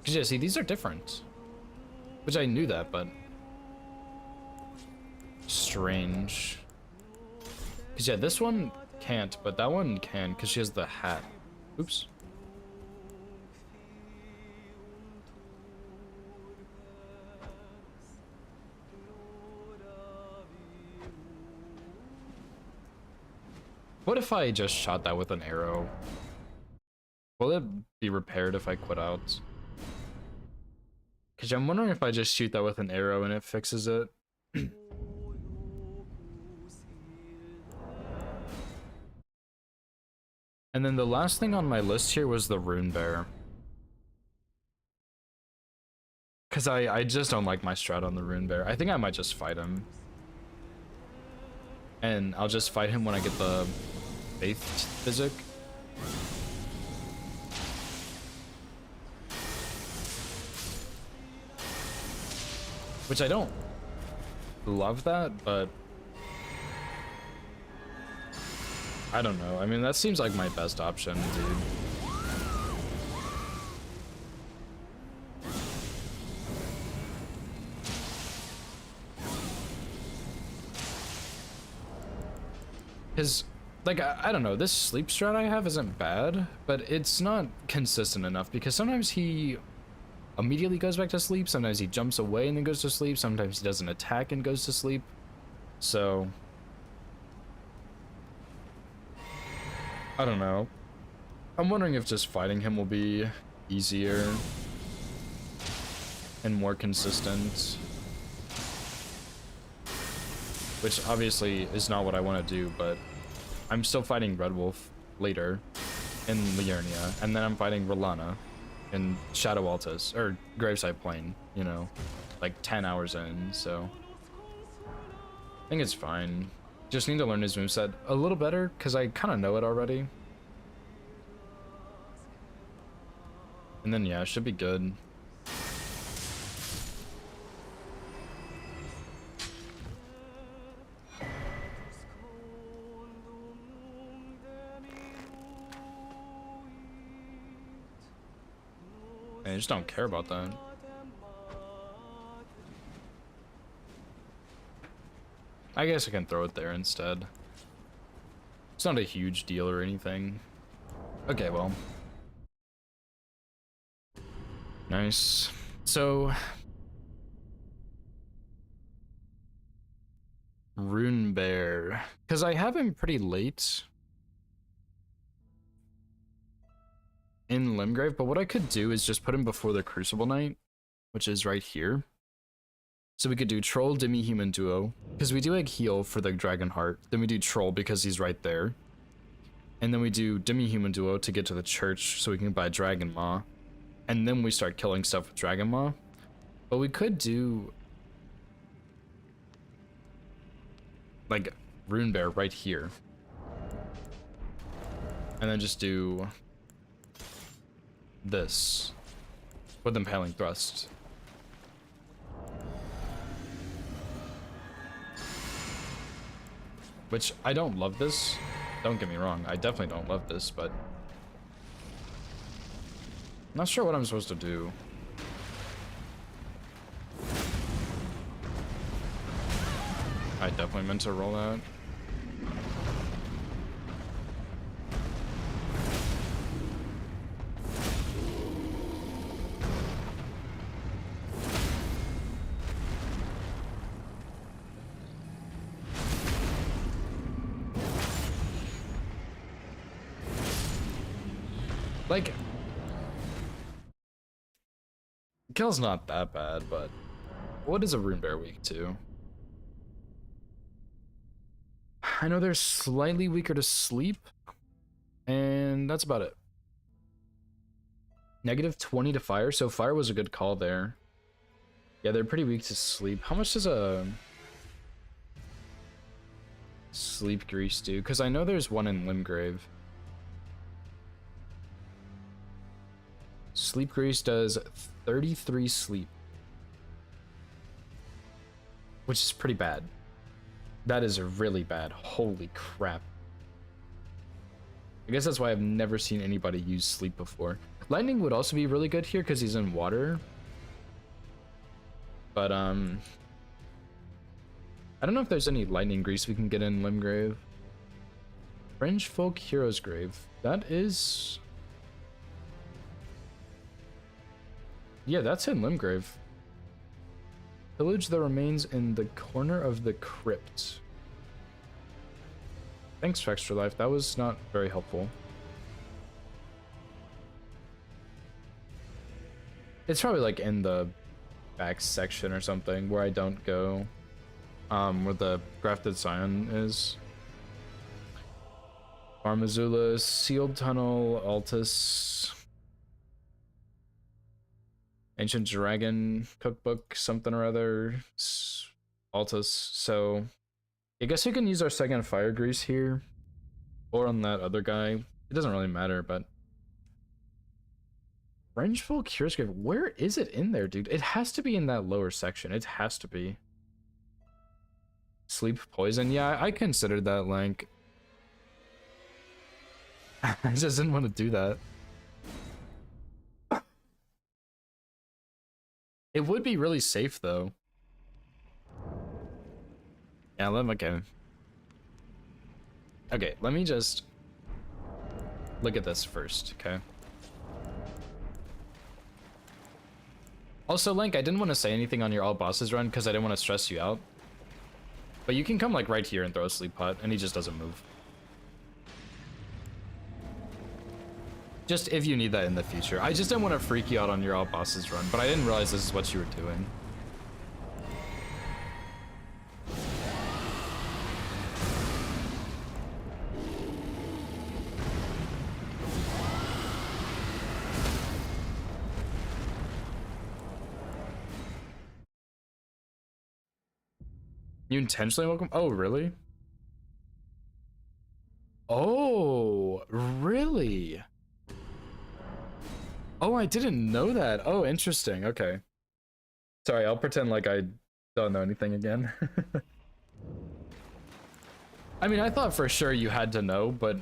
Because yeah, see, these are different. Which I knew that, but... strange. Because yeah, this one can't, but that one can, because she has the hat. Oops. What if I just shot that with an arrow? Will it be repaired if I quit out? Because I'm wondering if I just shoot that with an arrow and it fixes it. And then the last thing on my list here was the Rune Bear. Because I just don't like my strat on the Rune Bear. I think I might just fight him. And I'll just fight him when I get the Faith Physic. Which I don't love that, but I don't know. I mean, that seems like my best option, dude. Because, like, I don't know, this sleep strat I have isn't bad, but it's not consistent enough because sometimes he immediately goes back to sleep, sometimes he jumps away and then goes to sleep, sometimes he doesn't attack and goes to sleep. So, I don't know. I'm wondering if just fighting him will be easier and more consistent. Which obviously is not what I want to do, but I'm still fighting Red Wolf later in Liurnia, and then I'm fighting R'Larna in Shadow Altus, or Graveside Plain, you know, like 10 hours in, so I think it's fine. Just need to learn his moveset a little better, because I kind of know it already. And then, yeah, it should be good. I just don't care about that. I guess I can throw it there instead. It's not a huge deal or anything. Okay, well. Nice. So, Runebear. Because I have him pretty late in Limgrave, but what I could do is just put him before the Crucible Knight, which is right here. So we could do Troll, Demi-Human Duo, because we do like heal for the Dragonheart. Then we do Troll because he's right there. And then we do Demi-Human Duo to get to the church so we can buy Dragon Maw. And then we start killing stuff with Dragon Maw. But we could do like Runebear right here. And then just do this with Impaling Thrust. Which I don't love this. Don't get me wrong, I definitely don't love this, but I'm not sure what I'm supposed to do. I definitely meant to roll that. Like, kill's not that bad, but what is a Runebear weak to? I know they're slightly weaker to sleep, and that's about it. -20 to fire, so fire was a good call there. Yeah, they're pretty weak to sleep. How much does a sleep grease do? Because I know there's one in Limgrave. Sleep grease does 33 sleep, which is pretty bad. That is really bad. Holy crap. I guess that's why I've never seen anybody use sleep before. Lightning would also be really good here because he's in water. But I don't know if there's any lightning grease we can get in Limgrave. Fringe Folk Hero's Grave. That is... yeah, that's in Limgrave. Pillage the remains in the corner of the crypt. Thanks for Extra Life. That was not very helpful. It's probably like in the back section or something where I don't go. Where the Grafted Scion is. Armazula, Sealed Tunnel, Altus. Ancient Dragon Cookbook, something or other. Altus. So I guess we can use our second fire grease here. Or on that other guy. It doesn't really matter, but Vengeful Curious Grave. Where is it in there, dude? It has to be in that lower section. It has to be. Sleep Poison. Yeah, I considered that, Lank. I just didn't want to do that. It would be really safe, though. Yeah, let him, okay. Okay, let me just look at this first, okay? Also, Link, I didn't want to say anything on your all bosses run because I didn't want to stress you out. But you can come like right here and throw a sleep pot, and he just doesn't move. Just if you need that in the future. I just didn't want to freak you out on your all bosses run, but I didn't realize this is what you were doing. You intentionally welcome? Oh, really? Oh, really? Oh, I didn't know that. Oh, interesting. Okay. Sorry, I'll pretend like I don't know anything again. I mean, I thought for sure you had to know, but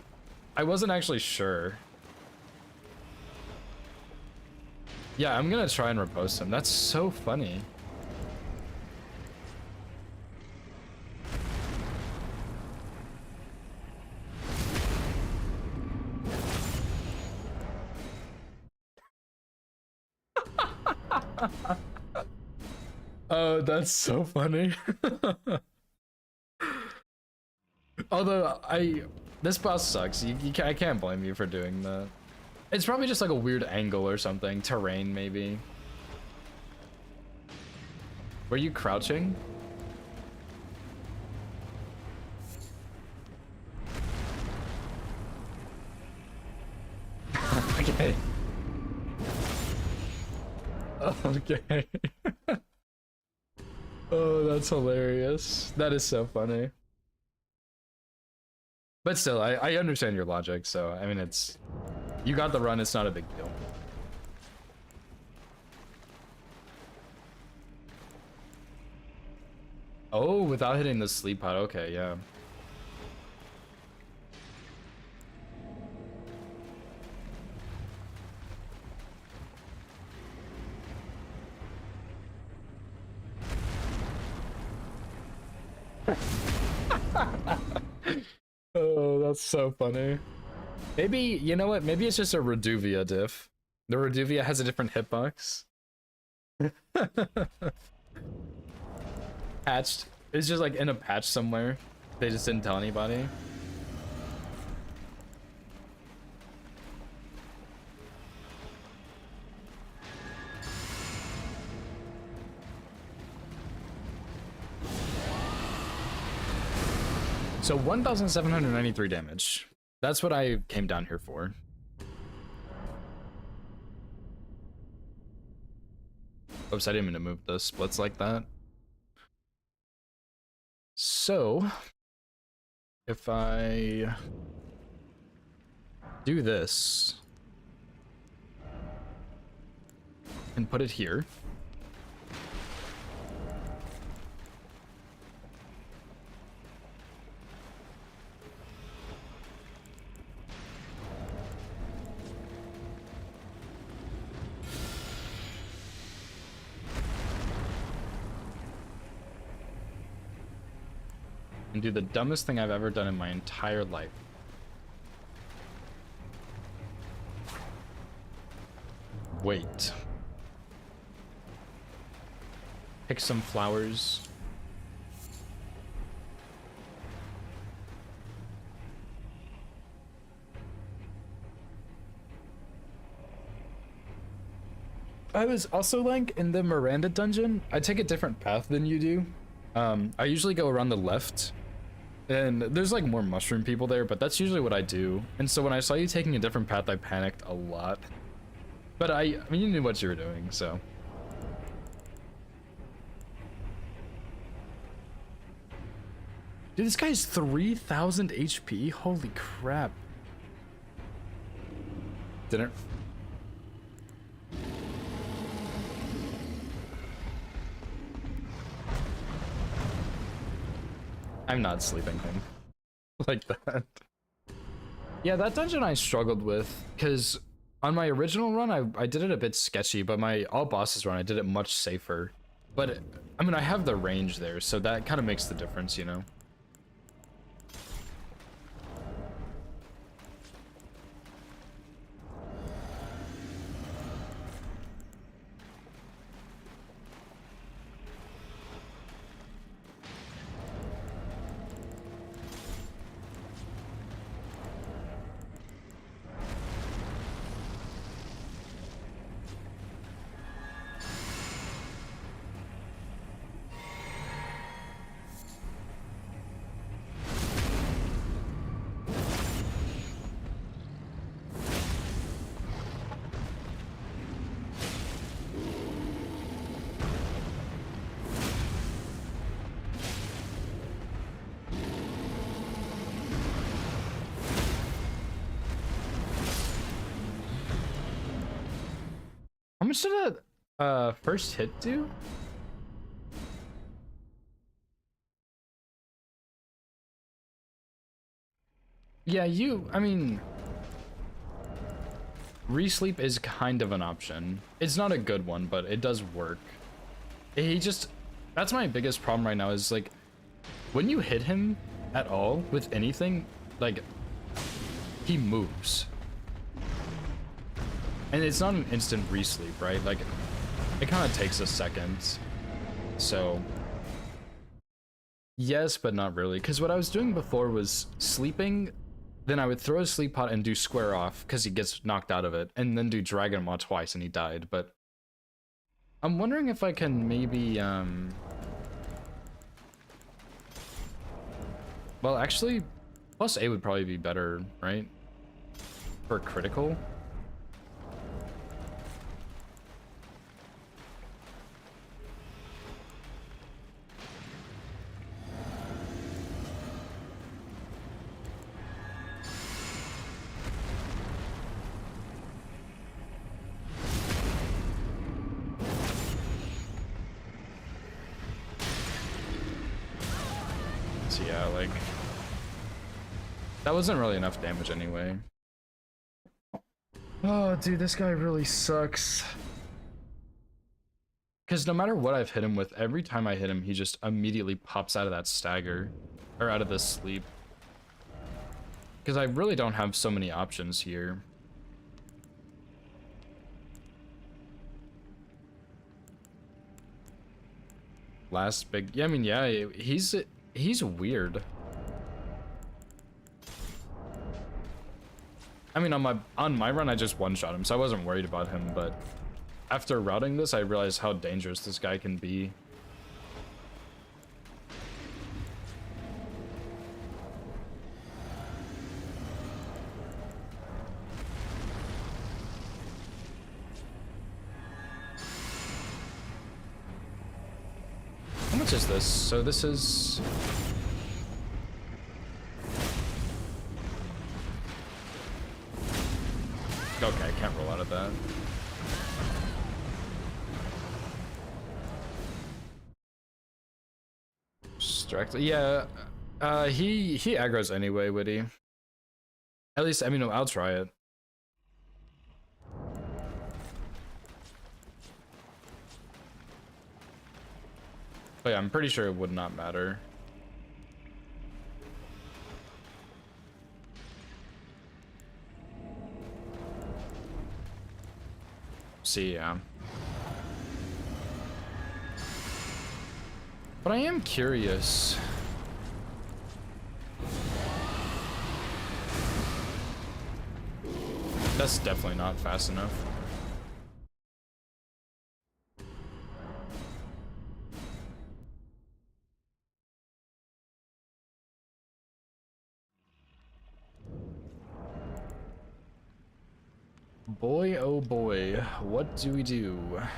I wasn't actually sure. Yeah, I'm gonna try and repost him. That's so funny. Oh, that's so funny. Although this boss sucks. I can't blame you for doing that. It's probably just like a weird angle or something. Terrain, maybe. Were you crouching? Okay. Okay. Oh, that's hilarious. That is so funny. But still, I understand your logic, so I mean it's you got the run, it's not a big deal. Oh, without hitting the sleep pod, okay, yeah. Oh, that's so funny. Maybe, you know what? Maybe it's just a Reduvia diff. The Reduvia has a different hitbox. Patched. It's just like in a patch somewhere. They just didn't tell anybody. So 1,793 damage. That's what I came down here for. Oops, I didn't mean to move the splits like that. So, if I do this and put it here. And do the dumbest thing I've ever done in my entire life. Wait. Pick some flowers. I was also like in the Miranda dungeon. I take a different path than you do. I usually go around the left. And there's like more mushroom people there, but that's usually what I do. And so when I saw you taking a different path, I panicked a lot. But I mean, you knew what you were doing, so. Dude, this guy's 3,000 HP? Holy crap. Dinner. I'm not sleeping him like that. Yeah, that dungeon I struggled with because on my original run, I did it a bit sketchy, but my all bosses run, I did it much safer. But I mean, I have the range there, so that kind of makes the difference, you know? much did that first hit do? Yeah, I mean, resleep is kind of an option. It's not a good one, but it does work. That's my biggest problem right now is like, when you hit him at all with anything, like, he moves. And it's not an instant resleep, right? Like, it kind of takes a second. So, yes, but not really. Because what I was doing before was sleeping, then I would throw a sleep pot and do square off because he gets knocked out of it, and then do Dragon Maw twice and he died. But I'm wondering if I can maybe, well, actually, plus A would probably be better, right? For critical. So yeah, like, that wasn't really enough damage anyway. Oh, dude, this guy really sucks. Because no matter what I've hit him with, every time I hit him, he just immediately pops out of that stagger. Or out of this sleep. Because I really don't have so many options here. Last big... Yeah, I mean, yeah, he's weird. I mean, on my run, I just one-shot him, so I wasn't worried about him, but after routing this, I realized how dangerous this guy can be. How much is this? So this is... Okay, I can't roll out of that. Distracted. Yeah, he aggro's anyway, Witty. At least, I mean, I'll try it. But yeah, I'm pretty sure it would not matter. See, yeah. But I am curious. That's definitely not fast enough. Boy, oh boy, what do we do? I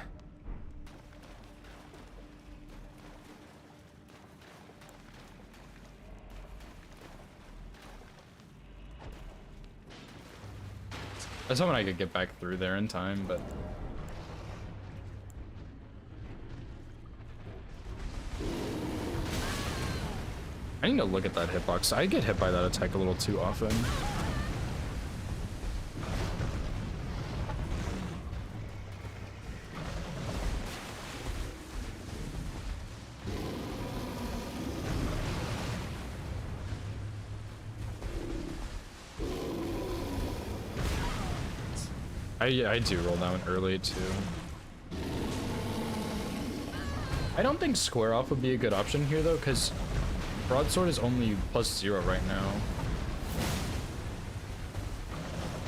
was hoping I could get back through there in time, but... I need to look at that hitbox. I get hit by that attack a little too often. I do roll that one early too. I don't think square off would be a good option here though, because broadsword is only +0 right now.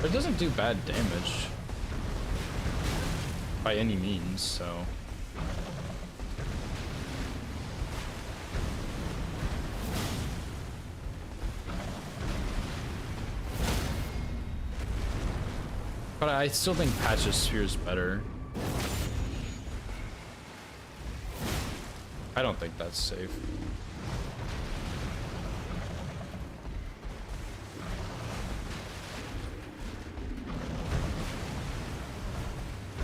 But it doesn't do bad damage by any means, so. But I still think Patch's Sphere is better. I don't think that's safe.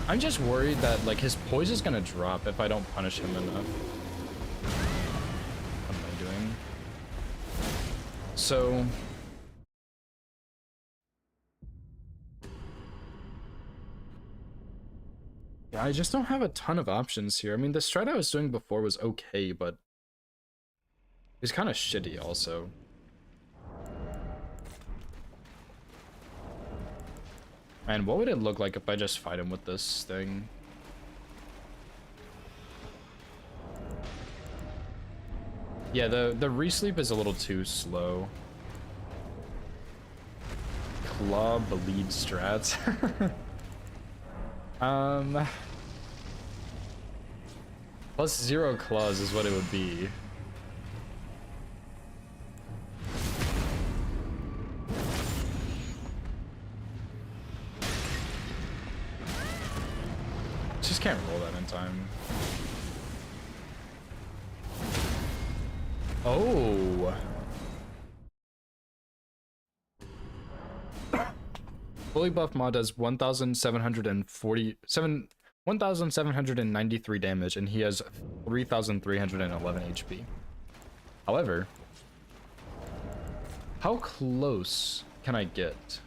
I'm just worried that like his poise is gonna drop if I don't punish him enough. What am I doing? So yeah, I just don't have a ton of options here. I mean, the strat I was doing before was okay, but it's kind of shitty also. And what would it look like if I just fight him with this thing? Yeah, the resleep is a little too slow. Claw bleed strats. Plus 0 claws is what it would be. Just can't roll that in time. Oh. Fully buff mod does 1,793 damage, and he has 3,311 HP. However, how close can I get?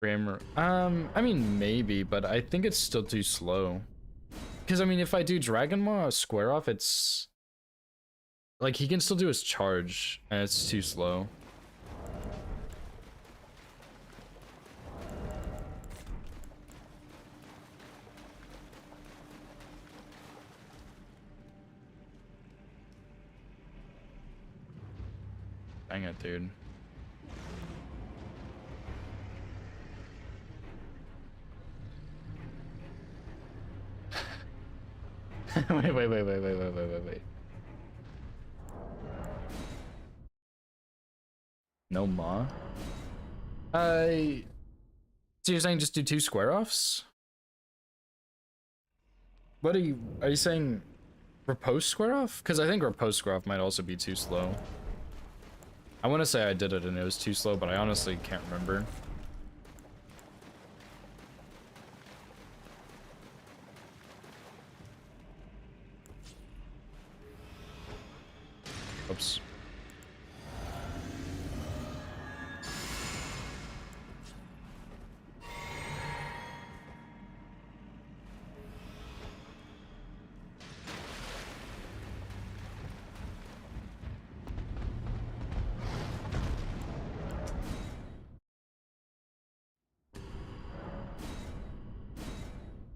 Grammar. I mean, maybe, but I think it's still too slow. Because, I mean, if I do Dragon Maw square off, it's... like, he can still do his charge, and it's too slow. Dang it, dude. wait. No Maw? So you're saying just do 2 square offs? What are you saying riposte square off? Because I think riposte square off might also be too slow. I want to say I did it and it was too slow, but I honestly can't remember. Oops.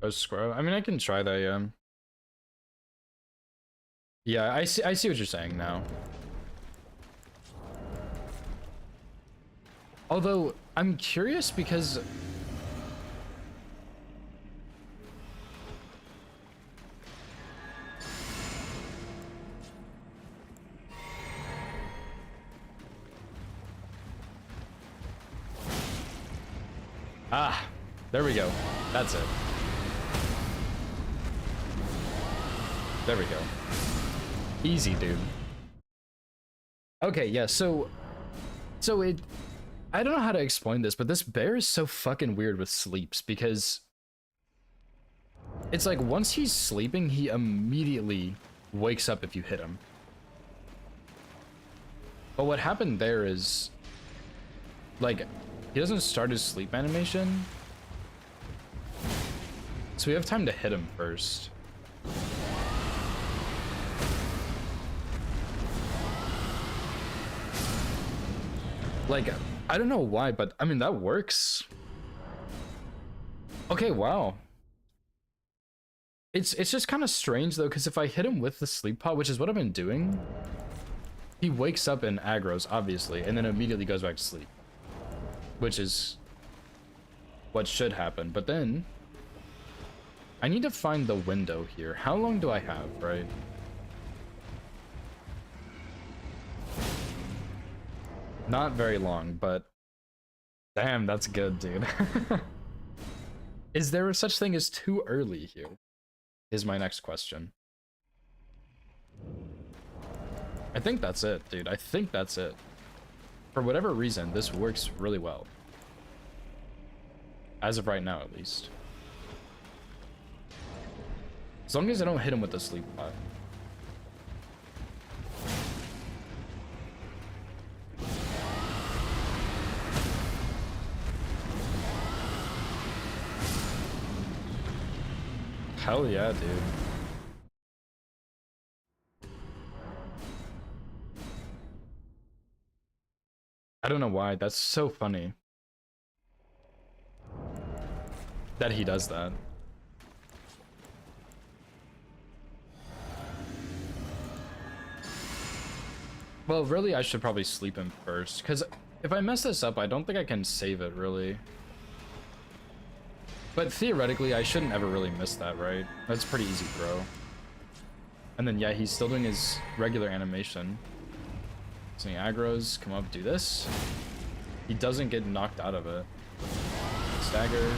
Oh, square. I mean, I can try that, yeah. Yeah, I see what you're saying now. Although, I'm curious because... ah, there we go. That's it. There we go. Easy, dude. Okay, yeah, so it... I don't know how to explain this, but this bear is so fucking weird with sleeps because... it's like once he's sleeping, he immediately wakes up if you hit him. But what happened there is... like, he doesn't start his sleep animation. So we have time to hit him first. Like, I don't know why, but I mean, that works. Okay, wow. It's just kind of strange though, because if I hit him with the sleep pod, which is what I've been doing, he wakes up and aggroes, obviously, and then immediately goes back to sleep. Which is what should happen, but then I need to find the window here. How long do I have, right? Not very long, but damn, that's good, dude. Is there such thing as too early here? Is my next question. I think that's it, dude. I think that's it. For whatever reason, this works really well. As of right now, at least. As long as I don't hit him with the sleep pot. Hell yeah, dude. I don't know why. That's so funny that he does that. Well, really, I should probably sleep him first, because if I mess this up, I don't think I can save it, really. But theoretically, I shouldn't ever really miss that, right? That's a pretty easy throw. And then, yeah, he's still doing his regular animation. So he aggros, come up, do this. He doesn't get knocked out of it. Stagger.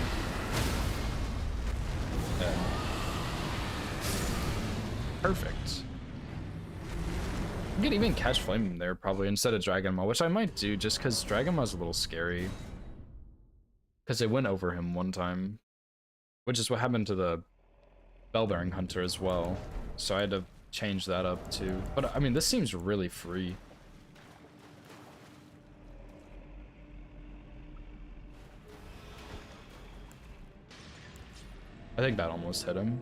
Dead. Perfect. I could even catch Flame him there, probably, instead of Dragon Maw, which I might do, just because Dragon Maw's a little scary. Because it went over him one time. Which is what happened to the Bellbearing Hunter as well. So I had to change that up too. But I mean, this seems really free. I think that almost hit him.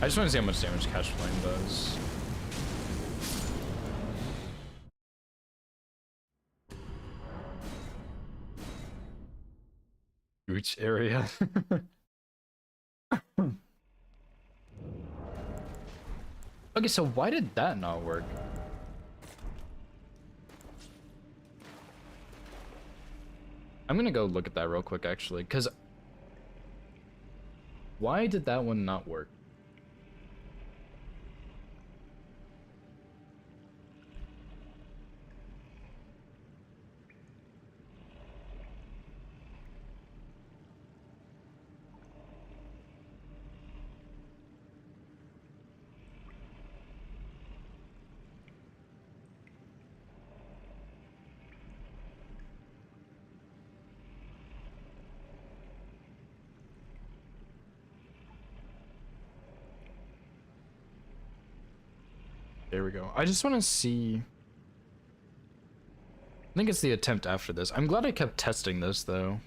I just want to see how much damage Catch Flame does. Which area? Okay, so why did that not work? I'm gonna go look at that real quick, actually, because why did that one not work? There we go. I just want to see. I think it's the attempt after this. I'm glad I kept testing this though.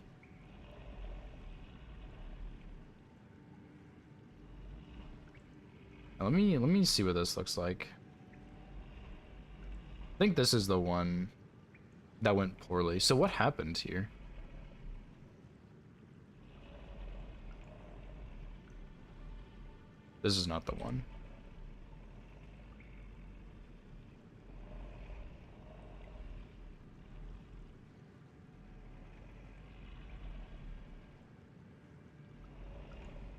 Now, let me see what this looks like. I think this is the one that went poorly. So what happened here? This is not the one.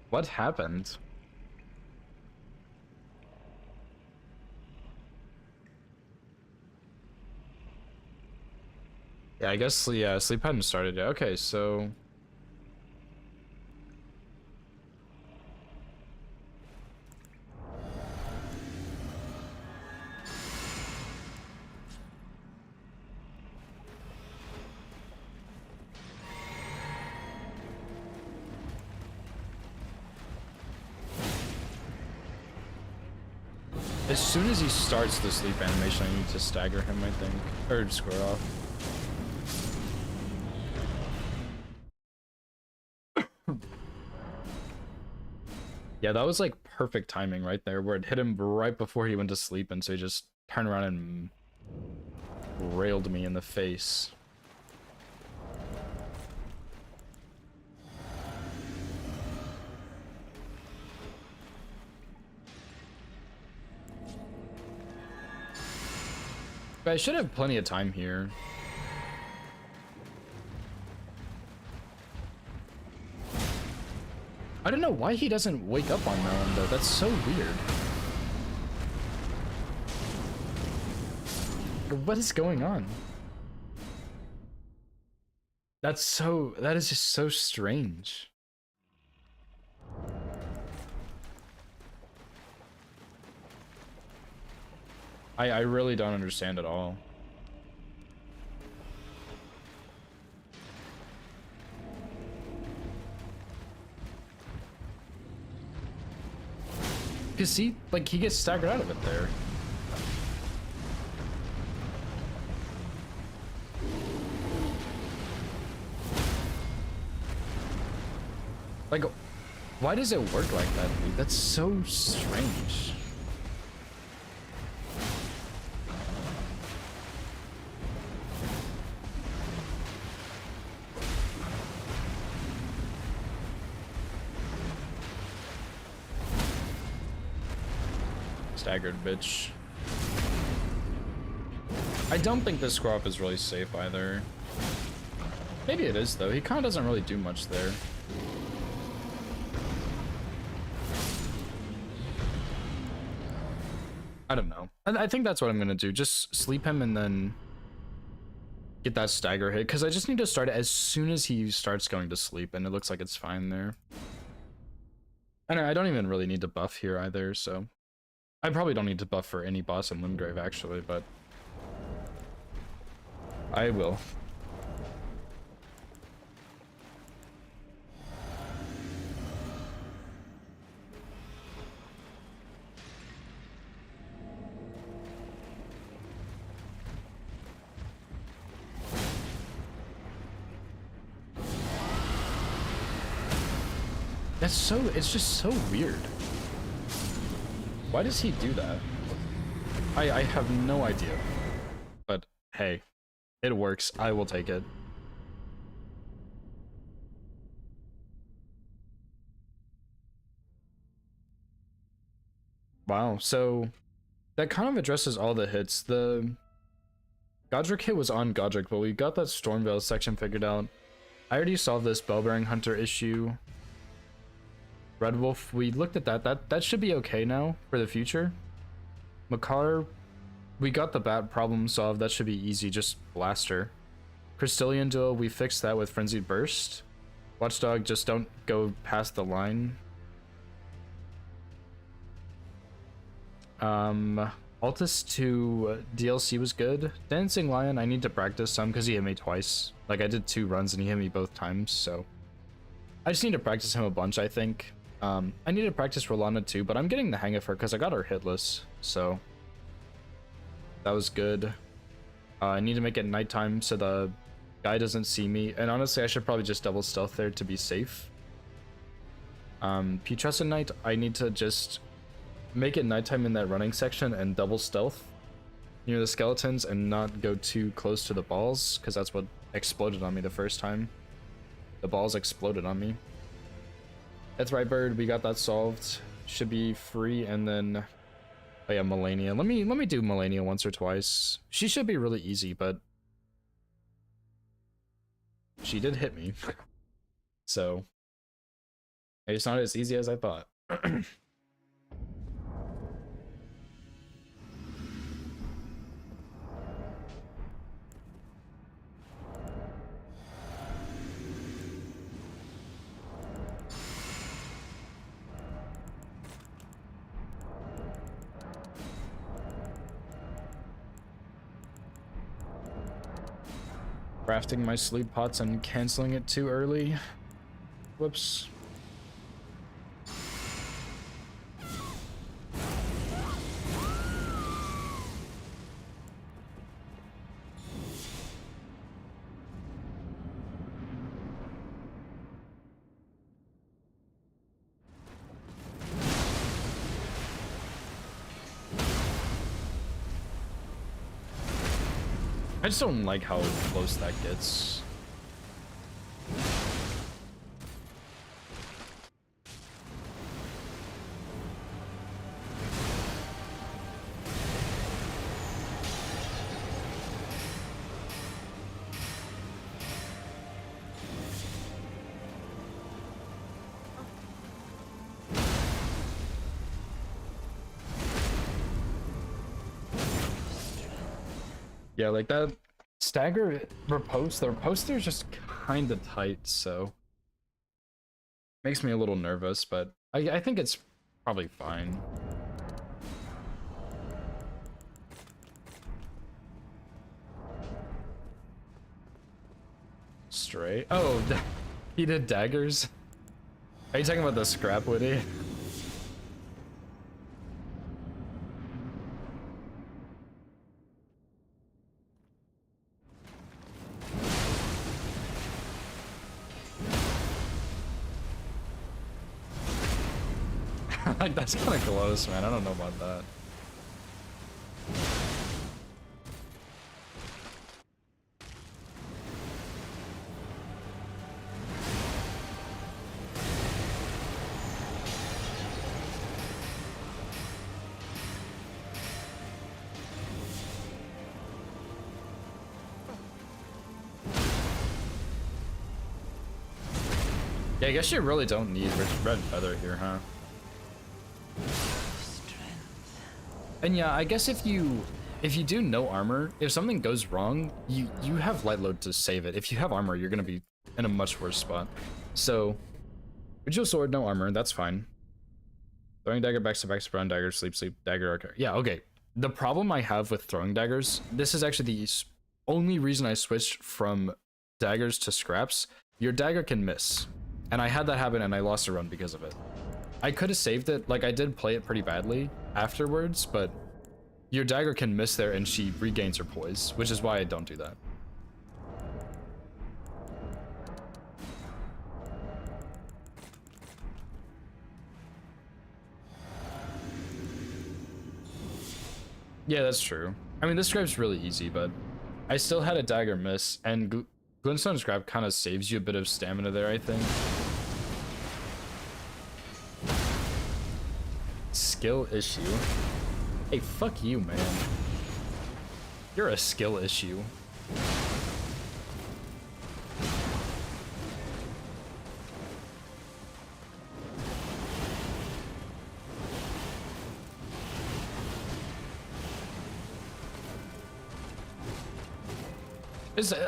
What happened? Yeah, I guess, yeah, sleep hadn't started yet. Okay, so... As soon as he starts the sleep animation, I need to stagger him, I think. Or square off. Yeah, that was like perfect timing right there, where it hit him right before he went to sleep, and so he just turned around and railed me in the face. But I should have plenty of time here. I don't know why he doesn't wake up on Melon though. That's so weird. What is going on? That is just so strange. I really don't understand at all. Cause see, like he gets staggered out of it there. Like, why does it work like that, dude? That's so strange. Staggered bitch. I don't think this screw up is really safe either. Maybe it is though. He kind of doesn't really do much there. I don't know. I think that's what I'm gonna do. Just sleep him and then get that stagger hit, because I just need to start it as soon as he starts going to sleep, and it looks like it's fine there. And I don't even really need to buff here either, so I probably don't need to buff for any boss in Limgrave actually, but I will. It's just so weird. Why does he do that? I have no idea. But hey, it works. I will take it. Wow, so that kind of addresses all the hits. The Godric hit was on Godric, but we got that Stormveil section figured out. I already solved this Bellbearing Hunter issue. Red Wolf, we looked at that should be okay now for the future. Makar, we got the bat problem solved. That should be easy, just blaster. Crystallian duel, we fixed that with Frenzied Burst. Watchdog, just don't go past the line. Altus 2 DLC was good. Dancing Lion, I need to practice some because he hit me twice. Like I did 2 runs and he hit me both times, so I just need to practice him a bunch, I think. I need to practice Rolanda too, but I'm getting the hang of her because I got her hitless, so that was good. I need to make it nighttime so the guy doesn't see me, and honestly I should probably just double stealth there to be safe. Putrescent Knight, I need to just make it nighttime in that running section and double stealth near the skeletons and not go too close to the balls, because that's what exploded on me the first time. The balls exploded on me. That's right, Bird. We got that solved. Should be free, and then oh yeah, Melania. Let me do Melania once or twice. She should be really easy, but she did hit me, so it's not as easy as I thought. Crafting my sleep pots and canceling it too early. Whoops. I just don't like how close that gets. Yeah, like that stagger riposte, the riposte there is just kind of tight, so makes me a little nervous, but I think it's probably fine. Stray. Oh, he did daggers. Are you talking about the scrap witty? Like, that's kind of close, man. I don't know about that. Yeah, I guess you really don't need red feather here, huh? And yeah, I guess if you do no armor, if something goes wrong, you have light load to save it. If you have armor, you're gonna be in a much worse spot. So, Ritual Sword, no armor, that's fine. Throwing dagger, backstab, brown dagger, sleep, dagger, archer. Yeah, okay. The problem I have with throwing daggers, this is actually the only reason I switched from daggers to scraps. Your dagger can miss. And I had that happen and I lost a run because of it. I could have saved it, like I did play it pretty badly afterwards, but your dagger can miss there and she regains her poise, which is why I don't do that. Yeah, that's true. I mean, this grab's really easy, but I still had a dagger miss, and Glintstone's grab kind of saves you a bit of stamina there, I think. Skill issue. Hey, fuck you, man. You're a skill issue.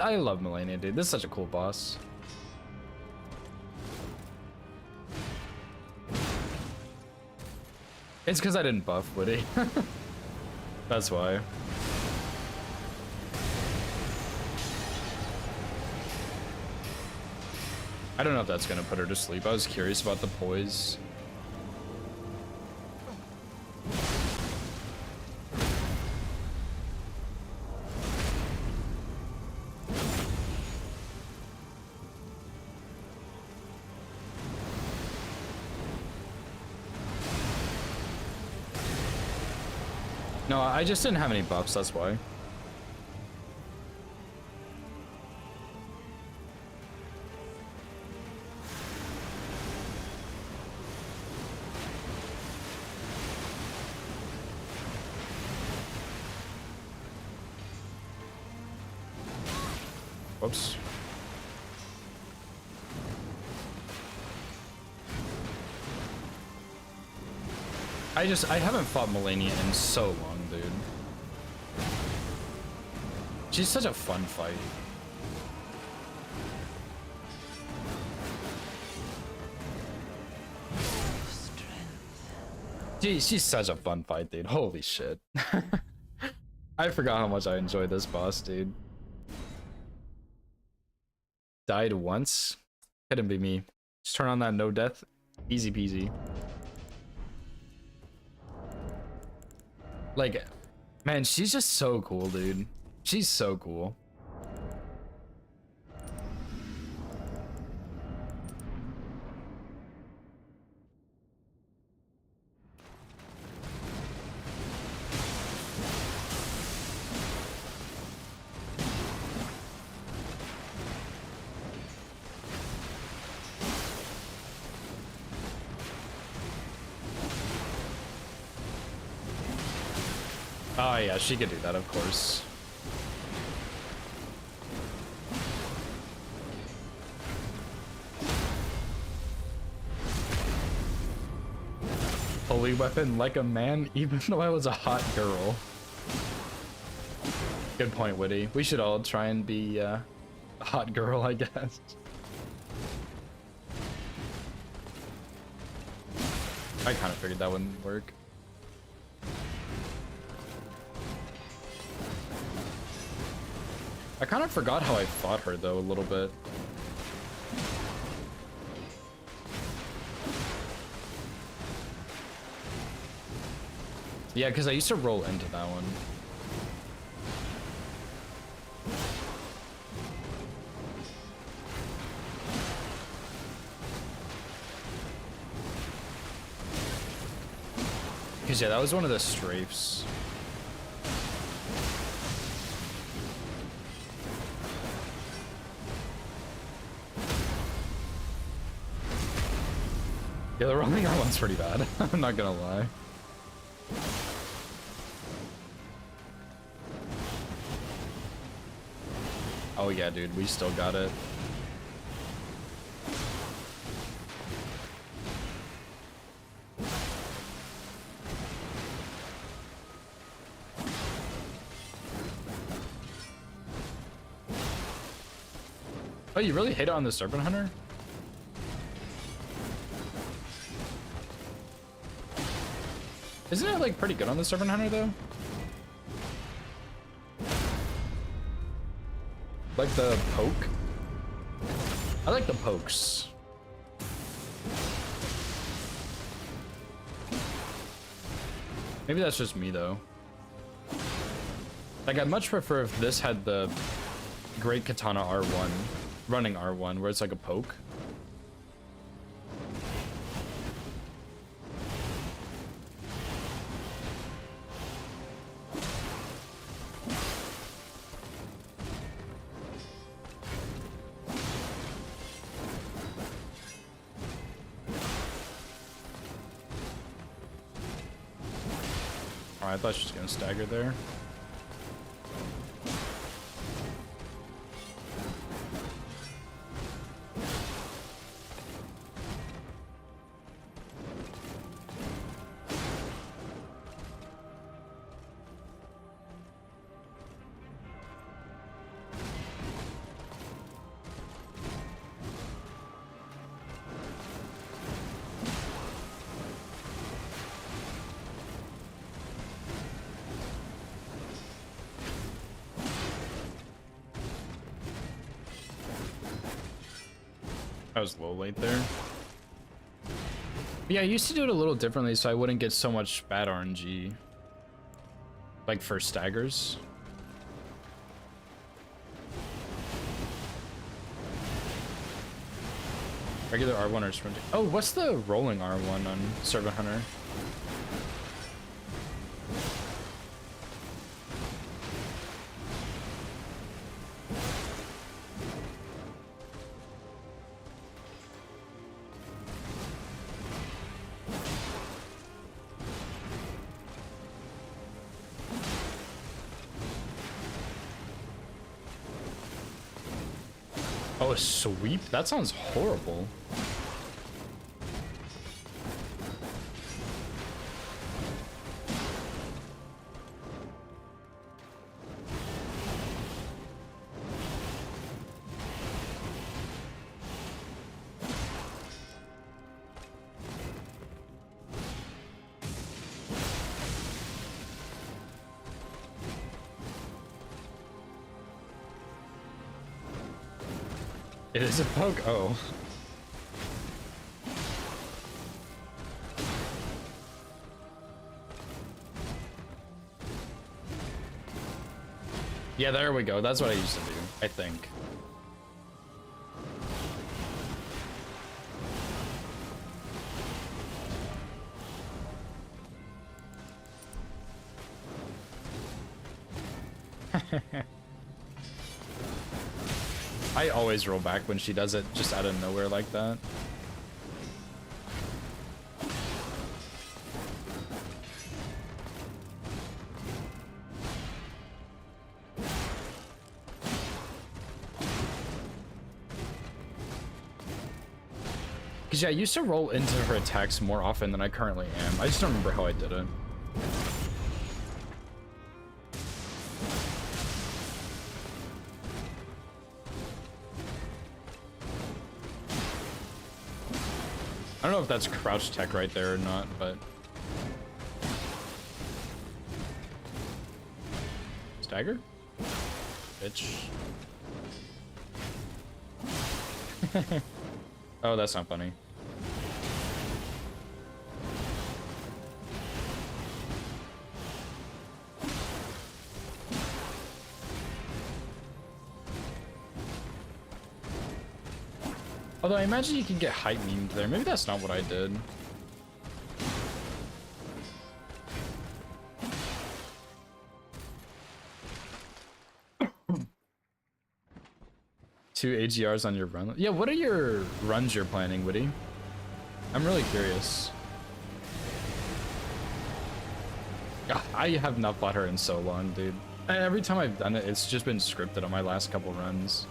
I love Malenia, dude. This is such a cool boss. It's because I didn't buff Witty. That's why. I don't know if that's gonna put her to sleep. I was curious about the poise. No, I just didn't have any buffs, that's why. Whoops. I haven't fought Malenia in so long, dude. She's such a fun fight. She's such a fun fight, dude. Holy shit. I forgot how much I enjoyed this boss, dude. Died once? Couldn't be me. Just turn on that no death. Easy peasy. Like, man, she's just so cool, dude. She's so cool. Oh yeah, she could do that, of course. Holy weapon like a man, even though I was a hot girl. Good point, Witty. We should all try and be a hot girl, I guess. I kind of figured that wouldn't work. I kind of forgot how I fought her though a little bit. Yeah, because I used to roll into that one. Because yeah, that was one of the strafes. Yeah, the rolling R1's pretty bad. I'm not gonna lie. Oh yeah, dude, we still got it. Oh, you really hate it on the Serpent Hunter? Isn't it like pretty good on the Serpent Hunter though? Like the poke? I like the pokes. Maybe that's just me though. Like I'd much prefer if this had the Great Katana R1, running R1, where it's like a poke. I thought she was gonna stagger there. I was a little late there. But yeah, I used to do it a little differently so I wouldn't get so much bad RNG. Like for staggers. Regular R1 or sprinting. Oh, what's the rolling R1 on Serpent Hunter? Oh, a sweep? That sounds horrible. It is a poke? Oh. Yeah, there we go. That's what I used to do, I think. I always roll back when she does it just out of nowhere like that. Because yeah, I used to roll into her attacks more often than I currently am. I just don't remember how I did it. know if that's crouch tech right there or not, but... Stagger? Bitch. Oh, that's not funny. Although I imagine you can get height memed there. Maybe that's not what I did. Two AGRs on your run. Yeah, what are your runs you're planning, Woody? I'm really curious. God, I have not fought her in so long, dude. Every time I've done it, it's just been scripted on my last couple runs.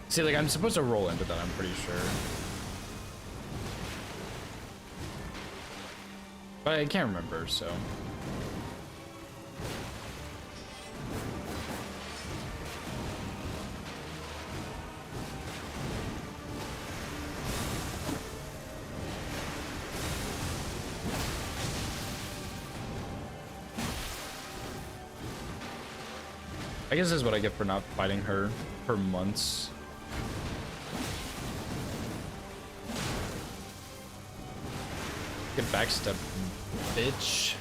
See, like, I'm supposed to roll into that, I'm pretty sure. But I can't remember, so... I guess this is what I get for not fighting her for months. Get backstep, bitch.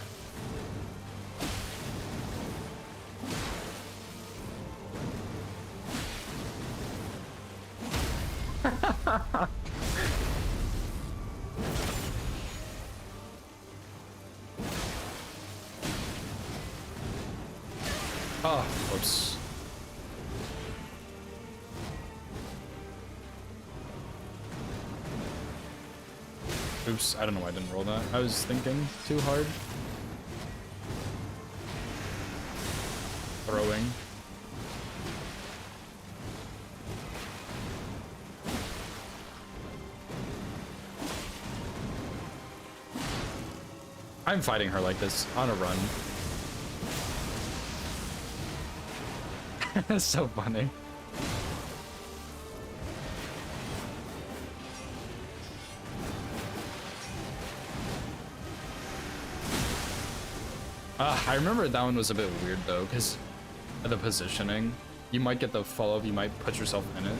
Oh, whoops. Oops, I don't know why I didn't roll that. I was thinking too hard. Throwing. I'm fighting her like this on a run. That's so funny. I remember that one was a bit weird though, because of the positioning. You might get the follow-up, you might put yourself in it.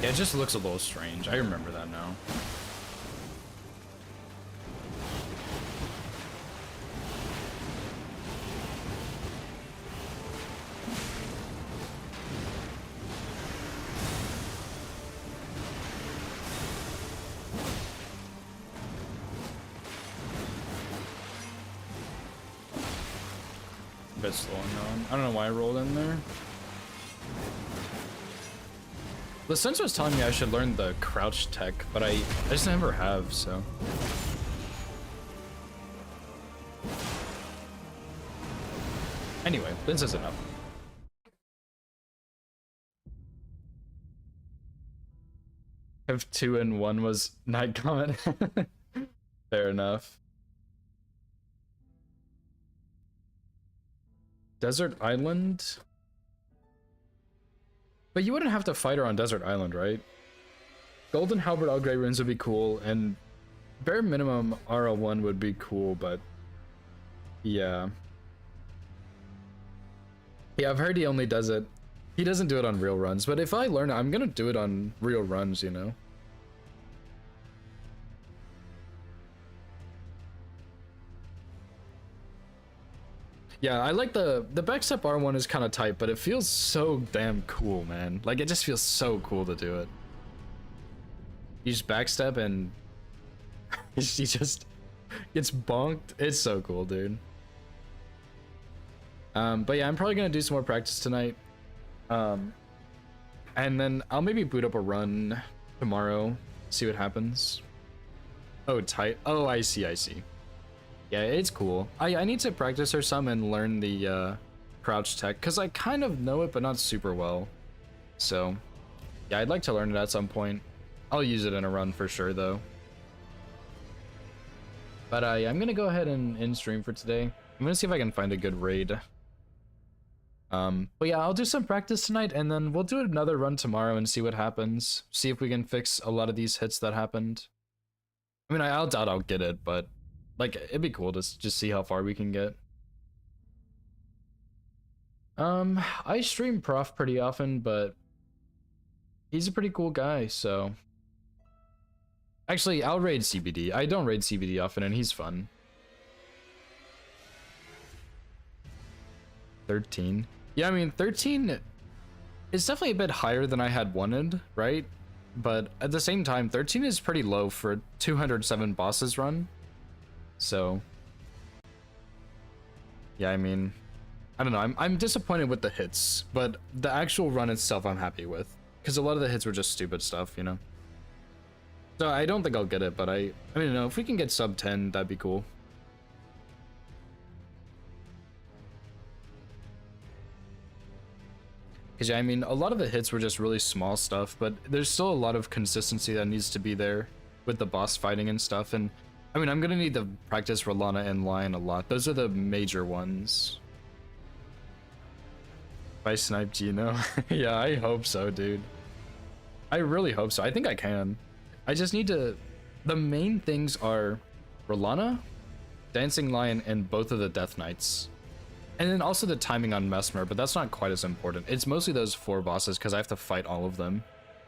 Yeah, it just looks a little strange. I remember that now. Bit slowing down. I don't know why I rolled in there. The sensor was telling me I should learn the crouch tech, but I just never have, so. Anyway, this is enough. If 2 and 1 was Night Comet. Fair enough. Desert Island? But you wouldn't have to fight her on Desert Island, right? Golden Halberd All Grey Runes would be cool, and bare minimum RL1 would be cool, but yeah. Yeah, I've heard he only does it. He doesn't do it on real runs, but if I learn it, I'm gonna do it on real runs, you know? Yeah, I like the backstep R1 is kind of tight, but it feels so damn cool, man. Like, it just feels so cool to do it. You just backstep and he just gets bonked. It's so cool, dude. But yeah, I'm probably gonna do some more practice tonight. And then I'll maybe boot up a run tomorrow, see what happens. Oh, tight. Oh, I see. Yeah, it's cool. I need to practice or some and learn the crouch tech, because I kind of know it, but not super well. So, yeah, I'd like to learn it at some point. I'll use it in a run for sure, though. But yeah, I'm going to go ahead and end stream for today. I'm going to see if I can find a good raid. But yeah, I'll do some practice tonight, and then we'll do another run tomorrow and see what happens. See if we can fix a lot of these hits that happened. I mean, I'll doubt I'll get it, but like, it'd be cool to just see how far we can get. I stream Prof pretty often, but he's a pretty cool guy, so... Actually, I'll raid CBD. I don't raid CBD often, and he's fun. 13. Yeah, I mean, 13 is definitely a bit higher than I had wanted, right? But at the same time, 13 is pretty low for a 207 bosses run. So, yeah, I mean, I don't know. I'm disappointed with the hits, but the actual run itself I'm happy with, because a lot of the hits were just stupid stuff, you know? So I don't think I'll get it, but I mean, no, if we can get sub 10, that'd be cool. Because, yeah, I mean, a lot of the hits were just really small stuff, but there's still a lot of consistency that needs to be there with the boss fighting and stuff. And, I mean, I'm going to need to practice Rolana and Lion a lot. Those are the major ones. If I snipe Gino? Yeah, I hope so, dude. I really hope so. I think I can. I just need to... The main things are Rolana, Dancing Lion, and both of the Death Knights. And then also the timing on Mesmer, but that's not quite as important. It's mostly those 4 bosses because I have to fight all of them.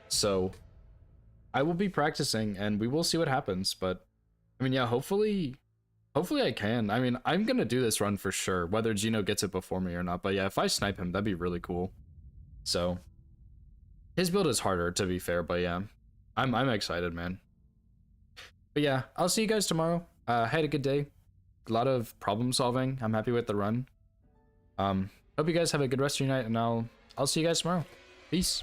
So I will be practicing and we will see what happens. But I mean, yeah, hopefully I can. I mean, I'm going to do this run for sure, whether Gino gets it before me or not. But yeah, if I snipe him, that'd be really cool. So his build is harder, to be fair, but yeah, I'm excited, man. But yeah, I'll see you guys tomorrow. I had a good day. A lot of problem solving. I'm happy with the run. Hope you guys have a good rest of your night, and I'll see you guys tomorrow. Peace.